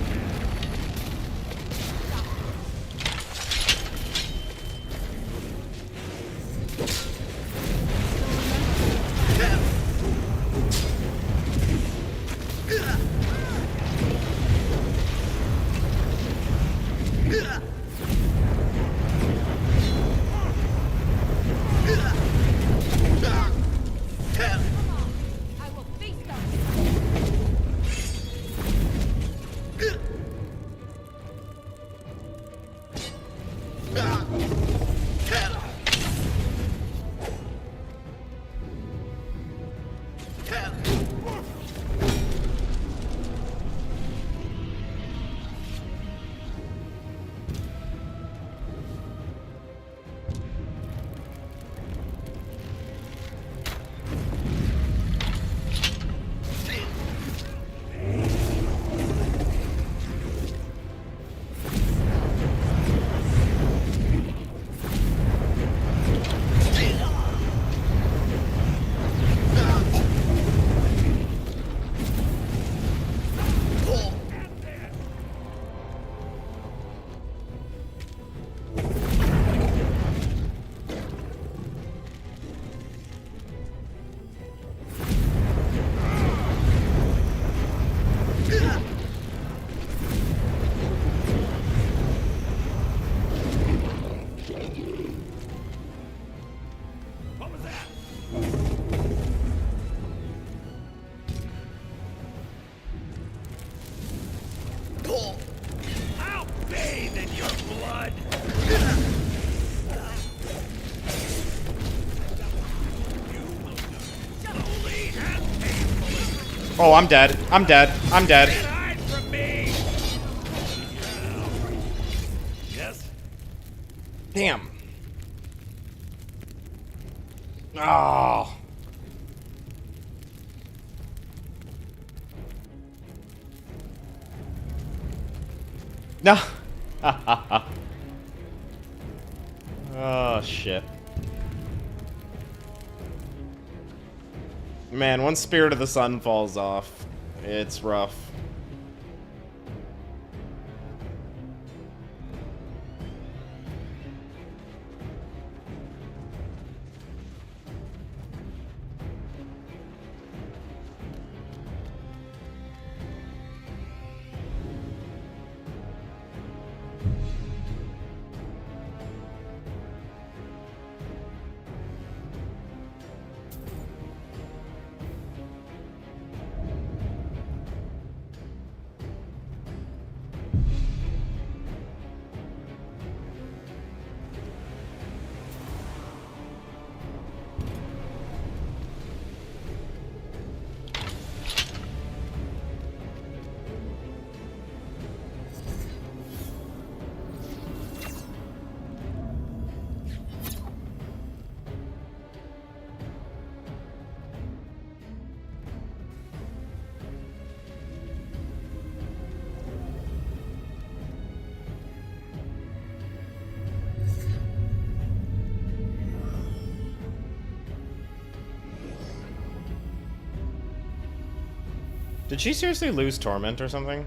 I'll bathe in your blood. Oh, I'm dead. I'm dead. I'm dead. Hide from me. Yes. Damn. Oh. No. Oh, shit. Man, once Spirit of the Sun falls off, it's rough. Did she seriously lose Torment or something?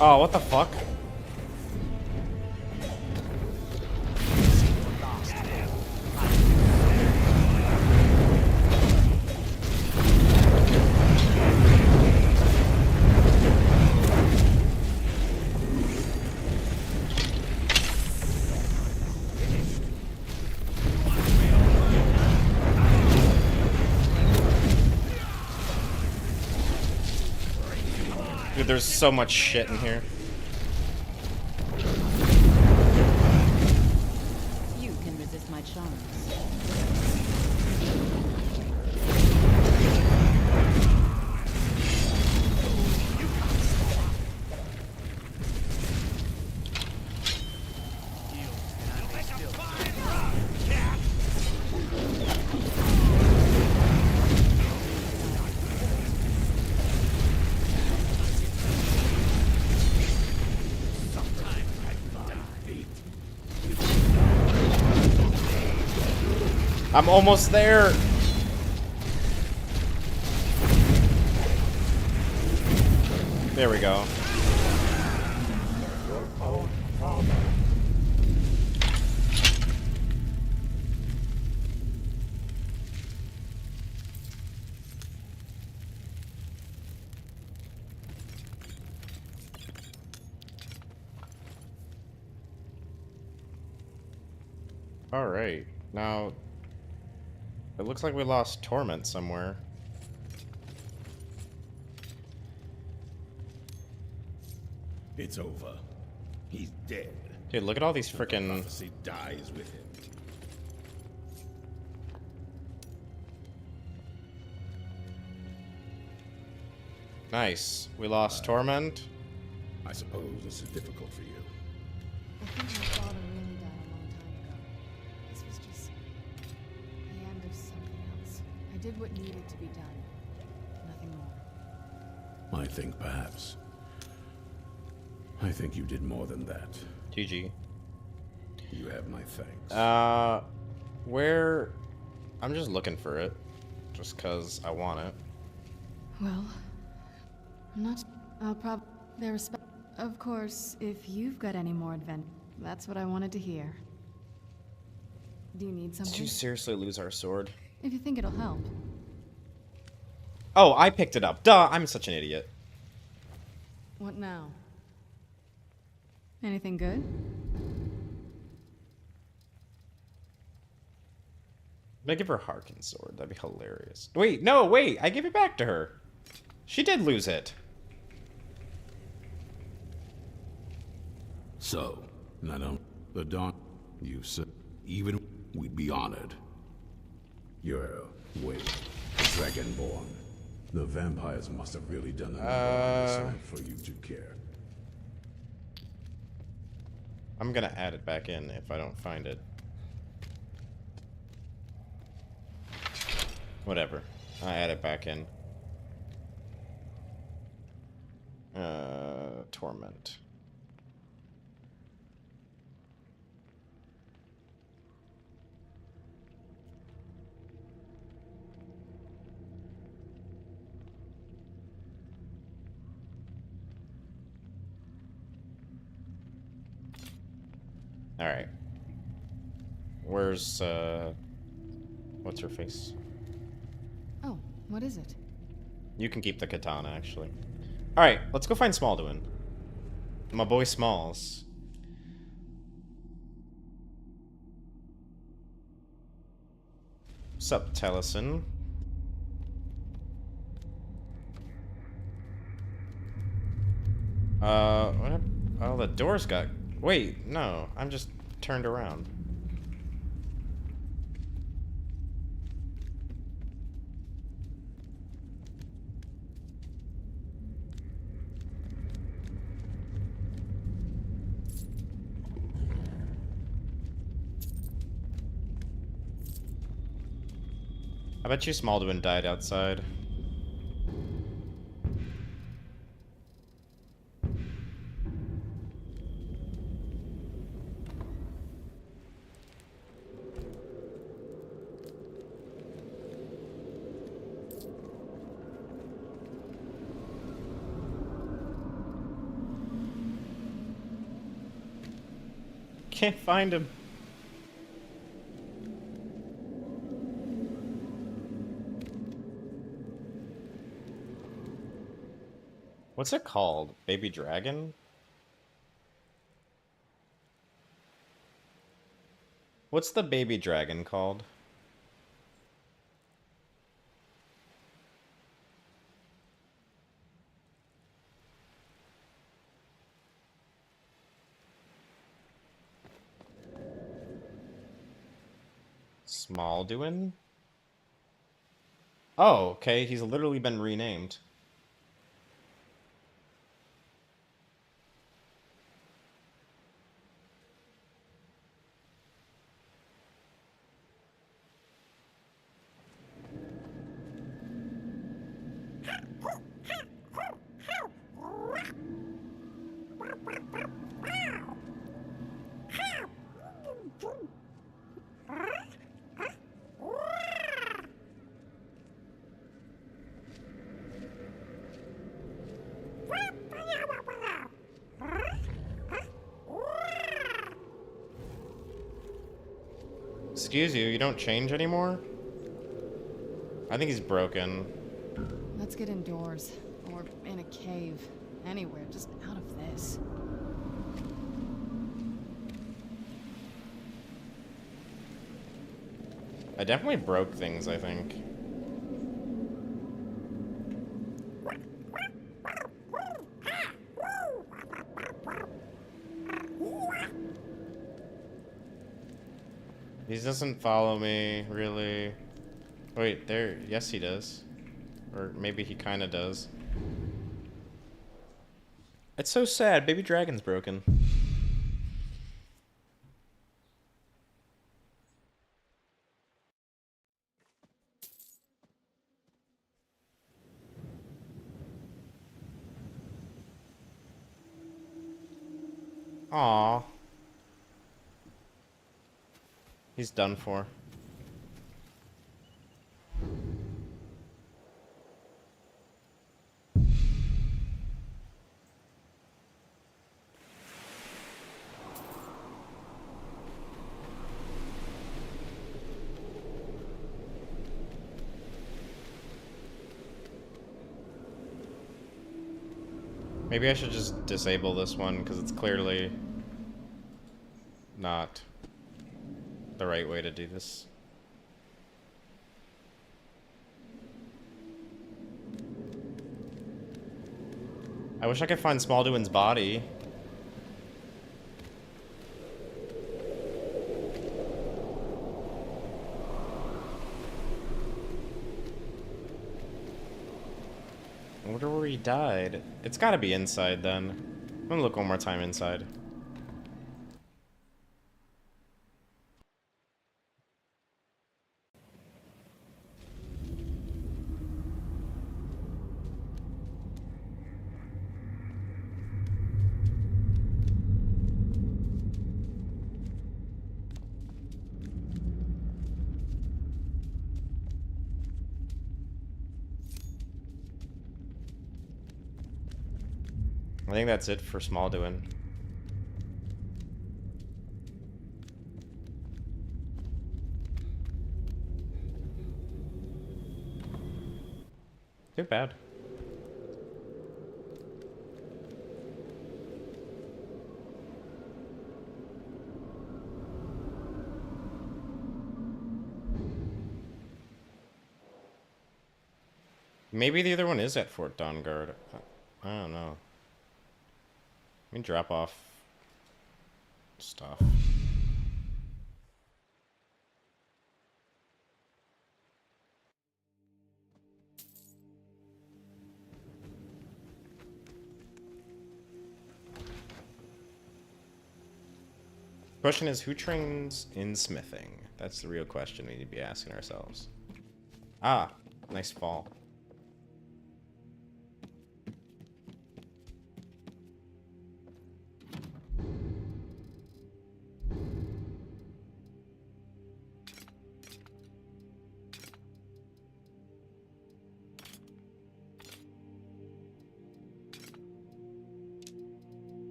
Oh, what the fuck? Dude, there's so much shit in here. You can resist my charms. I'm almost there. There we go. All right, now it looks like we lost Torment somewhere. It's over. He's dead. Dude, look at all these frickin' prophecy dies with him. Nice. We lost Torment. I suppose this is difficult for you. I think my father really died a long time ago. This was just the end of something else. I did what needed to be done. Nothing more. I think perhaps. I think you did more than that. GG. You have my thanks. Where? I'm just looking for it. Just cause I want it. Well, I'm not. I'll Of course, if you've got any more that's what I wanted to hear. Do you need something? Did you seriously lose our sword? If you think it'll help. Oh, I picked it up. Duh, I'm such an idiot. What now? Anything good? May I give her a Harkin sword? That'd be hilarious. Wait, no, wait, I gave it back to her. She did lose it. So, the Dawn, you said, even we'd be honored. You're, wait, Dragonborn. The vampires must have really done enough for you to care. I'm gonna add it back in if I don't find it. Whatever. I add it back in. Torment. Alright. Where's, what's her face? Oh, what is it? You can keep the katana, actually. Alright, let's go find Alduin. My boy Smalls. Sup, Taliesin? What happened? Oh, the doors got... Wait, no, I'm just turned around. I bet you Smaldwin died outside. Can't find him. What's it called? Baby dragon? What's the baby dragon called? Smaldwin? Oh, okay, he's literally been renamed. Excuse you, you don't change anymore? I think he's broken. Let's get indoors. Or in a cave. Anywhere, just out of this. I definitely broke things, I think. He doesn't follow me, really. Wait, there. Yes, he does. Or maybe he kind of does. It's so sad. Baby dragon's broken. Aww. He's done for. Maybe I should just disable this one because it's clearly not the right way to do this. I wish I could find Smaldwin's body. I wonder where he died. It's gotta be inside then. I'm gonna look one more time inside. I think that's it for Smaldwin. Too bad. Maybe the other one is at Fort Dawnguard. I don't know. Let me drop off stuff. Question is, who trains in smithing? That's the real question we need to be asking ourselves. Ah, nice fall.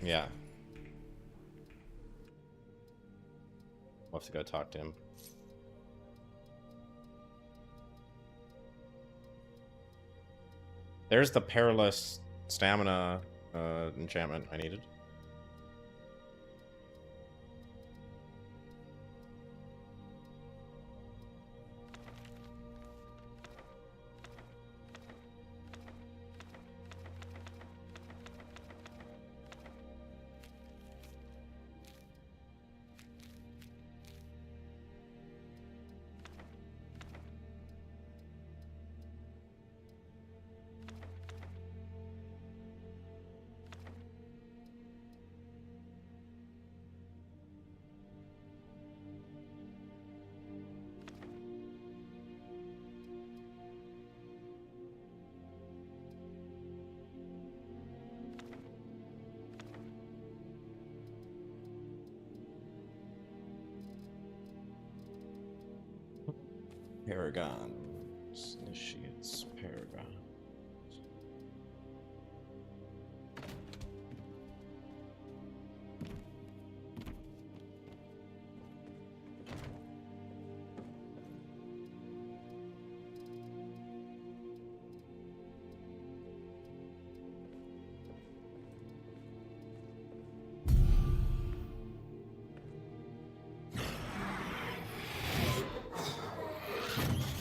Yeah. We'll have to go talk to him. There's the perilous stamina enchantment I needed. Paragons. Initiates Paragon.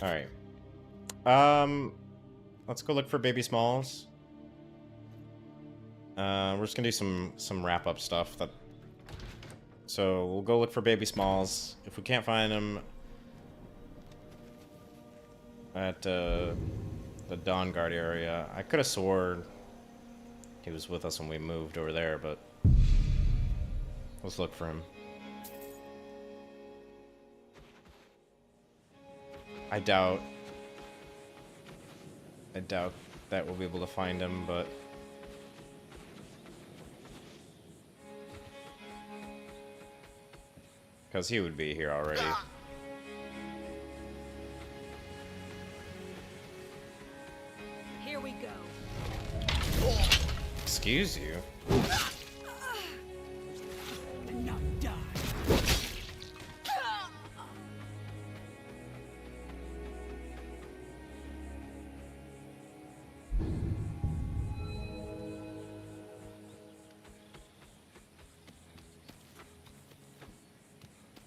Alright. Let's go look for baby smalls. We're just gonna do some wrap-up stuff. So we'll go look for baby smalls. If we can't find them at the Dawnguard area, I could have swore he was with us when we moved over there, but let's look for him. I doubt that we'll be able to find him, but because he would be here already. Here we go. Excuse you. Now die.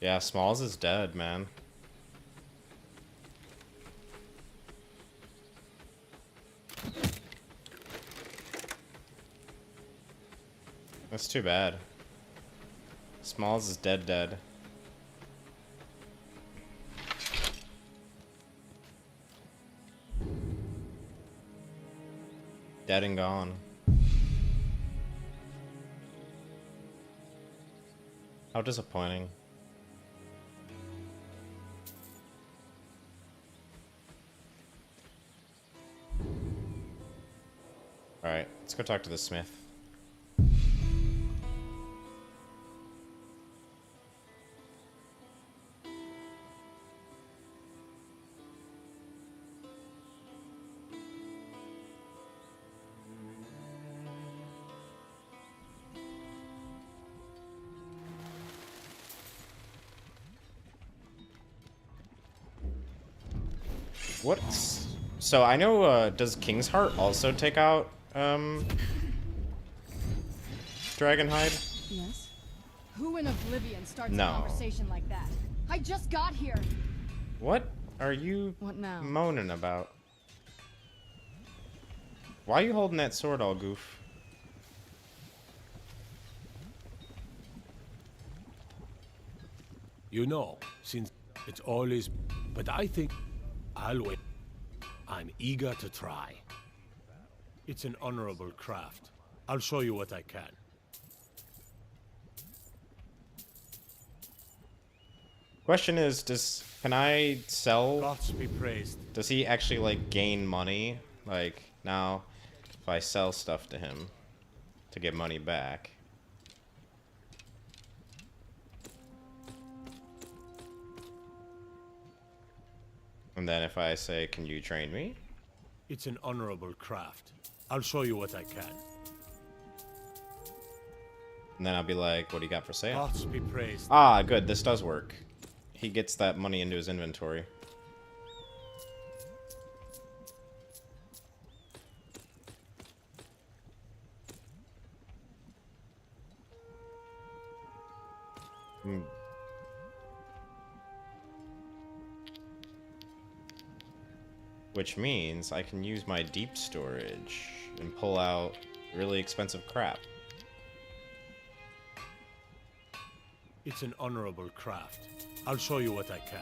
Yeah, Smalls is dead, man. That's too bad. Smalls is dead. Dead and gone. How disappointing. Alright, let's go talk to the smith. What's... So I know, does King's Heart also take out, Dragonhide? Yes? Who in Oblivion starts No. a conversation like that? I just got here! What are you moaning about? Why are you holding that sword all goof? You know, since it's always... But I think I'll wait. I'm eager to try. It's an honorable craft. I'll show you what I can. Question is, can I sell? Gods be praised. Does he actually like gain money? Like now, if I sell stuff to him to get money back. And then if I say, can you train me? It's an honorable craft. I'll show you what I can. And then I'll be like, what do you got for sale? Gods be praised. Ah, good. This does work. He gets that money into his inventory. Which means I can use my deep storage and pull out really expensive crap. It's an honorable craft. I'll show you what I can.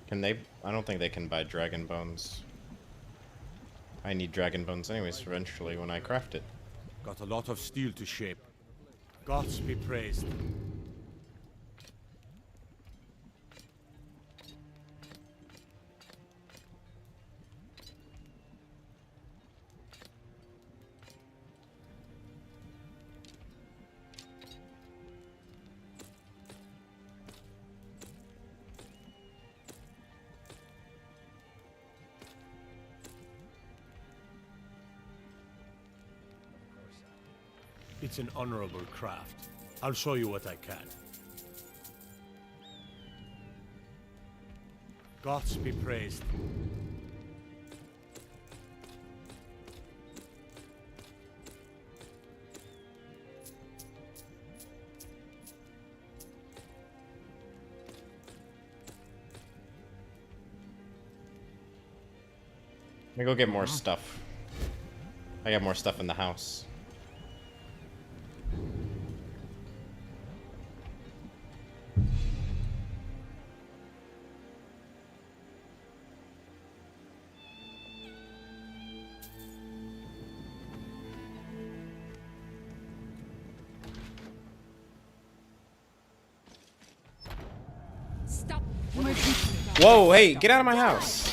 Can they? I don't think they can buy dragon bones. I need dragon bones anyways eventually when I craft it. Got a lot of steel to shape. Gods be praised. It's an honorable craft. I'll show you what I can. Gods be praised. Let me go get more stuff. I got more stuff in the house. Stop. Whoa, hey, get out of my house.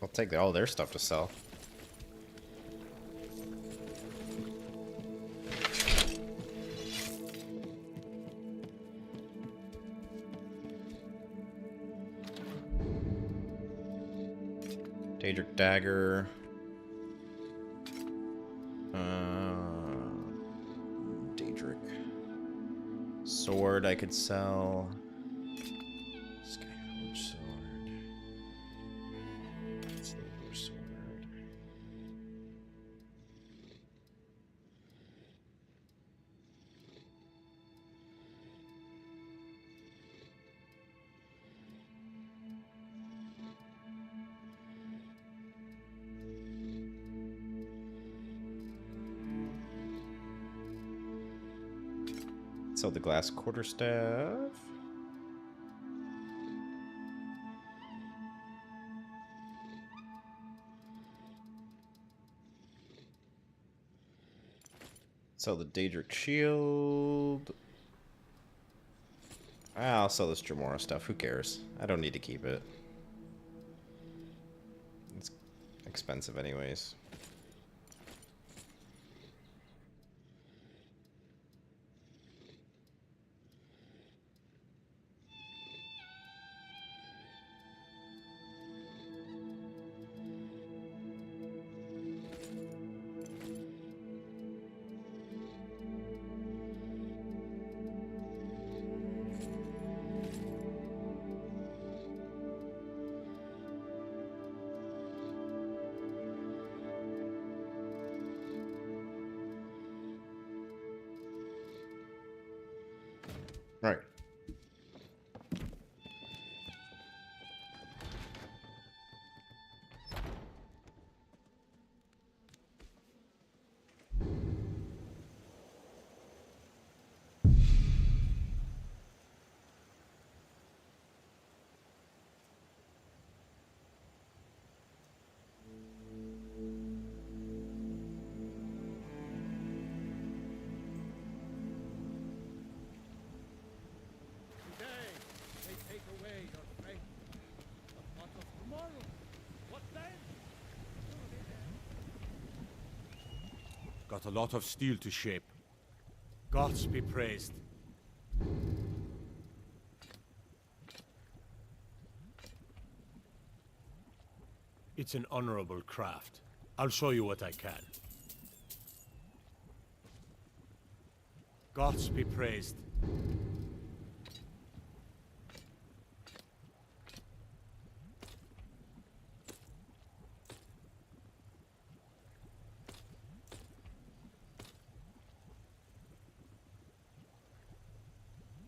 I'll take all their stuff to sell. Daedric Dagger. Daedric Sword I could sell. Skyforge Sword. Silver Sword. Sell the glass quarterstaff. Sell the Daedric shield. I'll sell this Dremora stuff. Who cares? I don't need to keep it. It's expensive anyways. All right. Got a lot of steel to shape. Gods be praised. It's an honorable craft. I'll show you what I can. Gods be praised.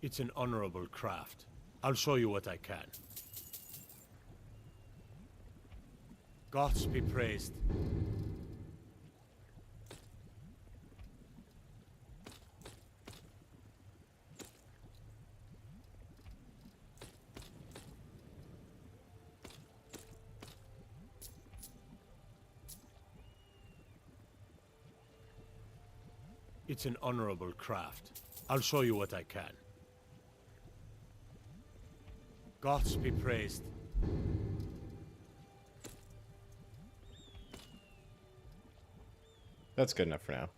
It's an honorable craft. I'll show you what I can. Gods be praised. It's an honorable craft. I'll show you what I can. Gods be praised. That's good enough for now.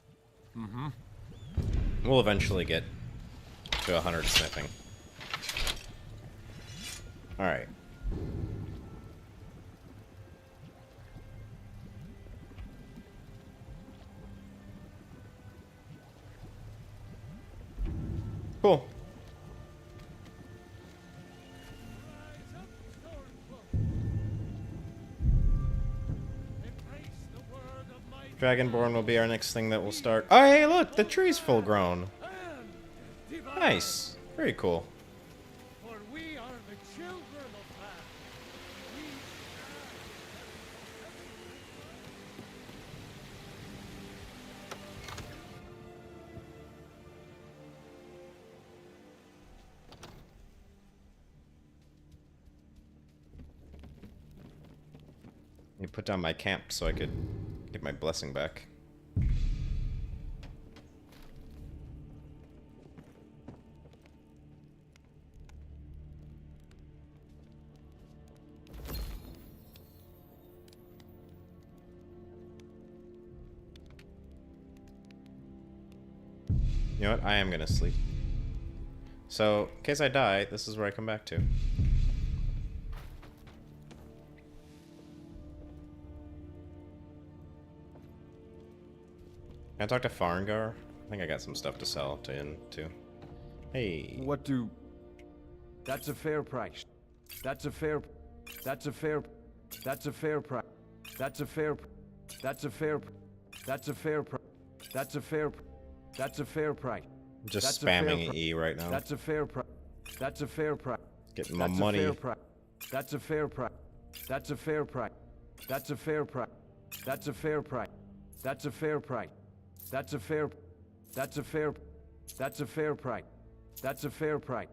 Mm-hmm. We'll eventually get to 100 smithing. Alright. Cool. Dragonborn will be our next thing that will start. Oh, hey, look! The tree's full grown. Nice. Very cool. For we are the children of man. You put down my camp so I could get my blessing back. You know what? I am gonna sleep. So, in case I die, this is where I come back to. Can I talk to Farengar? I think I got some stuff to sell to him too. Hey. What do... That's a fair price. That's a fair... That's a fair... That's a fair price. That's a fair... That's a fair... That's a fair price. That's a fair... That's a fair price. Just spamming E right now. That's a fair price. That's a fair price. Getting my money. That's a fair price. That's a fair price. That's a fair price. That's a fair price. That's a fair price. That's a fair... That's a fair... That's a fair price. That's a fair price.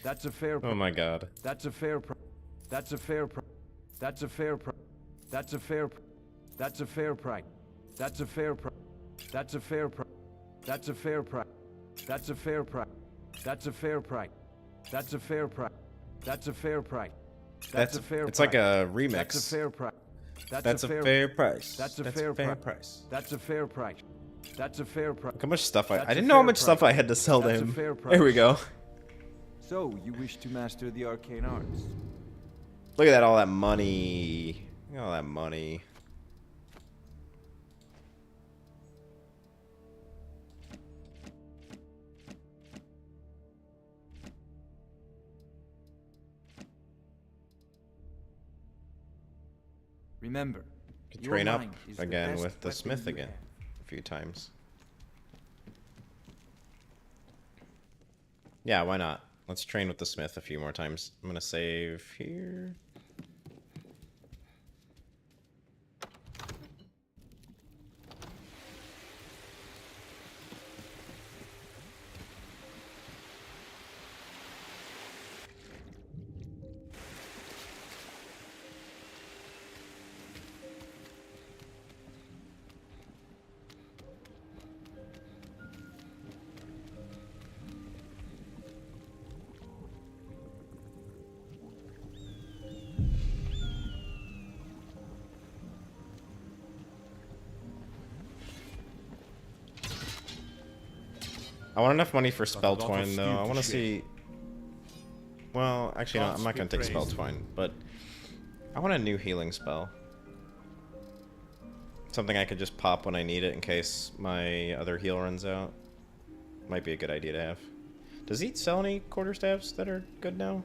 That's a fair price. Oh my god. That's a fair price. That's a fair price. That's a fair price. That's a fair... That's a fair price. That's a fair price. That's a fair price. That's a fair price. That's a fair price. That's a fair price. That's a fair price. That's a fair price. That's a fair price. It's like a remix. That's a fair price. That's a fair price. That's a fair price. That's a fair price. That's a fair price. Look how much stuff I didn't know how much stuff I had to sell to him. There we go. So, you wish to master the arcane arts? Look at that, all that money. Look at all that money. Remember, Could train up again with the smith again a few times. Yeah, why not? Let's train with the smith a few more times. I'm gonna save here. I want enough money for Spell Twine, though. I want to see... Well, actually, no, I'm not going to take Spell Twine, but I want a new healing spell. Something I could just pop when I need it in case my other heal runs out. Might be a good idea to have. Does he sell any quarterstaffs that are good now?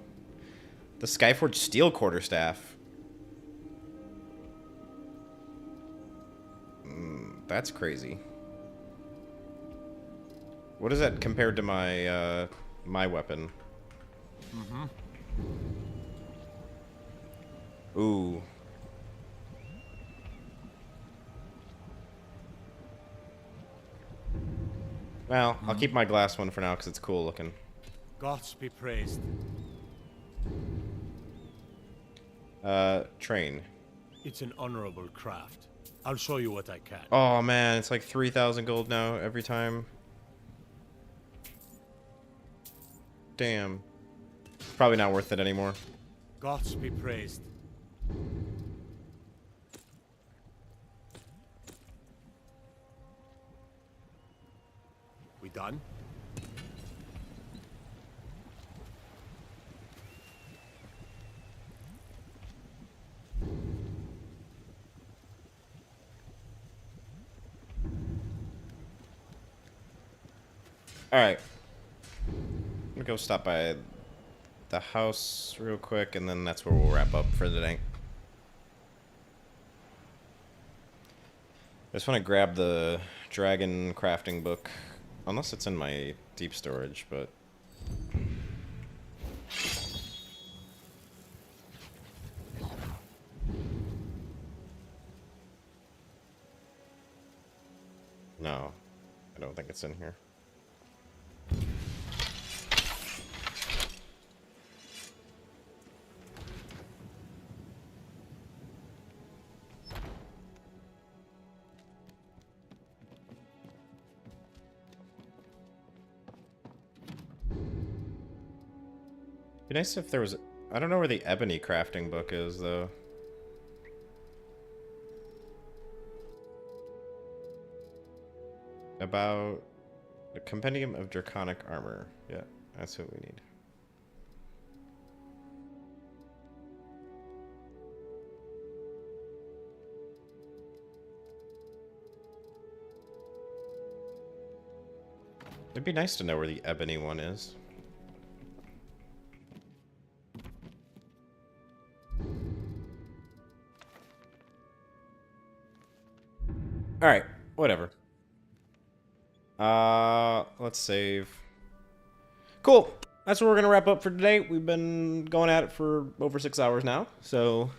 The Skyforged Steel Quarterstaff. That's crazy. What is that compared to my my weapon? Ooh. Well, I'll keep my glass one for now because it's cool looking. Gods be praised. Train. It's an honorable craft. I'll show you what I can. Oh man, it's like 3,000 gold now every time. Damn. Probably not worth it anymore. Gods be praised. We done? Alright. I'm gonna go stop by the house real quick, and then that's where we'll wrap up for the day. I just want to grab the dragon crafting book, unless it's in my deep storage, but... No, I don't think it's in here. Be nice if there was... I don't know where the Ebony crafting book is, though. About the Compendium of Draconic Armor. Yeah, that's what we need. It'd be nice to know where the Ebony one is. Alright, whatever. Let's save. Cool. That's what we're gonna wrap up for today. We've been going at it for over 6 hours now, so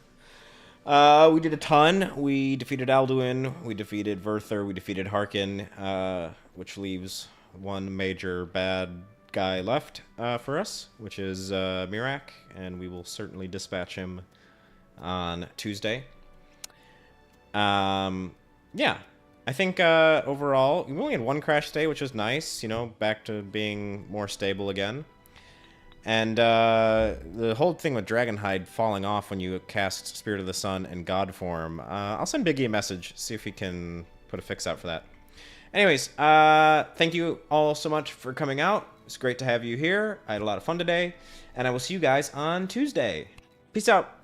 we did a ton. We defeated Alduin, we defeated Verther, we defeated Harkin, which leaves one major bad guy left for us, which is Mirak, and we will certainly dispatch him on Tuesday. Yeah. I think overall, we only had one crash day, which was nice, you know, back to being more stable again. And the whole thing with Dragonhide falling off when you cast Spirit of the Sun and God form, I'll send Biggie a message, see if he can put a fix out for that. Anyways, thank you all so much for coming out. It's great to have you here. I had a lot of fun today, and I will see you guys on Tuesday. Peace out.